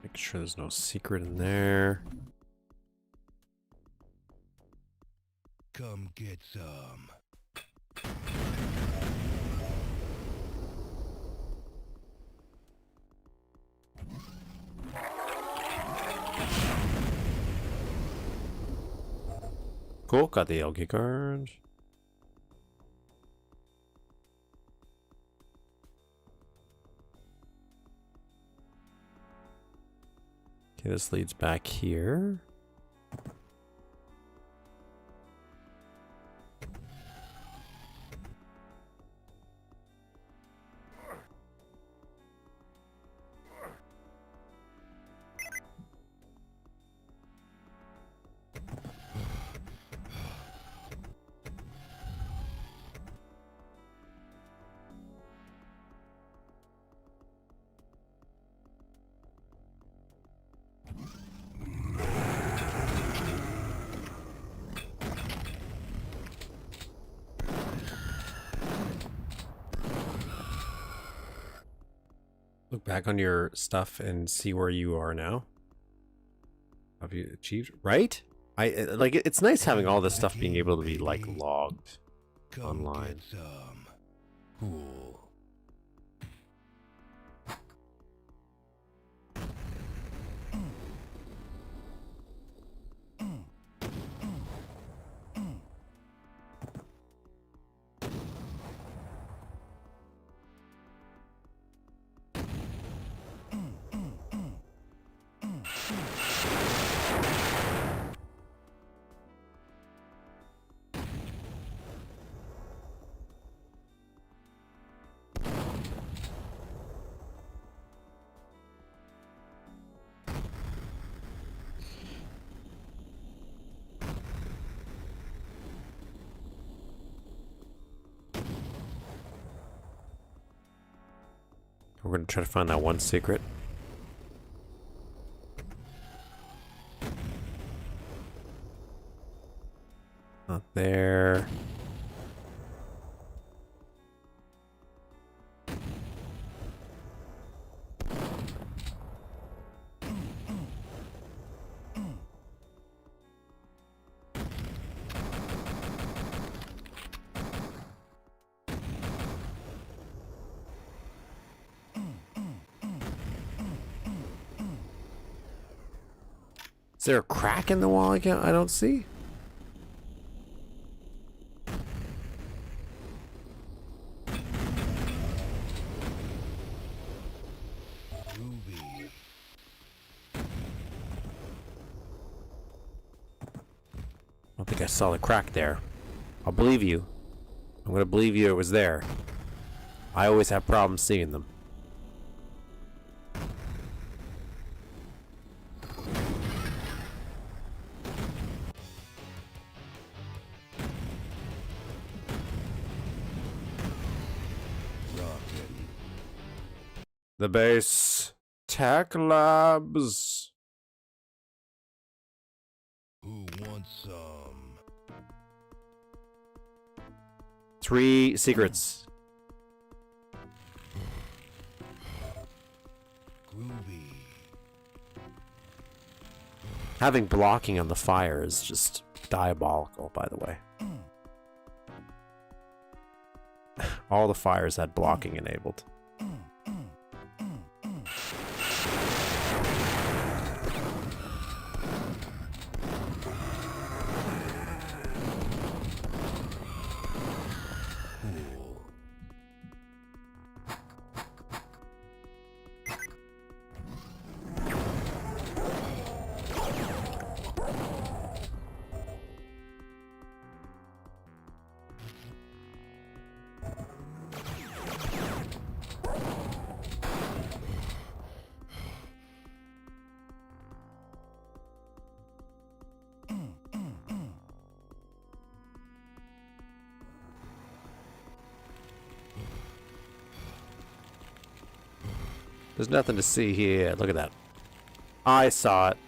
Make sure there's no secret in there. Come get some. Cool, got the LG card. Okay, this leads back here. Look back on your stuff and see where you are now. Have you achieved? Right? Like it's nice having all this stuff being able to be like logged online. Get some. Cool. We're gonna try to find that one secret. Not there. Is there a crack in the wall again? I don't see. Ruby. I don't think I saw the crack there. I'll believe you. I'm gonna believe you it was there. I always have problems seeing them. Rockin'. The base tech labs. Who wants some? 3 secrets. Groovy. Having blocking on the fire is just diabolical, by the way. All the fires had blocking enabled. Cool. There's nothing to see here. Look at that. I saw it.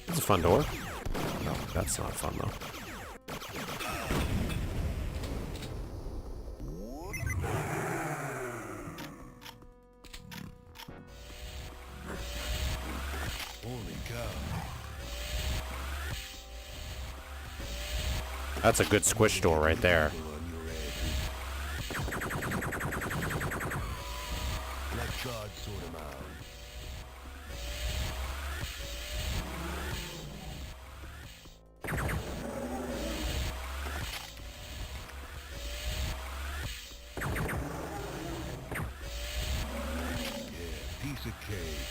It's a fun door. No, that's not fun though. Holy cow. That's a good squish door right there. Pull on your edges. Let God sort 'em out. piece of cake.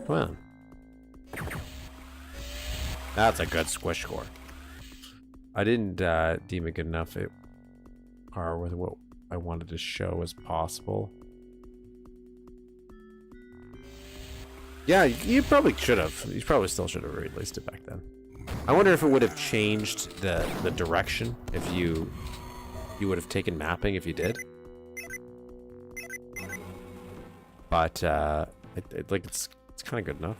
Come on. That's a good squish score. I didn't deem it good enough. It are with what I wanted to show as possible. Yeah, you probably should have. You probably still should have released it back then. I wonder if it would have changed the direction if you would have taken mapping if you did. But it's kind of good enough.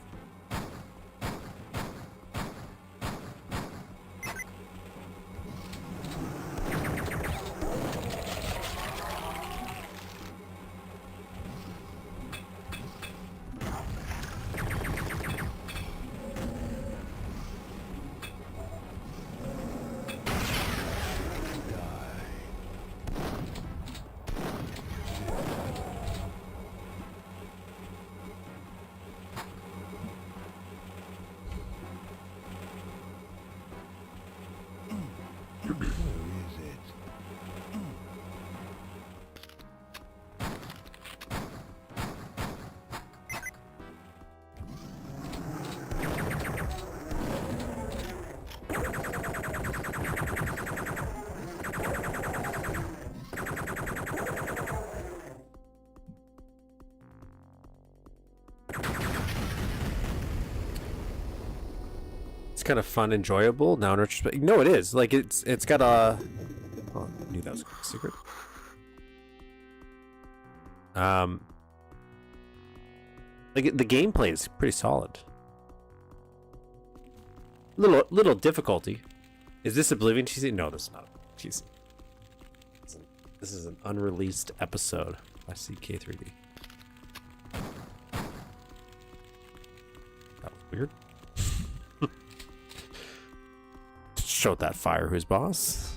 Kind of fun, enjoyable now in retrospect. No, it is. Like it's got a. Oh, I knew that was a secret. Like the gameplay is pretty solid. Little difficulty. Is this Oblivion TC? No, this is not TC. This is an unreleased episode by CK3D. That was weird. Showed that fire who's boss.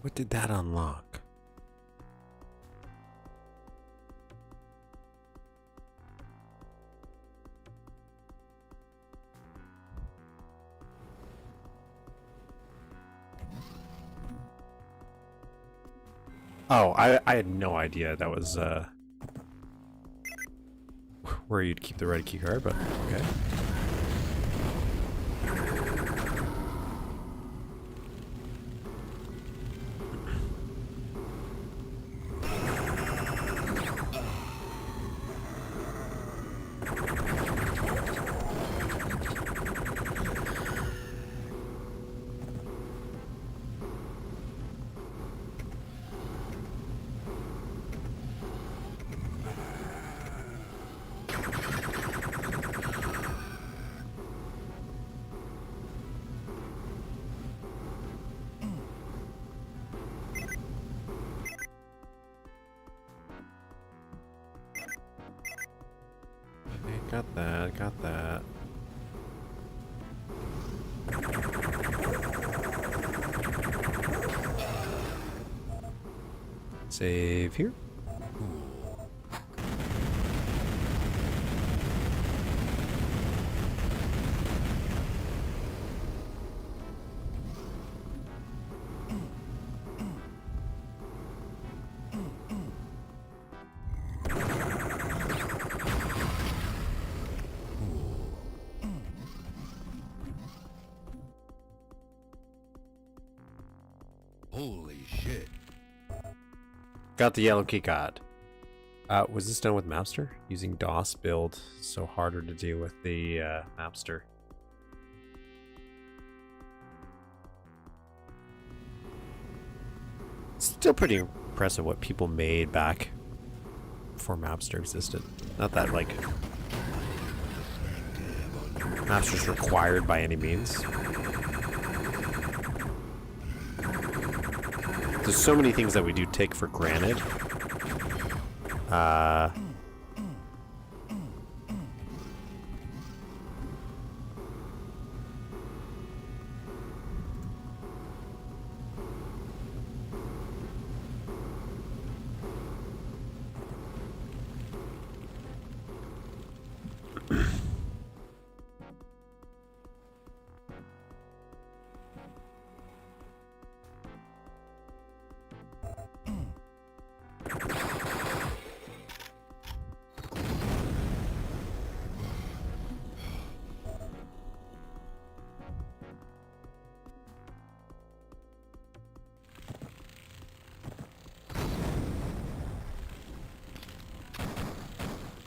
What did that unlock? Oh, I had no idea that was where you'd keep the ready key card, but okay. Got that. Save here. Holy shit. Got the yellow key card. Was this done with Mapster? Using DOS build, so harder to deal with the Mapster. Still pretty impressive what people made back before Mapster existed. Not that, like, Mapster's required by any means. There's so many things that we do take for granted.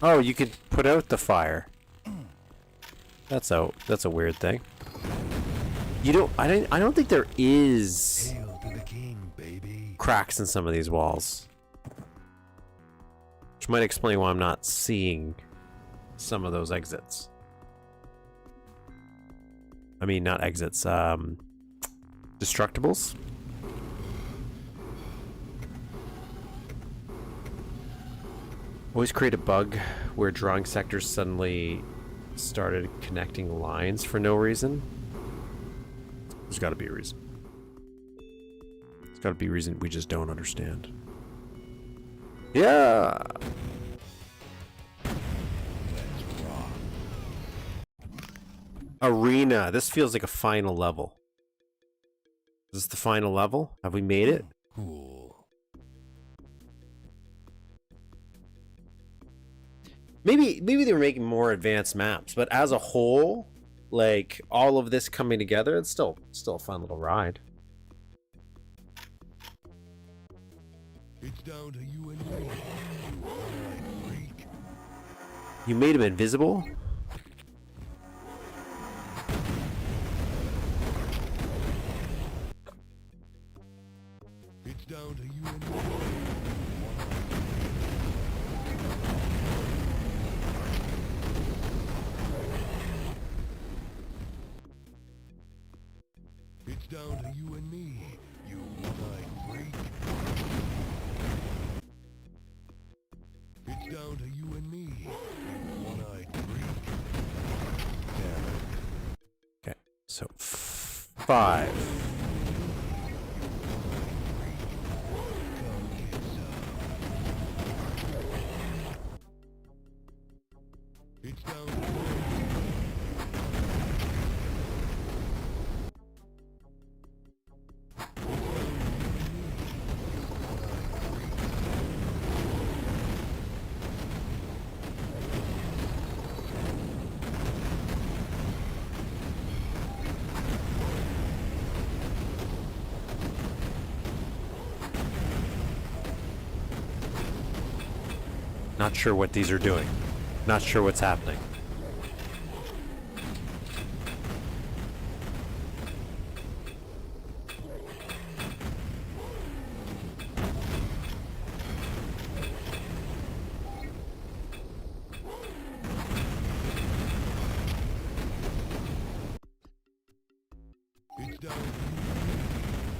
Oh, you could put out the fire. That's a weird thing. You don't I don't think there is Hail to the king, baby. cracks in some of these walls. Which might explain why I'm not seeing some of those exits. I mean, not exits, destructibles. Always create a bug where drawing sectors suddenly started connecting lines for no reason. There's got to be a reason. There's got to be a reason we just don't understand. Yeah. Arena. This feels like a final level. Is this the final level? Have we made it? Cool. Maybe they were making more advanced maps, but as a whole, like all of this coming together, it's still a fun little ride. It's down to you and me, you one-eyed freak. You made him invisible? It's down to you and me. It's down to you and me, you one-eyed freak. It's down to you and me, you one-eyed freak. Damn it. Okay, so 5. Come get some. It's down to you and me. Not sure what these are doing. Not sure what's happening. It's down to you,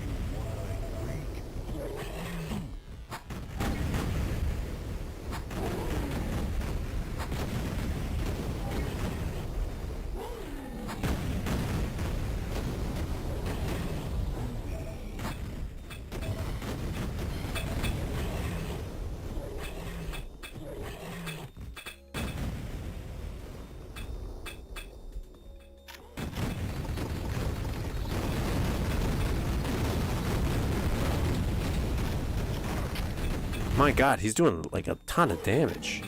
you one-eyed freak. My god, he's doing like a ton of damage.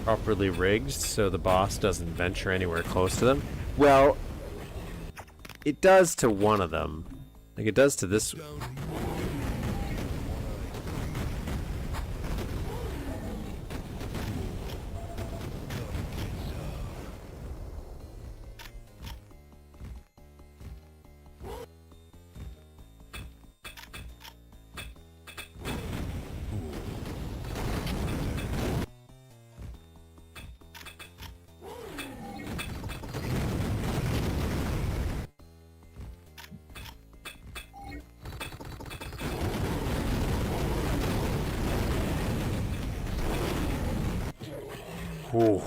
properly rigged so the boss doesn't venture anywhere close to them? Well, it does to one of them. Like it does to this. Ooh.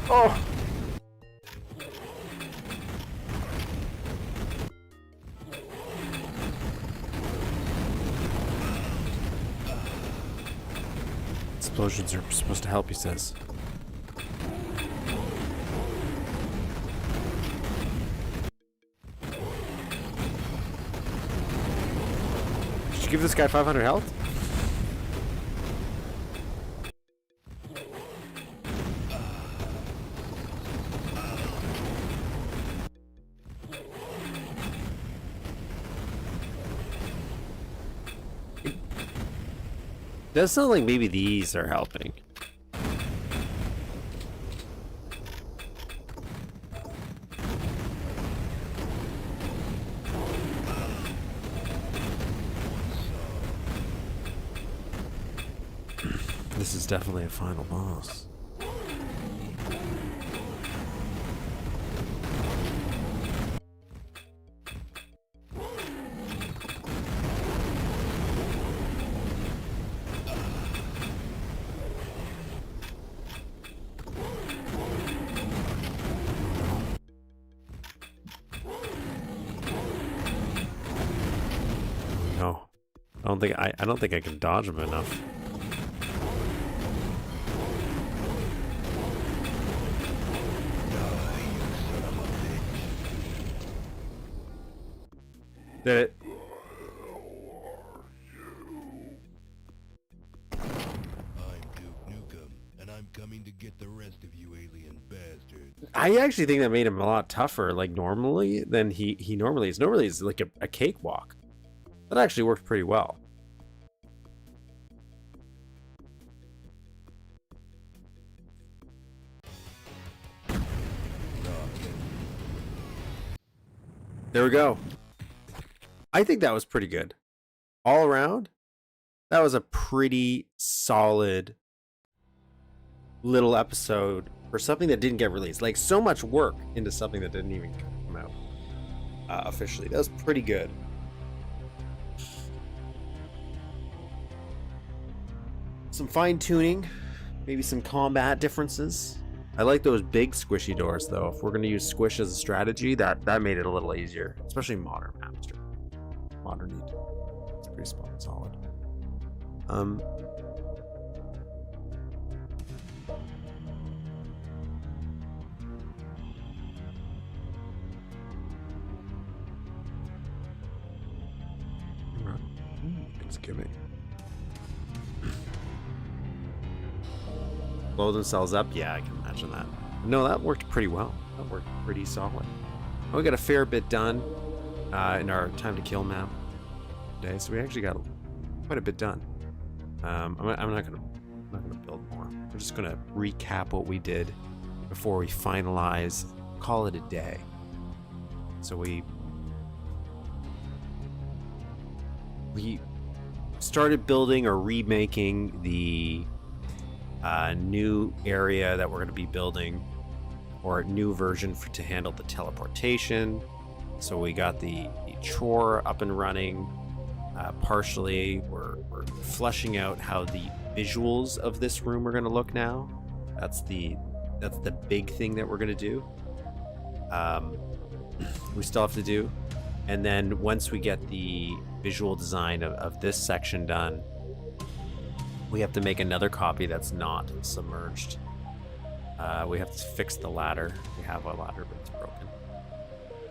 Oh! Explosions are supposed to help, he says. Did you give this guy 500 health? Does sound like maybe these are helping. This is definitely a final boss. No, I don't think I can dodge him enough. Did it? I'm Duke Nukem, and I'm coming to get the rest of you alien bastards. I actually think that made him a lot tougher, like normally, than he normally is. Normally, it's like a cakewalk. That actually worked pretty well. There we go. I think that was pretty good. All around, that was a pretty solid little episode for something that didn't get released. Like, so much work into something that didn't even come out officially. That was pretty good. Some fine tuning, maybe some combat differences. I like those big squishy doors though. If we're going to use squish as a strategy, that made it a little easier, especially modern maps. Modern need. It's pretty solid. Thanksgiving. Blow themselves up? Yeah, I can imagine that. No, that worked pretty well. That worked pretty solid. We got a fair bit done in our time to kill map today, so we actually got quite a bit done. I'm not gonna build more. We're just gonna recap what we did before we finalize, call it a day. So we started building or remaking the new area that we're going to be building, or a new version to handle the teleportation. So we got the chore up and running partially. We're fleshing out how the visuals of this room are going to look now. That's the big thing that we're going to do. We still have to do. And then once we get the visual design of this section done, we have to make another copy that's not submerged. We have to fix the ladder. We have a ladder, but it's broken.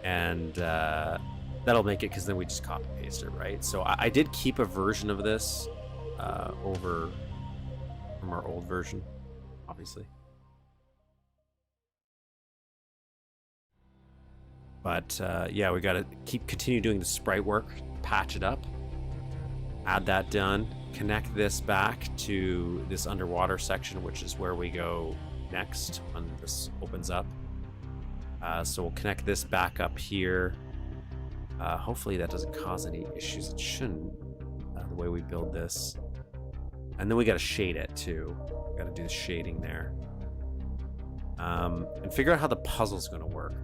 And that'll make it, because then we just copy paste it, right? So I did keep a version of this over from our old version, obviously. But yeah, we got to continue doing the sprite work, patch it up, add that done, connect this back to this underwater section, which is where we go next when this opens up. So we'll connect this back up here. Hopefully that doesn't cause any issues. It shouldn't, the way we build this. And then we got to shade it too. We got to do the shading there. And figure out how the puzzle's going to work.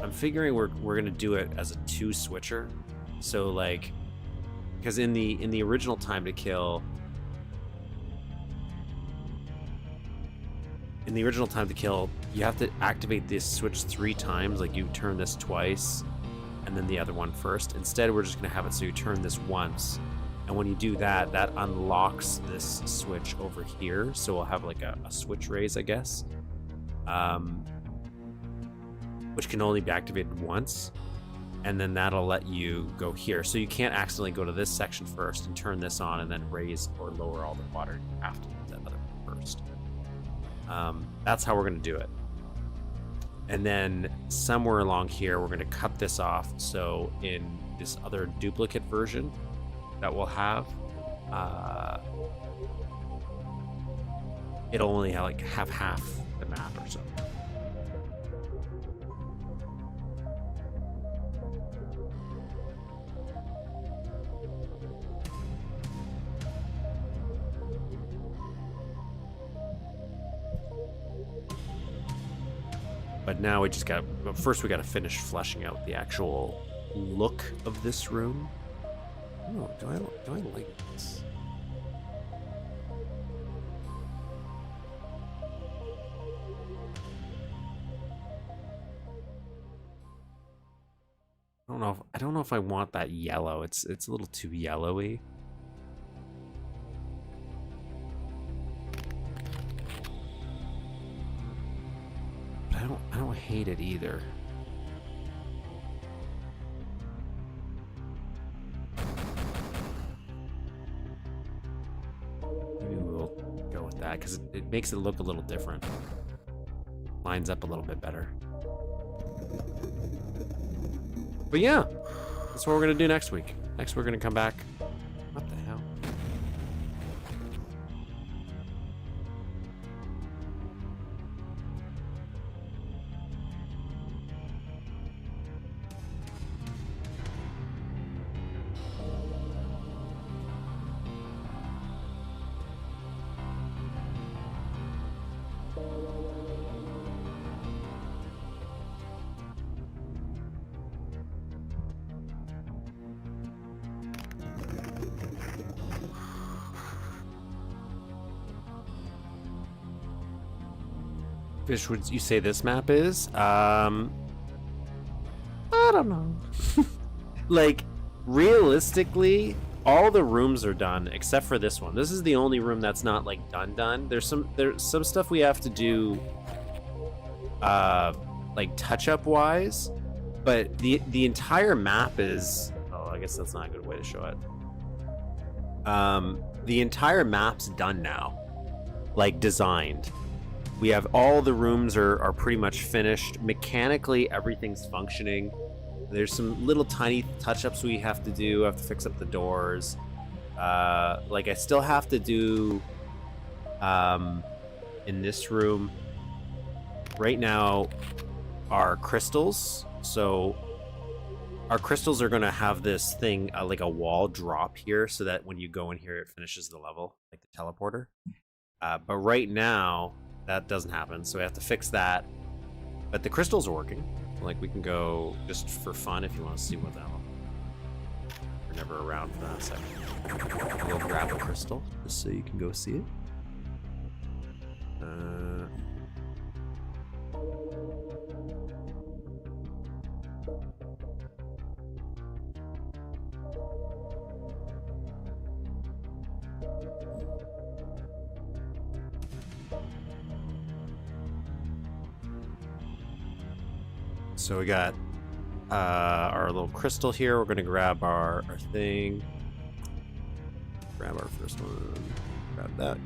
I'm figuring we're going to do it as a 2 switcher. So like, because in the original Time to Kill, you have to activate this switch 3 times. Like, you turn this twice and then the other one first. Instead, we're just going to have it so you turn this once, and when you do that, that unlocks this switch over here. So we'll have like a switch raise, I guess, which can only be activated once, and then that'll let you go here. So you can't accidentally go to this section first and turn this on and then raise or lower all the water after that other one first. That's how we're going to do it. And then somewhere along here, we're going to cut this off. So in this other duplicate version that we'll have, it'll only have half the map or so. But now we just got, first we got to finish fleshing out the actual look of this room. Oh, do I like this? I don't know if I want that yellow. It's a little too yellowy. I don't hate it either. Maybe we'll go with that because it makes it look a little different. Lines up a little bit better. But yeah, that's what we're gonna do next week. Next we're gonna come back. What the hell? Which would you say this map is? I don't know. Like, realistically, all the rooms are done except for this one. This is the only room that's not like done. There's some stuff we have to do, like touch-up wise, but the entire map is. Oh, I guess that's not a good way to show it. The entire map's done now, like designed. We have all the rooms are pretty much finished. Mechanically, everything's functioning. There's some little tiny touch-ups we have to do. I have to fix up the doors. Like I still have to do in this room right now are crystals. So our crystals are going to have this thing, like a wall drop here, so that when you go in here, it finishes the level, like the teleporter. But right now, that doesn't happen, so we have to fix that. But the crystals are working. Like, we can go just for fun if you want to see what the hell. We're never around for that second. We'll grab a crystal, just so you can go see it. So we got our little crystal here. We're going to grab our thing. Grab our first one. Grab that.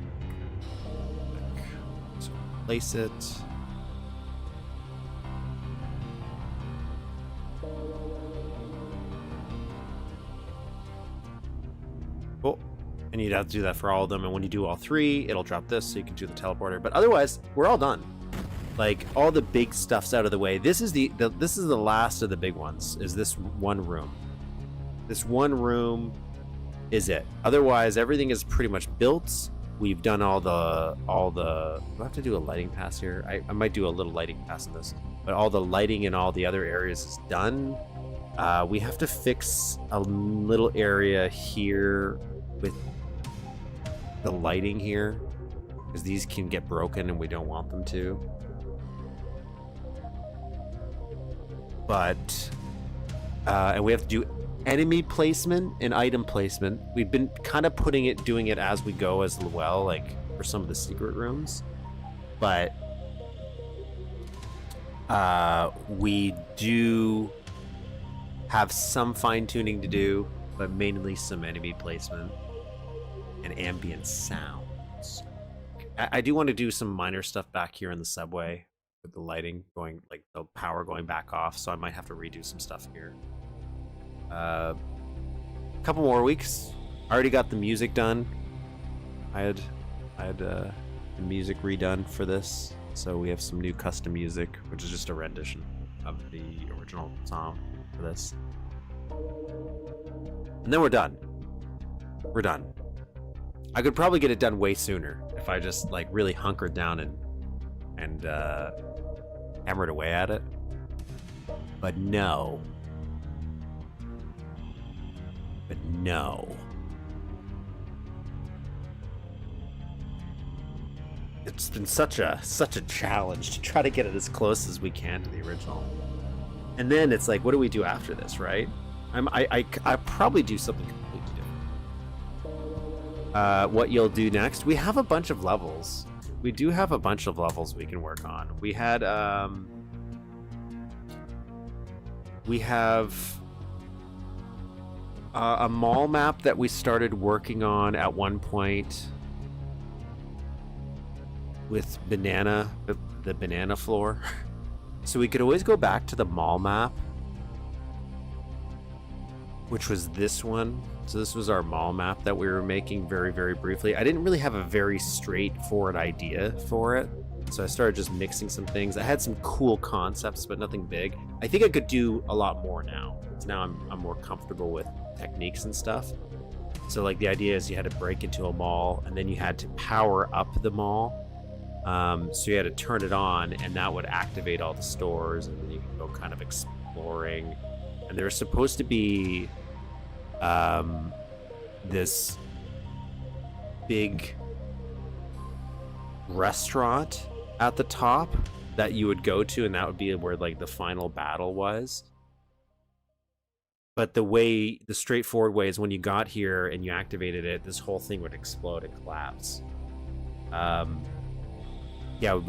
So place it. Cool. And you'd have to do that for all of them. And when you do all three, it'll drop this so you can do the teleporter. But otherwise, we're all done. Like, all the big stuff's out of the way. This is the last of the big ones, is this one room. This one room is it. Otherwise, everything is pretty much built. We've done all the do I have to do a lighting pass here? I might do a little lighting pass in this. But all the lighting in all the other areas is done. We have to fix a little area here with the lighting here, because these can get broken and we don't want them to. But and we have to do enemy placement and item placement. We've been kind of doing it as we go as well, like for some of the secret rooms. But we do have some fine-tuning to do, but mainly some enemy placement and ambient sounds. I do want to do some minor stuff back here in the subway with the lighting going, like the power going back off, so I might have to redo some stuff here. A couple more weeks. I already got the music done. I had the music redone for this, so we have some new custom music, which is just a rendition of the original song for this. And then we're done. We're done. I could probably get it done way sooner if I just like really hunkered down and hammered away at it. But no. It's been such a challenge to try to get it as close as we can to the original. And then it's like, what do we do after this, right? I probably do something completely different. What you'll do next, we have a bunch of levels. We do have a bunch of levels we can work on. We have a mall map that we started working on at one point with the banana floor. So we could always go back to the mall map, which was this one. So this was our mall map that we were making very, very briefly. I didn't really have a very straightforward idea for it, so I started just mixing some things. I had some cool concepts, but nothing big. I think I could do a lot more now. So now I'm more comfortable with techniques and stuff. So like the idea is you had to break into a mall, and then you had to power up the mall. So you had to turn it on, and that would activate all the stores, and then you can go kind of exploring. And there's supposed to be this big restaurant at the top that you would go to, and that would be where like the final battle was. But the straightforward way is when you got here and you activated it, this whole thing would explode and collapse. Yeah,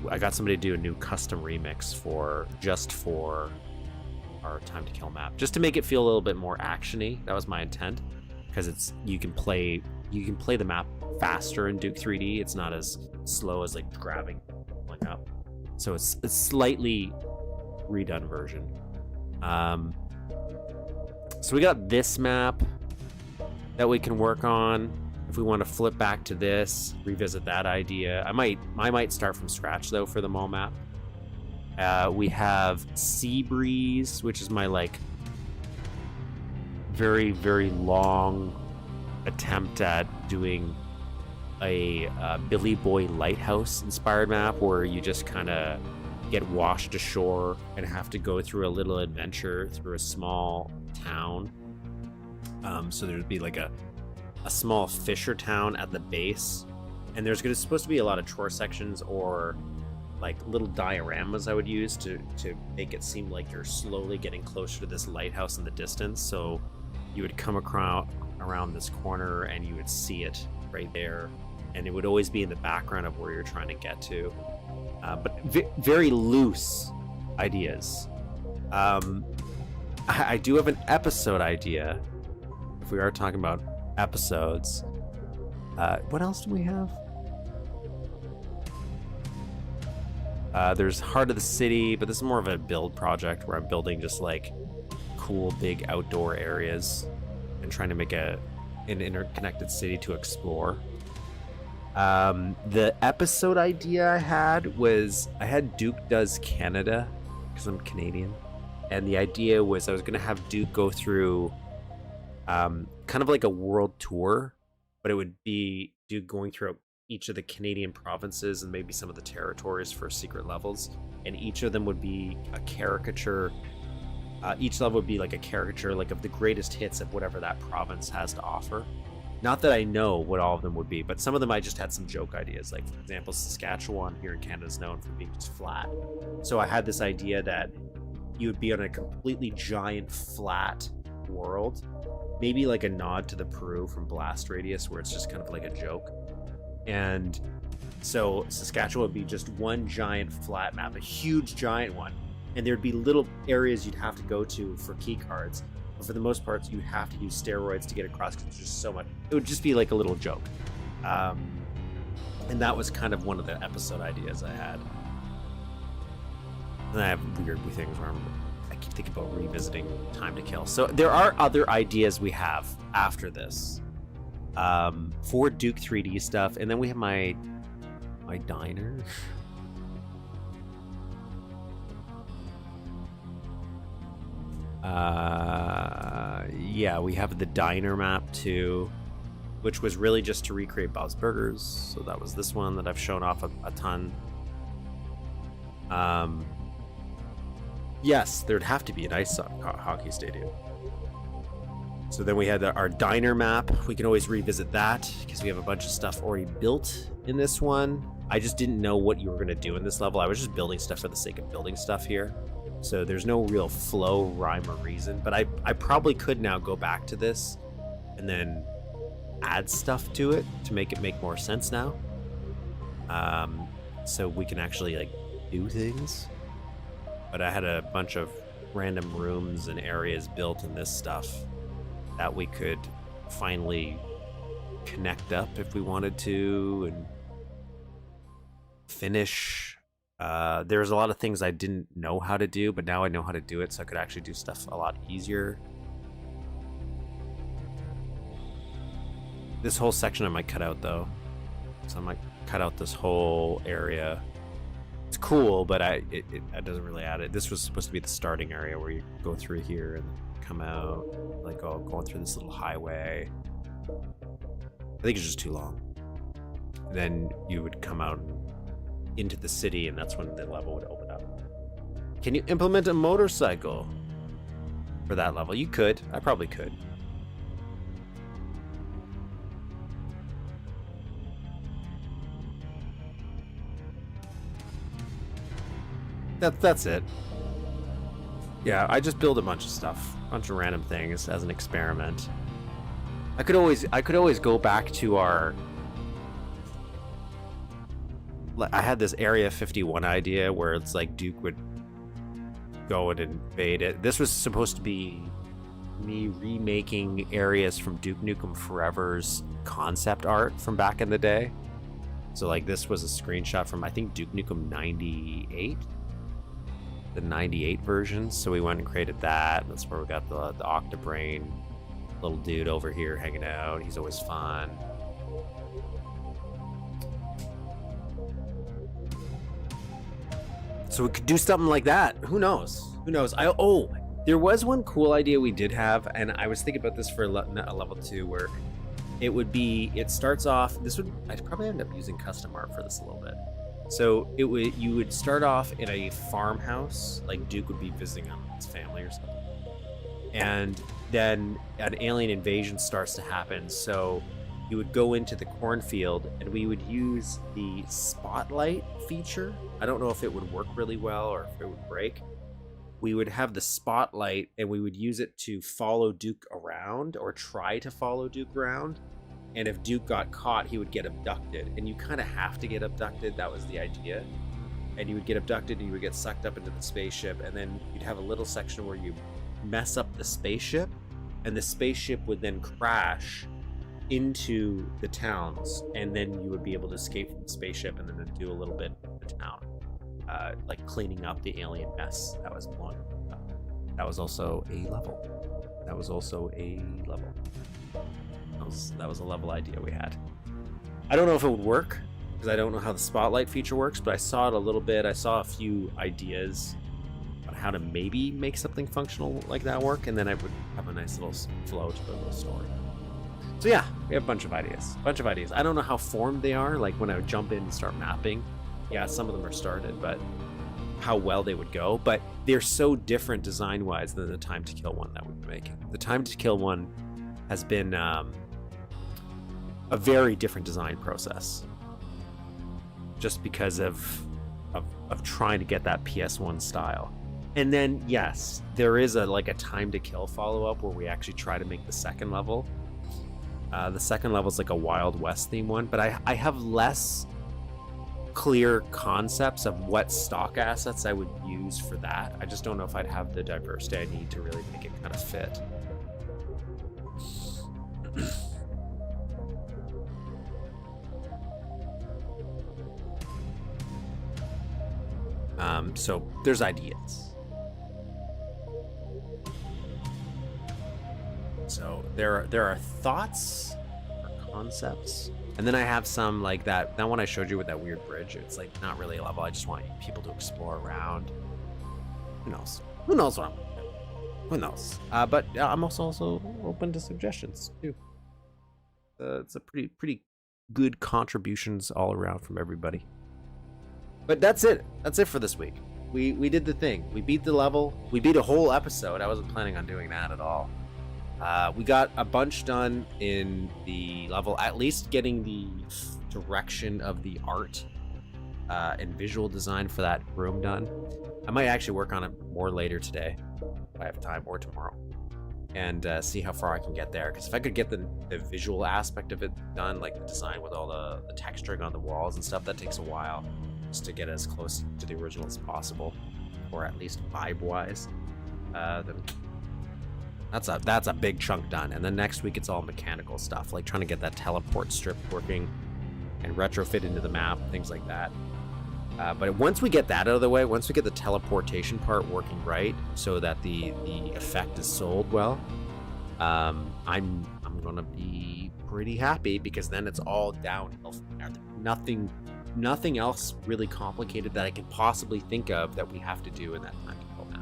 I got somebody to do a new custom remix for our Time to Kill map, just to make it feel a little bit more actiony. That was my intent, because you can play the map faster in Duke 3D. It's not as slow as like grabbing like up. So it's a slightly redone version. So we got this map that we can work on. If we want to flip back to this, revisit that idea. I might start from scratch though for the mall map. We have Sea Breeze, which is my like very, very long attempt at doing a Billy Boy Lighthouse inspired map where you just kind of get washed ashore and have to go through a little adventure through a small town. So there'd be like a small fisher town at the base, and there's supposed to be a lot of chore sections or like little dioramas I would use to make it seem like you're slowly getting closer to this lighthouse in the distance. So you would come around this corner and you would see it right there, and it would always be in the background of where you're trying to get to. But very loose ideas. I do have an episode idea. If we are talking about episodes, what else do we have? There's Heart of the City, but this is more of a build project where I'm building just like cool big outdoor areas and trying to make an interconnected city to explore. The episode idea I had was I had Duke Does Canada because I'm Canadian, and the idea was I was going to have Duke go through kind of like a world tour, but it would be Duke going through each of the Canadian provinces and maybe some of the territories for secret levels, and each of them would be a caricature. Each level would be like a caricature like of the greatest hits of whatever that province has to offer. Not that I know what all of them would be, but some of them I just had some joke ideas. Like, for example, Saskatchewan here in Canada is known for being just flat. So I had this idea that you would be on a completely giant flat world, maybe like a nod to the Peru from Blast Radius, where it's just kind of like a joke. And so Saskatchewan would be just one giant flat map, a huge giant one. And there'd be little areas you'd have to go to for key cards. But for the most part, you'd have to use steroids to get across because there's just so much. It would just be like a little joke. And that was kind of one of the episode ideas I had. And I have weird things where I keep thinking about revisiting Time to Kill. So there are other ideas we have after this for Duke 3D stuff. And then we have my diner. Yeah, we have the diner map too, which was really just to recreate Bob's Burgers. So that was this one that I've shown off a ton. Yes, there'd have to be an ice hockey stadium. So then we had our diner map. We can always revisit that because we have a bunch of stuff already built in this one. I just didn't know what you were going to do in this level. I was just building stuff for the sake of building stuff here. So there's no real flow, rhyme, or reason. But I probably could now go back to this and then add stuff to it to make it make more sense now. So we can actually like do things. But I had a bunch of random rooms and areas built in this stuff that we could finally connect up if we wanted to and finish. There's a lot of things I didn't know how to do, but now I know how to do it, so I could actually do stuff a lot easier. This whole section I might cut out though. So I might cut out this whole area. It's cool, but it doesn't really add it. This was supposed to be the starting area where you go through here and come out, like going through this little highway. I think it's just too long. And then you would come out into the city, and that's when the level would open up. Can you implement a motorcycle for that level? You could. I probably could. That's it. Yeah, I just build a bunch of stuff, a bunch of random things as an experiment. I could always go back to our. I had this Area 51 idea where it's like Duke would go and invade it. This was supposed to be me remaking areas from Duke Nukem Forever's concept art from back in the day. So like this was a screenshot from I think Duke Nukem 98, the 98 version. So we went and created that. That's where we got the Octobrain little dude over here hanging out. He's always fun. So we could do something like that. Who knows? Who knows? There was one cool idea we did have, and I was thinking about this for a level 2, where it starts off, I'd probably end up using custom art for this a little bit. So you would start off in a farmhouse, like Duke would be visiting his family or something. And then an alien invasion starts to happen, so you would go into the cornfield, and we would use the spotlight feature. I don't know if it would work really well or if it would break. We would have the spotlight, and we would use it to follow Duke around, or try to follow Duke around. And if Duke got caught, he would get abducted. And you kind of have to get abducted. That was the idea. And you would get abducted, and you would get sucked up into the spaceship. And then you'd have a little section where you mess up the spaceship, and the spaceship would then crash into the towns. And then you would be able to escape from the spaceship and then do a little bit of the town. Like cleaning up the alien mess that was one. That was also a level. That was a level idea we had. I don't know if it would work, because I don't know how the spotlight feature works, but I saw it a little bit. I saw a few ideas on how to maybe make something functional like that work, and then I would have a nice little flow to the little story. So yeah, we have a bunch of ideas. I don't know how formed they are, like when I would jump in and start mapping. Yeah, some of them are started, but how well they would go. But they're so different design-wise than the Time to Kill one that we've been making. The Time to Kill one has been a very different design process, just because of trying to get that PS1 style. And then yes, there is a Time to Kill follow-up where we actually try to make the second level. The second level is like a Wild West theme one, but I have less clear concepts of what stock assets I would use for that. I just don't know if I'd have the diversity I need to really make it kind of fit. So there's ideas. So there are thoughts or concepts. And then I have some like that one I showed you with that weird bridge. It's like not really a level. I just want people to explore around. Who knows? Who knows what I'm gonna do? Who knows? But I'm also open to suggestions too. It's a pretty good contributions all around from everybody. But that's it. That's it for this week. We did the thing. We beat the level. We beat a whole episode. I wasn't planning on doing that at all. We got a bunch done in the level, at least getting the direction of the art and visual design for that room done. I might actually work on it more later today, if I have time, or tomorrow, and see how far I can get there. Because if I could get the visual aspect of it done, like the design with all the texturing on the walls and stuff, that takes a while just to get as close to the original as possible, or at least vibe-wise. Then that's a big chunk done. And then next week it's all mechanical stuff, like trying to get that teleport strip working and retrofit into the map, things like that. But once we get that out of the way, once we get the teleportation part working right, so that the effect is sold well, I'm gonna be pretty happy, because then it's all downhill. Nothing else really complicated that I can possibly think of that we have to do in that time to kill map.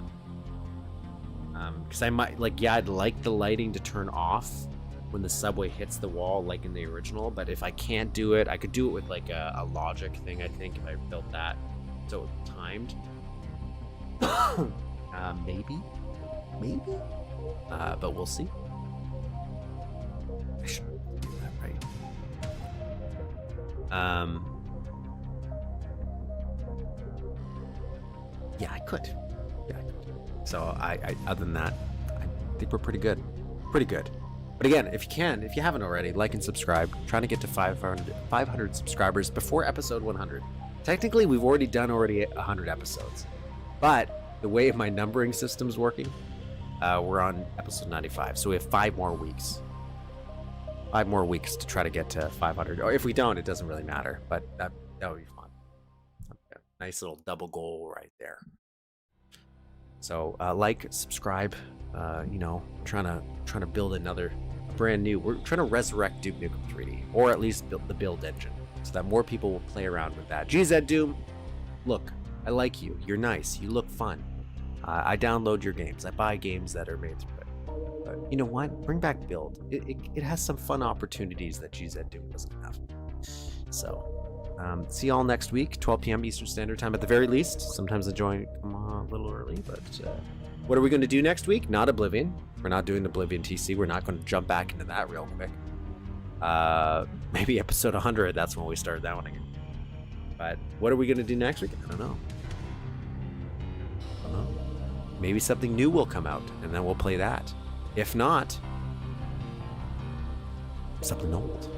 Because I might I'd like the lighting to turn off when the subway hits the wall, like in the original. But if I can't do it, I could do it with like a logic thing. I think if I built that so it timed, maybe, but we'll see. I should do that right. Yeah, I could. So I other than that, I think we're pretty good. But again, if you haven't already, like and subscribe. I'm trying to get to 500 subscribers before episode 100. Technically, we've already done 100 episodes. But the way my numbering system's working, we're on episode 95. So we have 5 more weeks. 5 more weeks to try to get to 500. Or if we don't, it doesn't really matter. But that would be fun. Okay. Nice little double goal right there. So like, subscribe. Trying to build another brand new. We're trying to resurrect Duke Nukem 3D, or at least build the build engine, so that more people will play around with that. GZ Doom, look, I like you. You're nice. You look fun. I download your games. I buy games that are made through it. But you know what? Bring back Build. It has some fun opportunities that GZ Doom doesn't have. So, see y'all next week, 12 p.m. Eastern Standard Time at the very least. Sometimes I join come on a little early, but what are we going to do next week? Not Oblivion. We're not doing Oblivion TC. We're not going to jump back into that real quick. Maybe episode 100. That's when we start that one again. But what are we going to do next week? I don't know. Maybe something new will come out, and then we'll play that. If not, something old.